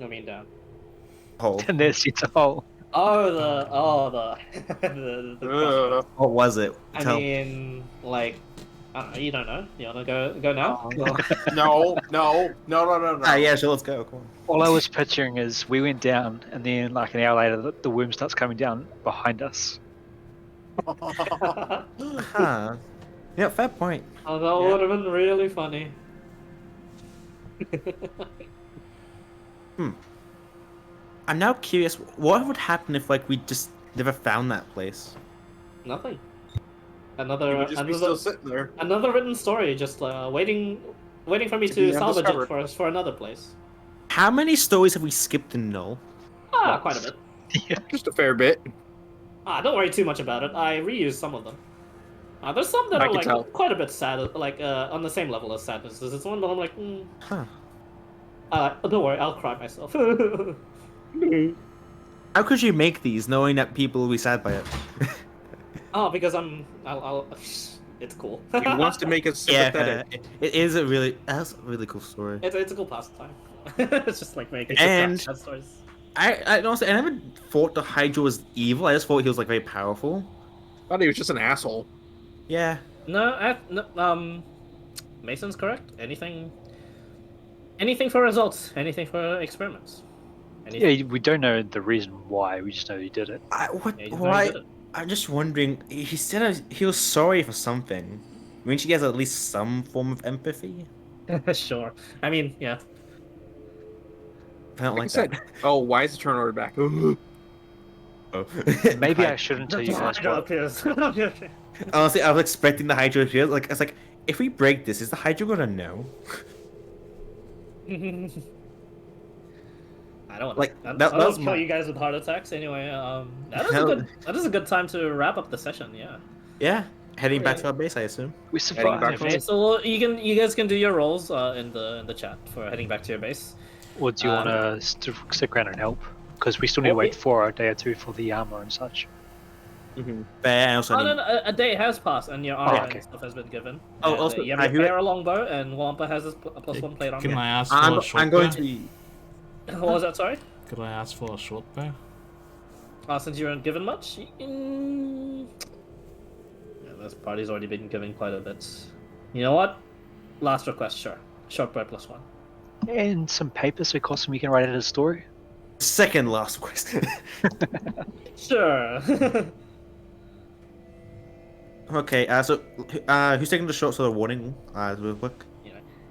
I mean, down. Hole. And there's it's a hole. the Ugh. What was it? I Tell- mean, like, I don't know, you don't know. You wanna go now? No. Ah, yeah, sure, let's go. Come All I was picturing is we went down, and then like an hour later, the worm starts coming down behind us. on. Huh. Yeah, fair point. Oh, that would have been really funny. I'm now curious, what would happen if, like, we just never found that place? Nothing. You Another would just be still sitting there. another written story, just waiting for me To to be salvage undiscovered. it for another place. How many stories have we skipped in Null? Quite a bit. Just a fair bit. Don't worry too much about it. I reused some of them. There's some that I are can like tell. quite a bit sad, like on the same level as sadness. There's this one, but I'm like, Huh. don't worry, I'll cry myself. How could you make these knowing that people will be sad by it? Because I'll. It's cool. He wants to make us Yeah, sympathetic. it is a really, that's a really cool story. It's a cool pastime. It's just like making And- sad stories. I honestly, I never thought the Hydra was evil. I just thought he was like very powerful. Thought he was just an asshole. Yeah. No, Mason's correct. Anything for results. Anything for experiments. Anything. Yeah, we don't know the reason why. We just know he did it. Yeah, you just know he Why? did it. I'm just wondering. He said he was sorry for something. I mean, she has at least some form of empathy. Sure. I mean, yeah. I don't Like I like said, that. oh, why is the turn order back? Oh. Maybe I Hy- shouldn't tell you The guys Hydra what. appears. Honestly, I was expecting the Hydra to appear. Like, I was like, if we break this, is the Hydra gonna know? I don't Like, I that don't was kill my- you guys with heart attacks anyway. That- That is a good time to wrap up the session. Yeah. Yeah, heading back Okay. to our base, I assume. We Heading back survived. Okay, so you guys can do your rolls in the chat for heading back to your base. Or do you want to stick around and help? Because we still need to wait for a day or two for the armor and such. Fair, and also Oh need- no, a day has passed and your armor okay. and stuff has been given. Oh, And, also, you have I your hear- arrow longbow and Wampa has a +1 plate on. Can I ask for I'm, a short I'm going bow? to be. What was that? Sorry. Could I ask for a short bow? Since you weren't given much, yeah, this party's already been given quite a bit. You know what? Last request, sure. Short bow +1. And some paper so Cosmo you can write out a story. Second last question. Sure. Okay, so who's taking the short sort of warning? Real quick.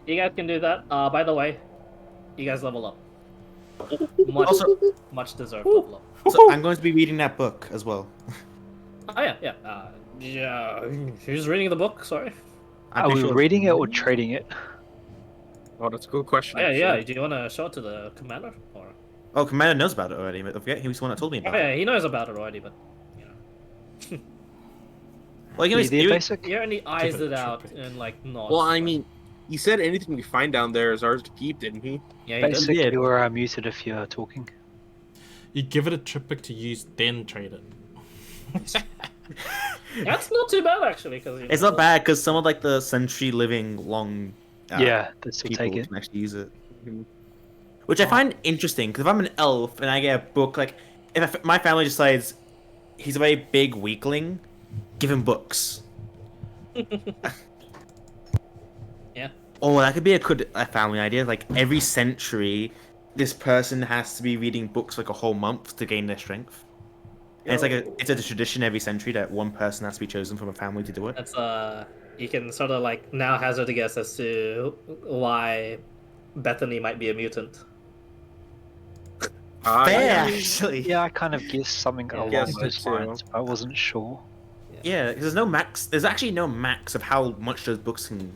You guys can do that. By the way, you guys level up. Much, Also, much deserved level up. so I'm going to be reading that book as well. Oh yeah. Who's reading the book? Sorry. I'm Are pretty we sure- reading it or trading it? Oh, that's a good question. Oh, yeah. actually. Do you want to show it to the commander? Or... Oh, Commander knows about it already. But I forget he was the one that told me Oh about it. yeah, he knows about it already, but Well, he Are you can there, always, basic? he only eyes Give it it a out trip. and like nods. Well, I mean, he said anything we find down there is ours to keep, didn't he? yeah, he did. Basic, did. you are muted if you're talking. You give it a triptych to use, then trade it. That's not too bad actually, because it's not bad because some of like the century living long Yeah, that's still people take it. can actually use it. Which I find interesting because if I'm an elf and I get a book, like if my family decides he's a very big weakling, give him books. Yeah. Oh, that could be a good family idea. Like every century, this person has to be reading books like a whole month to gain their strength. And it's like it's a tradition every century that one person has to be chosen from a family to do it. That's you can sort of like now hazard a guess as to why Bethany might be a mutant. Fair, Yeah. actually. Yeah, I kind of guessed something along guessed it those too. lines, but I wasn't sure. Yeah, because there's no max. There's actually no max of how much those books can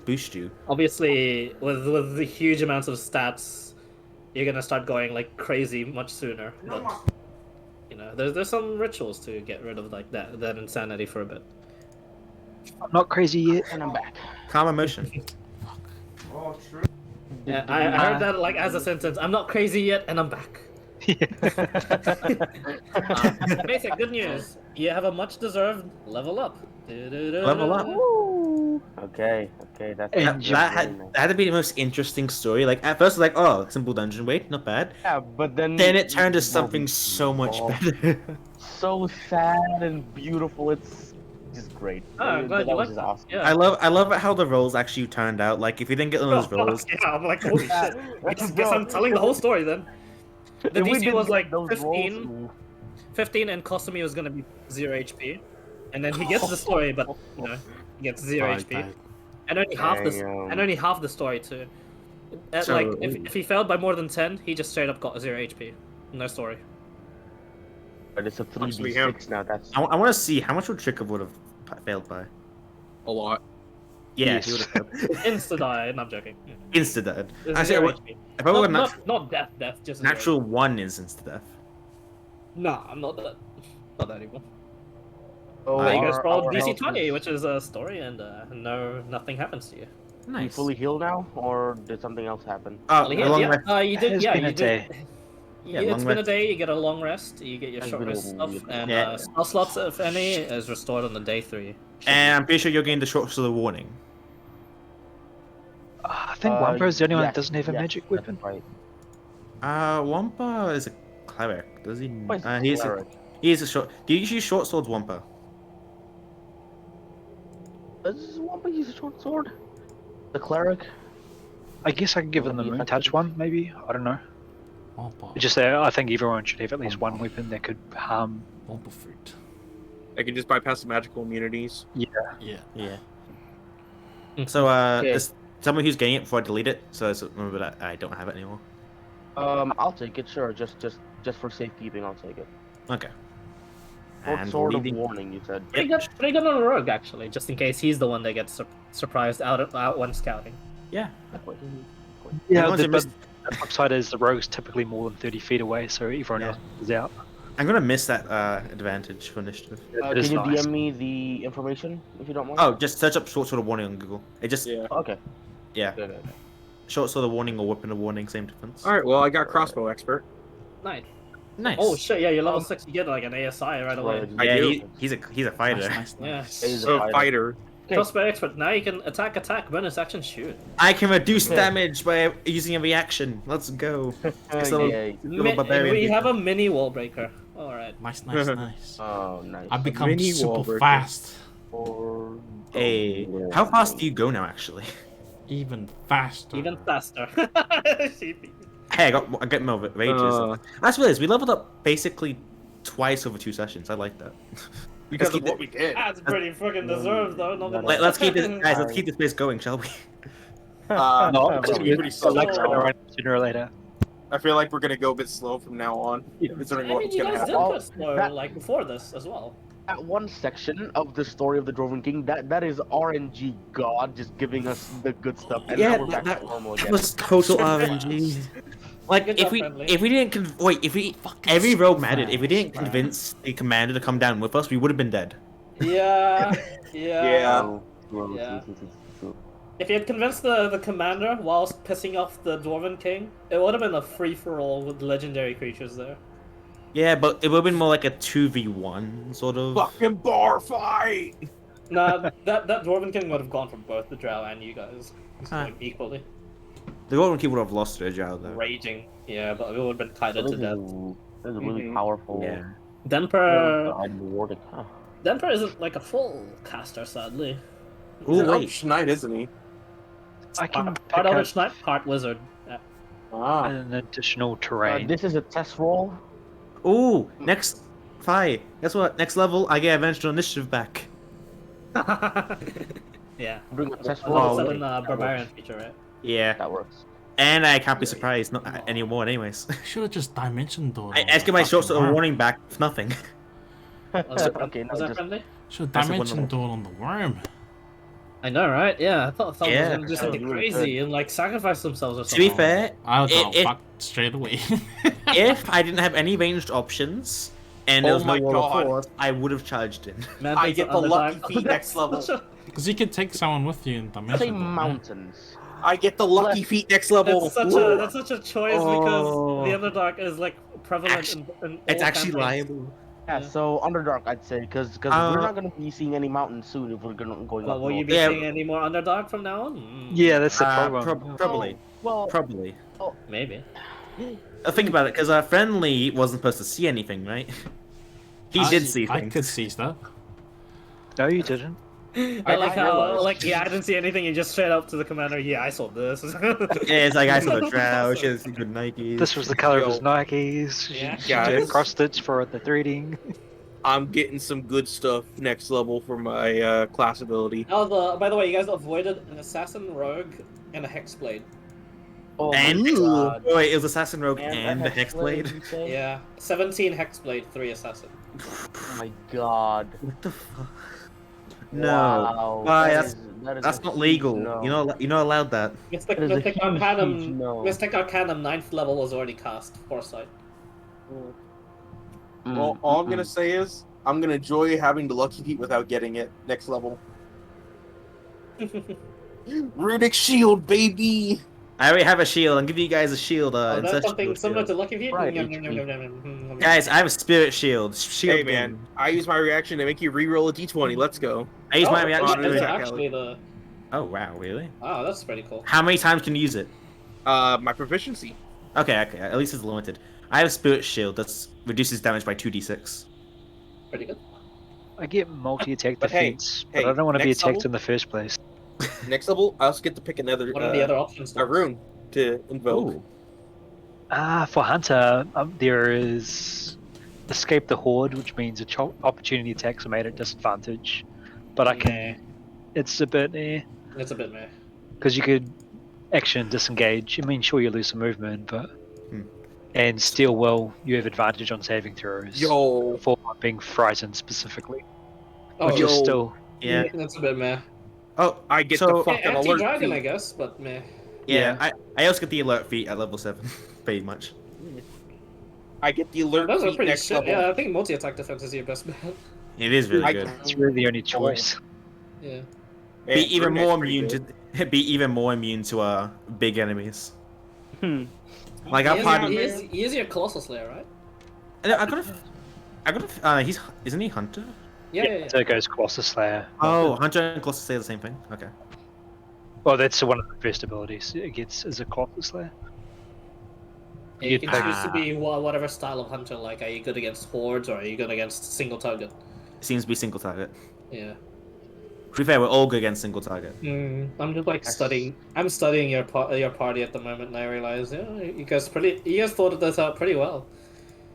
boost you. Obviously, with the huge amounts of stats, you're gonna start going like crazy much sooner. But you know, there's some rituals to get rid of like that insanity for a bit. I'm not crazy yet. And I'm back. Calm emotion. Yeah, I heard that like as a sentence. I'm not crazy yet, and I'm back. Basic good news. You have a much deserved level up. Level up. Okay, that's And That had to be the most interesting story. Like at first, like simple dungeon. Wait, not bad. yeah, but then Then it turned to something so much better. so sad and beautiful. It's just great. Oh, I'm glad that you was liked just it. awesome. Yeah. I love how the roles actually turned out. Like if you didn't get one of those roles, Yeah, I'm like, holy shit. Guess I'm telling the whole story then. The If we DC didn't was get like those 15, roles, 15 and Kosomi was gonna be 0 HP. And then he gets the story, but you know, he gets 0 Died, HP. died. And only half the Damn. and only half the story too. So- Like if he failed by more than 10, he just straight up got 0 HP. No story. but it's a Actually, him. 3d6 now. That's I want to see how much would Trigger would have failed by. A lot. Yeah, Yes. he would have failed. Insta die, and I'm joking. Yeah. Insta dead. It's Actually, 0 I HP. if I were Not death, just zero. natural one is insta death. Nah, I'm not that evil. so You guys our- rolled our DC health 20, is- which is a story, and nothing happens to you. You Nice. fully healed now, or did something else happen? Well, yeah, long yeah. rest. You did. It's Yeah, been you a did. day. Yeah, It's long been a rest. day. You get a long rest. You get your Has short been a rest stuff, week. and Yeah. spell slots, if any, is restored on the day 3. And I'm pretty sure you're getting the short sort of warning. I think Wampo's the only one that Yes, doesn't have a yes, magic that's weapon. Right. Wampa is a cleric. Does he? Why is He's a, cleric? he is a short. Do you use short swords, Wampa? Does Wampa use a short sword? The cleric? I guess I can give them the moon touch one, maybe. I don't know. Wampa. Just I think everyone should have at least one weapon that could harm. Wampa fruit. I can just bypass the magical immunities. Yeah. Yeah. Mhm. So, Okay. is someone who's getting it before I delete it, so remember that I don't have it anymore. I'll take it. Sure. Just for safekeeping, I'll take it. Okay. What And sort leading- of warning you said? Pretty good on the rogue actually, just in case he's the one that gets surprised out when scouting. Yeah. Yeah, Everyone's the, missed- but the flip side is the rogue's typically more than 30 feet away, so everyone Yeah. else is out. I'm gonna miss that advantage for initiative. It Can is you nice. DM me the information if you don't mind? Oh, just search up short sword of warning on Google. It just Yeah. Okay. yeah. Okay. Short sword of warning or weapon of warning, same difference. All right. Well, I got crossbow expert. Nice. Nice. Oh shit, yeah, you're level 6, you get like an ASI right away. I yeah, do. he's a fighter. Nice. Yeah. He's So fighter. Okay. Crossbow expert, now you can attack, bonus action, shoot. I can reduce Okay. damage by using a reaction. Let's go. This little- Yay. little barbarian We people. have a mini wall breaker. Alright. Nice, nice. Oh, nice. I've become mini super wall breaker. fast. Or- Hey, how fast do you go now, actually? Even faster. Even faster. Hey, I get more rages. That's what it is. We leveled up basically twice over 2 sessions. I like that. Because keep of what we did. That's pretty freaking deserved though. Not gonna Let's keep this, guys. Let's keep this pace going, shall we? No, it's gonna be pretty slow. Alexa gonna run sooner or later. I feel like we're gonna go a bit slow from now on, considering I mean, what's you gonna guys happen. did go slow, like before this as well. That one section of the story of the Dwarven King, that is RNG God just giving us the good stuff, and Yeah, now we're back that- to normal That again. was total RNG. Like Good if job, we friendly. didn't Fucking every rogue so mattered. If we didn't fast, man. convince the commander to come down with us, we would have been dead. Yeah. Yeah. Yeah. If you had convinced the commander whilst pissing off the Dwarven King, it would have been a free-for-all with legendary creatures there. Yeah, but it would have been more like a 2v1 sort of. Fucking bar fight! Nah, that Dwarven King would have gone for both the Drow and you guys. Like, equally. The Golden King would have lost to Agile though. Raging. Yeah, but it would have been kited to death. This is really Mhm. powerful. Yeah. Denper Warwick. Huh. Denper isn't like a full caster, sadly. He's Ooh, an wait. Arch Knight, isn't he? I can Part pick up Eldritch Knight, part Wizard. Yeah. Ah. an additional terrain. This is a test roll. Ooh, next fight. Guess what? Next level, I get Adventure Initiative back. Yeah. Bring a test Oh, roll. Level wait. 7 Barbarian feature, right? Yeah, That works. and I can't be surprised not anymore. Anyways, Should have just dimension door. I get my short sword of warning back with nothing. Was that, Okay, now was that just friendly? Should That's a dimension wonderful- door on the worm. I know, right? Yeah, I thought someone Yeah. was gonna do something you really crazy and like sacrifice themselves or To something. be fair, I got It- fucked straight away. if I didn't have any ranged options and there Oh was no my wall of God. force, I would have charged in. Man, I takes get it the under lucky time. feet next level. Because you could take someone with you in dimension say door. right? mountains. I get the lucky feet next level. That's such a choice Oh. because the Underdark is like prevalent Actually- in It's all actually campaigns. liable. Yeah, Yeah. so Underdark, I'd say, because we're not gonna be seeing any mountains soon if we're going Well, up will you north. be Yeah. seeing any more Underdark from now on? Yeah, that's the Uh, problem. probably. Well, Probably. Maybe. Think about it, because Friendly wasn't supposed to see anything, right? He did see I things. could see stuff. No, you didn't. I like how, realized- like, yeah, I didn't see anything. You just straight up to the commander. Yeah, I saw this. Yeah, it's like I saw the drow, she has good Nikes. This was the color of his Nikes. Yeah. She did Guys. cross stitch for the threading. I'm getting some good stuff next level for my class ability. Oh, by the way, you guys avoided an assassin, rogue, and a hexblade. oh my And God. oh, wait, it was Assassin Rogue and the Hexblade, Hexblade. you say? Yeah, 17 hexblade, 3 assassin. Oh my God. What the fuck? No, Wow. Why, that that's- is- that is that's a not huge legal. no. You're not allowed that. Mystic, That is a Mystic huge, Arcanum, huge no. Mystic Arcanum 9th level was already cast. Foresight. Well, all I'm gonna say is I'm gonna enjoy having the lucky feet without getting it next level. Runic shield, baby. I already have a shield. I'll give you guys a shield. Oh, In that's such something similar to Lucky Feet. Right, Yum, HP. yum, yum, yum, yum, yum. Guys, I have a Spirit Shield. Shield Hey man, game. I use my reaction to make you re-roll a d20. Let's go. I use Oh, my reaction. that's to- actually the. Oh wow, really? Oh, that's pretty cool. How many times can you use it? My proficiency. Okay. At least it's limited. I have a Spirit Shield that reduces damage by 2d6. Pretty good. I get multi-attack But hey, defense, but hey, I don't want to be next attacked level? in the first place. Next level, I also get to pick another What are the other options? a rune to invoke. Ooh. For Hunter, there is escape the horde, which means opportunity attacks are made at disadvantage. But I can. It's a bit It's a bit meh. because you could action disengage. I mean, sure you lose some movement, but Hmm. and steel will you have advantage on saving throws. Yo. For not being frightened specifically, Oh, which is still Yeah. that's a bit meh. Oh, I get so, the Okay, fucking alert anti-dragon, I feat. guess, but meh. Yeah, Yeah. I also get the alert feat at level 7, pretty much. I get the alert Those are feat pretty next shit. level. Yeah, I think multi-attack defense is your best bet. It is really I- good. it's really the only choice. Yeah. Man, Be even Brunette's more pretty immune good. to be even more immune to big enemies. Hmm. Like our party. He is your Colossal Slayer, right? I got isn't he Hunter? Yeah. So it goes Colossus Slayer. Oh, Hunter and Colossus say the same thing. Okay. Well, that's one of the first abilities it gets is a Colossus Slayer. Yeah, you can Ah. choose to be whatever style of hunter. Like, are you good against hordes or are you good against single target? Seems to be single target. Yeah. To be fair, we're all good against single target. I'm just like studying. I'm studying your party at the moment, and I realize, you guys thought this out pretty well.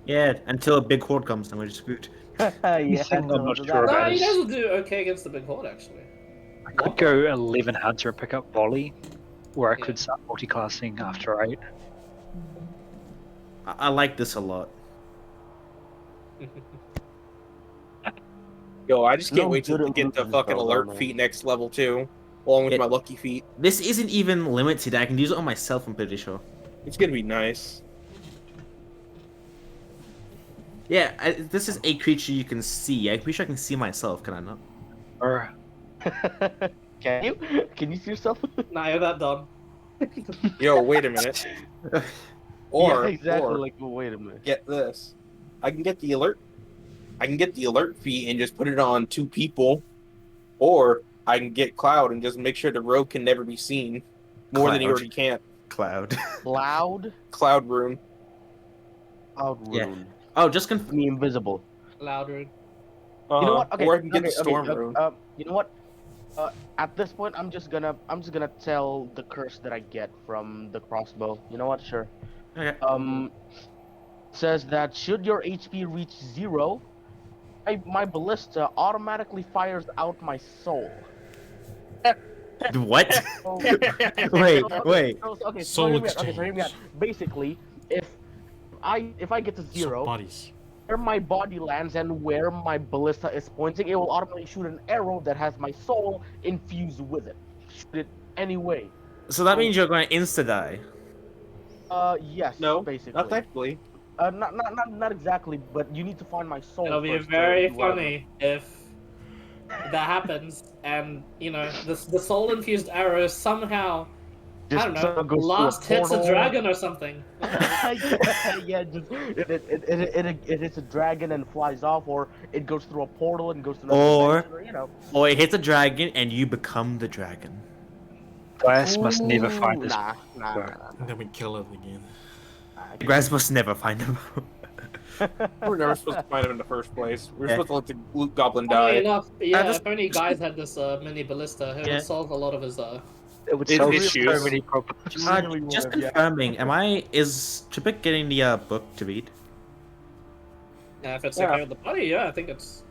Yeah, until a big horde comes and we're just screwed. Yeah, I'm not sure No, about you is- guys will do okay against the big horde, actually. I could go 11 Hunter and pick up Volley, or I Yeah. could start multiclassing after 8. I like this a lot. Yo, I just can't No wait to good get the illusions, fucking though, alert man. feat next level too, along with It- my lucky feat. This isn't even limited. I can use it on myself, I'm pretty sure. It's gonna be nice. Yeah, this is a creature you can see. I'm pretty sure I can see myself, can I not? Or Can you? Can you see yourself? Nah, you're that dumb. Yo, wait a minute. Yeah, Or, exactly. or Like, well, wait a minute. get this. I can get the alert. I can get the alert feat and just put it on 2 people, or I can get Cloud and just make sure the rogue can never be seen more than he Cloud. already can. Cloud. Cloud, Cloud rune. cloud Yeah. rune. Oh, just Me invisible. Louder. You know what? Okay. Or I can get okay, the storm okay, rune. you know what? At this point, I'm just gonna tell the curse that I get from the crossbow. You know what? Sure. Okay. Says that should your HP reach 0, my ballista automatically fires out my soul. What? So- Wait, okay, wait. Okay, so Soul hear me out. Okay, so hear me out. exchange. Basically, if I get to 0, Bodies. where my body lands and where my ballista is pointing, it will automatically shoot an arrow that has my soul infused with it. Shoot it anyway. So that means you're going to insta die. Yes. No, basically. not technically. Not exactly, but you need to find my soul. It'll be first to very do whatever. funny if that happens, and the soul infused arrow somehow, I Just don't know, goes through a last hits a portal. dragon or something. yeah, just it hits a dragon and flies off, or it goes through a portal and goes to another Or- dimension, you know. Or it hits a dragon and you become the dragon. Glass must never find this. Nah. And then we kill it again. Grass must never find him. We were never supposed to find him in the first place. We were Yeah. supposed to let the loot goblin Funny die. enough, yeah, just- if only guys had this mini ballista, it Yeah. would solve a lot of his It would It's solve issues. so many problems. Really Just would, yeah. confirming, is Tripic getting the book to read? Yeah, if it's Yeah. okay with the party, yeah, I think it's.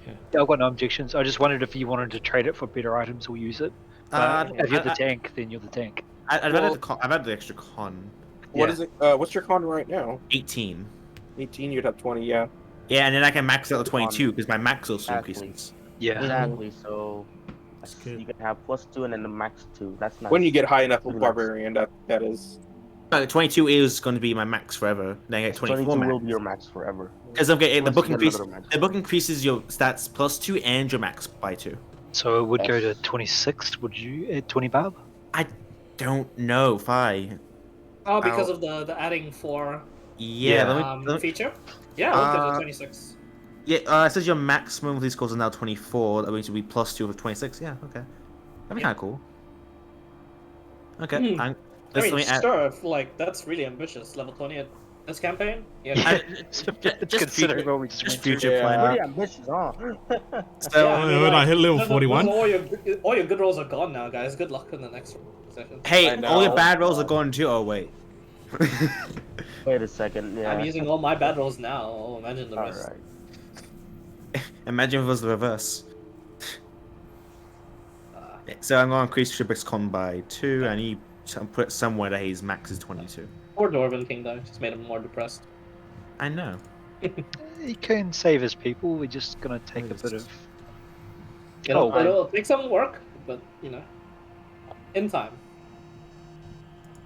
Yeah, I've got no objections. I just wondered if you wanted to trade it for better items or use it. But if you're the tank, then you're the tank. I'd Well- rather the extra con. What Yeah. is it? What's your con right now? 18. 18, you'd have 20, yeah. Yeah, and then I can max out the Con. 22 because my max also Exactly. increases. Yeah. Exactly. So That's good. you can have +2 and then the max 2. That's nice. When you get high enough with Pretty nice. barbarian, that is. 22 is going to be my max forever. Then I get 24 22 will max. be your max forever. Because I'm getting the Unless book you get increases. another max. The book increases your stats +2 and your max by 2. So it would go to Yes. 26. Would you at 20 barb? Don't know. 5. Oh, because Ow. of the adding 4 Yeah. Let me, feature? Yeah, I'll go Uh, to 26. yeah. It says your maximum of these scores are now 24. That means it'll be +2 of 26. Yeah. Okay. That'd be kind of cool. Okay. Hmm. I Let's mean, let me add- sure, if, like, that's really ambitious. Level 20 at this campaign? Yeah. just Considering future, what we just just went through. future Yeah. plan. Pretty ambitious, huh? So, Yeah, I mean, when I like, hit level those are- 41. those are all your good rolls are gone now, guys. Good luck in the next session. hey, I all your know. bad rolls are gone too. Oh wait. Wait a second. Yeah. I'm using all my bad rolls now. Oh, imagine the All rest. right. Imagine if it was the reverse. Uh, So I'm going to increase Tribix con by 2, and he put it somewhere that his max is 22. poor Dwarven King though, just made him more depressed. I know. He can save his people. We're just gonna take a bit of. It'll take some work, but in time.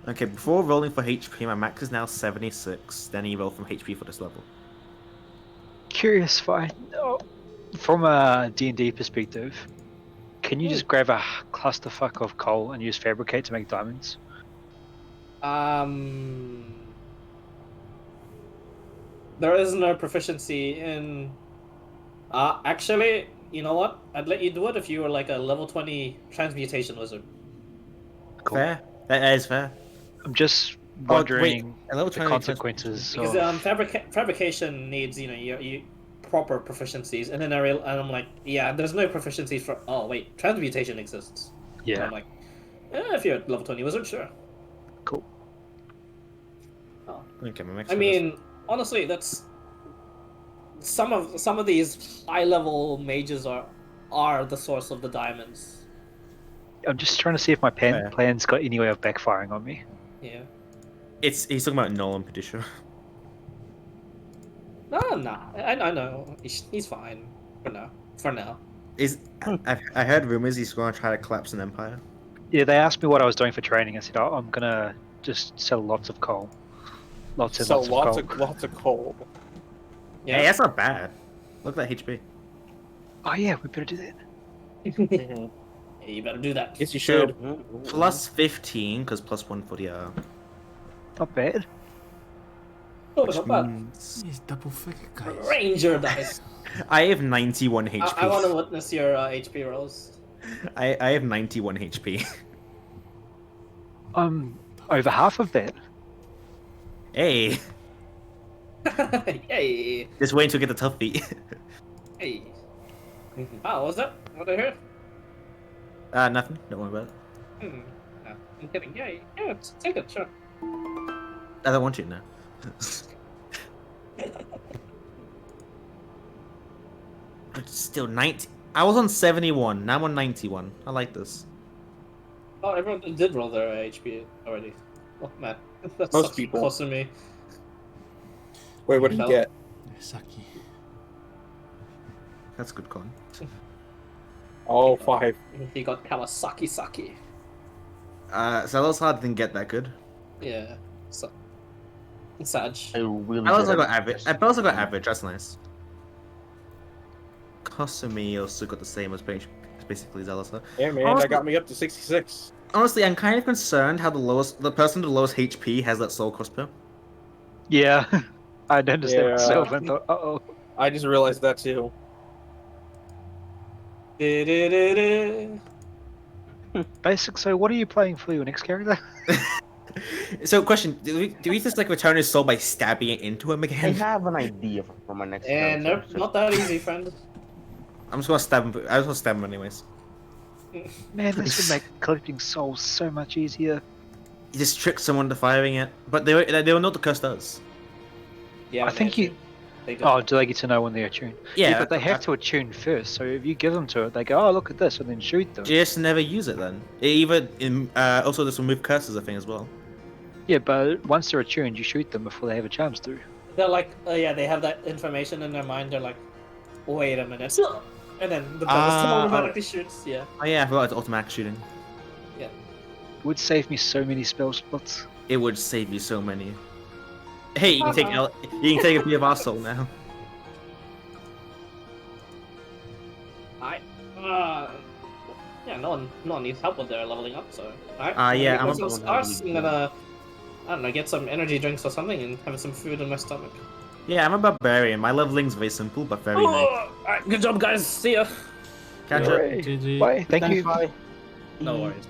Okay, before rolling for HP, my max is now 76. Then you roll from HP for this level. Curious find. Oh, from a D&D perspective, can you just grab a clusterfuck of coal and use fabricate to make diamonds? There is no proficiency in. Actually, you know what? I'd let you do it if you were like a level 20 transmutation wizard. Cool. Fair. That is fair. I'm just Oh, wondering a level the 20 consequences. Because Of... fabrication needs you proper proficiencies, and then and I'm like, yeah, there's no proficiencies for. Oh wait, transmutation exists. And Yeah. I'm like, if you're a level 20 wizard, sure. Cool. Oh. Okay, my max I mean, honestly, that's some of these high level mages are the source of the diamonds. I'm just trying to see if my Fair. plan's got any way of backfiring on me. Yeah. he's talking about Nolan, pretty sure. No, I know he's fine for now. For now. I heard rumors he's going to try to collapse an empire. Yeah, they asked me what I was doing for training. I said, oh, I'm gonna just sell lots of coal. Lots and So lots of coal. lots of coal. Yeah. Hey, that's not bad. Look at that HP. Oh yeah, we better do that. Yeah, you better do that. Yes, you should. Plus 15, because plus 1 for the Not bad. Oh, not bad. He's double figure, guys. Ranger dice. I have 91 HP. I want to witness your HP rolls. I have 91 HP. Over half of that. Hey, Yay! just waiting to get the tough feet. Hey. Oh, what's that? What I heard? Nothing. Don't worry about it. No, I'm kidding. Yay! Yeah, take it, sure. I don't want you now. But still 90. I was on 71. Now I'm on 91. I like this. Oh, everyone did roll their HP already. Oh man, that's Most such people. close to me. Wait, what did he get? Saki. That's good con. Oh, 5. He got Kawasaki Saki. Salazar didn't get that good. Yeah. So. Sag. I really. I also did got it. average. I also got average. That's nice. Kasumi also got the same as basically Salazar. Yeah, man, that got me up to 66. Honestly, I'm kind of concerned how the person with the lowest HP has that soul crossbow. Yeah. I noticed that Yeah. myself and thought, uh-oh. I just realized that too. Basic, so what are you playing for your next character? So, question: Do we just like return his soul by stabbing it into him I again? have an idea for my next. And character. nope, not that easy, friend. I'm just gonna stab him. I just gonna stab him anyways. Man, this would make collecting souls so much easier. You just trick someone to firing it, but they don't know what the curse does. Yeah, I think you... They do. Oh, do they get to know when they're attuned? Yeah, but they have to attune first, so if you give them to it, they go, oh, look at this, and then shoot them. Just never use it then. Also, this will remove curses, I think, as well. Yeah, but once they're attuned, you shoot them before they have a chance to. They're like, yeah, they have that information in their mind. They're like, wait a minute, and then the gun automatically shoots. Yeah. Oh yeah, I forgot it's automatic shooting. Yeah. It would save me so many spell slots. It would save you so many. Hey, you can take a bit of our soul now. Yeah, no one needs help with their leveling up. So, Yeah, I'm I'm some stars. I'm gonna, I don't know, get some energy drinks or something and have some food in my stomach. Yeah, I'm a barbarian. My leveling's very simple, but very nice. Alright, good job, guys. See ya. Catch up. GG. Bye, thank you. Bye. No worries.